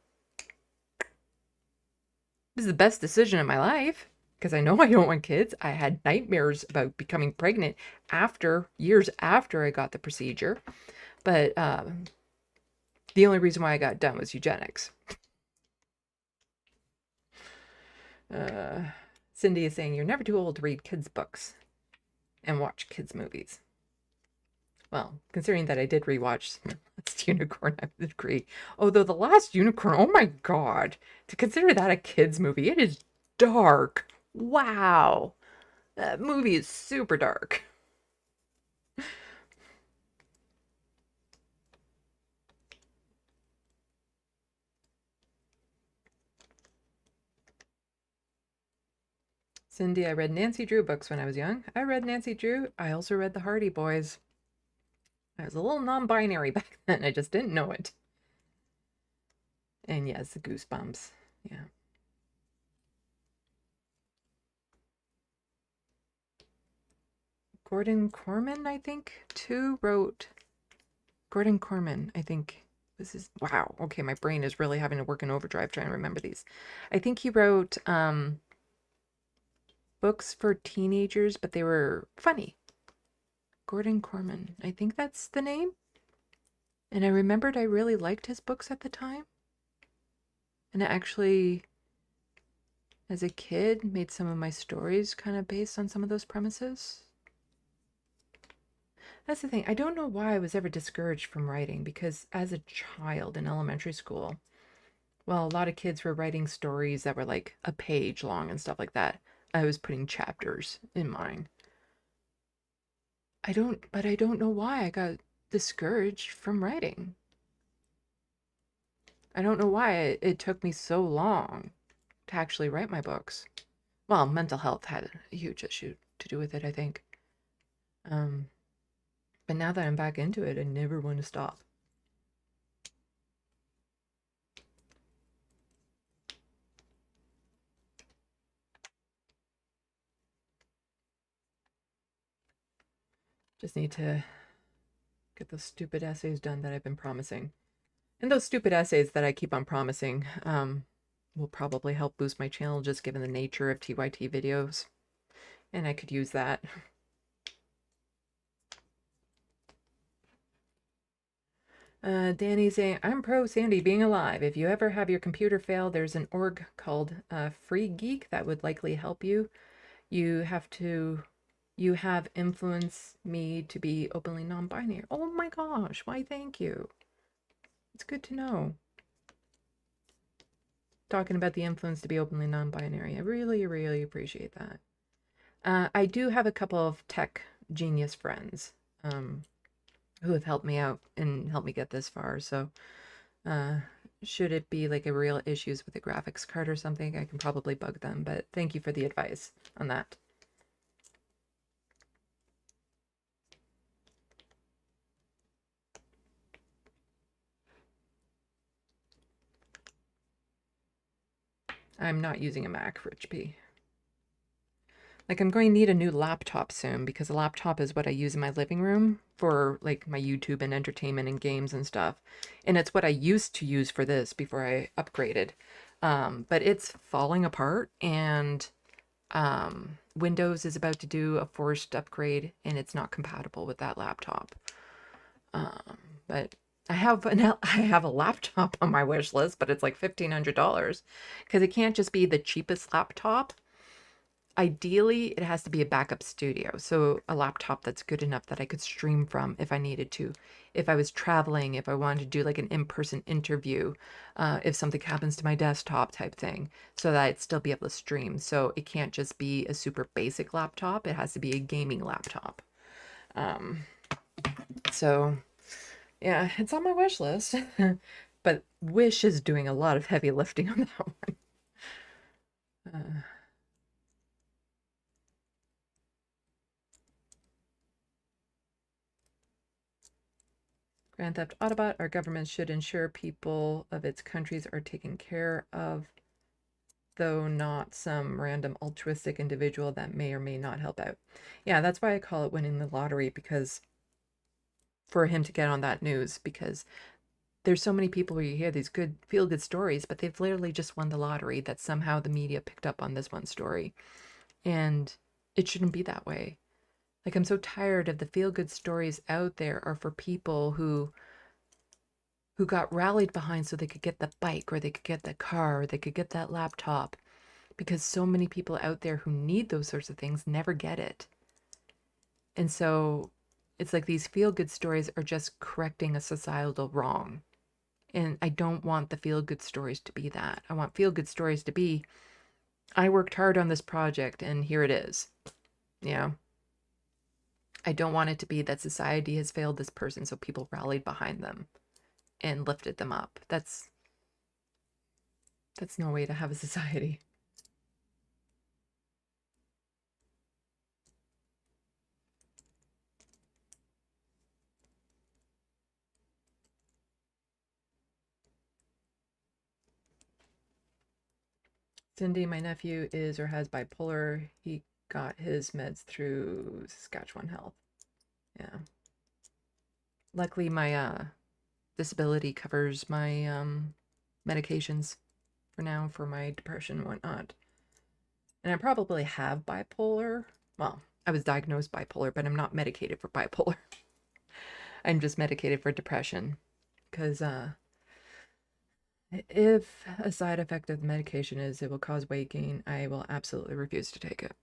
This is the best decision of my life because I know I don't want kids. I had nightmares about becoming pregnant years after I got the procedure. But the only reason why I got done was eugenics. Cindy is saying, you're never too old to read kids' books and watch kids' movies. Well, considering that I did rewatch Last Unicorn, I would agree. Although The Last Unicorn, oh my God, to consider that a kids' movie, it is dark. Wow. That movie is super dark. Cindy, I read Nancy Drew books when I was young. I read Nancy Drew. I also read the Hardy Boys. I was a little non-binary back then. I just didn't know it. And yes, the goosebumps. Yeah. Gordon Corman, I think, too, wrote. Gordon Corman, I think. This is, wow. Okay, my brain is really having to work in overdrive trying to remember these. I think he wrote books for teenagers, but they were funny. Gordon Corman, I think that's the name. And I remembered I really liked his books at the time. And I actually, as a kid, made some of my stories kind of based on some of those premises. That's the thing. I don't know why I was ever discouraged from writing, because as a child in elementary school, well, a lot of kids were writing stories that were like a page long and stuff like that. I was putting chapters in mine. I don't know why I got discouraged from writing. I don't know why it took me so long to actually write my books. Well, mental health had a huge issue to do with it, I think. But now that I'm back into it, I never want to stop. Just need to get those stupid essays done that I've been promising. And those stupid essays that I keep on promising will probably help boost my channel, just given the nature of TYT videos. And I could use that. Danny's saying, I'm pro Sandy being alive. If you ever have your computer fail, there's an org called Free Geek that would likely help you. You have influenced me to be openly non-binary. Oh my gosh, why thank you. It's good to know. Talking about the influence to be openly non-binary. I really, really appreciate that. I do have a couple of tech genius friends who have helped me out and helped me get this far. So should it be like a real issues with the graphics card or something, I can probably bug them. But thank you for the advice on that. I'm not using a Mac for HP. Like, I'm going to need a new laptop soon, because a laptop is what I use in my living room for like my YouTube and entertainment and games and stuff. And it's what I used to use for this before I upgraded. But it's falling apart, and Windows is about to do a forced upgrade, and it's not compatible with that laptop. But I have a laptop on my wish list, but it's like $1,500 because it can't just be the cheapest laptop. Ideally, it has to be a backup studio. So a laptop that's good enough that I could stream from if I needed to. If I was traveling, if I wanted to do like an in-person interview, if something happens to my desktop type thing, so that I'd still be able to stream. So it can't just be a super basic laptop. It has to be a gaming laptop. So yeah, it's on my wish list. But Wish is doing a lot of heavy lifting on that one. Grand Theft Autobot, our government should ensure people of its countries are taken care of, though not some random altruistic individual that may or may not help out. Yeah, that's why I call it winning the lottery, because for him to get on that news, because there's so many people where you hear these good feel-good stories, but they've literally just won the lottery that somehow the media picked up on this one story. And it shouldn't be that way. Like, I'm so tired of the feel-good stories out there are for people who got rallied behind so they could get the bike, or they could get the car, or they could get that laptop, because so many people out there who need those sorts of things never get it. And so it's like these feel-good stories are just correcting a societal wrong. And I don't want the feel-good stories to be that. I want feel-good stories to be, I worked hard on this project and here it is. You know? I don't want it to be that society has failed this person, so people rallied behind them and lifted them up. That's no way to have a society. Cindy, my nephew is or has bipolar. He got his meds through Saskatchewan Health. Yeah. Luckily, my disability covers my medications for now for my depression and whatnot. And I probably have bipolar. Well, I was diagnosed bipolar, but I'm not medicated for bipolar. I'm just medicated for depression. Because if a side effect of the medication is it will cause weight gain, I will absolutely refuse to take it.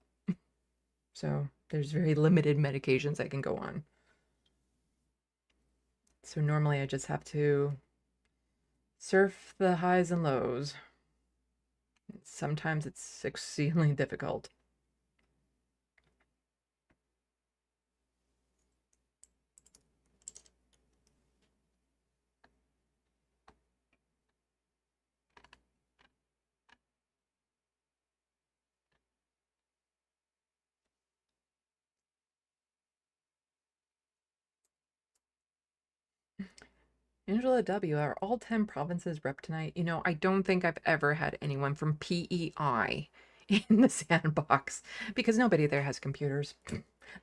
So there's very limited medications I can go on. So normally I just have to surf the highs and lows. Sometimes it's exceedingly difficult. Angela W., are all 10 provinces rep tonight? You know, I don't think I've ever had anyone from PEI in the SandBox because nobody there has computers.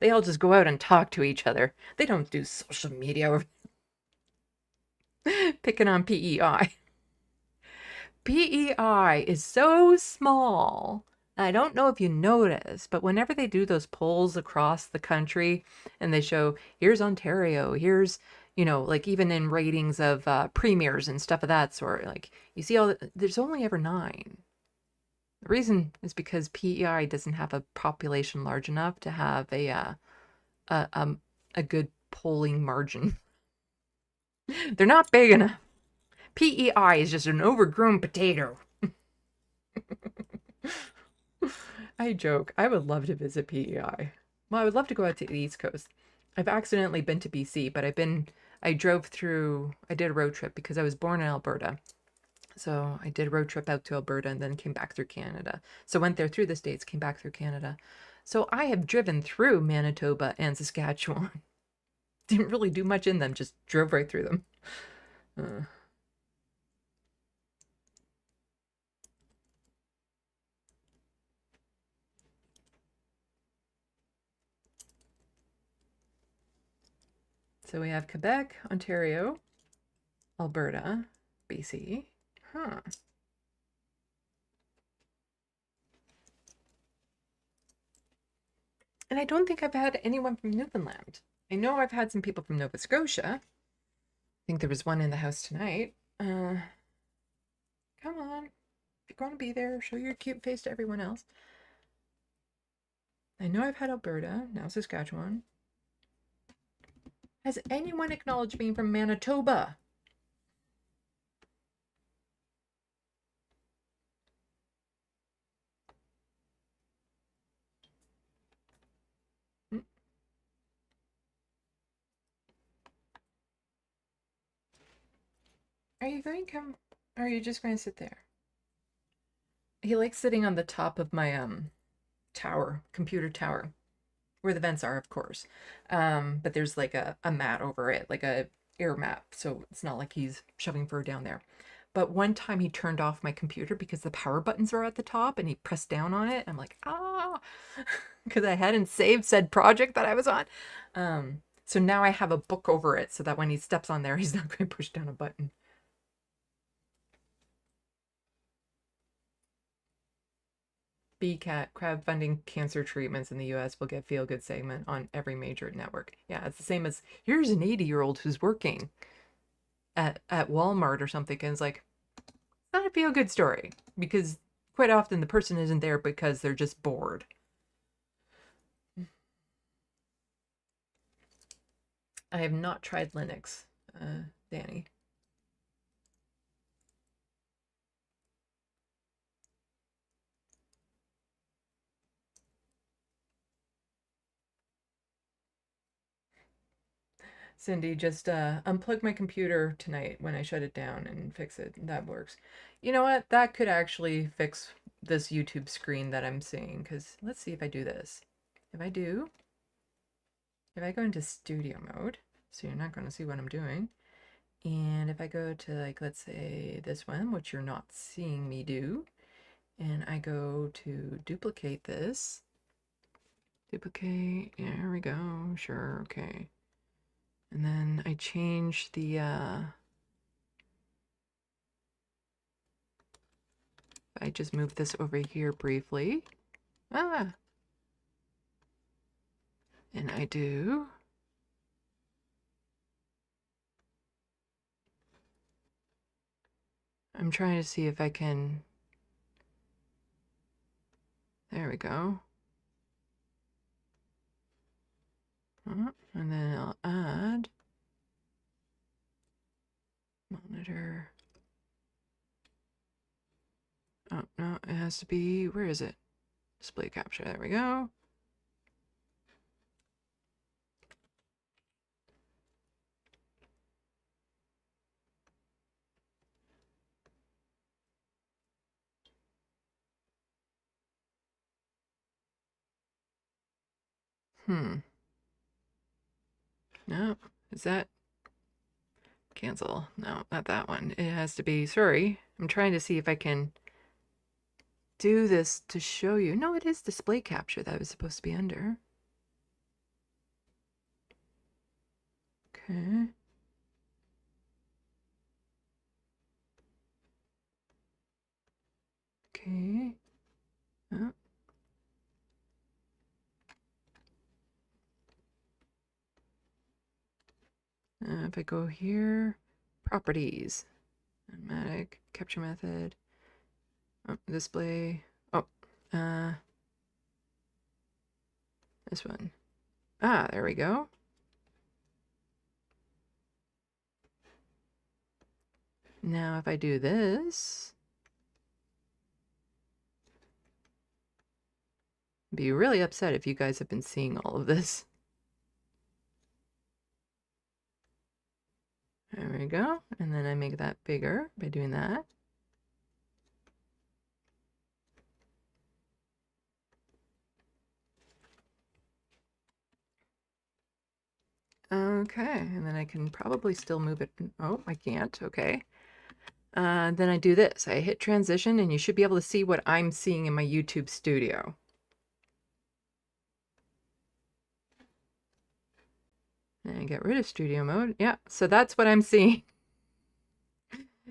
They all just go out and talk to each other. They don't do social media or picking on PEI. PEI is so small. I don't know if you notice, but whenever they do those polls across the country and they show, here's Ontario, here's, you know, like even in ratings of premiers and stuff of that sort, like you see there's only ever 9. The reason is because PEI doesn't have a population large enough to have a good polling margin. They're not big enough. PEI is just an overgrown potato. I joke. I would love to visit PEI. Well, I would love to go out to the East Coast. I've accidentally been to BC, but I did a road trip because I was born in Alberta. So I did a road trip out to Alberta and then came back through Canada. So went there through the States, came back through Canada. So I have driven through Manitoba and Saskatchewan. Didn't really do much in them, just drove right through them. So we have Quebec, Ontario, Alberta, BC. Huh. And I don't think I've had anyone from Newfoundland. I know I've had some people from Nova Scotia. I think there was one in the house tonight. Come on. If you're going to be there, show your cute face to everyone else. I know I've had Alberta, now Saskatchewan. Has anyone acknowledged being from Manitoba? Are you going to come, or are you just going to sit there? He likes sitting on the top of my tower, computer tower, where the vents are, of course. But there's like a mat over it, like a air mat, so it's not like he's shoving fur down there. But one time he turned off my computer because the power buttons are at the top and he pressed down on it. I'm like, because I hadn't saved said project that I was on. So now I have a book over it so that when he steps on there, he's not going to push down a button. BCAT, crowdfunding cancer treatments in the US will get feel-good segment on every major network. Yeah, it's the same as, here's an 80-year-old who's working at Walmart or something, and it's like, it's not a feel-good story, because quite often the person isn't there because they're just bored. I have not tried Linux, Danny. Cindy, just unplug my computer tonight when I shut it down and fix it. That works. You know what? That could actually fix this YouTube screen that I'm seeing, because let's see if I do this. If I go into studio mode, so you're not going to see what I'm doing. And if I go to, like, let's say this one, which you're not seeing me do, and I go to duplicate this. Duplicate, there we go, sure, okay. And then I change the, I just move this over here briefly. Ah! And I do. I'm trying to see if I can, there we go. And then I'll add monitor. Oh, no, it has to be, where is it? Display capture, there we go. No, is that cancel? No, not that one. It has to be, sorry. I'm trying to see if I can do this to show you. No, it is display capture that was supposed to be under. Okay. Okay. Oh. If I go here, properties, automatic capture method, oh, display, oh, this one. Ah, there we go. Now if I do this, I'd be really upset if you guys have been seeing all of this. There we go. And then I make that bigger by doing that. Okay, and then I can probably still move it. Oh, I can't. Okay. Then I do this. I hit transition, and you should be able to see what I'm seeing in my YouTube studio. And I get rid of studio mode. Yeah, so that's what I'm seeing.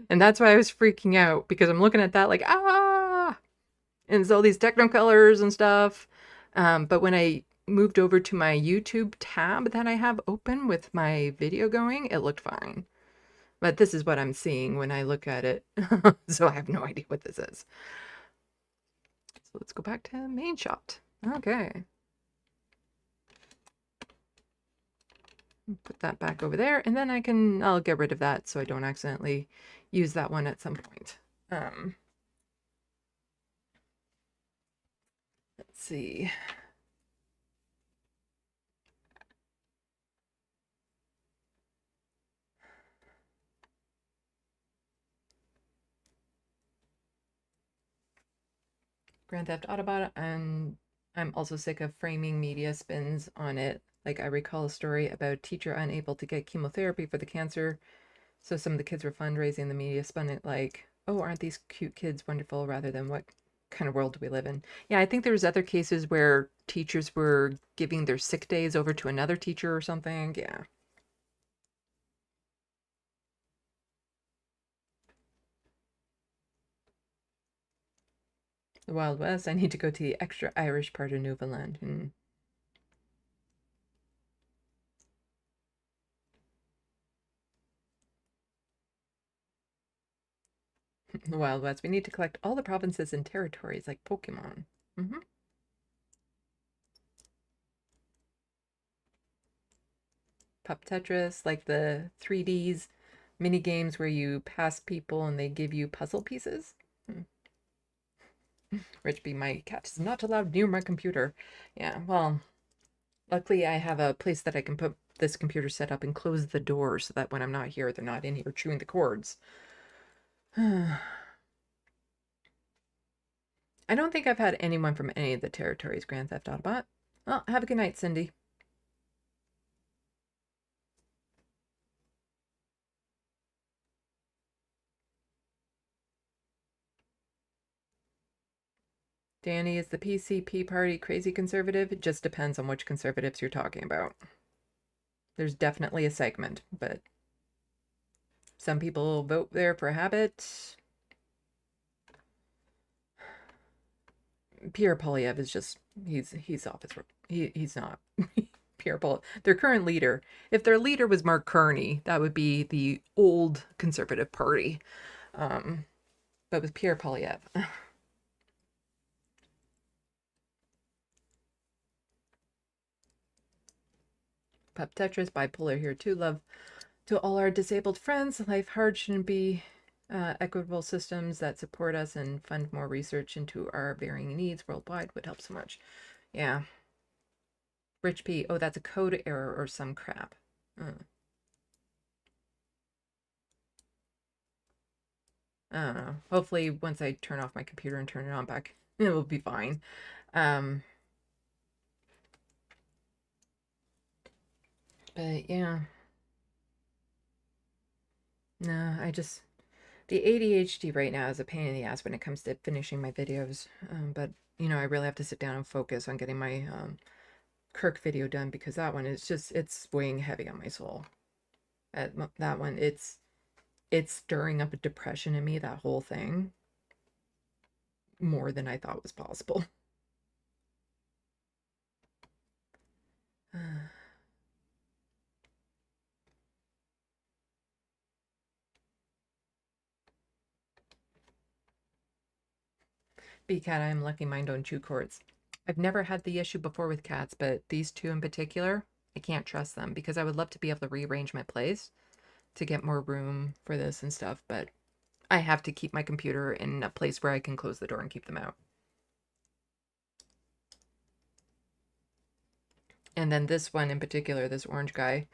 And that's why I was freaking out, because I'm looking at that like, ah! And it's all these Technicolors and stuff. But when I moved over to my YouTube tab that I have open with my video going, it looked fine. But this is what I'm seeing when I look at it. So I have no idea what this is. So let's go back to main shot. Okay. Put that back over there, and then I'll get rid of that so I don't accidentally use that one at some point. Let's see. Grand Theft Autobot, and I'm also sick of framing media spins on it. Like, I recall a story about a teacher unable to get chemotherapy for the cancer, so some of the kids were fundraising. The media spun it like, oh, aren't these cute kids wonderful, rather than what kind of world do we live in? Yeah, I think there was other cases where teachers were giving their sick days over to another teacher or something. Yeah. The Wild West. I need to go to the extra Irish part of Newfoundland. The Wild West. We need to collect all the provinces and territories like Pokemon. Pup Tetris, like the 3Ds mini games where you pass people and they give you puzzle pieces. Richby, my cat is not allowed near my computer. Yeah, well, luckily I have a place that I can put this computer set up and close the door so that when I'm not here, they're not in here chewing the cords. I don't think I've had anyone from any of the territories Grand Theft Autobot. Well, have a good night, Cindy. Danny, is the PCP party crazy conservative? It just depends on which conservatives you're talking about. There's definitely a segment, but some people vote there for habit. Pierre Poilievre is just, he's off his, he's not. Pierre Poilievre, their current leader. If their leader was Mark Carney, that would be the old Conservative Party. But with Pierre Poilievre. Pup Tetris, bipolar here too. Love to all our disabled friends. Life hard shouldn't be. Equitable systems that support us and fund more research into our varying needs worldwide would help so much. Yeah. Rich P. Oh, that's a code error or some crap. I don't know. Hopefully, once I turn off my computer and turn it on back, it will be fine. But yeah. No, the ADHD right now is a pain in the ass when it comes to finishing my videos. But, you know, I really have to sit down and focus on getting my Kirk video done, because that one is just, it's weighing heavy on my soul. That one, it's stirring up a depression in me, that whole thing, more than I thought was possible. Cat, I'm lucky mine don't chew cords. I've never had the issue before with cats, but these two in particular, I can't trust them, because I would love to be able to rearrange my place to get more room for this and stuff, but I have to keep my computer in a place where I can close the door and keep them out. And then this one in particular, this orange guy.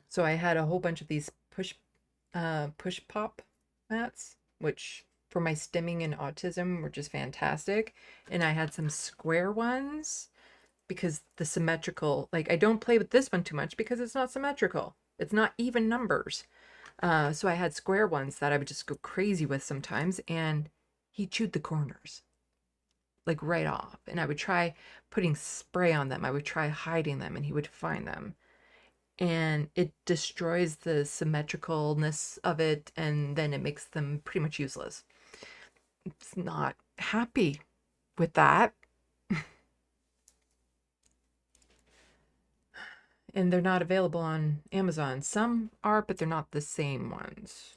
So I had a whole bunch of these push pop mats, which for my stimming and autism were just fantastic. And I had some square ones because the symmetrical, like I don't play with this one too much because it's not symmetrical. It's not even numbers. So I had square ones that I would just go crazy with sometimes, and he chewed the corners like right off. And I would try putting spray on them. I would try hiding them, and he would find them. And it destroys the symmetricalness of it, and then it makes them pretty much useless. It's not happy with that. And they're not available on Amazon. Some are, but they're not the same ones.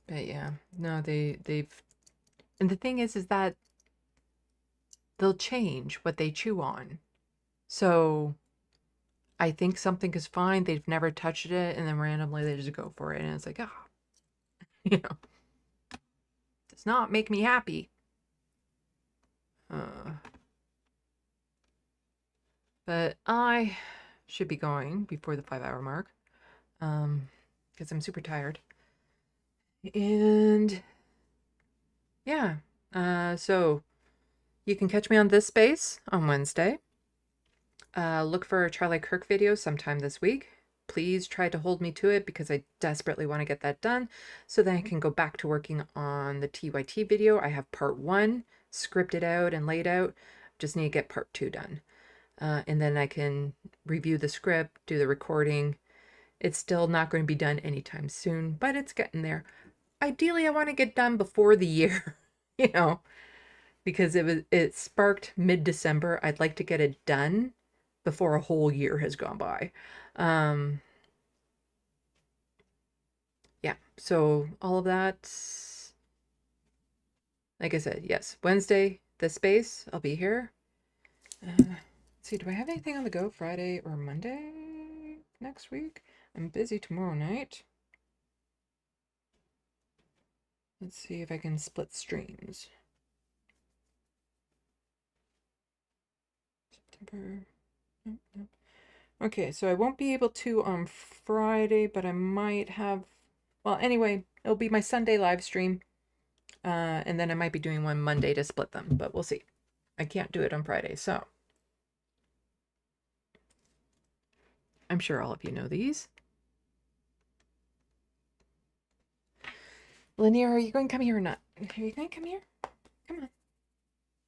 But yeah, no, they've, and the thing is that they'll change what they chew on. So I think something is fine. They've never touched it, and then randomly they just go for it, and it's like, ah, you know, does not make me happy. But I should be going before the 5-hour mark, because I'm super tired. And yeah, so you can catch me on this space on Wednesday. Look for a Charlie Kirk video sometime this week. Please try to hold me to it, because I desperately want to get that done so then I can go back to working on the TYT video. I have part 1 scripted out and laid out. Just need to get part 2 done. And then I can review the script, do the recording. It's still not going to be done anytime soon, but it's getting there. Ideally, I want to get done before the year, you know, because it sparked mid-December. I'd like to get it done before a whole year has gone by. Yeah, so all of that, like I said, yes, Wednesday, the space, I'll be here. Let's see, do I have anything on the go Friday or Monday next week? I'm busy tomorrow night. Let's see if I can split streams. September. Nope. Okay, so I won't be able to on Friday, but I might have, well, anyway, it'll be my Sunday live stream. And then I might be doing one Monday to split them, but we'll see. I can't do it on Friday, so. I'm sure all of you know these. Lanier, are you going to come here or not? Are you going to come here? Come on.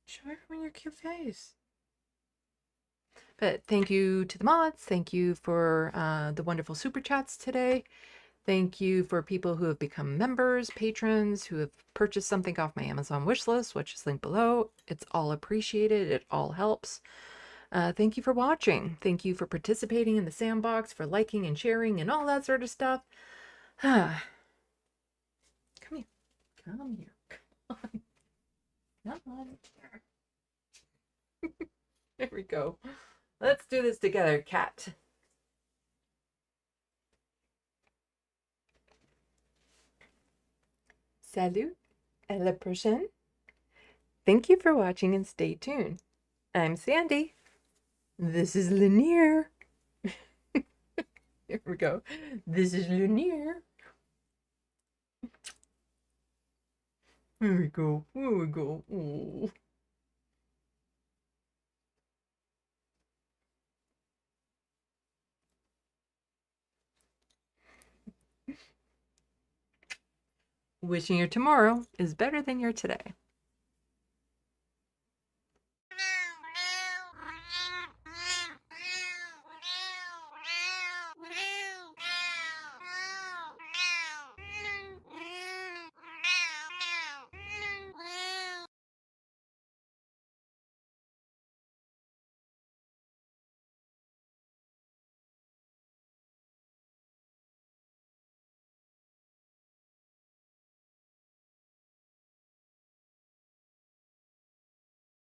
Show everyone your cute face. But thank you to the mods. Thank you for the wonderful super chats today. Thank you for people who have become members, patrons, who have purchased something off my Amazon wish list, which is linked below. It's all appreciated. It all helps. Thank you for watching. Thank you for participating in the sandbox, for liking and sharing and all that sort of stuff. Come here. Come here. Come on. Come on. There we go. Let's do this together, cat. Salut. À la prochaine. Thank you for watching and stay tuned. I'm Sandy. This is Lanier. Here we go. This is Lanier. Here we go. Here we go. Oh. Wishing your tomorrow is better than your today.